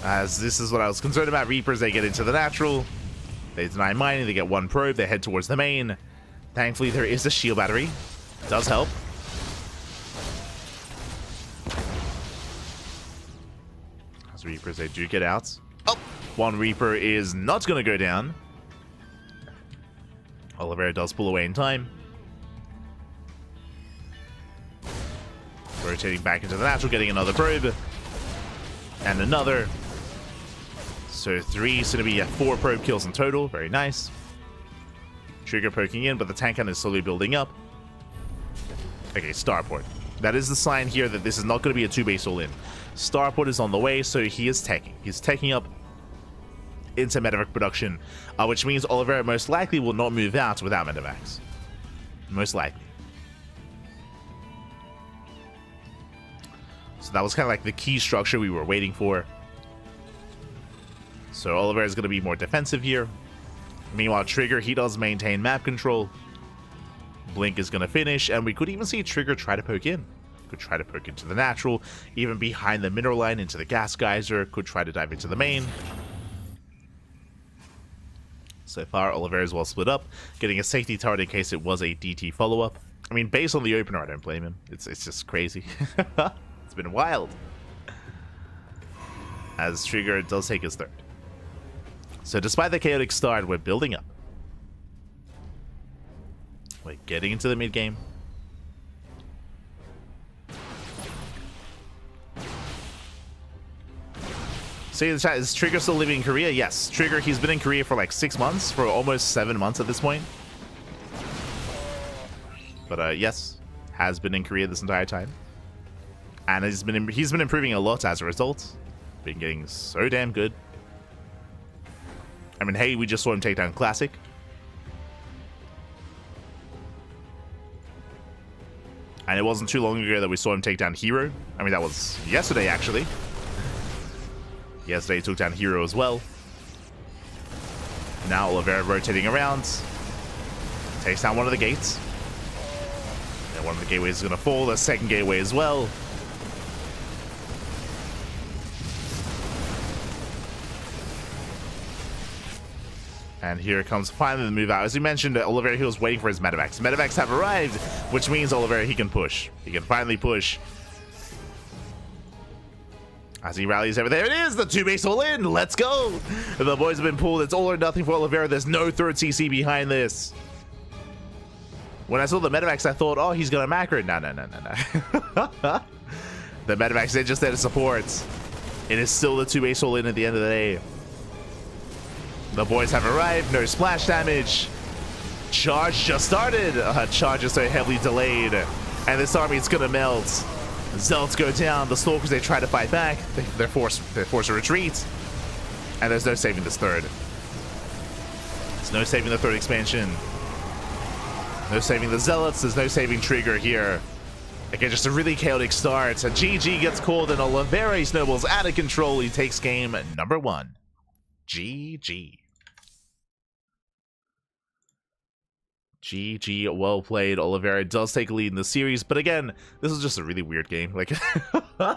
A: As this is what I was concerned about. Reapers, they get into the natural. They deny mining, they get 1 probe, they head towards the main. Thankfully, there is a shield battery. Does help. As Reapers, they do get out. Oh! 1 Reaper is not going to go down. Oliveira does pull away in time. Rotating back into the natural, getting another probe. And another. So 3 is going to be 4 probe kills in total. Very nice. Trigger poking in, but the tank gun is slowly building up. Okay, starport. That is the sign here that this is not going to be a 2-base all-in. Starport is on the way, so he is teching. He's teching up into medevac production, which means Oliveira most likely will not move out without medevacs. Most likely. So that was kind of like the key structure we were waiting for. So Oliveira is going to be more defensive here. Meanwhile, Trigger, he does maintain map control. Blink is going to finish, and we could even see Trigger try to poke in. Could try to poke into the natural, even behind the mineral line into the gas geyser. Could try to dive into the main. So far, Oliveira is well split up, getting a safety turret in case it was a DT follow-up. I mean, based on the opener, I don't blame him. It's just crazy. It's been wild. As Trigger does take his 3rd. So despite the chaotic start, we're building up. We're getting into the mid-game. See in the chat, is Trigger still living in Korea? Yes, Trigger, he's been in Korea for like 6 months, for almost 7 months at this point. But yes, has been in Korea this entire time. And he's been improving a lot as a result. Been getting so damn good. I mean, hey, we just saw him take down Classic. And it wasn't too long ago that we saw him take down herO. I mean, that was yesterday, actually. Yesterday he took down herO as well. Now Oliveira rotating around. Takes down one of the gates. And one of the gateways is going to fall. The second gateway as well. And here comes finally the move out. As we mentioned, Oliveira, he was waiting for his medevacs. Medevacs have arrived, which means Oliveira, he can push. He can finally push. As he rallies over there, it is the 2-base all-in. Let's go. The boys have been pulled. It's all or nothing for Oliveira. There's no 3rd CC behind this. When I saw the medevacs, I thought, oh, he's going to macro. No. The medevacs, they're just there to support. It is still the 2-base all-in at the end of the day. The boys have arrived. No splash damage. Charge just started. Charge is so heavily delayed. And this army is going to melt. Zealots go down. The Stalkers, they try to fight back. They're forced to retreat. And there's no saving this 3rd. There's no saving the 3rd expansion. No saving the Zealots. There's no saving Trigger here. Again, just a really chaotic start. A GG gets called and Oliveira snowballs out of control. He takes game number 1. GG. GG, well played. Oliveira does take a lead in the series, but again, this was just a really weird game. Like,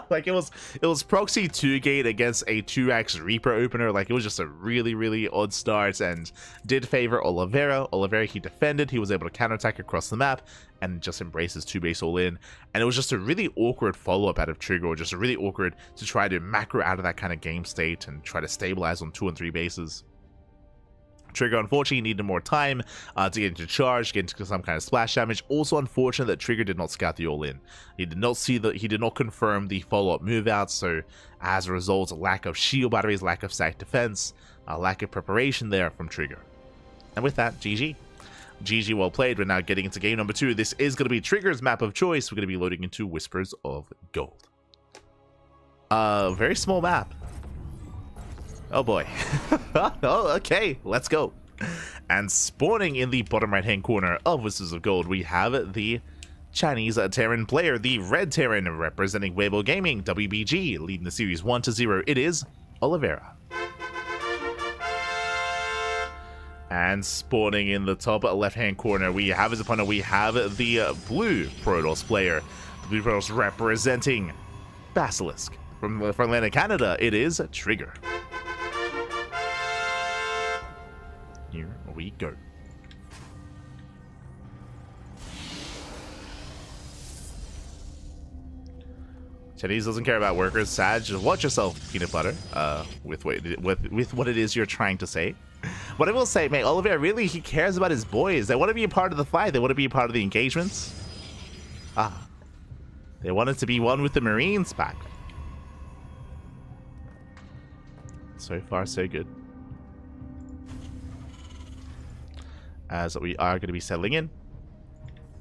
A: like it was proxy 2-gate against a 2x Reaper opener. Like, it was just a really odd start and did favor Oliveira. Oliveira, he defended, he was able to counterattack across the map and just embrace his 2-base all-in. And it was just a really awkward follow-up out of Trigger, or just a really awkward to try to macro out of that kind of game state and try to stabilize on 2 and 3 bases. Trigger, unfortunately, needed more time to get into charge, get into some kind of splash damage. Also unfortunate that Trigger did not scout the all-in. He did not confirm the follow-up move out, so as a result, lack of shield batteries, lack of stack defense, lack of preparation there from Trigger. And with that, GG. GG, well played. We're now getting into game number 2. This is going to be Trigger's map of choice. We're going to be loading into Whispers of Gold. Very small map. Oh boy. Oh, okay, let's go. And spawning in the bottom right hand corner of Whispers of Gold, we have the Chinese Terran player, the Red Terran, representing Weibo Gaming, WBG, leading the series 1-0. It is Oliveira. And spawning in the top left hand corner, we have his opponent. We have the blue Protoss player, the blue Protoss representing Basilisk. From Atlantic Canada, it is Trigger. Here we go. Chinese doesn't care about workers. Sag, just watch yourself, peanut butter. With what it is you're trying to say. What I will say, mate, Oliveira really, he cares about his boys. They want to be a part of the fight. They want to be a part of the engagements. They wanted to be one with the Marines back. So far, so good. As we are going to be settling in.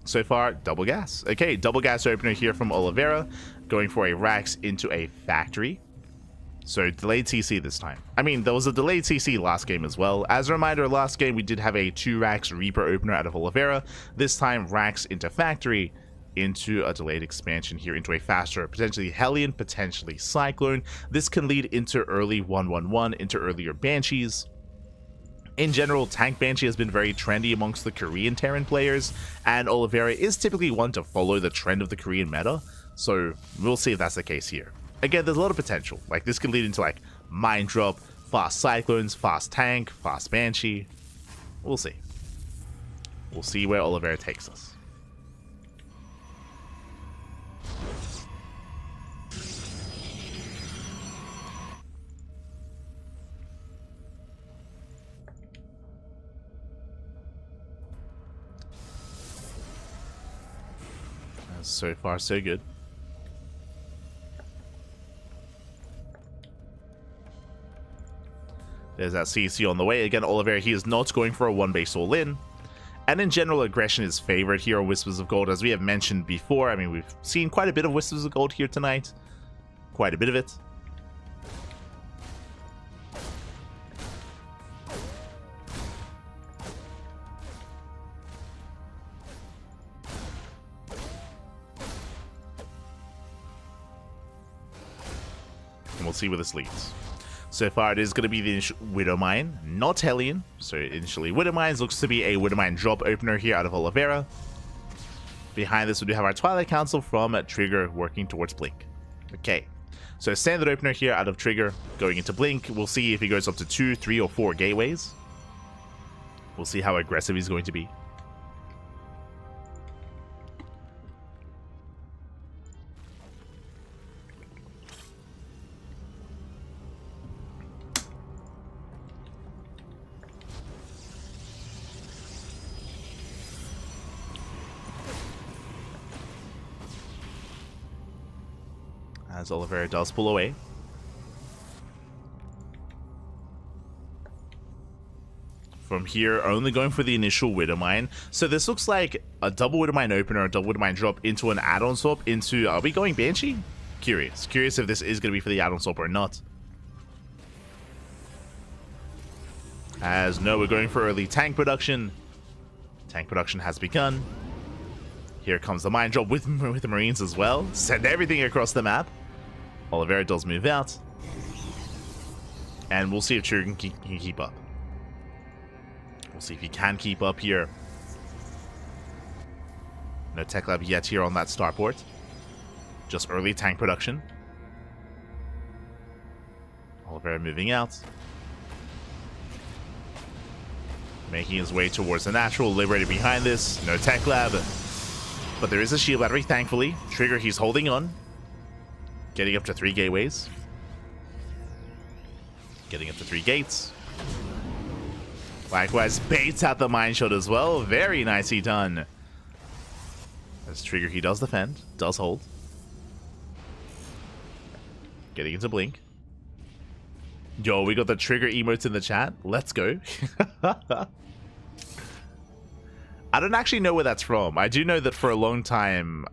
A: So far, double gas. Okay, double gas opener here from Oliveira. Going for a Rax into a factory. So delayed TC this time. I mean, there was a delayed TC last game as well. As a reminder, last game we did have a 2 Rax Reaper opener out of Oliveira. This time, Rax into factory, into a delayed expansion here, into a faster, potentially Hellion, potentially Cyclone. This can lead into early 1-1-1, into earlier Banshees. In general, Tank Banshee has been very trendy amongst the Korean Terran players, and Oliveira is typically one to follow the trend of the Korean meta, so we'll see if that's the case here. Again, there's a lot of potential. Like, this could lead into, like, Mine Drop, fast Cyclones, fast Tank, fast Banshee. We'll see. We'll see where Oliveira takes us. So far, so good. There's that CC on the way. Again, Oliveira, he is not going for a 1-base all-in. And in general, aggression is favored here on Whispers of Gold, as we have mentioned before. I mean, we've seen quite a bit of Whispers of Gold here tonight. Quite a bit of it. And we'll see where this leads. So far, it is going to be the initial Widow Mine, not Hellion. So initially, Widow Mines looks to be a Widow Mine drop opener here out of Oliveira. Behind this, we do have our Twilight Council from Trigger working towards Blink. Okay, so standard opener here out of Trigger going into Blink. We'll see if he goes up to 2, 3, or 4 gateways. We'll see how aggressive he's going to be. As Oliveira does pull away. From here, only going for the initial Widow Mine. So this looks like a double Widow Mine opener, a double Widow Mine drop into an add-on swap into... Are we going Banshee? Curious. Curious if this is going to be for the add-on swap or not. As no, we're going for early tank production. Tank production has begun. Here comes the mine drop with the Marines as well. Send everything across the map. Oliveira does move out. And we'll see if Trigger can keep up. We'll see if he can keep up here. No tech lab yet here on that starport. Just early tank production. Oliveira moving out. Making his way towards the natural. Liberator behind this. No tech lab. But there is a shield battery, thankfully. Trigger, he's holding on. Getting up to 3 gateways. Getting up to 3 gates. Likewise, baits out the mine shot as well. Very nicely done. As Trigger, he does defend. Does hold. Getting into Blink. Yo, we got the Trigger emotes in the chat. Let's go. I don't actually know where that's from. I do know that for a long time,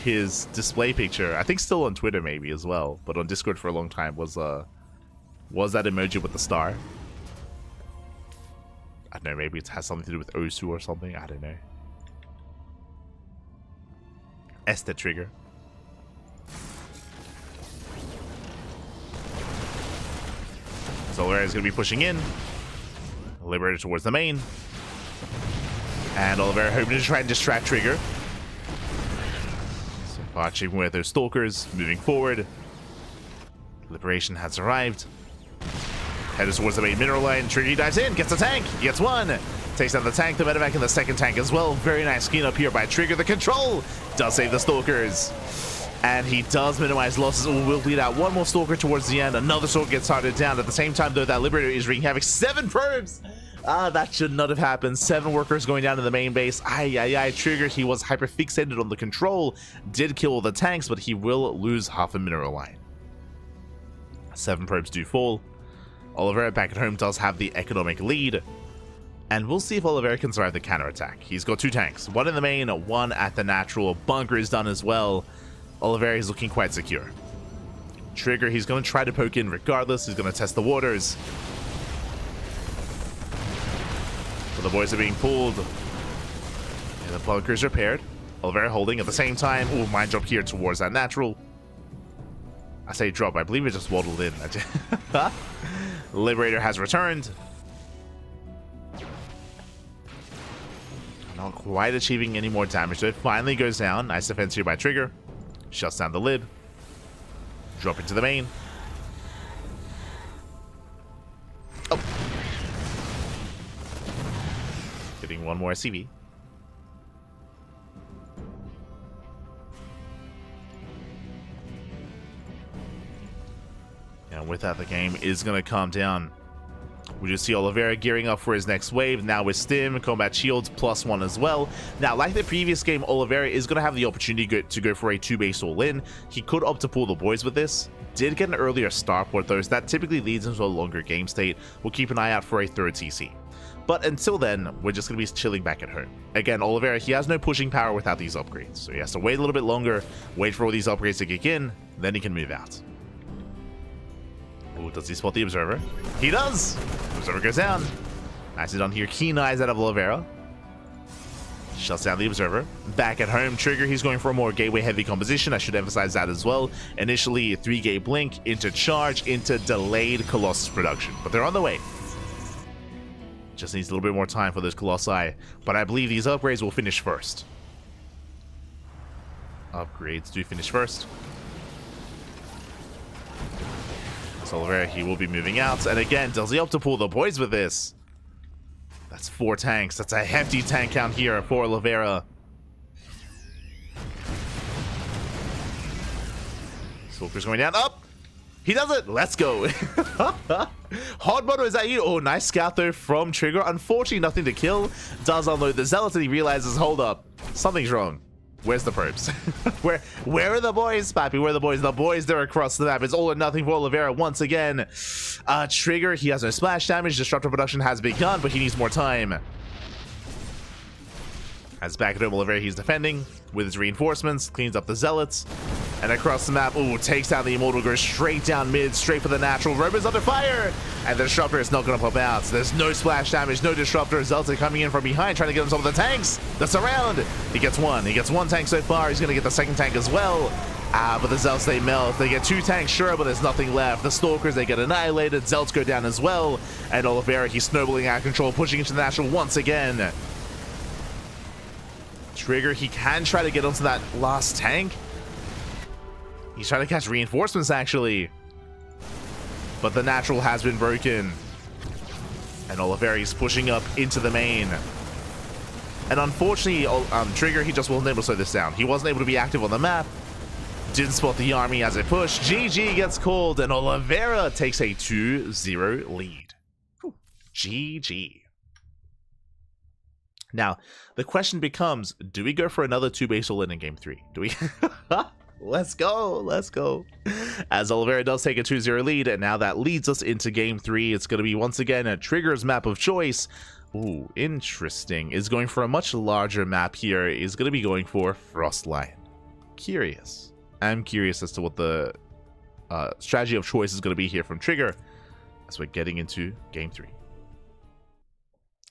A: his display picture, I think still on Twitter maybe as well, but on Discord for a long time was that emoji with the star. I don't know, maybe it has something to do with Osu or something. I don't know. Esther trigger. So Oliveira is going to be pushing in. Liberator towards the main. And Oliveira hoping to try and distract Trigger. So watching with those stalkers, moving forward. Liberation has arrived. Headed towards the main mineral line. Trigger dives in, gets the tank, gets one. Takes down the tank, the medevac in the second tank as well. Very nice clean up here by Trigger. The control does save the stalkers. And he does minimize losses. Will bleed out one more stalker towards the end. Another stalker gets started down. At the same time, though, that Liberator is wreaking havoc. 7 probes! That should not have happened. 7 workers going down to the main base. Trigger, he was hyper fixated on the control. Did kill all the tanks, but he will lose half a mineral line. 7 probes do fall. Oliveira back at home does have the economic lead. And we'll see if Oliveira can survive the counterattack. He's got 2 tanks. 1 in the main, 1 at the natural. Bunker is done as well. Oliveira is looking quite secure. Trigger, he's going to try to poke in regardless. He's going to test the waters. But the boys are being pulled. And the bunker is repaired. Oliveira holding at the same time. Oh, mine drop here towards that natural. I say drop. I believe it just waddled in. Liberator has returned. Not quite achieving any more damage, so it finally goes down. Nice defense here by Trigger. Shuts down the lid. Drop into the main. Oh. Getting one more SCV. And with that, the game is going to calm down. We just see Oliveira gearing up for his next wave. Now with Stim, Combat Shields, +1 as well. Now, like the previous game, Oliveira is going to have the opportunity to go for a 2-base all-in. He could opt to pull the boys with this. Did get an earlier starport though, so that typically leads into a longer game state. We'll keep an eye out for a 3rd TC. But until then, we're just going to be chilling back at home. Again, Oliveira, he has no pushing power without these upgrades. So he has to wait a little bit longer, wait for all these upgrades to kick in, then he can move out. Oh, does he spot the Observer? He does! Observer goes down. Nicely done here. Keen eyes out of Oliveira. Shuts down the Observer. Back at home, Trigger, he's going for a more gateway heavy composition. I should emphasize that as well. Initially, 3-gate blink into charge, into delayed Colossus production. But they're on the way. Just needs a little bit more time for those Colossi. But I believe these upgrades will finish first. Upgrades do finish first. Oliveira, he will be moving out. And again, does he opt to pull the boys with this? That's 4 tanks. That's a hefty tank count here for Oliveira. Stalker's going down. Up! He does it! Let's go! Hard Moto, is that you? Oh, nice scout though from Trigger. Unfortunately, nothing to kill. Does unload the Zealots and he realizes, hold up, something's wrong. Where's the probes? where are the boys, Pappy? Where are the boys? The boys, they're across the map. It's all or nothing for Oliveira once again. Trigger, he has no splash damage. Disruptor production has begun, but he needs more time. As back at home, Oliveira, he's defending with his reinforcements, cleans up the Zealots. And across the map, ooh, takes down the Immortal, goes straight down mid, straight for the natural. Robo's under fire! And the Disruptor is not going to pop out. So there's no splash damage, no Disruptor. Zealots are coming in from behind, trying to get on top of the tanks. The surround! He gets one. He gets 1 tank so far. He's going to get the 2nd tank as well. But the Zealots, they melt. They get 2 tanks, sure, but there's nothing left. The Stalkers, they get annihilated. Zealots go down as well. And Oliveira, he's snowballing out of control, pushing into the natural once again. Trigger, he can try to get onto that last tank. He's trying to catch reinforcements, actually. But the natural has been broken. And Oliveira is pushing up into the main. And unfortunately, Trigger, he just wasn't able to slow this down. He wasn't able to be active on the map. Didn't spot the army as it pushed. GG gets called, and Oliveira takes a 2-0 lead. Whew. GG. Now, the question becomes, do we go for another 2-base all-in in Game 3? Do we? Let's go. Let's go. As Oliveira does take a 2-0 lead, and now that leads us into Game 3. It's going to be, once again, a Trigger's map of choice. Ooh, interesting. Is going for a much larger map here. Is going to be going for Frostline. Curious. I'm curious as to what the strategy of choice is going to be here from Trigger as we're getting into Game 3.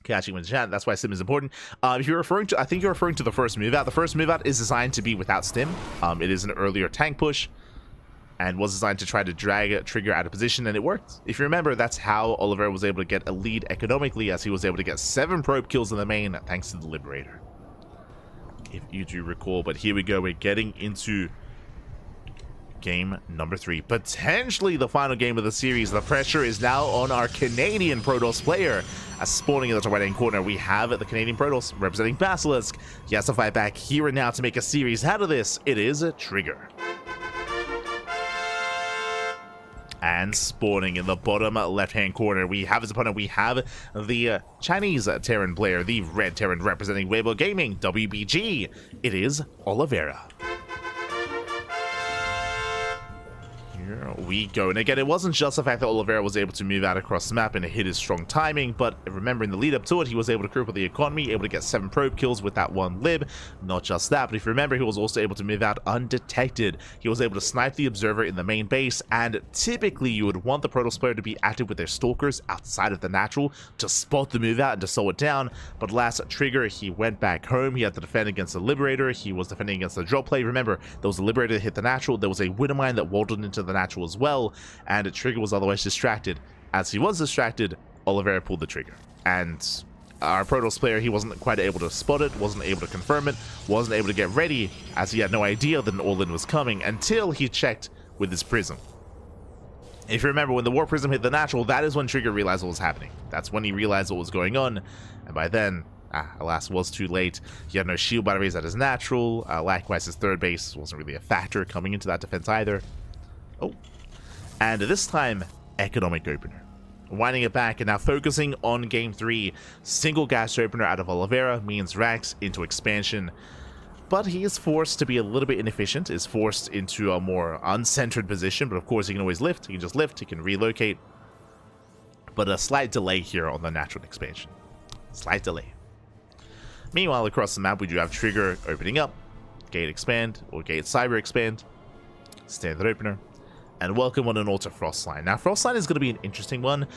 A: Catching in the chat, that's why Stim is important. If you're referring to, I think you're referring to the first move out. The first move out is designed to be without Stim. It is an earlier tank push and was designed to try to drag Trigger out of position, and it worked. If you remember, that's how Oliveira was able to get a lead economically, as he was able to get 7 probe kills in the main thanks to the Liberator. If you do recall, but here we go, we're getting into game number 3, potentially the final game of the series. The pressure is now on our Canadian Protoss player. As spawning in the top right hand corner, we have the Canadian Protoss representing Basilisk. He has to fight back here and now to make a series out of this. It is a Trigger. And spawning in the bottom left-hand corner, we have his opponent. We have the Chinese Terran player, the red Terran representing Weibo Gaming, WBG. It is Oliveira. Here we go. And again, it wasn't just the fact that Oliveira was able to move out across the map and hit his strong timing, but remember in the lead up to it, he was able to cripple the economy, able to get 7 probe kills with that 1 lib. Not just that, but if you remember, he was also able to move out undetected. He was able to snipe the observer in the main base, and typically you would want the Protoss player to be active with their stalkers outside of the natural to spot the move out and to slow it down. But last Trigger, he went back home. He had to defend against the Liberator. He was defending against the drop play. Remember, there was a Liberator that hit the natural. There was a Widow Mine that walled into the natural as well, and Trigger was otherwise distracted. As he was distracted, Oliveira pulled the trigger, and our Protoss player, he wasn't quite able to spot it, wasn't able to confirm it, wasn't able to get ready, as he had no idea that an all-in was coming until he checked with his prism. If you remember, when the War Prism hit the natural, that is when Trigger realized what was happening. That's when he realized what was going on, and by then, alas, was too late. He had no shield batteries at his natural. Likewise, his third base wasn't really a factor coming into that defense either. Oh. And this time, economic opener. Winding it back and now focusing on game 3. Single gas opener out of Oliveira means Rax into expansion. But he is forced to be a little bit inefficient, is forced into a more uncentered position. But of course, he can always lift. He can just lift. He can relocate. But a slight delay here on the natural expansion. Slight delay. Meanwhile, across the map, we do have Trigger opening up. Gate expand, or Gate Cyber expand. Standard opener. And welcome one and all to Frostline. Now, Frostline is going to be an interesting one.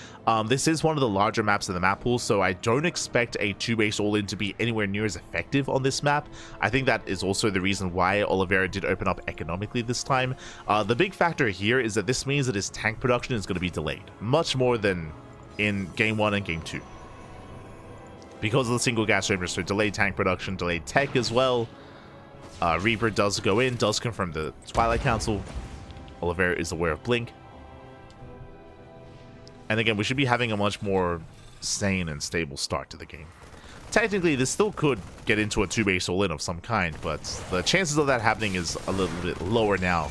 A: This is one of the larger maps in the map pool, so I don't expect a 2-base all-in to be anywhere near as effective on this map. I think that is also the reason why Oliveira did open up economically this time. The big factor here is that this means that his tank production is going to be delayed, much more than in Game 1 and Game 2. Because of the single gas opener, so delayed tank production, delayed tech as well. Reaper does go in, does confirm the Twilight Council. Oliveira is aware of Blink. And again, we should be having a much more sane and stable start to the game. Technically, this still could get into a 2-base all-in of some kind, but the chances of that happening is a little bit lower now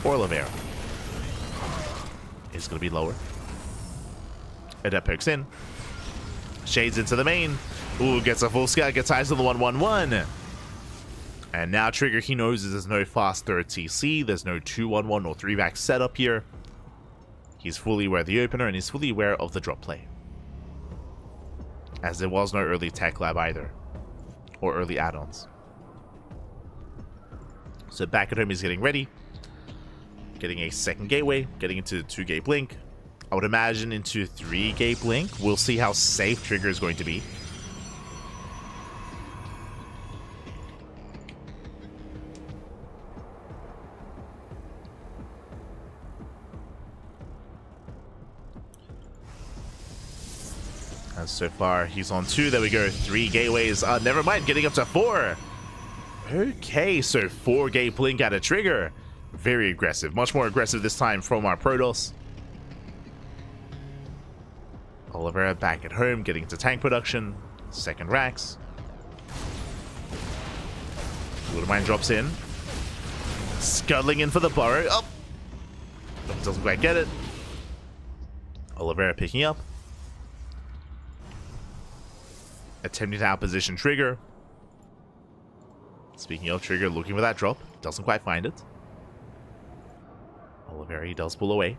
A: for Oliveira. It's going to be lower. Adept pokes in. Shades into the main. Ooh, gets a full scout, gets eyes on the 1-1-1. And now Trigger, he knows there's no fast third TC, there's no 2-1-1 or 3-back setup here. He's fully aware of the opener, and he's fully aware of the drop play. As there was no early tech lab either, or early add-ons. So back at home, he's getting ready. Getting a second gateway, getting into 2-gate blink. I would imagine into 3-gate blink. We'll see how safe Trigger is going to be. So far, he's on 2. There we go. 3 gateways. Never mind, getting up to 4. Okay, so 4-gate blink at a Trigger. Very aggressive. Much more aggressive this time from our Protoss. Oliveira back at home, getting into tank production. Second Rax. Widow Mine drops in. Scuttling in for the burrow. Oh! Doesn't quite get it. Oliveira picking up. Attempting to outposition Trigger. Speaking of Trigger, looking for that drop. Doesn't quite find it. Oliveira, he does pull away.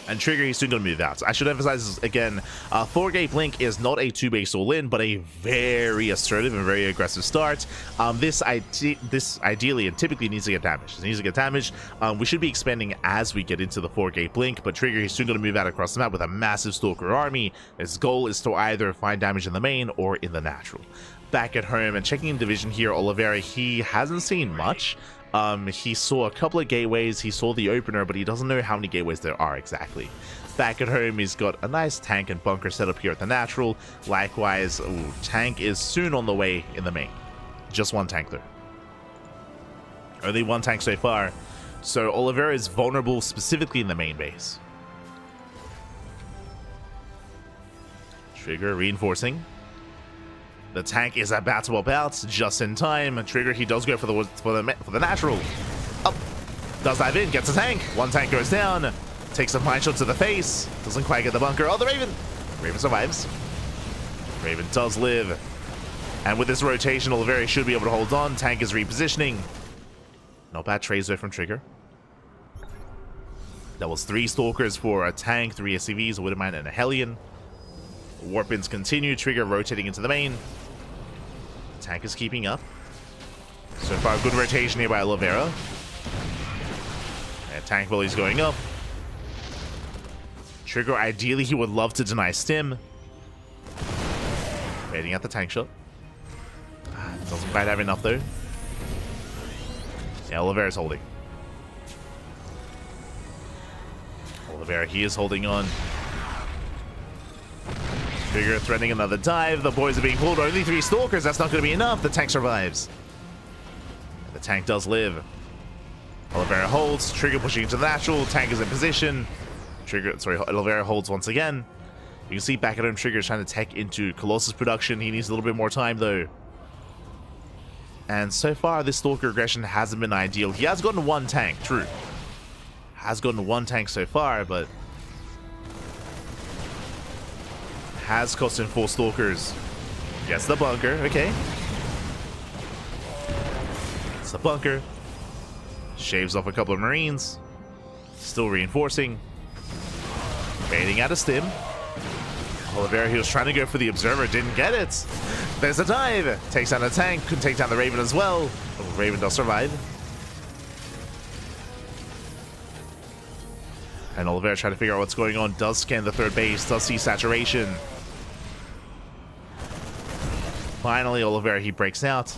A: And Trigger, he's soon going to move out. I should emphasize again, 4-gate Blink is not a 2-base all-in, but a very assertive and very aggressive start. This ideally and typically needs to get damaged. It needs to get damaged. We should be expanding as we get into the 4-gate Blink, but Trigger, he's soon going to move out across the map with a massive Stalker army. His goal is to either find damage in the main or in the natural. Back at home and checking in division here, Oliveira, he hasn't seen much. He saw a couple of gateways, he saw the opener, but he doesn't know how many gateways there are exactly. Back at home, he's got a nice tank and bunker set up here at the natural. Likewise, tank is soon on the way in the main. Just one tank though. Only one tank so far. So Oliveira is vulnerable specifically in the main base. Trigger reinforcing. The tank is about to pop out just in time. Trigger, he does go for the natural. Up, does dive in, gets a tank. One tank goes down, takes a mine shot to the face. Doesn't quite get the bunker. Oh, the Raven. Raven survives. Raven does live. And with this rotation, Oliveira should be able to hold on. Tank is repositioning. Not bad trades though from Trigger. That was 3 Stalkers for a tank, 3 SCVs, a Widowmine, and a Hellion. Warpins continue. Trigger rotating into the main. Tank is keeping up. So far, good rotation here by Oliveira. And tank volley's going up. Trigger, ideally, he would love to deny stim. Waiting at the tank shot. Doesn't quite have enough, though. Yeah, Oliveira's holding. Oliveira, he is holding on. Trigger threatening another dive. The boys are being pulled. Only 3 Stalkers. That's not going to be enough. The tank survives. The tank does live. Oliveira holds. Trigger pushing into the natural. Tank is in position. Oliveira holds once again. You can see back at home, Trigger is trying to tech into Colossus production. He needs a little bit more time, though. And so far, this Stalker aggression hasn't been ideal. He has gotten 1 tank, true. Has gotten 1 tank so far, but has cost him 4 Stalkers. Gets the bunker, okay. It's the bunker. Shaves off a couple of Marines. Still reinforcing. Baiting out a stim. Oliveira, he was trying to go for the Observer, didn't get it. There's a dive. Takes down a tank, can take down the Raven as well. Oh, Raven does survive. And Oliveira trying to figure out what's going on. Does scan the 3rd base, does see saturation. Finally, Oliveira, he breaks out.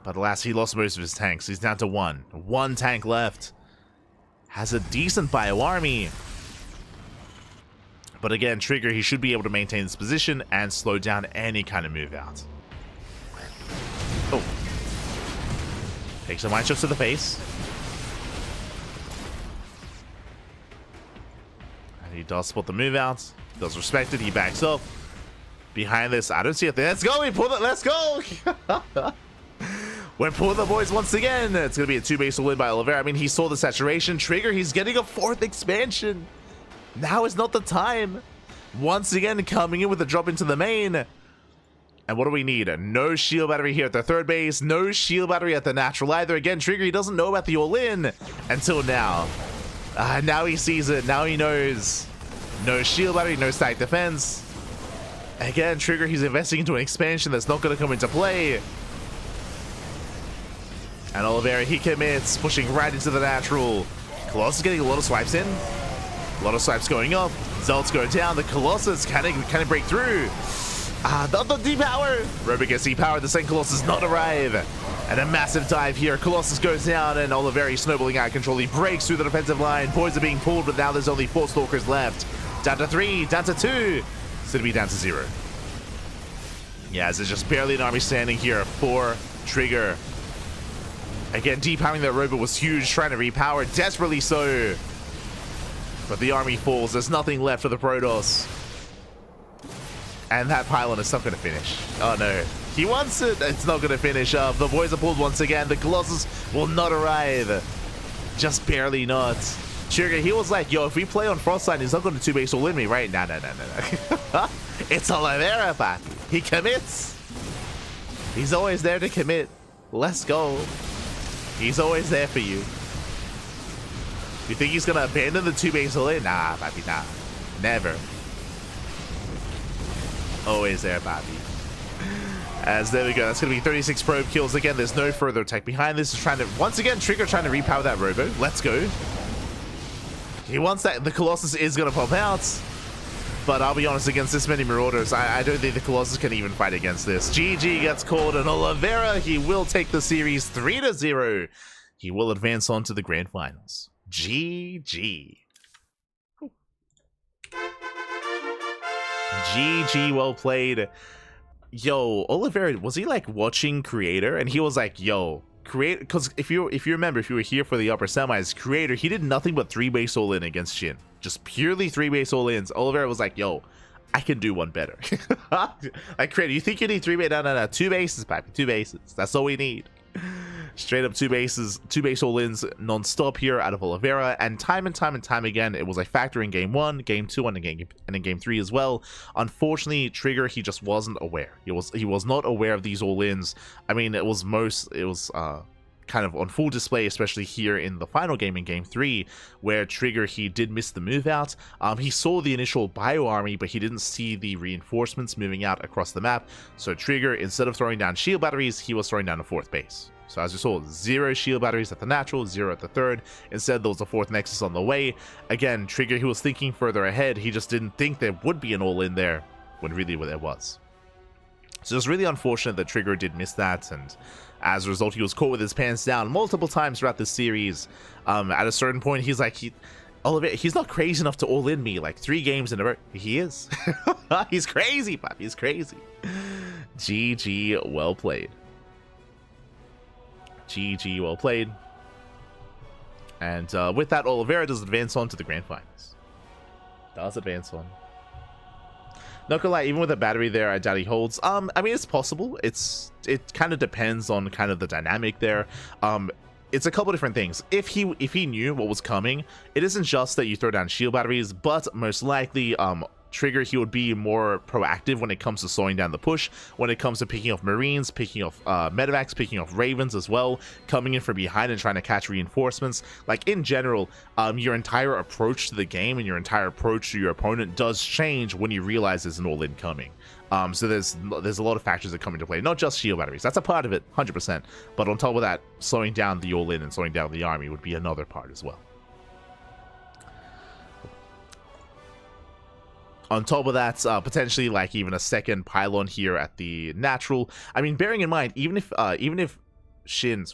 A: But alas, he lost most of his tanks. He's down to 1. 1 tank left. Has a decent bio army. But again, Trigger, he should be able to maintain this position and slow down any kind of move out. Oh. Takes a mine shot to the face. And he does spot the move out. Does respect it. He backs up. Behind this, I don't see it there. Let's go. We pull it. Let's go. We're pulling the boys once again. It's going to be a 2-base win by Oliveira. I mean, he saw the saturation. Trigger, he's getting a 4th expansion. Now is not the time. Once again, coming in with a drop into the main. And what do we need? No shield battery here at the 3rd base. No shield battery at the natural either. Again, Trigger, he doesn't know about the all-in until now. Now he sees it. Now he knows. No shield battery, no stack defense. Again, Trigger, he's investing into an expansion that's not going to come into play. And Oliveira, he commits, pushing right into the natural. Colossus getting a lot of swipes in. A lot of swipes going up. Zelts go down. The Colossus can it break through? The depower. Robo gets depowered. The same Colossus not arrive. And a massive dive here. Colossus goes down, and Oliveira snowballing out of control. He breaks through the defensive line. Boys are being pulled, but now there's only 4 Stalkers left. Down to 3, down to 2. So to be down to 0. Yeah, there's just barely an army standing here for Trigger. Again, depowering that robot was huge, trying to repower, desperately so. But the army falls. There's nothing left for the Protoss. And that pylon is not going to finish. Oh no. He wants it. It's not going to finish up. The boys are pulled once again. The Colossus will not arrive. Just barely not. Trigger, he was like, yo, if we play on Frostline, he's not going to 2-base all in me, right? No. It's Oliveira, papi. He commits. He's always there to commit. Let's go. He's always there for you. You think he's gonna abandon the 2-base all-in? Nah, Bobby, nah. Never. Always there, Bobby. As there we go, that's going to be 36 probe kills. Again, there's no further tech behind this. Is trying to, once again, Trigger trying to repower that Robo. Let's go. He wants that. The Colossus is going to pop out. But I'll be honest, against this many Marauders, I don't think the Colossus can even fight against this. GG gets called, and Oliveira, he will take the series 3-0. He will advance on to the grand finals. GG. GG, well played. Yo, Oliveira, was he like watching Creator and he was like, yo, Creator, because if you remember, if you were here for the upper semis, Creator, he did nothing but 3-base all-in against Shin. Just purely 3-base all-ins. Oliveira was like, yo, I can do one better. Like, Creator, you think you need 3-base? No, 2 bases, papi, 2 bases. That's all we need. Straight up 2 base all-ins non-stop here out of Oliveira, and time again, it was a factor in game 1, game 2, and in game 3 as well. Unfortunately, Trigger, he just wasn't aware. He was not aware of these all-ins. I mean, it was kind of on full display, especially here in the final game in game 3, where Trigger, he did miss the move out. He saw the initial bio army, but he didn't see the reinforcements moving out across the map. So Trigger, instead of throwing down shield batteries, he was throwing down a 4th base. So as you saw, 0 shield batteries at the natural, 0 at the 3rd. Instead, there was a 4th nexus on the way. Again, Trigger, he was thinking further ahead. He just didn't think there would be an all-in there, when really there was. So it's really unfortunate that Trigger did miss that, and as a result, he was caught with his pants down multiple times throughout this series. At a certain point, he's like, he's not crazy enough to all-in me like 3 games in a row. He is. He's crazy, Pop. He's crazy. GG, well played. GG, well played. And with that, Oliveira does advance on to the grand finals. Does advance on. Not gonna lie, even with a battery there, I doubt he holds. I mean, it's possible. It kind of depends on kind of the dynamic there. It's a couple different things. If he knew what was coming, it isn't just that you throw down shield batteries, but most likely Trigger, he would be more proactive when it comes to slowing down the push, when it comes to picking off Marines, picking off Medevacs, picking off Ravens as well, coming in from behind and trying to catch reinforcements. Like, in general, your entire approach to the game and your entire approach to your opponent does change when you realize there's an all-in coming. So there's a lot of factors that come into play, not just shield batteries. That's a part of it, 100%. But on top of that, slowing down the all-in and slowing down the army would be another part as well. On top of that, potentially like even a 2nd pylon here at the natural. I mean, bearing in mind, even if Shin,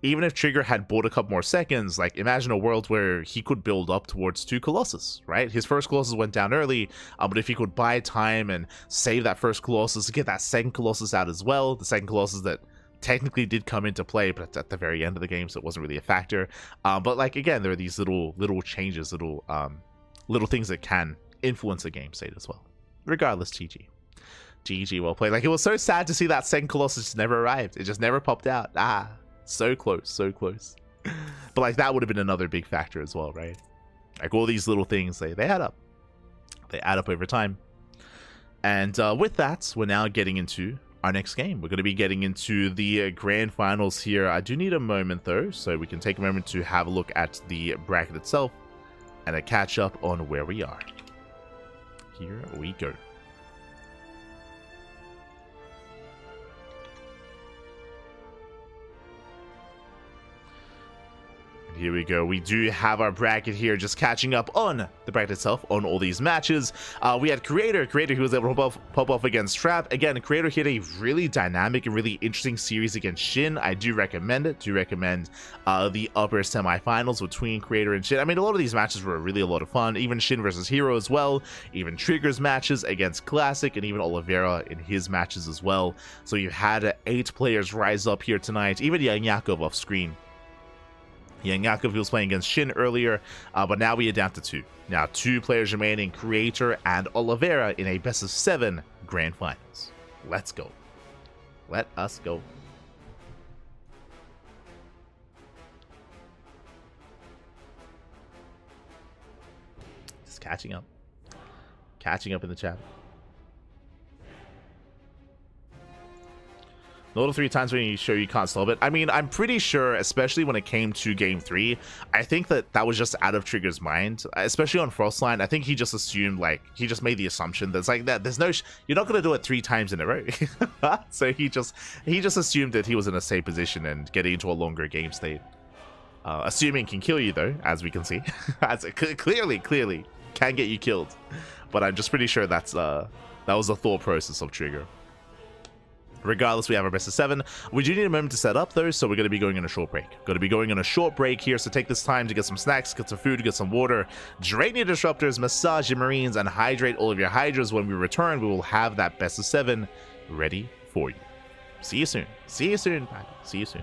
A: even if Trigger had bought a couple more seconds, like, imagine a world where he could build up towards 2 Colossus, right? His first Colossus went down early, but if he could buy time and save that first Colossus to get that 2nd Colossus out as well, the 2nd Colossus that technically did come into play, but it's at the very end of the game, so it wasn't really a factor. But like, again, there are these little changes, little things that can influence the game state as well. Regardless, GG, well played. Like, it was so sad to see that 2nd Colossus just never arrived. It just never popped out. So close. But like, that would have been another big factor as well, right? Like, all these little things, they add up. They add up over time. And with that, we're now getting into our next game. We're going to be getting into the grand finals here. I do need a moment though, so we can take a moment to have a look at the bracket itself and a catch up on where we are. Here we go. Here we go. We do have our bracket here, just catching up on the bracket itself, on all these matches. We had Creator who was able to pop off against Trap. Again, Creator hit a really dynamic and really interesting series against Shin. I do recommend it. Do recommend the upper semifinals between Creator and Shin. I mean, a lot of these matches were really a lot of fun. Even Shin versus herO as well. Even Trigger's matches against Classic, and even Oliveira in his matches as well. So you had 8 players rise up here tonight. Even Young Yakov off screen. Young Yakov, he was playing against Shin earlier, but now we are down to 2. Now 2 players remaining, Creator and Oliveira, in a best of 7 grand finals. Let's go. Let us go. Just catching up. Catching up in the chat. Not the 3 times when you show you can't stop it. I mean, I'm pretty sure, especially when it came to game 3, I think that was just out of Trigger's mind, especially on Frostline. I think he just assumed, like, he just made the assumption that's like that. There's no, you're not gonna do it 3 times in a row. So he just assumed that he was in a safe position and getting into a longer game state. Assuming can kill you though, as we can see, as it clearly can get you killed. But I'm just pretty sure that was the thought process of Trigger. Regardless, we have our best of 7. We do need a moment to set up though, so we're going to be going on a short break. Going to be going on a short break here, so take this time to get some snacks, get some food, get some water, drain your disruptors, massage your marines, and hydrate all of your hydras. When we return, we will have that best of 7 ready for you. See you soon. See you soon, Patty. See you soon.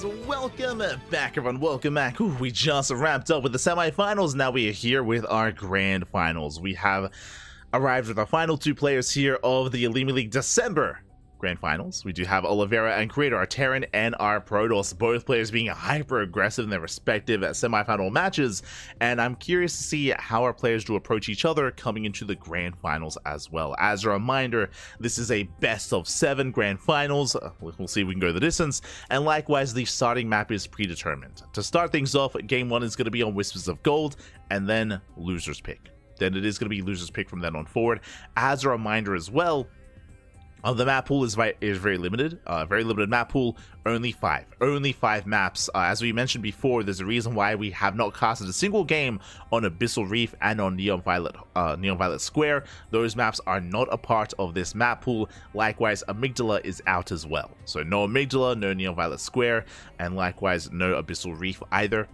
A: welcome back, everyone. Welcome back. Ooh, we just wrapped up with the semifinals. Now we are here with our grand finals. We have arrived with our final two players here of the OlimoLeague December grand finals. We do have Oliveira and CranKy, our Terran and our Protoss, both players being hyper aggressive in their respective semifinal matches, and I'm curious to see how our players do approach each other coming into the grand finals as well. As a reminder, this is a best of 7 grand finals. We'll see if we can go the distance, and likewise the starting map is predetermined. To start things off, game 1 is going to be on Whispers of Gold, and then losers pick. Then it is going to be losers pick from then on forward. As a reminder as well, the map pool is very limited. Very limited map pool. Only 5 maps. As we mentioned before, there's a reason why we have not casted a single game on Abyssal Reef and on Neon Violet Square. Those maps are not a part of this map pool. Likewise, Amygdala is out as well. So no Amygdala, no Neon Violet Square, and likewise no Abyssal Reef either.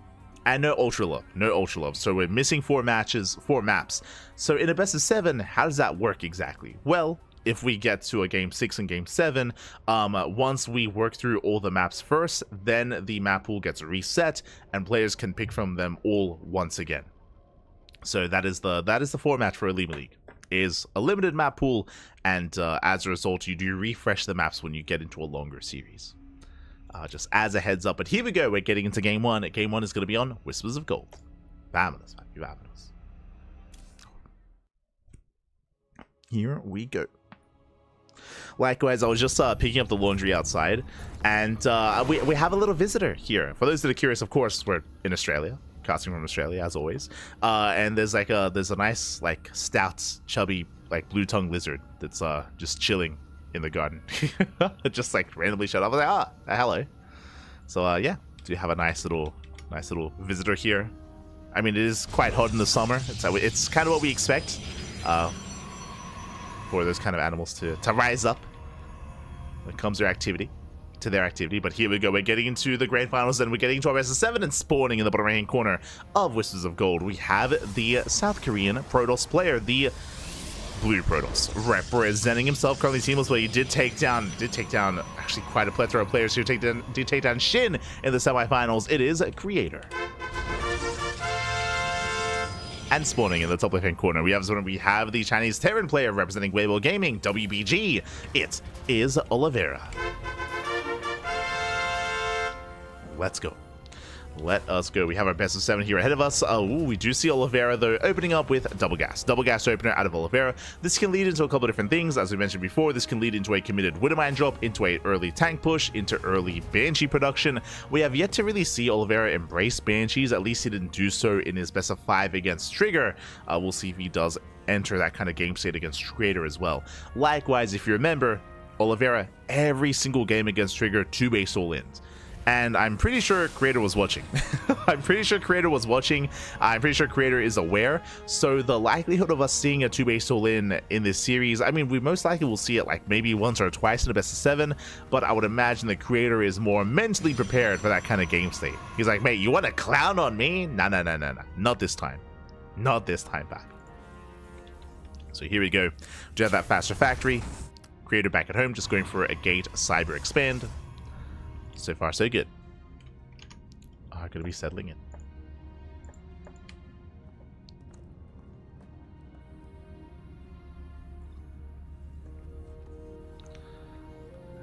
A: And no Ultra Love. So we're missing 4 maps. So in a best of 7, how does that work exactly? Well, if we get to a game 6 and game 7, once we work through all the maps first, then the map pool gets reset and players can pick from them all once again. So that is the format for OlimoLeague, is a limited map pool, and as a result, you do refresh the maps when you get into a longer series. Just as a heads up. But here we go, we're getting into game 1. Game 1 is going to be on Whispers of Gold. Vámonos. Here we go. Likewise, I was just picking up the laundry outside, and we have a little visitor here. For those that are curious, of course, we're in Australia, casting from Australia as always. And there's a nice stout, chubby blue-tongued lizard that's just chilling in the garden. Just randomly showed up. I was like, hello. So yeah, do have a nice little visitor here. I mean, it is quite hot in the summer. It's kind of what we expect for those kind of animals to rise up when it comes to their activity. But here we go, we're getting into the grand finals, and we're getting into our best of 7, and spawning in the bottom right hand corner of Whispers of Gold, we have the South Korean Protoss player, the Blue Protoss, representing himself. Currently teamless, but he did take down actually quite a plethora of players who did take down SHIN in the semifinals. It is Creator. And spawning in the top left-hand corner, we have the Chinese Terran player representing Weibo Gaming, WBG. It is Oliveira. Let's go. Let us go. We have our best of 7 here ahead of us. We do see Oliveira, though, opening up with Double Gas opener out of Oliveira. This can lead into a couple of different things. As we mentioned before, this can lead into a committed Widowmine drop, into a early tank push, into early Banshee production. We have yet to really see Oliveira embrace Banshees. At least he didn't do so in his best of 5 against Trigger. We'll see if he does enter that kind of game state against Creator as well. Likewise, if you remember, Oliveira, every single game against Trigger, 2 base all-ins. And I'm pretty sure Creator was watching. I'm pretty sure Creator is aware. So the likelihood of us seeing a 2 base all-in in this series, I mean, we most likely will see it maybe once or twice in the best of 7, but I would imagine the Creator is more mentally prepared for that kind of game state. He's like, mate, you want to clown on me? No. Not this time. Not this time back. So here we go. Do have that faster factory. Creator back at home, just going for a gate cyber expand. So far, so good. Gonna be settling in.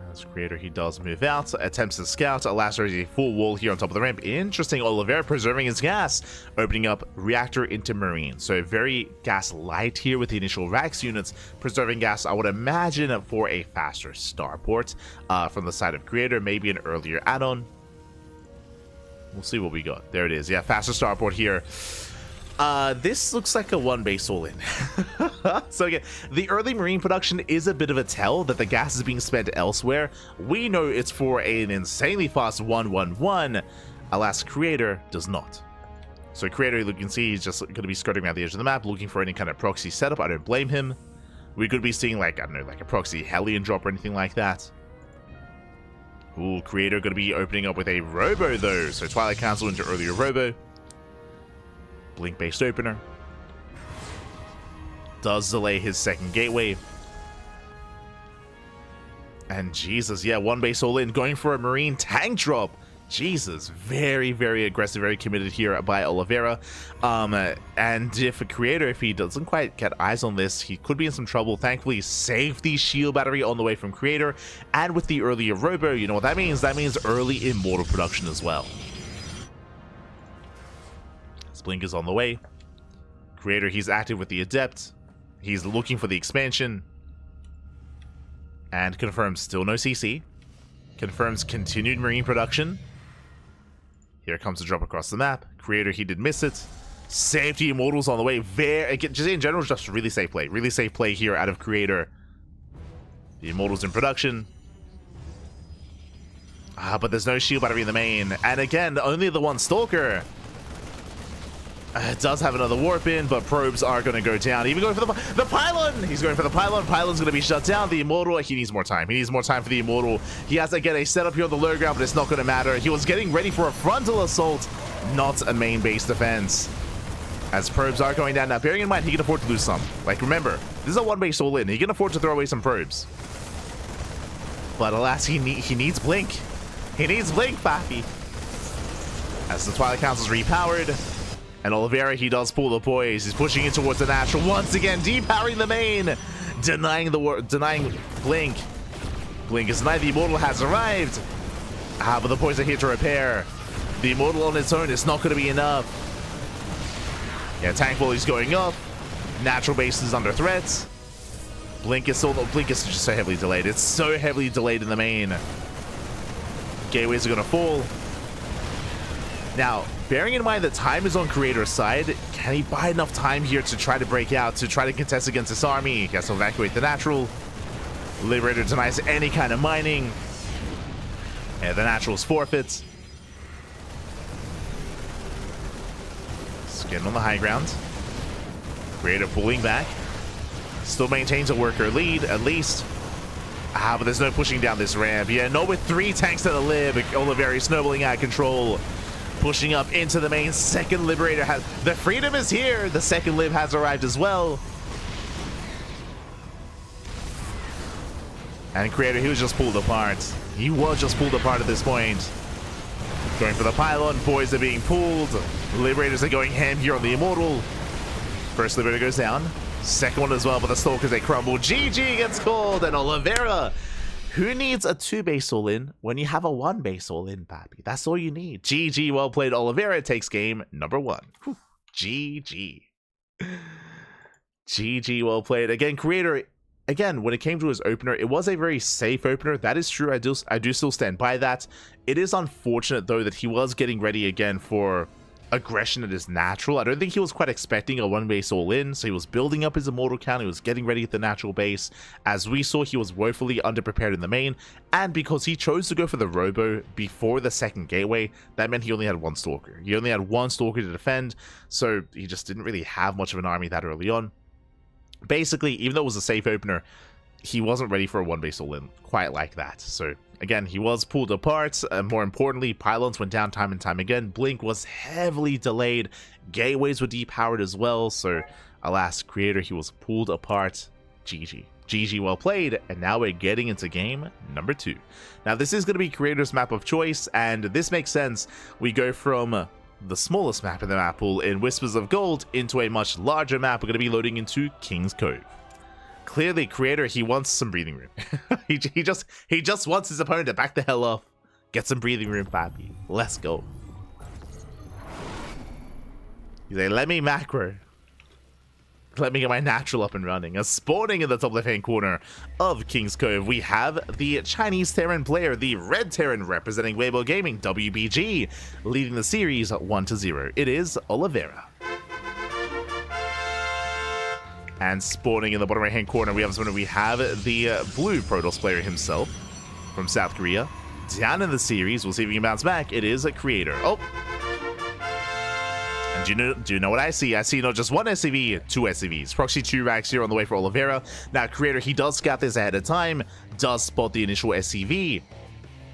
A: As Creator, he does move out, attempts to scout, allows a full wall here on top of the ramp. Interesting, Oliveira preserving his gas, opening up reactor into Marine. So very gas light here with the initial Rax units, preserving gas, I would imagine, for a faster starport from the side of Creator, maybe an earlier add-on. We'll see what we got. There it is. Yeah, faster starport here. This looks like a 1 base all-in. So again, the early Marine production is a bit of a tell that the gas is being spent elsewhere. We know it's for an insanely fast 1-1-1. Alas, Creator does not. So Creator, you can see, he's just going to be skirting around the edge of the map, looking for any kind of proxy setup. I don't blame him. We could be seeing, I don't know, a proxy Hellion drop or anything like that. Ooh, Creator going to be opening up with a Robo, though. So Twilight Council into earlier Robo. Blink-based opener. Does delay his second gateway. And Jesus, yeah, 1 base all in, going for a Marine tank drop. Jesus, very, very aggressive, very committed here by Oliveira. And if a creator, if he doesn't quite get eyes on this, he could be in some trouble. Thankfully, save the shield battery on the way from creator. And with the earlier robo, you know what that means? That means early immortal production as well. Blink is on the way. Creator, he's active with the adept. He's looking for the expansion. And confirms still no CC. Confirms continued marine production. Here comes the drop across the map. Creator, he did miss it. Safety immortals on the way. Just in general, just really safe play. Really safe play here out of creator. The immortals in production. But there's no shield battery in the main. And again, only the one stalker. It does have another warp in, but probes are going to go down. Even going for the pylon! He's going for the pylon. Pylon's going to be shut down. The immortal, he needs more time. He needs more time for the immortal. He has to get a setup here on the low ground, but it's not going to matter. He was getting ready for a frontal assault, not a main base defense. As probes are going down now, bearing in mind he can afford to lose some. Like, remember, this is a one base all in. He can afford to throw away some probes. But alas, he needs blink. He needs blink, Pappy. As the Twilight Council's repowered. And Oliveira, he does pull the poise. He's pushing it towards the natural. Once again, depowering the main. Denying Blink. Blink is denied. The Immortal has arrived. But the poise are here to repair. The Immortal on its own is not going to be enough. Yeah, tank volley's going up. Natural base is under threat. Blink is just so heavily delayed. It's so heavily delayed in the main. Gateways are going to fall. Now, bearing in mind that time is on creator's side, can he buy enough time here to try to break out, to try to contest against this army? He has to evacuate the natural. Liberator denies any kind of mining. And the natural's forfeit. Getting on the high ground. Creator pulling back. Still maintains a worker lead, at least. But there's no pushing down this ramp. Yeah, not with 3 tanks to the lib. Oliveira snowballing out of control. Pushing up into the main. Second Liberator has... The freedom is here. The second lib has arrived as well. And Creator, he was just pulled apart. He was just pulled apart at this point. Going for the pylon. Boys are being pulled. Liberators are going ham here on the Immortal. First Liberator goes down. Second one as well, but the Stalkers, they crumble. GG gets called. And Oliveira... Who needs a 2-base all-in when you have a 1-base all-in, Pappy? That's all you need. GG, well played. Oliveira takes game number 1. Whew. GG. GG, well played. Again, Creator, again, when it came to his opener, it was a very safe opener. That is true. I do still stand by that. It is unfortunate, though, that he was getting ready again for aggression that is natural. I don't think he was quite expecting a 1-base all-in, so he was building up his immortal count. He was getting ready at the natural base. As we saw, he was woefully underprepared in the main, and because he chose to go for the robo before the second gateway, that meant he only had 1 stalker. He only had 1 stalker to defend, so he just didn't really have much of an army that early on. Basically, even though it was a safe opener, he wasn't ready for a 1-base all-in quite like that. So again, he was pulled apart. More importantly, pylons went down time and time again. Blink was heavily delayed. Gateways were depowered as well. So alas, Creator, he was pulled apart. GG. GG, well played. And now we're getting into game number 2. Now this is going to be Creator's map of choice, and this makes sense. We go from the smallest map in the map pool in Whispers of Gold into a much larger map. We're going to be loading into King's Cove. Clearly, Creator, he wants some breathing room. he just wants his opponent to back the hell off. Get some breathing room, Pappy. Let's go. He's like, let me macro. Let me get my natural up and running. As spawning in the top left-hand corner of King's Cove, we have the Chinese Terran player, the Red Terran representing Weibo Gaming, WBG, leading the series 1-0. It is Oliveira. And spawning in the bottom right-hand corner, we have the blue Protoss player himself from South Korea. Down in the series, we'll see if he can bounce back. It is a Creator. Oh! And do you know what I see? I see not just 1 SCV, 2 SCVs. Proxy 2 racks here on the way for Oliveira. Now, Creator, he does scout this ahead of time, does spot the initial SCV,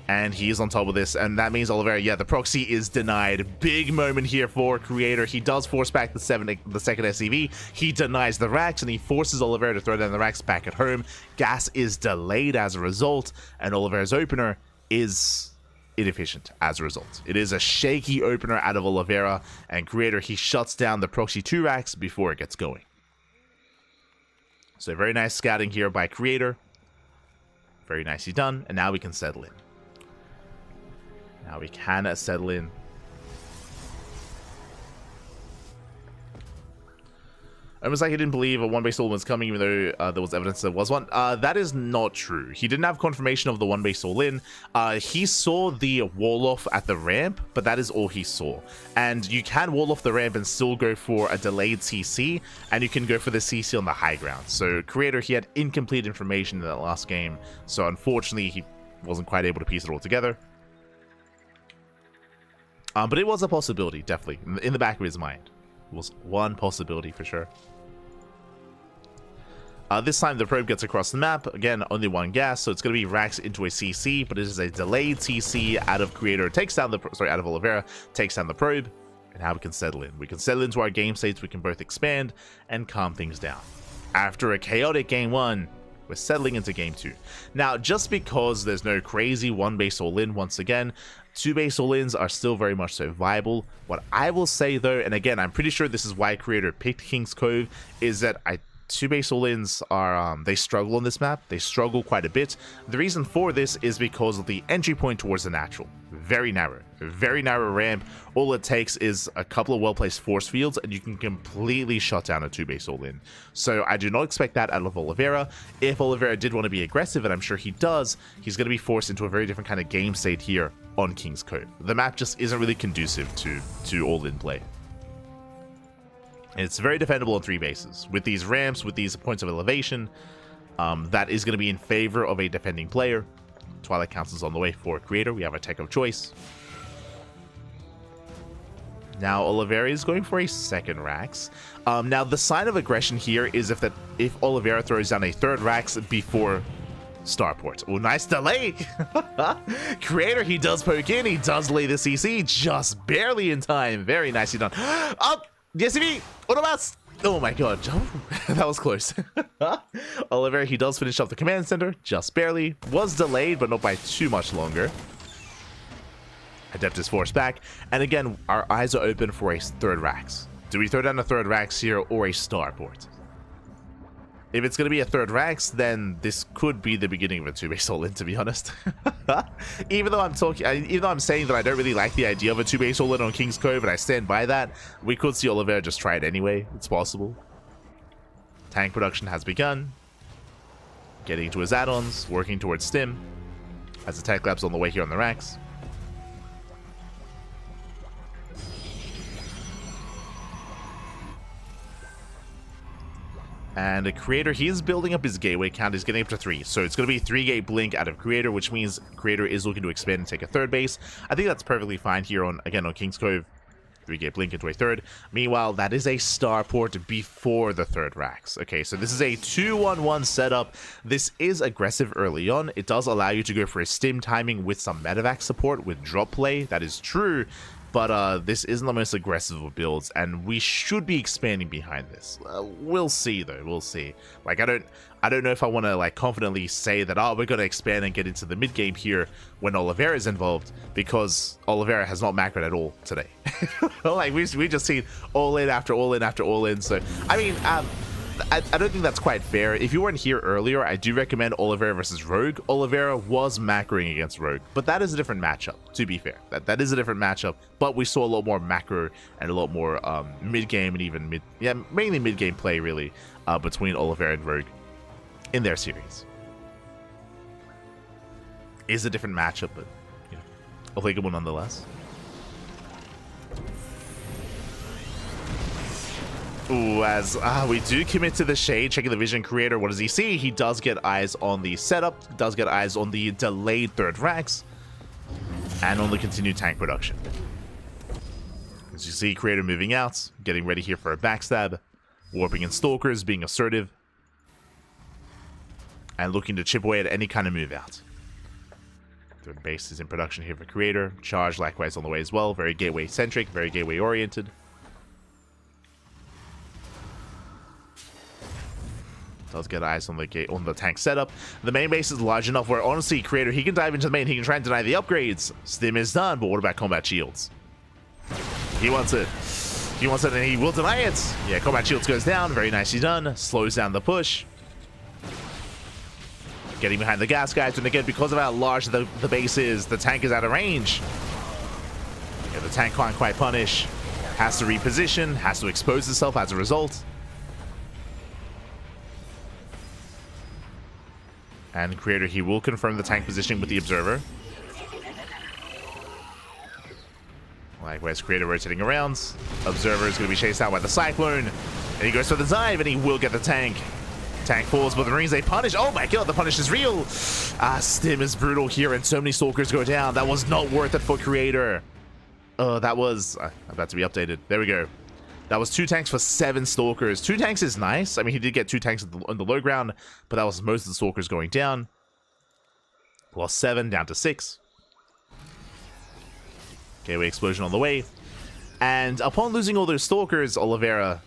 A: and he is on top of this, and that means Oliveira, yeah, the proxy is denied. Big moment here for Creator. He does force back the second SCV. He denies the racks, and he forces Oliveira to throw down the racks back at home. Gas is delayed as a result, and Oliveira's opener is inefficient as a result. It is a shaky opener out of Oliveira, and Creator, he shuts down the proxy 2 racks before it gets going. So very nice scouting here by Creator. Very nicely done, and now we can settle in. Now we can settle in. Almost like he didn't believe a one-base all was coming, even though there was evidence there was one. That is not true. He didn't have confirmation of the one-base all-in. He saw the wall-off at the ramp, but that is all he saw. And you can wall off the ramp and still go for a delayed CC, and you can go for the CC on the high ground. So Creator, he had incomplete information in that last game, so unfortunately he wasn't quite able to piece it all together. But it was a possibility, definitely, in the back of his mind. It was one possibility for sure. This time the probe gets across the map. Again, only one gas, so it's going to be racks into a CC, but it is a delayed CC out of Creator. Takes down the out of Oliveira, takes down the probe, and now we can settle in. We can settle into our game states. We can both expand and calm things down. After a chaotic game 1, we're settling into game 2. Now, just because there's no crazy one-base all-in once again, 2-base all-ins are still very much so viable. What I will say though, and again, I'm pretty sure this is why Creator picked King's Cove, is that 2-base all-ins are, they struggle on this map. They struggle quite a bit. The reason for this is because of the entry point towards the natural. Very narrow ramp. All it takes is a couple of well-placed force fields and you can completely shut down a 2-base all-in. So I do not expect that out of Oliveira. If Oliveira did want to be aggressive, and I'm sure he does, he's going to be forced into a very different kind of game state here on King's Cove. The map just isn't really conducive to all-in play. And it's very defendable on 3 bases. With these ramps, with these points of elevation, that is going to be in favor of a defending player. Twilight Council's on the way for Creator. We have a tech of choice. Now Oliveira is going for a second Rax. Now the sign of aggression here is if Oliveira throws down a third Rax before Starport. Oh, nice delay. Creator, he does poke in. He does lay the CC just barely in time. Very nicely done. Up. Yes, oh my god, that was close. Oliveira, he does finish up the command center, just barely. Was delayed, but not by too much longer. Adept is forced back, and again, our eyes are open for a third Rax. Do we throw down a third Rax here or a Starport? If it's going to be a third Rax, then this could be the beginning of a 2-base all-in, to be honest. even though I'm saying that I don't really like the idea of a 2-base all-in on King's Cove, and I stand by that, we could see Oliveira just try it anyway. It's possible. Tank production has begun. Getting to his add-ons, working towards Stim. As the Tech Lab's on the way here on the Rax. And a Creator, he is building up his gateway count. He's getting up to 3. So it's going to be 3-gate blink out of Creator, which means Creator is looking to expand and take a third base. I think that's perfectly fine here on King's Cove. 3-gate blink into a third. Meanwhile, that is a Starport before the third Rax. Okay, so this is a 2-1-1 setup. This is aggressive early on. It does allow you to go for a stim timing with some medevac support with drop play. That is true. But this isn't the most aggressive of builds, and we should be expanding behind this. We'll see, though. We'll see. Like, I don't know if I want to like confidently say that, oh, we're going to expand and get into the mid game here when Oliveira is involved, because Oliveira has not macroed at all today. Like we just seen all in after all in after all in. So I mean, I don't think that's quite fair. If you weren't here earlier, I do recommend Oliveira versus Rogue. Oliveira was macroing against Rogue, but that is a different matchup, to be fair. That is a different matchup, but we saw a lot more macro and a lot more mid-game and even mainly mid-game play, really, between Oliveira and Rogue in their series. Is a different matchup, but, you know, applicable nonetheless. Ooh, as we do commit to the shade, checking the vision Creator. What does he see? He does get eyes on the setup, does get eyes on the delayed third Rax, and on the continued tank production. As you see, Creator moving out, getting ready here for a backstab, warping in Stalkers, being assertive, and looking to chip away at any kind of move out. Third base is in production here for Creator. Charge likewise on the way as well. Very gateway centric, very gateway oriented. Does get eyes on the gate on the tank setup. The main base is large enough where honestly Creator, he can dive into the main, he can try and deny the upgrades. Stim is done, but what about combat shields? He wants it. He wants it and he will deny it. Yeah, combat shields goes down. Very nicely done. Slows down the push. Getting behind the gas guys, and again, because of how large the base is, the tank is out of range. Yeah, the tank can't quite punish. Has to reposition, has to expose itself as a result. And Creator, he will confirm the tank positioning with the Observer. Likewise, Creator rotating around. Observer is going to be chased out by the Cyclone. And he goes for the dive, and he will get the tank. Tank falls, but the Marines, they punish. Oh my god, the punish is real. Stim is brutal here, and so many Stalkers go down. That was not worth it for Creator. That was about to be updated. There we go. That was 2 tanks for 7 Stalkers. 2 tanks is nice. I mean, he did get 2 tanks on the low ground, but that was most of the Stalkers going down. Lost 7 down to 6. Gateway explosion on the way. And upon losing all those Stalkers, Oliveira,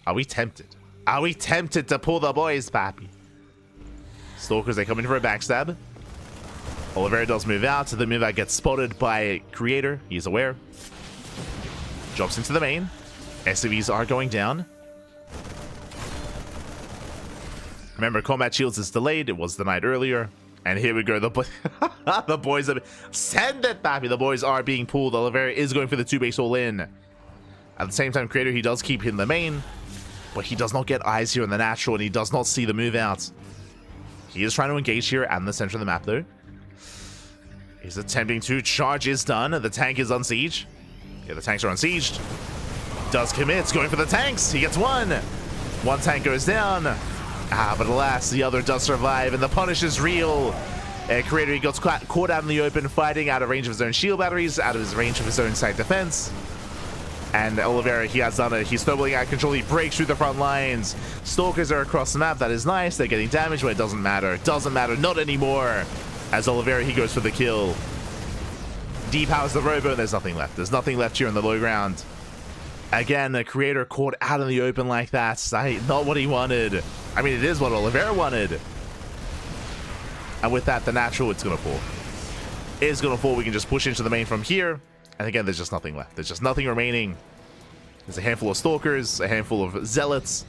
A: are we tempted? Are we tempted to pull the boys, papi? Stalkers, they come in for a backstab. Oliveira does move out. The move out gets spotted by Creator. He's aware. Drops into the main. SCVs are going down. Remember, combat shields is delayed. It was denied earlier. And here we go. The boys are... Send it, papi. The boys are being pulled. Oliveira is going for the 2 base all in. At the same time, Creator, he does keep hitting the main. But he does not get eyes here in the natural, and he does not see the move out. He is trying to engage here and the center of the map, though. He's attempting to. Charge is done. The tank is on siege. Yeah, the tanks are unsieged. Does commit. Going for the tanks. He gets 1. 1 tank goes down. But alas, the other does survive, and the punish is real. Creator, he gets caught out in the open, fighting out of range of his own shield batteries, out of his range of his own side defense. And Oliveira, he has done it. He's snowballing out of control. He breaks through the front lines. Stalkers are across the map. That is nice. They're getting damaged, but it doesn't matter. It doesn't matter. Not anymore. As Oliveira, he goes for the kill. Depowers the robo, and there's nothing left. There's nothing left here on the low ground. Again, the Creator caught out in the open like that. Not what he wanted. I mean, it is what Oliveira wanted. And with that, the natural, it's going to fall. It's going to fall. We can just push into the main from here. And again, there's just nothing left. There's just nothing remaining. There's a handful of Stalkers, a handful of Zealots.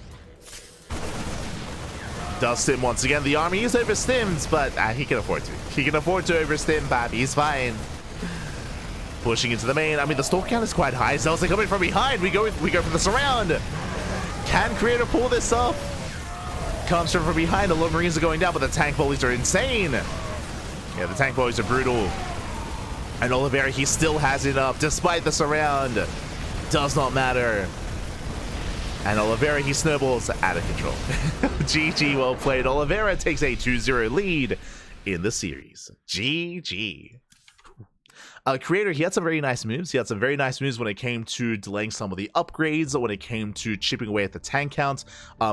A: Does stim once again. The army is overstimmed, but he can afford to. He can afford to overstim, but he's fine. Pushing into the main. I mean, the Stalker count is quite high. Zealots are coming from behind. We go for the surround. Can Creator pull this off? Comes from behind. The low Marines are going down, but the tank volleys are insane. Yeah, the tank volleys are brutal. And Oliveira, he still has it up despite the surround. Does not matter. And Oliveira, he snowballs out of control. GG, well played. Oliveira takes a 2-0 lead in the series. GG. Creator, he had some very nice moves. He had some very nice moves when it came to delaying some of the upgrades, when it came to chipping away at the tank count.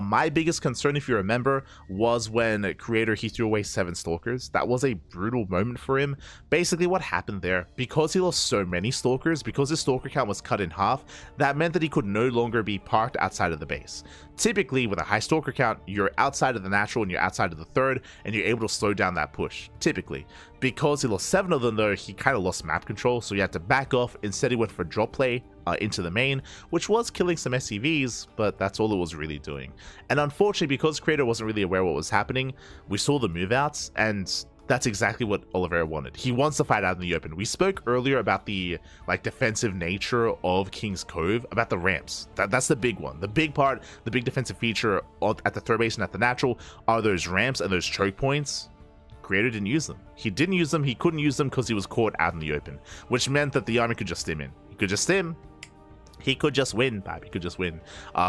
A: My biggest concern, if you remember, was when Creator, he threw away 7 Stalkers. That was a brutal moment for him. Basically, what happened there, because he lost so many Stalkers, because his Stalker count was cut in half, that meant that he could no longer be parked outside of the base. Typically, with a high Stalker count, you're outside of the natural and you're outside of the third, and you're able to slow down that push, typically. Because he lost 7 of them, though, he kind of lost map control, so he had to back off. Instead, he went for drop play into the main, which was killing some SCVs, but that's all it was really doing. And unfortunately, because Creator wasn't really aware what was happening, we saw the move outs, and that's exactly what Oliveira wanted. He wants to fight out in the open. We spoke earlier about the defensive nature of King's Cove, about the ramps. That's the big one. The big part, the big defensive feature at the third base and at the natural are those ramps and those choke points. Creator didn't use them. He didn't use them. He couldn't use them because he was caught out in the open, which meant that the army could just stim in. He could just stim. He could just win, Bab. He could just win.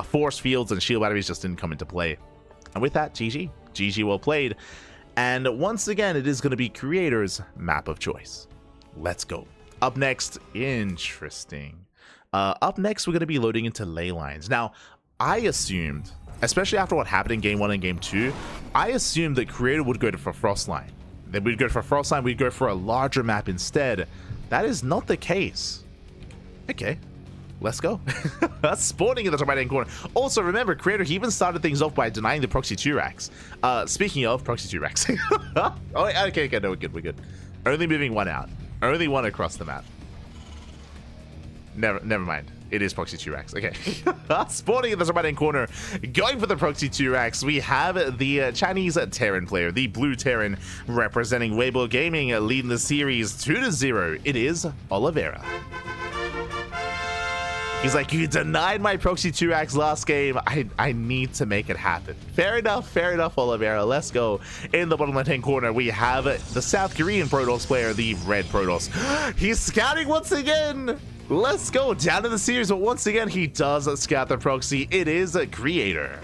A: Force fields and shield batteries just didn't come into play. And with that, GG. GG, well played. And once again, it is going to be Creator's map of choice. Let's go. Up next, interesting. Up next, we're going to be loading into ley lines. Now, I assumed, especially after what happened in Game 1 and Game 2, I assumed that Creator would go for Frostline. Then we'd go for Frostline, we'd go for a larger map instead. That is not the case. Okay. Let's go. Spawning in the top right hand corner. Also, remember, Creator, he even started things off by denying the proxy 2 racks. Speaking of proxy 2 racks. Oh, okay, no, we're good. Only moving one out. Only one across the map. Never mind. It is proxy 2 racks. Okay. Spawning in the top right hand corner. Going for the proxy 2 racks. We have the Chinese Terran player, the blue Terran, representing Weibo Gaming, leading the series 2-0. It is Oliveira. He's like, you denied my proxy 2 racks last game. I need to make it happen. Fair enough, Oliveira. Let's go. In the bottom left-hand corner, we have the South Korean Protoss player, the red Protoss. He's scouting once again. Let's go. Down in the series, but once again, he does scout the proxy. It is a Creator.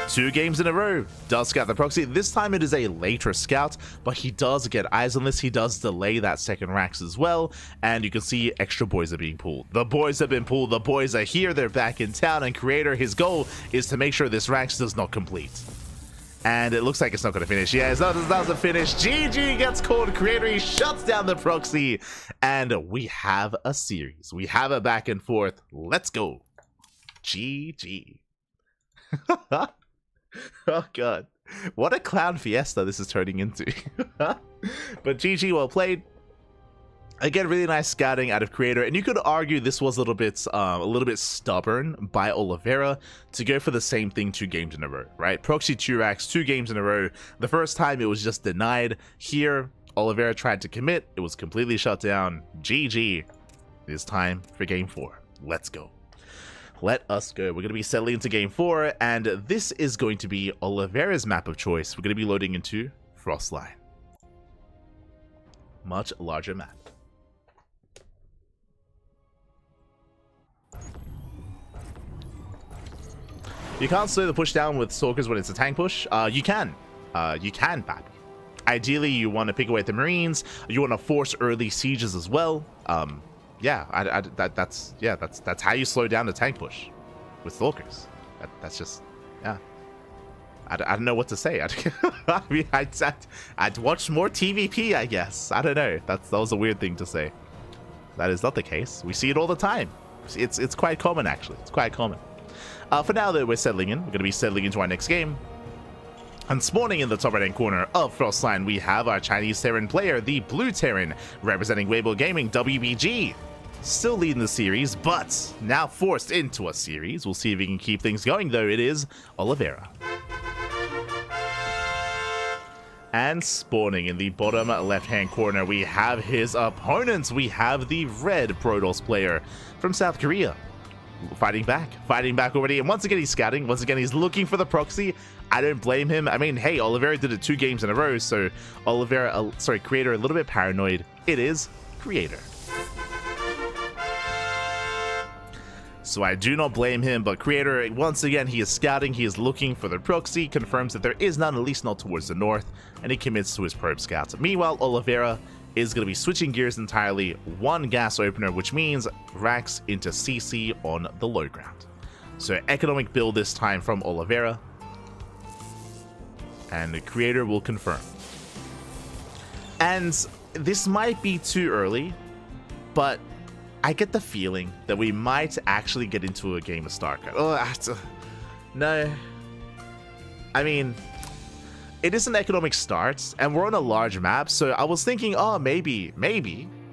A: 2 games in a row, does scout the proxy. This time it is a later scout, but he does get eyes on this. He does delay that second racks as well, and you can see extra boys are being pulled. The boys have been pulled. The boys are here. They're back in town, and Creator, his goal is to make sure this racks does not complete. And it looks like it's not going to finish. Yeah, it doesn't finish. GG gets called. Creator, he shuts down the proxy, and we have a series. We have a back and forth. Let's go. GG. Oh god, what a clown fiesta this is turning into. But GG, well played. Again, really nice scouting out of Creator, and you could argue this was a little bit stubborn by Oliveira to go for the same thing 2 games in a row, right? Proxy 2 racks 2 games in a row. The first time it was just denied. Here, Oliveira tried to commit. It was completely shut down. GG. It is time for game 4. Let's go. Let us go. We're going to be settling into game 4, and this is going to be Oliveira's map of choice. We're going to be loading into Frostline. Much larger map. You can't slow the push down with Stalkers when it's a tank push. You can, Pappy. Ideally, you want to pick away at the Marines. You want to force early sieges as well. Yeah, that's how you slow down the tank push with Stalkers. That's just, yeah. I don't know what to say. I mean, I'd watch more TVP, I guess. I don't know. That was a weird thing to say. That is not the case. We see it all the time. It's quite common, actually. It's quite common. For now, though, we're settling in. We're going to be settling into our next game. And spawning in the top right-hand corner of Frostline, we have our Chinese Terran player, the blue Terran, representing Weibo Gaming, WBG. Still leading the series, but now forced into a series. We'll see if he can keep things going, though. It is Oliveira. And spawning in the bottom left-hand corner, we have his opponents. We have the red Protoss player from South Korea. Fighting back already. And once again, he's scouting. Once again, he's looking for the proxy. I don't blame him. I mean, hey, Oliveira did it 2 games in a row, so Creator, a little bit paranoid. It is Creator. So I do not blame him, but Creator, once again, he is scouting, he is looking for the proxy, confirms that there is none, at least not towards the north, and he commits to his probe scouts. Meanwhile, Oliveira is going to be switching gears entirely, 1 gas opener, which means racks into CC on the low ground. So economic build this time from Oliveira, and the Creator will confirm. And this might be too early, but I get the feeling that we might actually get into a game of StarCraft. Oh, no. I mean, it is an economic start, and we're on a large map, so I was thinking, oh, maybe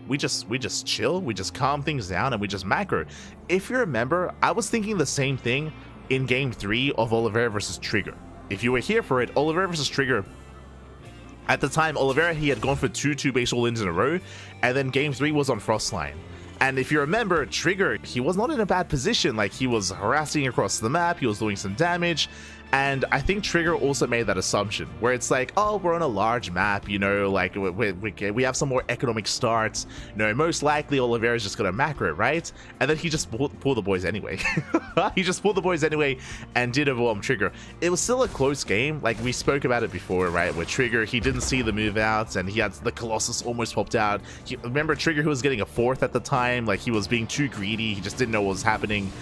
A: we just chill, we just calm things down, and we just macro. If you remember, I was thinking the same thing in Game 3 of Oliveira versus Trigger. If you were here for it, Oliveira versus Trigger, at the time, Oliveira, he had gone for 2 base all-ins in a row, and then Game 3 was on Frostline. And if you remember, Trigger, he was not in a bad position. Like, he was harassing across the map, he was doing some damage, and I think Trigger also made that assumption, where it's like, oh, we're on a large map, you know, like, we have some more economic starts, you know, most likely Oliveira's just gonna macro, right? And then he just pulled the boys anyway. He just pulled the boys anyway and did overwhelm Trigger. It was still a close game, like we spoke about it before, right, where Trigger, he didn't see the move outs, and he had the Colossus almost popped out. Remember Trigger, who was getting a 4th at the time, like he was being too greedy, he just didn't know what was happening.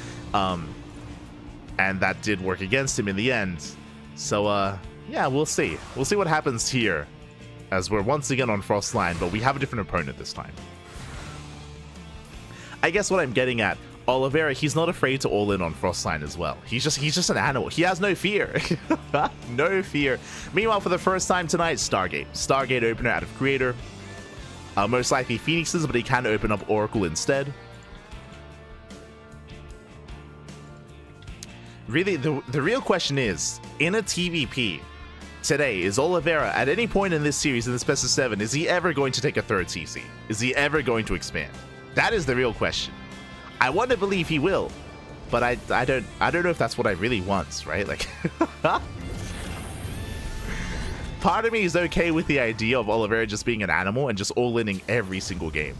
A: And that did work against him in the end. So, yeah, we'll see. We'll see what happens here, as we're once again on Frostline, but we have a different opponent this time. I guess what I'm getting at, Oliveira, he's not afraid to all in on Frostline as well. He's just an animal. He has no fear. No fear. Meanwhile, for the first time tonight, Stargate opener out of Creator. Most likely Phoenixes, but he can open up Oracle instead. Really, the real question is, in a TVP today, is Oliveira at any point in this series, in this best of 7, is he ever going to take a third CC? Is he ever going to expand? That is the real question. I want to believe he will, but I don't know if that's what I really want, right? Like, part of me is okay with the idea of Oliveira just being an animal and just all-inning every single game.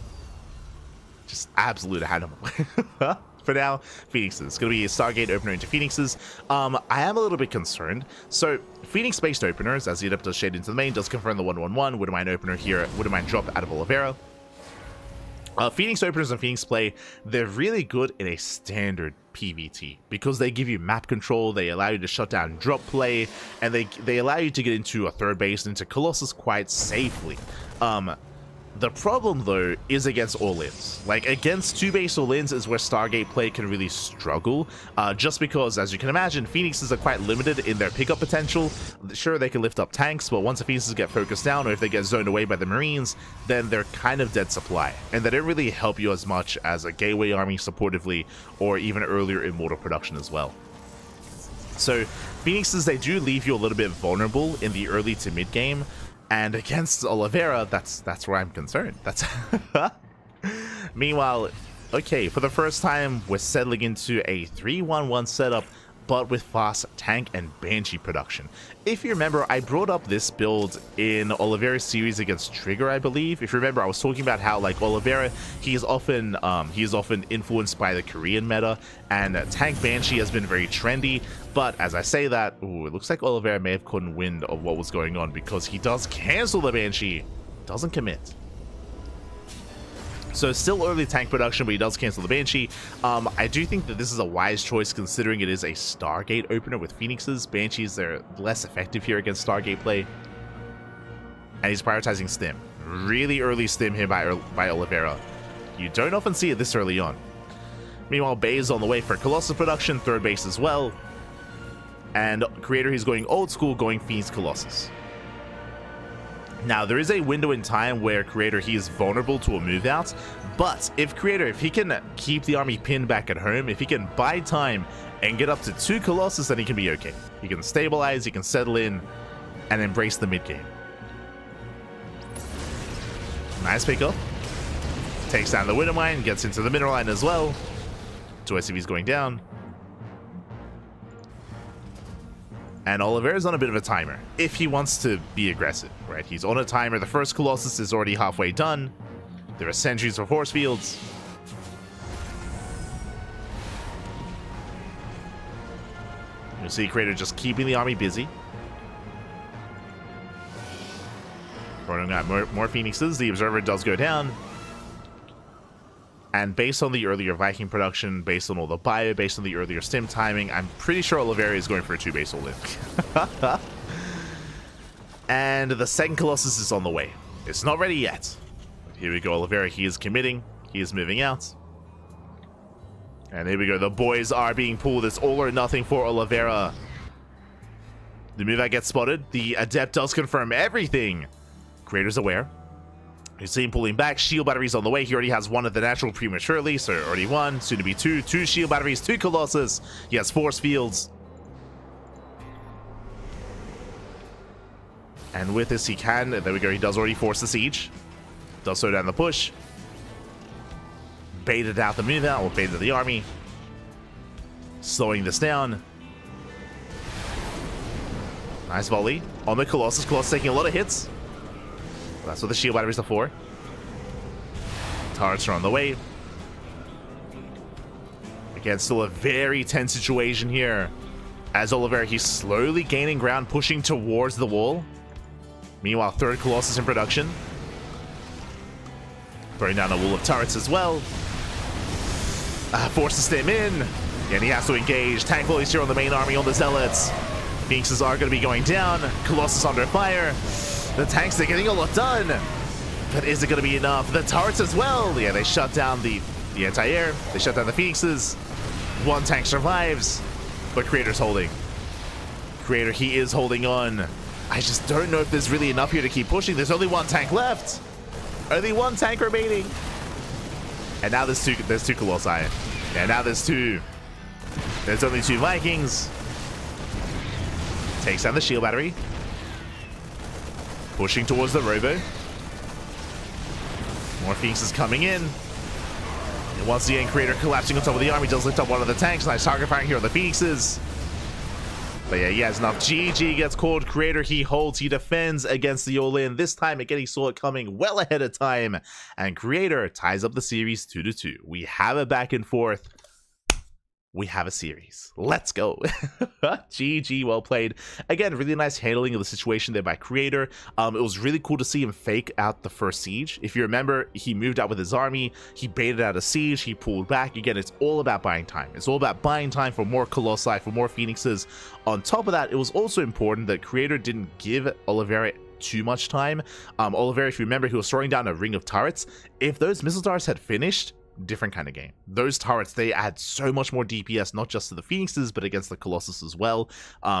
A: Just absolute animal. For now, Phoenixes. It's going to be a Stargate opener into Phoenixes. I am a little bit concerned. So, Phoenix-based openers, as the Adept does shade into the main, does confirm the 1-1-1. Wouldn't mind opener here. Wouldn't mind drop out of Oliveira. Phoenix openers and Phoenix play, they're really good in a standard PvT because they give you map control, they allow you to shut down drop play, and they allow you to get into a third base and into Colossus quite safely. The problem, though, is against all-ins. Like, against 2-base all-ins is where Stargate play can really struggle, just because, as you can imagine, Phoenixes are quite limited in their pickup potential. Sure, they can lift up tanks, but once the Phoenixes get focused down, or if they get zoned away by the Marines, then they're kind of dead supply, and they don't really help you as much as a Gateway Army supportively, or even earlier Immortal production as well. So, Phoenixes, they do leave you a little bit vulnerable in the early to mid-game, and against Oliveira, that's where I'm concerned. That's Meanwhile, okay, for the first time, we're settling into a 3-1-1 setup, but with fast tank and Banshee production. If you remember, I brought up this build in Oliveira's series against Trigger, I believe. If you remember, I was talking about how, like, Oliveira, he is often influenced by the Korean meta, and tank Banshee has been very trendy. But as I say that, ooh, it looks like Oliveira may have caught wind of what was going on, because he does cancel the Banshee, doesn't commit. So still early tank production, but he does cancel the Banshee. I do think that this is a wise choice considering it is a Stargate opener with Phoenixes. Banshees, they're less effective here against Stargate play. And he's prioritizing stim. Really early stim here by Oliveira. You don't often see it this early on. Meanwhile, Bay is on the way for Colossus production, third base as well. And Creator, he's going old school, going Phoenix Colossus. Now, there is a window in time where Creator, he is vulnerable to a move out, but if Creator, if he can keep the army pinned back at home, if he can buy time and get up to 2 Colossus, then he can be okay. He can stabilize, he can settle in, and embrace the mid-game. Nice pickup. Takes down the Winter Mine, gets into the Mineral Line as well. 2 SCVs going down. And Oliveira's on a bit of a timer, if he wants to be aggressive, right? He's on a timer. The first Colossus is already halfway done. There are sentries for force fields. You'll see Creator just keeping the army busy. Running out more Phoenixes. The Observer does go down. And based on the earlier Viking production, based on all the bio, based on the earlier stim timing, I'm pretty sure Oliveira is going for a 2-base all-in. And the second Colossus is on the way. It's not ready yet. But here we go, Oliveira, he is committing. He is moving out. And here we go, the boys are being pulled. It's all or nothing for Oliveira. The move that gets spotted. The Adept does confirm everything. Creator's aware. You see him pulling back. Shield batteries on the way. He already has 1 of the natural prematurely, so already 1, soon to be 2. 2 shield batteries, 2 Colossus. He has force fields. And with this, he can. There we go. He does already force the siege. Does slow down the push. Baited out the move out, or baited the army. Slowing this down. Nice volley on the Colossus. Colossus taking a lot of hits. That's what the shield batteries are for. Turrets are on the way. Again, still a very tense situation here. As Oliveira, he's slowly gaining ground, pushing towards the wall. Meanwhile, third Colossus in production. Throwing down a wall of turrets as well. Forces them in. And he has to engage. Tank volleys here on the main army, on the Zealots. Phoenixes are going to be going down. Colossus under fire. The tanks are getting a lot done. But is it going to be enough? The turrets as well. Yeah, they shut down the The anti-air, they shut down the Phoenixes. One tank survives, but Creator's holding. Creator, he is holding on. I just don't know if there's really enough here to keep pushing. There's only one tank left. Only one tank remaining. And now there's two Colossi. And now there's two. There's only two Vikings. Takes down the shield battery. Pushing towards the Robo. More Phoenixes coming in. And once again, Creator collapsing on top of the army, does lift up one of the tanks. Nice target firing here on the Phoenixes. But yeah, he has enough. GG gets called. Creator, he holds, he defends against the all-in. This time, again, he saw it coming well ahead of time. And Creator ties up the series 2-2. We have a back and forth. We have a series. Let's go. GG, well played. Again, really nice handling of the situation there by Creator. It was really cool to see him fake out the first siege. If you remember, he moved out with his army. He baited out a siege. He pulled back. Again, it's all about buying time. It's all about buying time for more Colossi, for more Phoenixes. On top of that, it was also important that Creator didn't give Oliveira too much time. Oliveira, if you remember, he was throwing down a ring of turrets. If those missile turrets had finished, different kind of game. Those turrets, they add so much more DPS, not just to the Phoenixes, but against the Colossus as well.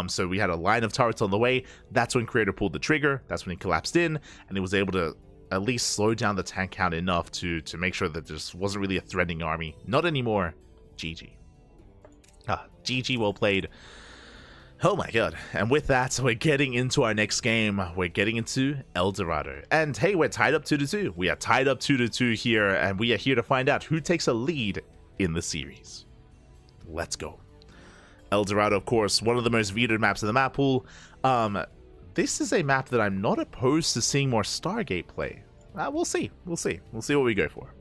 A: So we had a line of turrets on the way. That's when Creator pulled the trigger. That's when he collapsed in, and he was able to at least slow down the tank count enough to make sure that there just wasn't really a threatening army. Not anymore. GG. GG, well played. Oh my god. And with that, we're getting into our next game. We're getting into El Dorado. And hey, we're tied up 2-2. We are tied up 2-2 here, and we are here to find out who takes a lead in the series. Let's go. El Dorado, of course, one of the most vetoed maps in the map pool. This is a map that I'm not opposed to seeing more Stargate play. We'll see. We'll see. We'll see what we go for.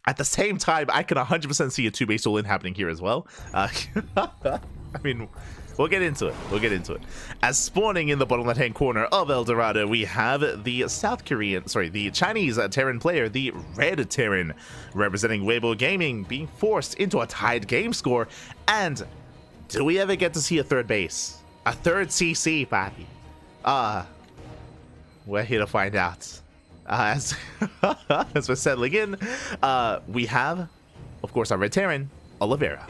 A: At the same time, I can 100% see a 2-base all-in happening here as well. I mean, we'll get into it. We'll get into it. As spawning in the bottom left-hand corner of El Dorado, we have the the Chinese Terran player, the Red Terran, representing Weibo Gaming, being forced into a tied game score. And do we ever get to see a third base? A third CC, papi? We're here to find out. As we're settling in, we have, of course, our Red Terran, Oliveira.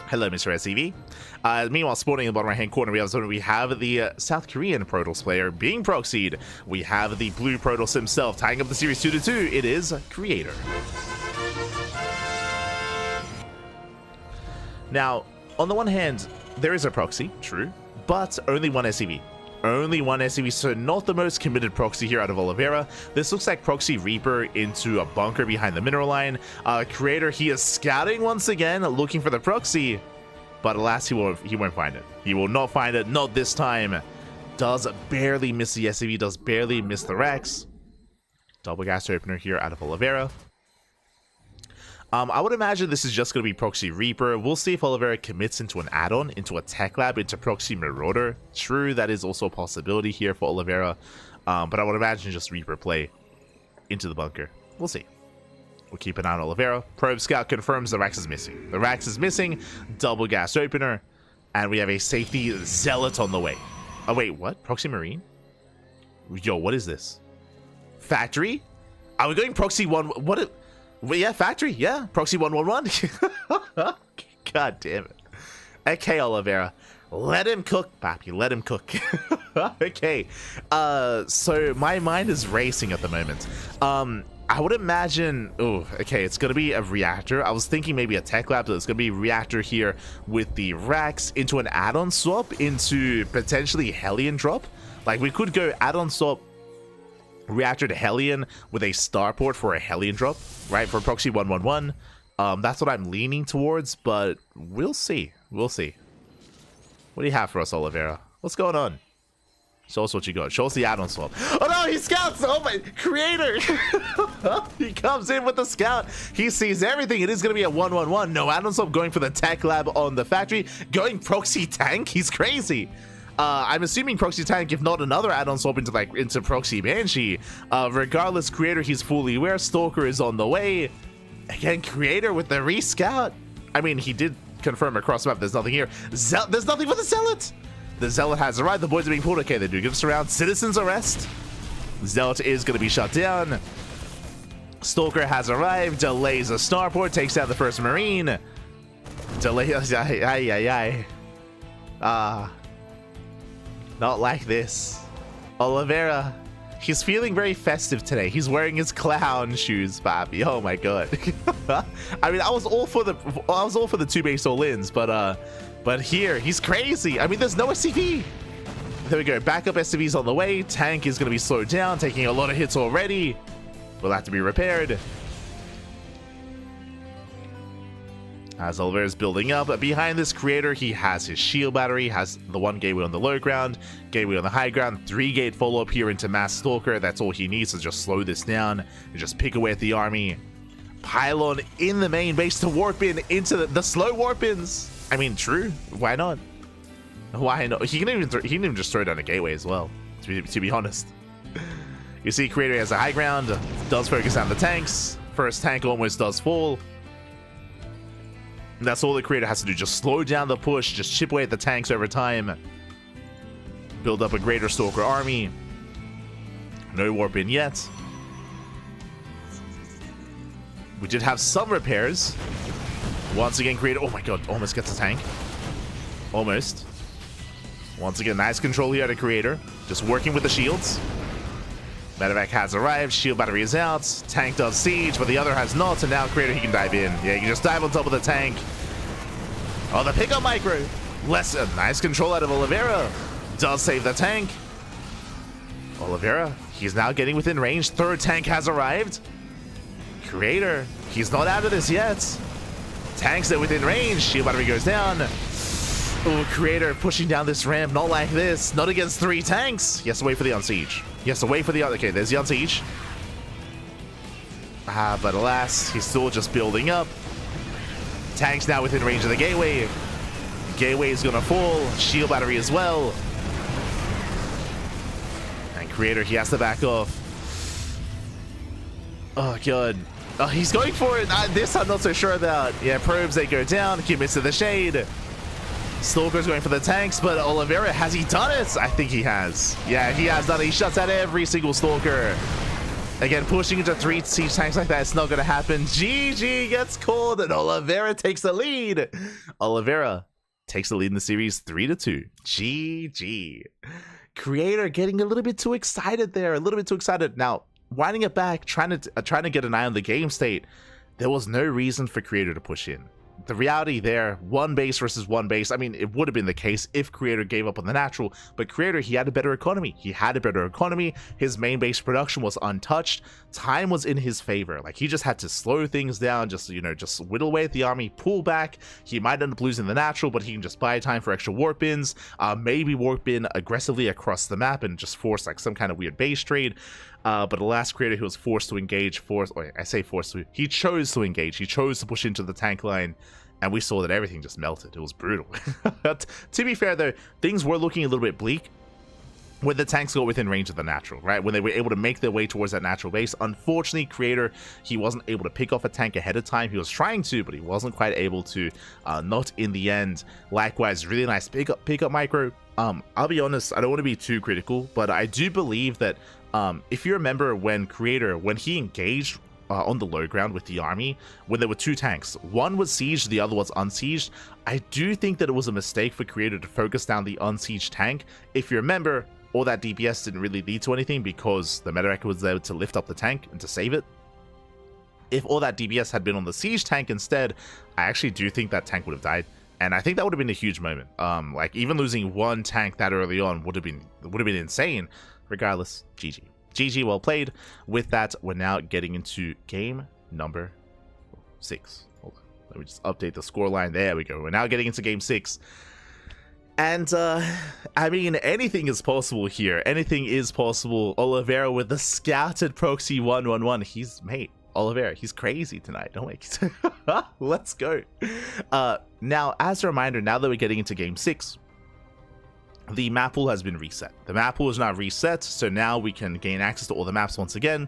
A: Hello, Mr. SCV. Meanwhile, spawning in the bottom right-hand corner, we have the South Korean Protoss player being proxied. We have the blue Protoss himself tying up the series 2-2. It is Creator. Now, on the one hand, there is a proxy, true, but only one SCV. Only one SCV, so not the most committed proxy here out of Oliveira. This looks like Proxy Reaper into a bunker behind the mineral line. Creator, he is scouting once again, looking for the proxy, but alas, he won't find it. He will not find it, not this time. Does barely miss the SCV, does barely miss the Rex. Double gas opener here out of Oliveira. I would imagine this is just going to be Proxy Reaper. We'll see if Oliveira commits into an add-on, into a tech lab, into Proxy Marauder. True, that is also a possibility here for Oliveira. But I would imagine just Reaper play into the bunker. We'll see. We'll keep an eye on Oliveira. Probe Scout confirms the Rax is missing. The Rax is missing. Double gas opener. And we have a safety Zealot on the way. Oh, wait, what? Proxy Marine? Yo, what is this? Factory? Are we going Proxy 1? What? Well, yeah, factory, yeah. Proxy 111. God damn it. Okay, Oliveira. Let him cook, papi. Let him cook. Okay. So my mind is racing at the moment. I would imagine... Oh, okay, it's going to be a reactor. I was thinking maybe a tech lab, but it's going to be a reactor here with the Rax into an add-on swap into potentially Hellion drop. Like, we could go add-on swap reactor to Hellion with a starport for a Hellion drop, right, for Proxy 111. That's what I'm leaning towards, but we'll see. We'll see. What do you have for us, Oliveira? What's going on? Show us what you got. Show us the add-on swap. Oh no, he scouts! Oh my, Creator! He comes in with the scout. He sees everything. It is going to be a 111. No add-on swap going for the tech lab on the factory. Going Proxy Tank? He's crazy. I'm assuming Proxy Tank, if not another add-on swap into Proxy Banshee. Regardless, Creator, he's fully aware. Stalker is on the way. Again, Creator with the rescout. I mean, he did confirm across the map there's nothing here. There's nothing for the Zealot. The Zealot has arrived. The boys are being pulled. Okay, they do give us around. Citizens arrest. Zealot is going to be shut down. Stalker has arrived, delays a starport, takes out the first Marine. Delays, not like this. Oliveira, he's feeling very festive today. He's wearing his clown shoes, Bobby. Oh my god. I mean, I was all for the 2 base all-ins, but here he's crazy. I mean, there's no SCV. There we go. Backup SCV's on the way. Tank is going to be slowed down, taking a lot of hits already. Will have to be repaired. As Oliveira's building up, behind this creator, he has his shield battery, has the 1 gateway on the low ground, gateway on the high ground, 3 gate follow-up here into Mass Stalker. That's all he needs to just slow this down and just pick away at the army. Pylon in the main base to warp in into the slow warp-ins. I mean, true. Why not? Why not? He can even just throw down a gateway as well, to be honest. You see, creator has a high ground, does focus on the tanks. First tank almost does fall. And that's all the creator has to do, just slow down the push, just chip away at the tanks over time. Build up a greater Stalker army. No warp in yet. We did have some repairs. Once again, creator, oh my god, almost gets a tank. Almost. Once again, nice control here at a creator. Just working with the shields. Medevac has arrived, shield battery is out, tank does siege, but the other has not, and now creator, he can dive in. Yeah, he can just dive on top of the tank. Oh, the pickup micro. Nice control out of Oliveira. Does save the tank. Oliveira, he's now getting within range. 3rd tank has arrived. Creator, he's not out of this yet. Tanks are within range, shield battery goes down. Oh, creator pushing down this ramp, not like this, not against 3 tanks. He has to wait for the unsiege. He has to wait for the, okay, there's the unsiege. But alas, he's still just building up. Tanks now within range of the gateway. Gateway is gonna fall, shield battery as well. And creator, he has to back off. Oh god. Oh, he's going for it. This I'm not so sure about. Yeah, probes, they go down, commits to the shade. Stalker's going for the tanks, but Oliveira, has he done it? I think he has. Yeah, he has done it. He shuts out every single Stalker. Again, pushing into 3 siege tanks like that, it's not going to happen. GG gets called, and Oliveira takes the lead. Oliveira takes the lead in the series 3-2. GG. Creator getting a little bit too excited there. A little bit too excited. Now, winding it back, trying to get an eye on the game state, there was no reason for Creator to push in. The reality there, 1 base versus 1 base, I mean, it would have been the case if Creator gave up on the natural, but Creator, he had a better economy. His main base production was untouched. Time was in his favor. Like, he just had to slow things down, just, you know, just whittle away at the army, pull back. He might end up losing the natural, but he can just buy time for extra warp-ins, maybe warp-in aggressively across the map and just force, like, some kind of weird base trade. But the last creator who was forced to engage, he chose to engage, he chose to push into the tank line, and we saw that everything just melted. It was brutal. To be fair though, things were looking a little bit bleak when the tanks got within range of the natural, right? When they were able to make their way towards that natural base. Unfortunately, creator, he wasn't able to pick off a tank ahead of time. He was trying to, but he wasn't quite able to, not in the end. Likewise, really nice pickup micro. I'll be honest, I don't want to be too critical, but I do believe that if you remember when creator, when he engaged on the low ground with the army, when there were 2 tanks, one was sieged, the other was unsieged, I do think that it was a mistake for creator to focus down the unsieged tank. If you remember, all that DPS didn't really lead to anything because the Medevac was there to lift up the tank and to save it. If all that DPS had been on the siege tank instead, I actually do think that tank would have died. And I think that would have been a huge moment. Like, even losing 1 tank that early on would have been insane. Regardless, GG. GG, well played. With that, we're now getting into game number 6. Hold on. Let me just update the scoreline. There we go. We're now getting into game 6. And, I mean, anything is possible here. Anything is possible. Oliveira with the scouted proxy 1-1-1. He's, mate, Oliveira, he's crazy tonight. Don't make it. Let's go. Now, as a reminder, now that we're getting into game 6, the map pool has been reset. The map pool is now reset, so now we can gain access to all the maps once again.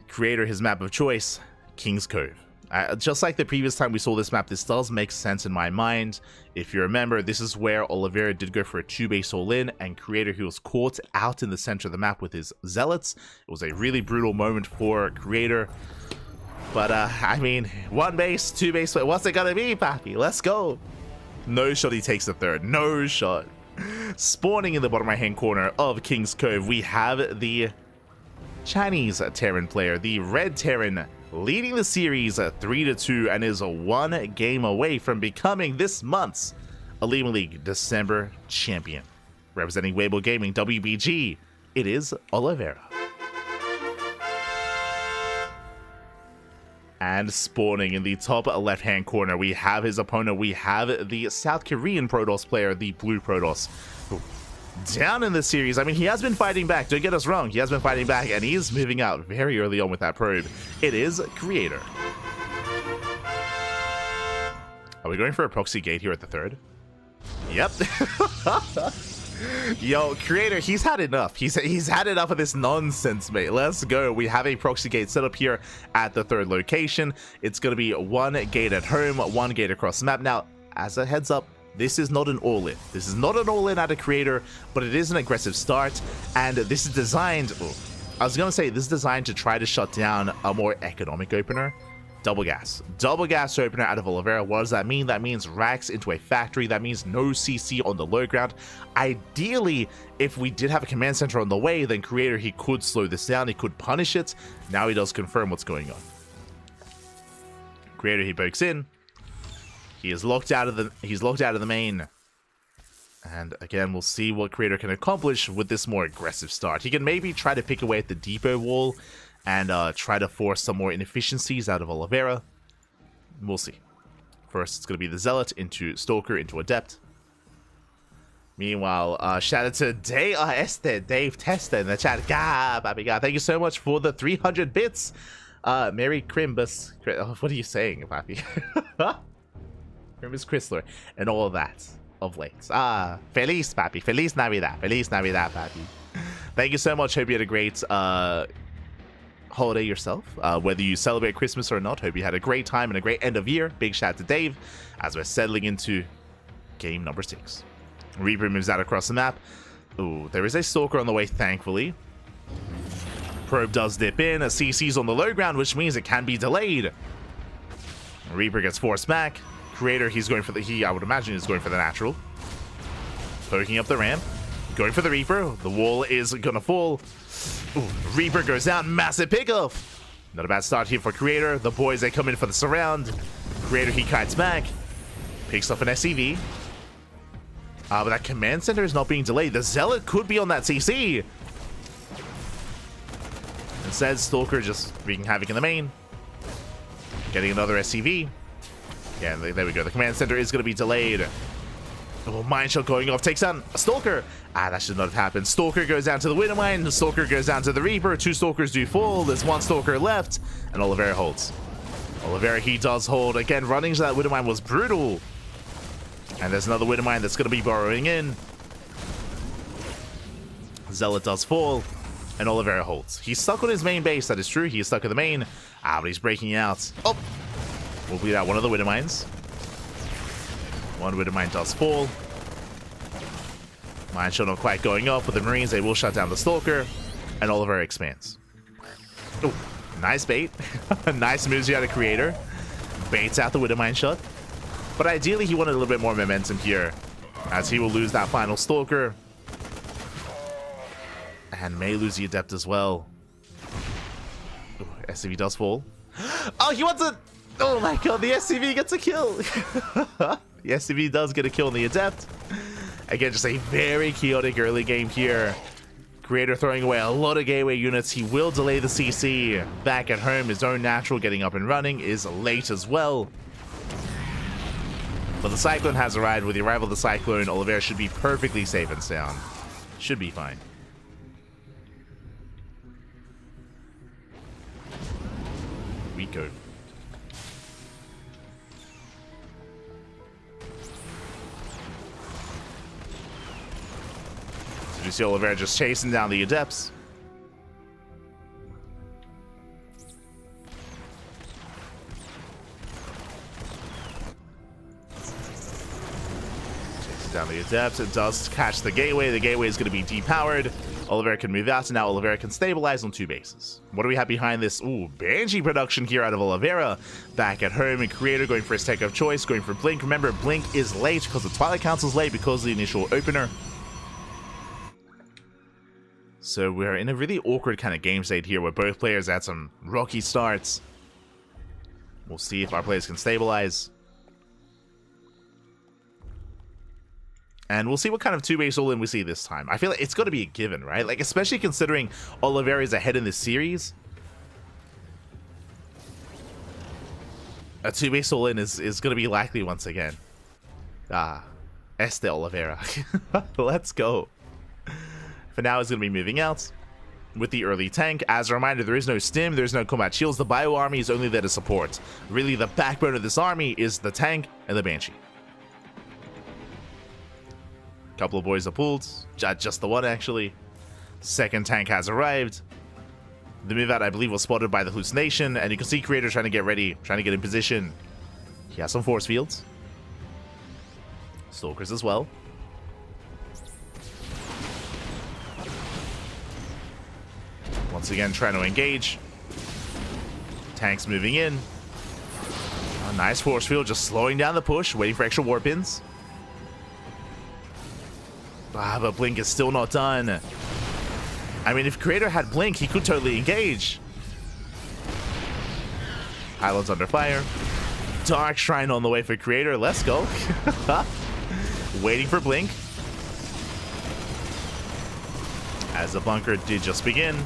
A: Creator, his map of choice, King's Cove. Just like the previous time we saw this map, this does make sense in my mind. If you remember, this is where Oliveira did go for a 2-base all-in, and Creator, he was caught out in the center of the map with his Zealots. It was a really brutal moment for Creator. But, I mean, 1 base, 2 base, what's it gonna be, Papi? Let's go. No shot, he takes the third. No shot. Spawning in the bottom right-hand corner of King's Cove, we have the Chinese Terran player, the Red Terran, leading the series 3-2 and is 1 game away from becoming this month's OlimoLeague December champion. Representing Weibo Gaming WBG, it is Oliveira. And spawning in the top left-hand corner, we have his opponent. We have the South Korean Protoss player, the Blue Protoss. Down in the series. I mean, he has been fighting back. Don't get us wrong. He has been fighting back, and he is moving out very early on with that probe. It is Creator. Are we going for a proxy gate here at the third? Yep. Yo, Creator, he's had enough. He's had enough of this nonsense, mate. Let's go. We have a proxy gate set up here at the third location. It's going to be 1 gate at home, 1 gate across the map. Now, as a heads up, this is not an all-in. This is not an all-in at a Creator, but it is an aggressive start, and this is designed... I was going to say, this is designed to try to shut down a more economic opener. Double gas. Double gas opener out of Oliveira. What does that mean? That means racks into a factory. That means no CC on the low ground. Ideally, if we did have a command center on the way, then Creator, he could slow this down. He could punish it. Now he does confirm what's going on. Creator, he pokes in. He is locked out of the main. And again, we'll see what Creator can accomplish with this more aggressive start. He can maybe try to pick away at the depot wall and try to force some more inefficiencies out of Oliveira. We'll see. First, it's going to be the Zealot into Stalker into Adept. Meanwhile, shout out to Dave Testa in the chat. God, baby God, thank you so much for the 300 bits. Merry Crimbus. What are you saying, Papi? Crimbus Chrysler and all of that of late. Feliz, Papi. Feliz Navidad. Feliz Navidad, Papi. Thank you so much. Hope you had a great holiday yourself, whether you celebrate Christmas or not. Hope you had a great time and a great end of year. Big shout out to Dave as we're settling into game number 6. Reaper moves out across the map. Ooh, there is a Stalker on the way, thankfully. Probe does dip in. A CC's on the low ground, which means it can be delayed. Reaper gets forced back. Creator, he's going for the... I would imagine he's going for the natural. Poking up the ramp. Going for the Reaper. The wall is gonna fall. Ooh, Reaper goes down. Massive pickoff. Not a bad start here for Creator. The boys, they come in for the surround. Creator, he kites back. Picks up an SCV. But that command center is not being delayed. The Zealot could be on that CC. Instead, Stalker just wreaking havoc in the main. Getting another SCV. Yeah, there we go. The command center is going to be delayed. Oh, mine shot going off. Takes down a Stalker. That should not have happened. Stalker goes down to the Widow Mine. The Stalker goes down to the Reaper. 2 Stalkers do fall. There's 1 Stalker left. And Oliveira holds. Oliveira, he does hold. Again, running to that Widow Mine was brutal. And there's another Widow Mine that's going to be burrowing in. Zealot does fall. And Oliveira holds. He's stuck on his main base. That is true. He is stuck in the main. But he's breaking out. Oh! We'll bleed out one of the Widow Mines. 1 Widow Mine does fall. Mine shot not quite going off, but the Marines, they will shut down the Stalker. And Oliveira expands. Oh, nice bait. Nice moves out of Creator. Baits out the Widow Mine shot. But ideally, he wanted a little bit more momentum here, as he will lose that final Stalker. And may lose the Adept as well. Ooh, SCV does fall. Oh, he wants a... Oh my god, the SCV gets a kill. The SCV does get a kill on the Adept. Again, just a very chaotic early game here. Creator throwing away a lot of gateway units. He will delay the CC. Back at home, his own natural getting up and running is late as well. But the Cyclone has arrived. With the arrival of the Cyclone, Oliveira should be perfectly safe and sound. Should be fine. Rico. So you see Oliveira just chasing down the Adepts. Down the Adept. It does catch the Gateway. The Gateway is going to be depowered. Oliveira can move out, and now Oliveira can stabilize on 2 bases. What do we have behind this? Ooh, Banshee production here out of Oliveira. Back at home, and Creator going for his tech of choice, going for Blink. Remember, Blink is late because the Twilight Council's late because of the initial opener. So we're in a really awkward kind of game state here where both players had some rocky starts. We'll see if our players can stabilize. And we'll see what kind of 2-base all-in we see this time. I feel like it's got to be a given, right? Like, especially considering Oliveira is ahead in this series. A 2-base all-in is going to be likely once again. Este Oliveira. Let's go. For now, he's going to be moving out with the early tank. As a reminder, there is no stim, there's no combat shields. The bio army is only there to support. Really, the backbone of this army is the tank and the Banshee. Couple of boys are pulled. Just the one, actually. Second tank has arrived. The move out, I believe, was spotted by the hallucination, and you can see Creator trying to get ready, trying to get in position. He has some force fields. Stalkers as well. Once again, trying to engage. Tanks moving in. A nice force field, just slowing down the push, waiting for extra warp ins. But Blink is still not done. I mean, if Creator had Blink, he could totally engage. Pylons under fire. Dark Shrine on the way for Creator. Let's go. Waiting for Blink. As the bunker did just begin.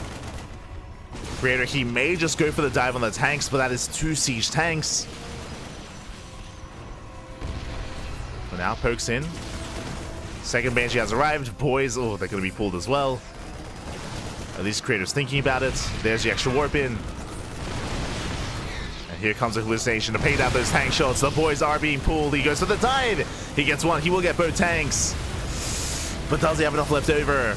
A: Creator, he may just go for the dive on the tanks, but that is 2 siege tanks. So now pokes in. Second Banshee has arrived. Boys, oh, they're going to be pulled as well. At least Creator's thinking about it. There's the extra warp in. And here comes a hallucination to pay down those tank shots. The boys are being pulled. He goes for the dive. He gets one. He will get both tanks. But does he have enough left over?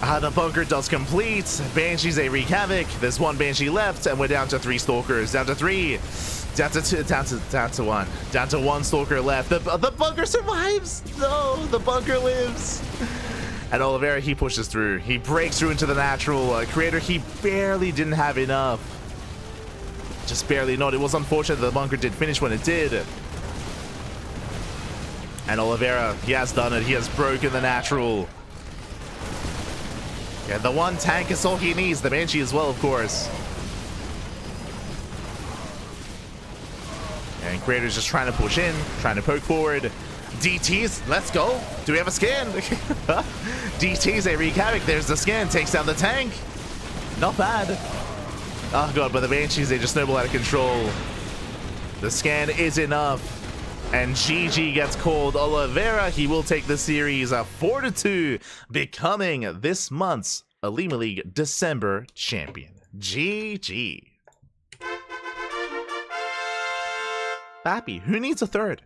A: The bunker does complete. Banshees, they wreak havoc. There's 1 Banshee left, and we're down to 3 Stalkers. Down to 3. Down to 2, down to 1. Down to 1 Stalker left. The bunker survives. No, the bunker lives. And Oliveira, he pushes through. He breaks through into the natural. Creator, he barely didn't have enough. Just barely not. It was unfortunate that the bunker did finish when it did. And Oliveira, he has done it. He has broken the natural. Yeah, the 1 tank is all he needs. The Banshee as well, of course. And Creator's just trying to push in, trying to poke forward. DTs, let's go. Do we have a scan? DTs, they wreak havoc. There's the scan, takes down the tank. Not bad. Oh god, but the Banshees, they just snowball out of control. The scan is enough. And GG gets called. Oliveira, he will take the series 4-2, becoming this month's OlimoLeague December champion. GG. Bappy, who needs a third?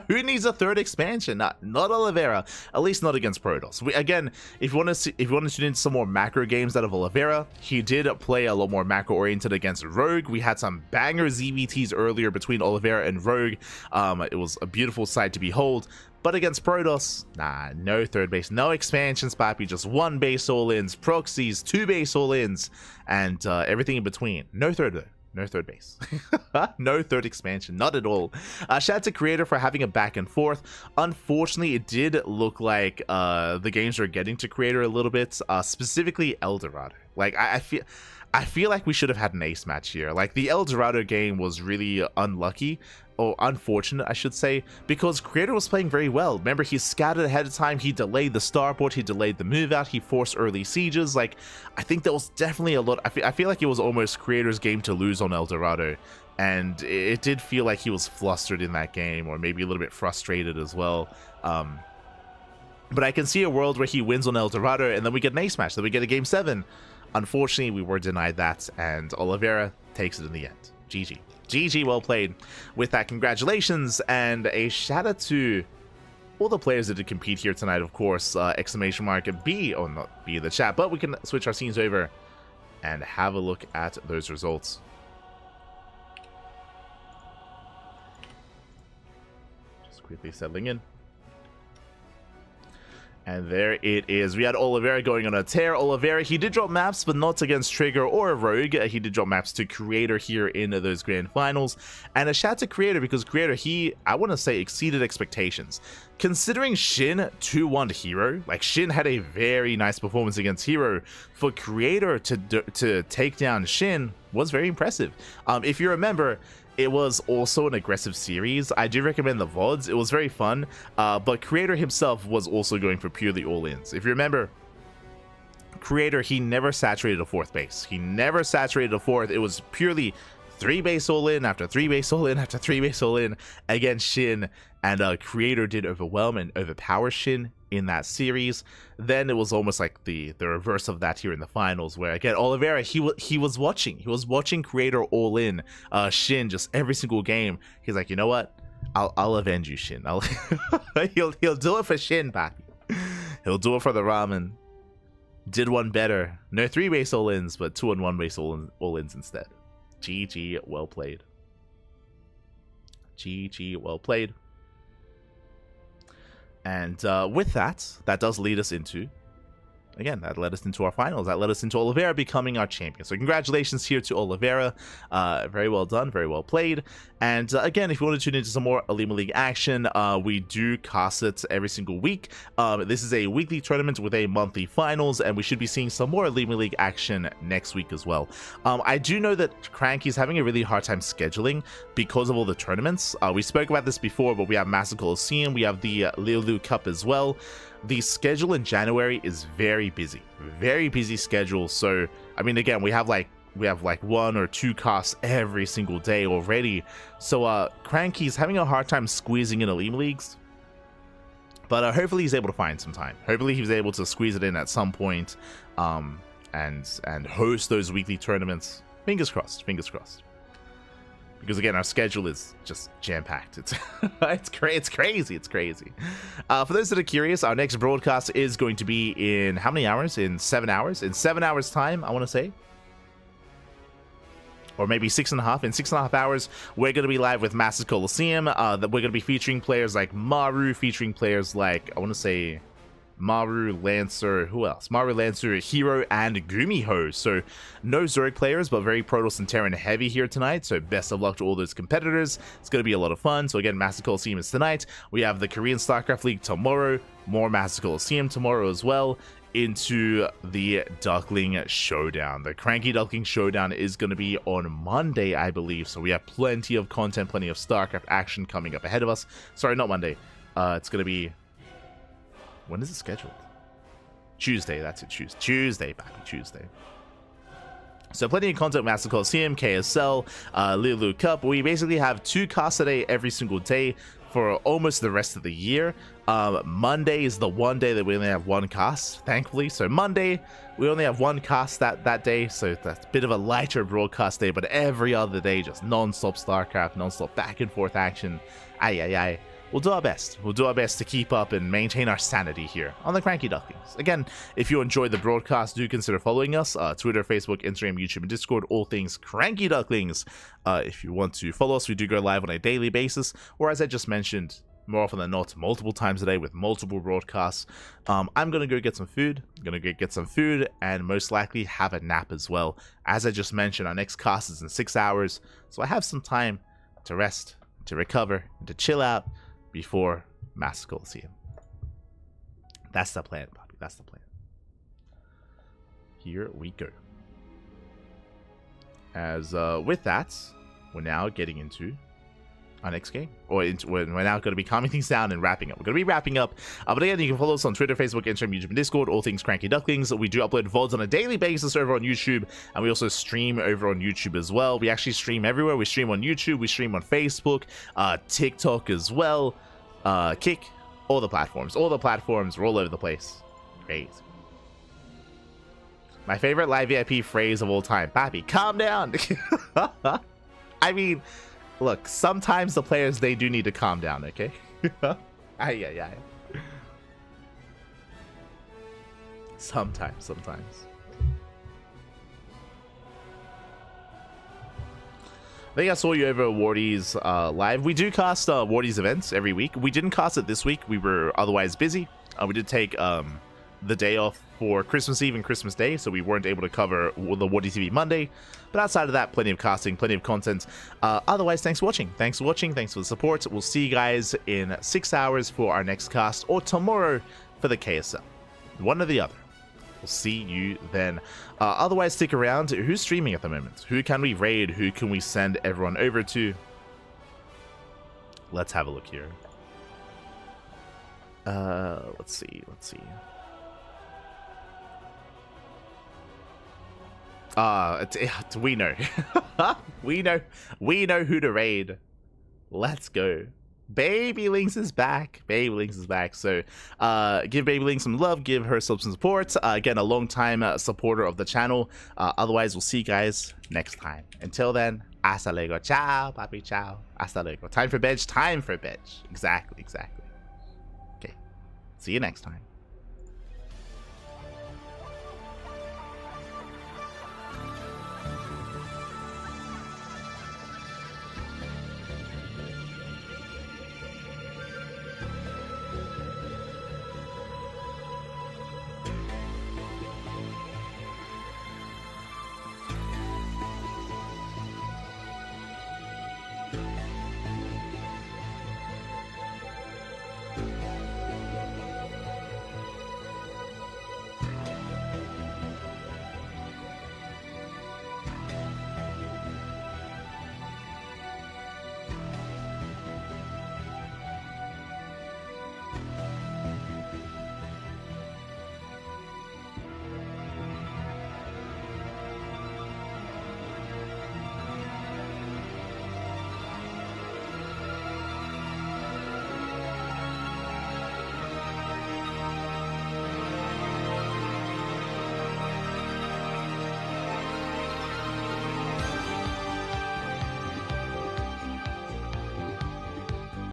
A: Who needs a third expansion? Not Oliveira, at least not against Protoss. Again, if you want to tune in some more macro games out of Oliveira, he did play a lot more macro oriented against Rogue. We had some banger ZVTs earlier between Oliveira and Rogue. It was a beautiful sight to behold. But against Protoss, nah, no third base, no expansions, Pappy, just 1 base all-ins, proxies, 2 base all-ins, and everything in between. No third though. No third base. No third expansion. Not at all. Shout out to Creator for having a back and forth. Unfortunately, it did look like the games were getting to Creator a little bit. Specifically, El Dorado. Like, I feel like we should have had an ace match here. Like, the El Dorado game was really unlucky. Or unfortunate, I should say, because Creator was playing very well. Remember, he scattered ahead of time, he delayed the starport, he delayed the move out, he forced early sieges. Like, I think there was definitely a lot. I feel like it was almost Creator's game to lose on El Dorado, and it did feel like he was flustered in that game, or maybe a little bit frustrated as well. But I can see a world where he wins on El Dorado, and then we get an ace match, then we get a game 7. Unfortunately, we were denied that, and Oliveira takes it in the end. GG. GG, well played. With that, congratulations, and a shout out to all the players that did compete here tonight, of course. Exclamation mark B, oh, not B in the chat, but we can switch our scenes over and have a look at those results. Just quickly settling in. And there it is. We had Oliveira going on a tear. Oliveira, he did drop maps, but not against Trigger or Rogue. He did drop maps to Creator here in those grand finals. And a shout to Creator, because Creator, he, I want to say, exceeded expectations. Considering SHIN 2-1'd herO, like SHIN had a very nice performance against herO. For Creator to take down SHIN was very impressive. If you remember, it was also an aggressive series. I do recommend the VODs. It was very fun, but Creator himself was also going for purely all-ins. If you remember, Creator, he never saturated a fourth base. He never saturated a fourth. It was purely 3-base all-in after 3-base all-in after 3-base all-in against SHIN, and Creator did overwhelm and overpower SHIN in that series. Then it was almost like the reverse of that here in the finals, where again Oliveira, he was watching Creator all in SHIN just every single game. He's like, you know what, I'll avenge you, SHIN. He'll do it for SHIN, papi. He'll do it for the ramen. Did one better. No 3-base all-ins, but 2 and 1-base all-ins instead. GG, well played. GG, well played. And with that does lead us into, again, that led us into our finals. That led us into Oliveira becoming our champion. So congratulations here to Oliveira. Very well done, very well played. And again, if you want to tune into some more OlimoLeague action, we do cast it every single week. This is a weekly tournament with a monthly finals, and we should be seeing some more OlimoLeague action next week as well. I do know that CranKy is having a really hard time scheduling because of all the tournaments. We spoke about this before, but we have Master Coliseum, we have the Liulu Cup as well. The schedule in January is very busy schedule. So I mean, again, we have like 1 or 2 casts every single day already. So CranKy's having a hard time squeezing in OlimoLeagues, but hopefully he's able to find some time. Hopefully he's able to squeeze it in at some point, and host those weekly tournaments. Fingers crossed, fingers crossed. Because again, our schedule is just jam-packed. It's crazy. For those that are curious, our next broadcast is going to be in how many hours? In 7 hours. In 7 hours time, I want to say. Or maybe 6.5. In 6.5 hours, we're going to be live with Master Coliseum. That we're going to be featuring players like Maru, featuring players like, I want to say, Maru, Lancer, who else? Maru, Lancer, herO, and Gumiho. So no Zerg players, but very Protoss and Terran heavy here tonight. So best of luck to all those competitors. It's going to be a lot of fun. So again, Master Coliseum is tonight. We have the Korean StarCraft League tomorrow. More Master Coliseum tomorrow as well. Into the Duckling Showdown. The CranKy Duckling Showdown is going to be on Monday, I believe. So we have plenty of content, plenty of StarCraft action coming up ahead of us. Sorry, not Monday. It's going to be... When is it scheduled? Tuesday, that's it. Tuesday, baby, Tuesday. So plenty of content, Master Coliseum, KSL, Liulu Cup. We basically have 2 casts a day every single day for almost the rest of the year. Monday is the one day that we only have 1 cast, thankfully. So Monday, we only have 1 cast that day. So that's a bit of a lighter broadcast day, but every other day, just non-stop StarCraft, non-stop back and forth action. Aye. We'll do our best. We'll do our best to keep up and maintain our sanity here on the CranKy Ducklings. Again, if you enjoyed the broadcast, do consider following us. Twitter, Facebook, Instagram, YouTube, and Discord, all things CranKy Ducklings. If you want to follow us, we do go live on a daily basis, or as I just mentioned, more often than not, multiple times a day with multiple broadcasts. I'm going to go get some food. I'm going to go get some food and most likely have a nap as well. As I just mentioned, our next cast is in 6 hours, so I have some time to rest, to recover, and to chill out before Master Coliseum. That's the plan, Poppy. That's the plan. Here we go. As with that, we're now getting into our next game. Or we're now going to be calming things down and wrapping up. We're going to be wrapping up. But again, you can follow us on Twitter, Facebook, Instagram, YouTube, and Discord. All things CranKy Ducklings. We do upload VODs on a daily basis over on YouTube. And we also stream over on YouTube as well. We actually stream everywhere. We stream on YouTube. We stream on Facebook. TikTok as well. Kick. All the platforms. All the platforms. We're all over the place. Crazy. My favorite live VIP phrase of all time. Pappy, calm down. I mean... Look, sometimes the players, they do need to calm down, okay? Aye. Sometimes. I think I saw you over at Wardy's live. We do cast Wardy's events every week. We didn't cast it this week. We were otherwise busy. We did take the day off for Christmas Eve and Christmas Day, so we weren't able to cover the Woody TV Monday. But outside of that, plenty of casting, plenty of content. Otherwise, thanks for watching. Thanks for watching. Thanks for the support. We'll see you guys in 6 hours for our next cast, or tomorrow for the KSL. One or the other. We'll see you then. Otherwise, stick around. Who's streaming at the moment? Who can we raid? Who can we send everyone over to? Let's have a look here. Let's see. We know. we know who to raid. Let's go. Baby Links is back. So give Baby Links some love, give her some support. Again, a long time supporter of the channel. Otherwise, we'll see you guys next time. Until then, hasta luego. Ciao, papi, ciao. Hasta luego. Time for bed. Exactly. Okay. See you next time.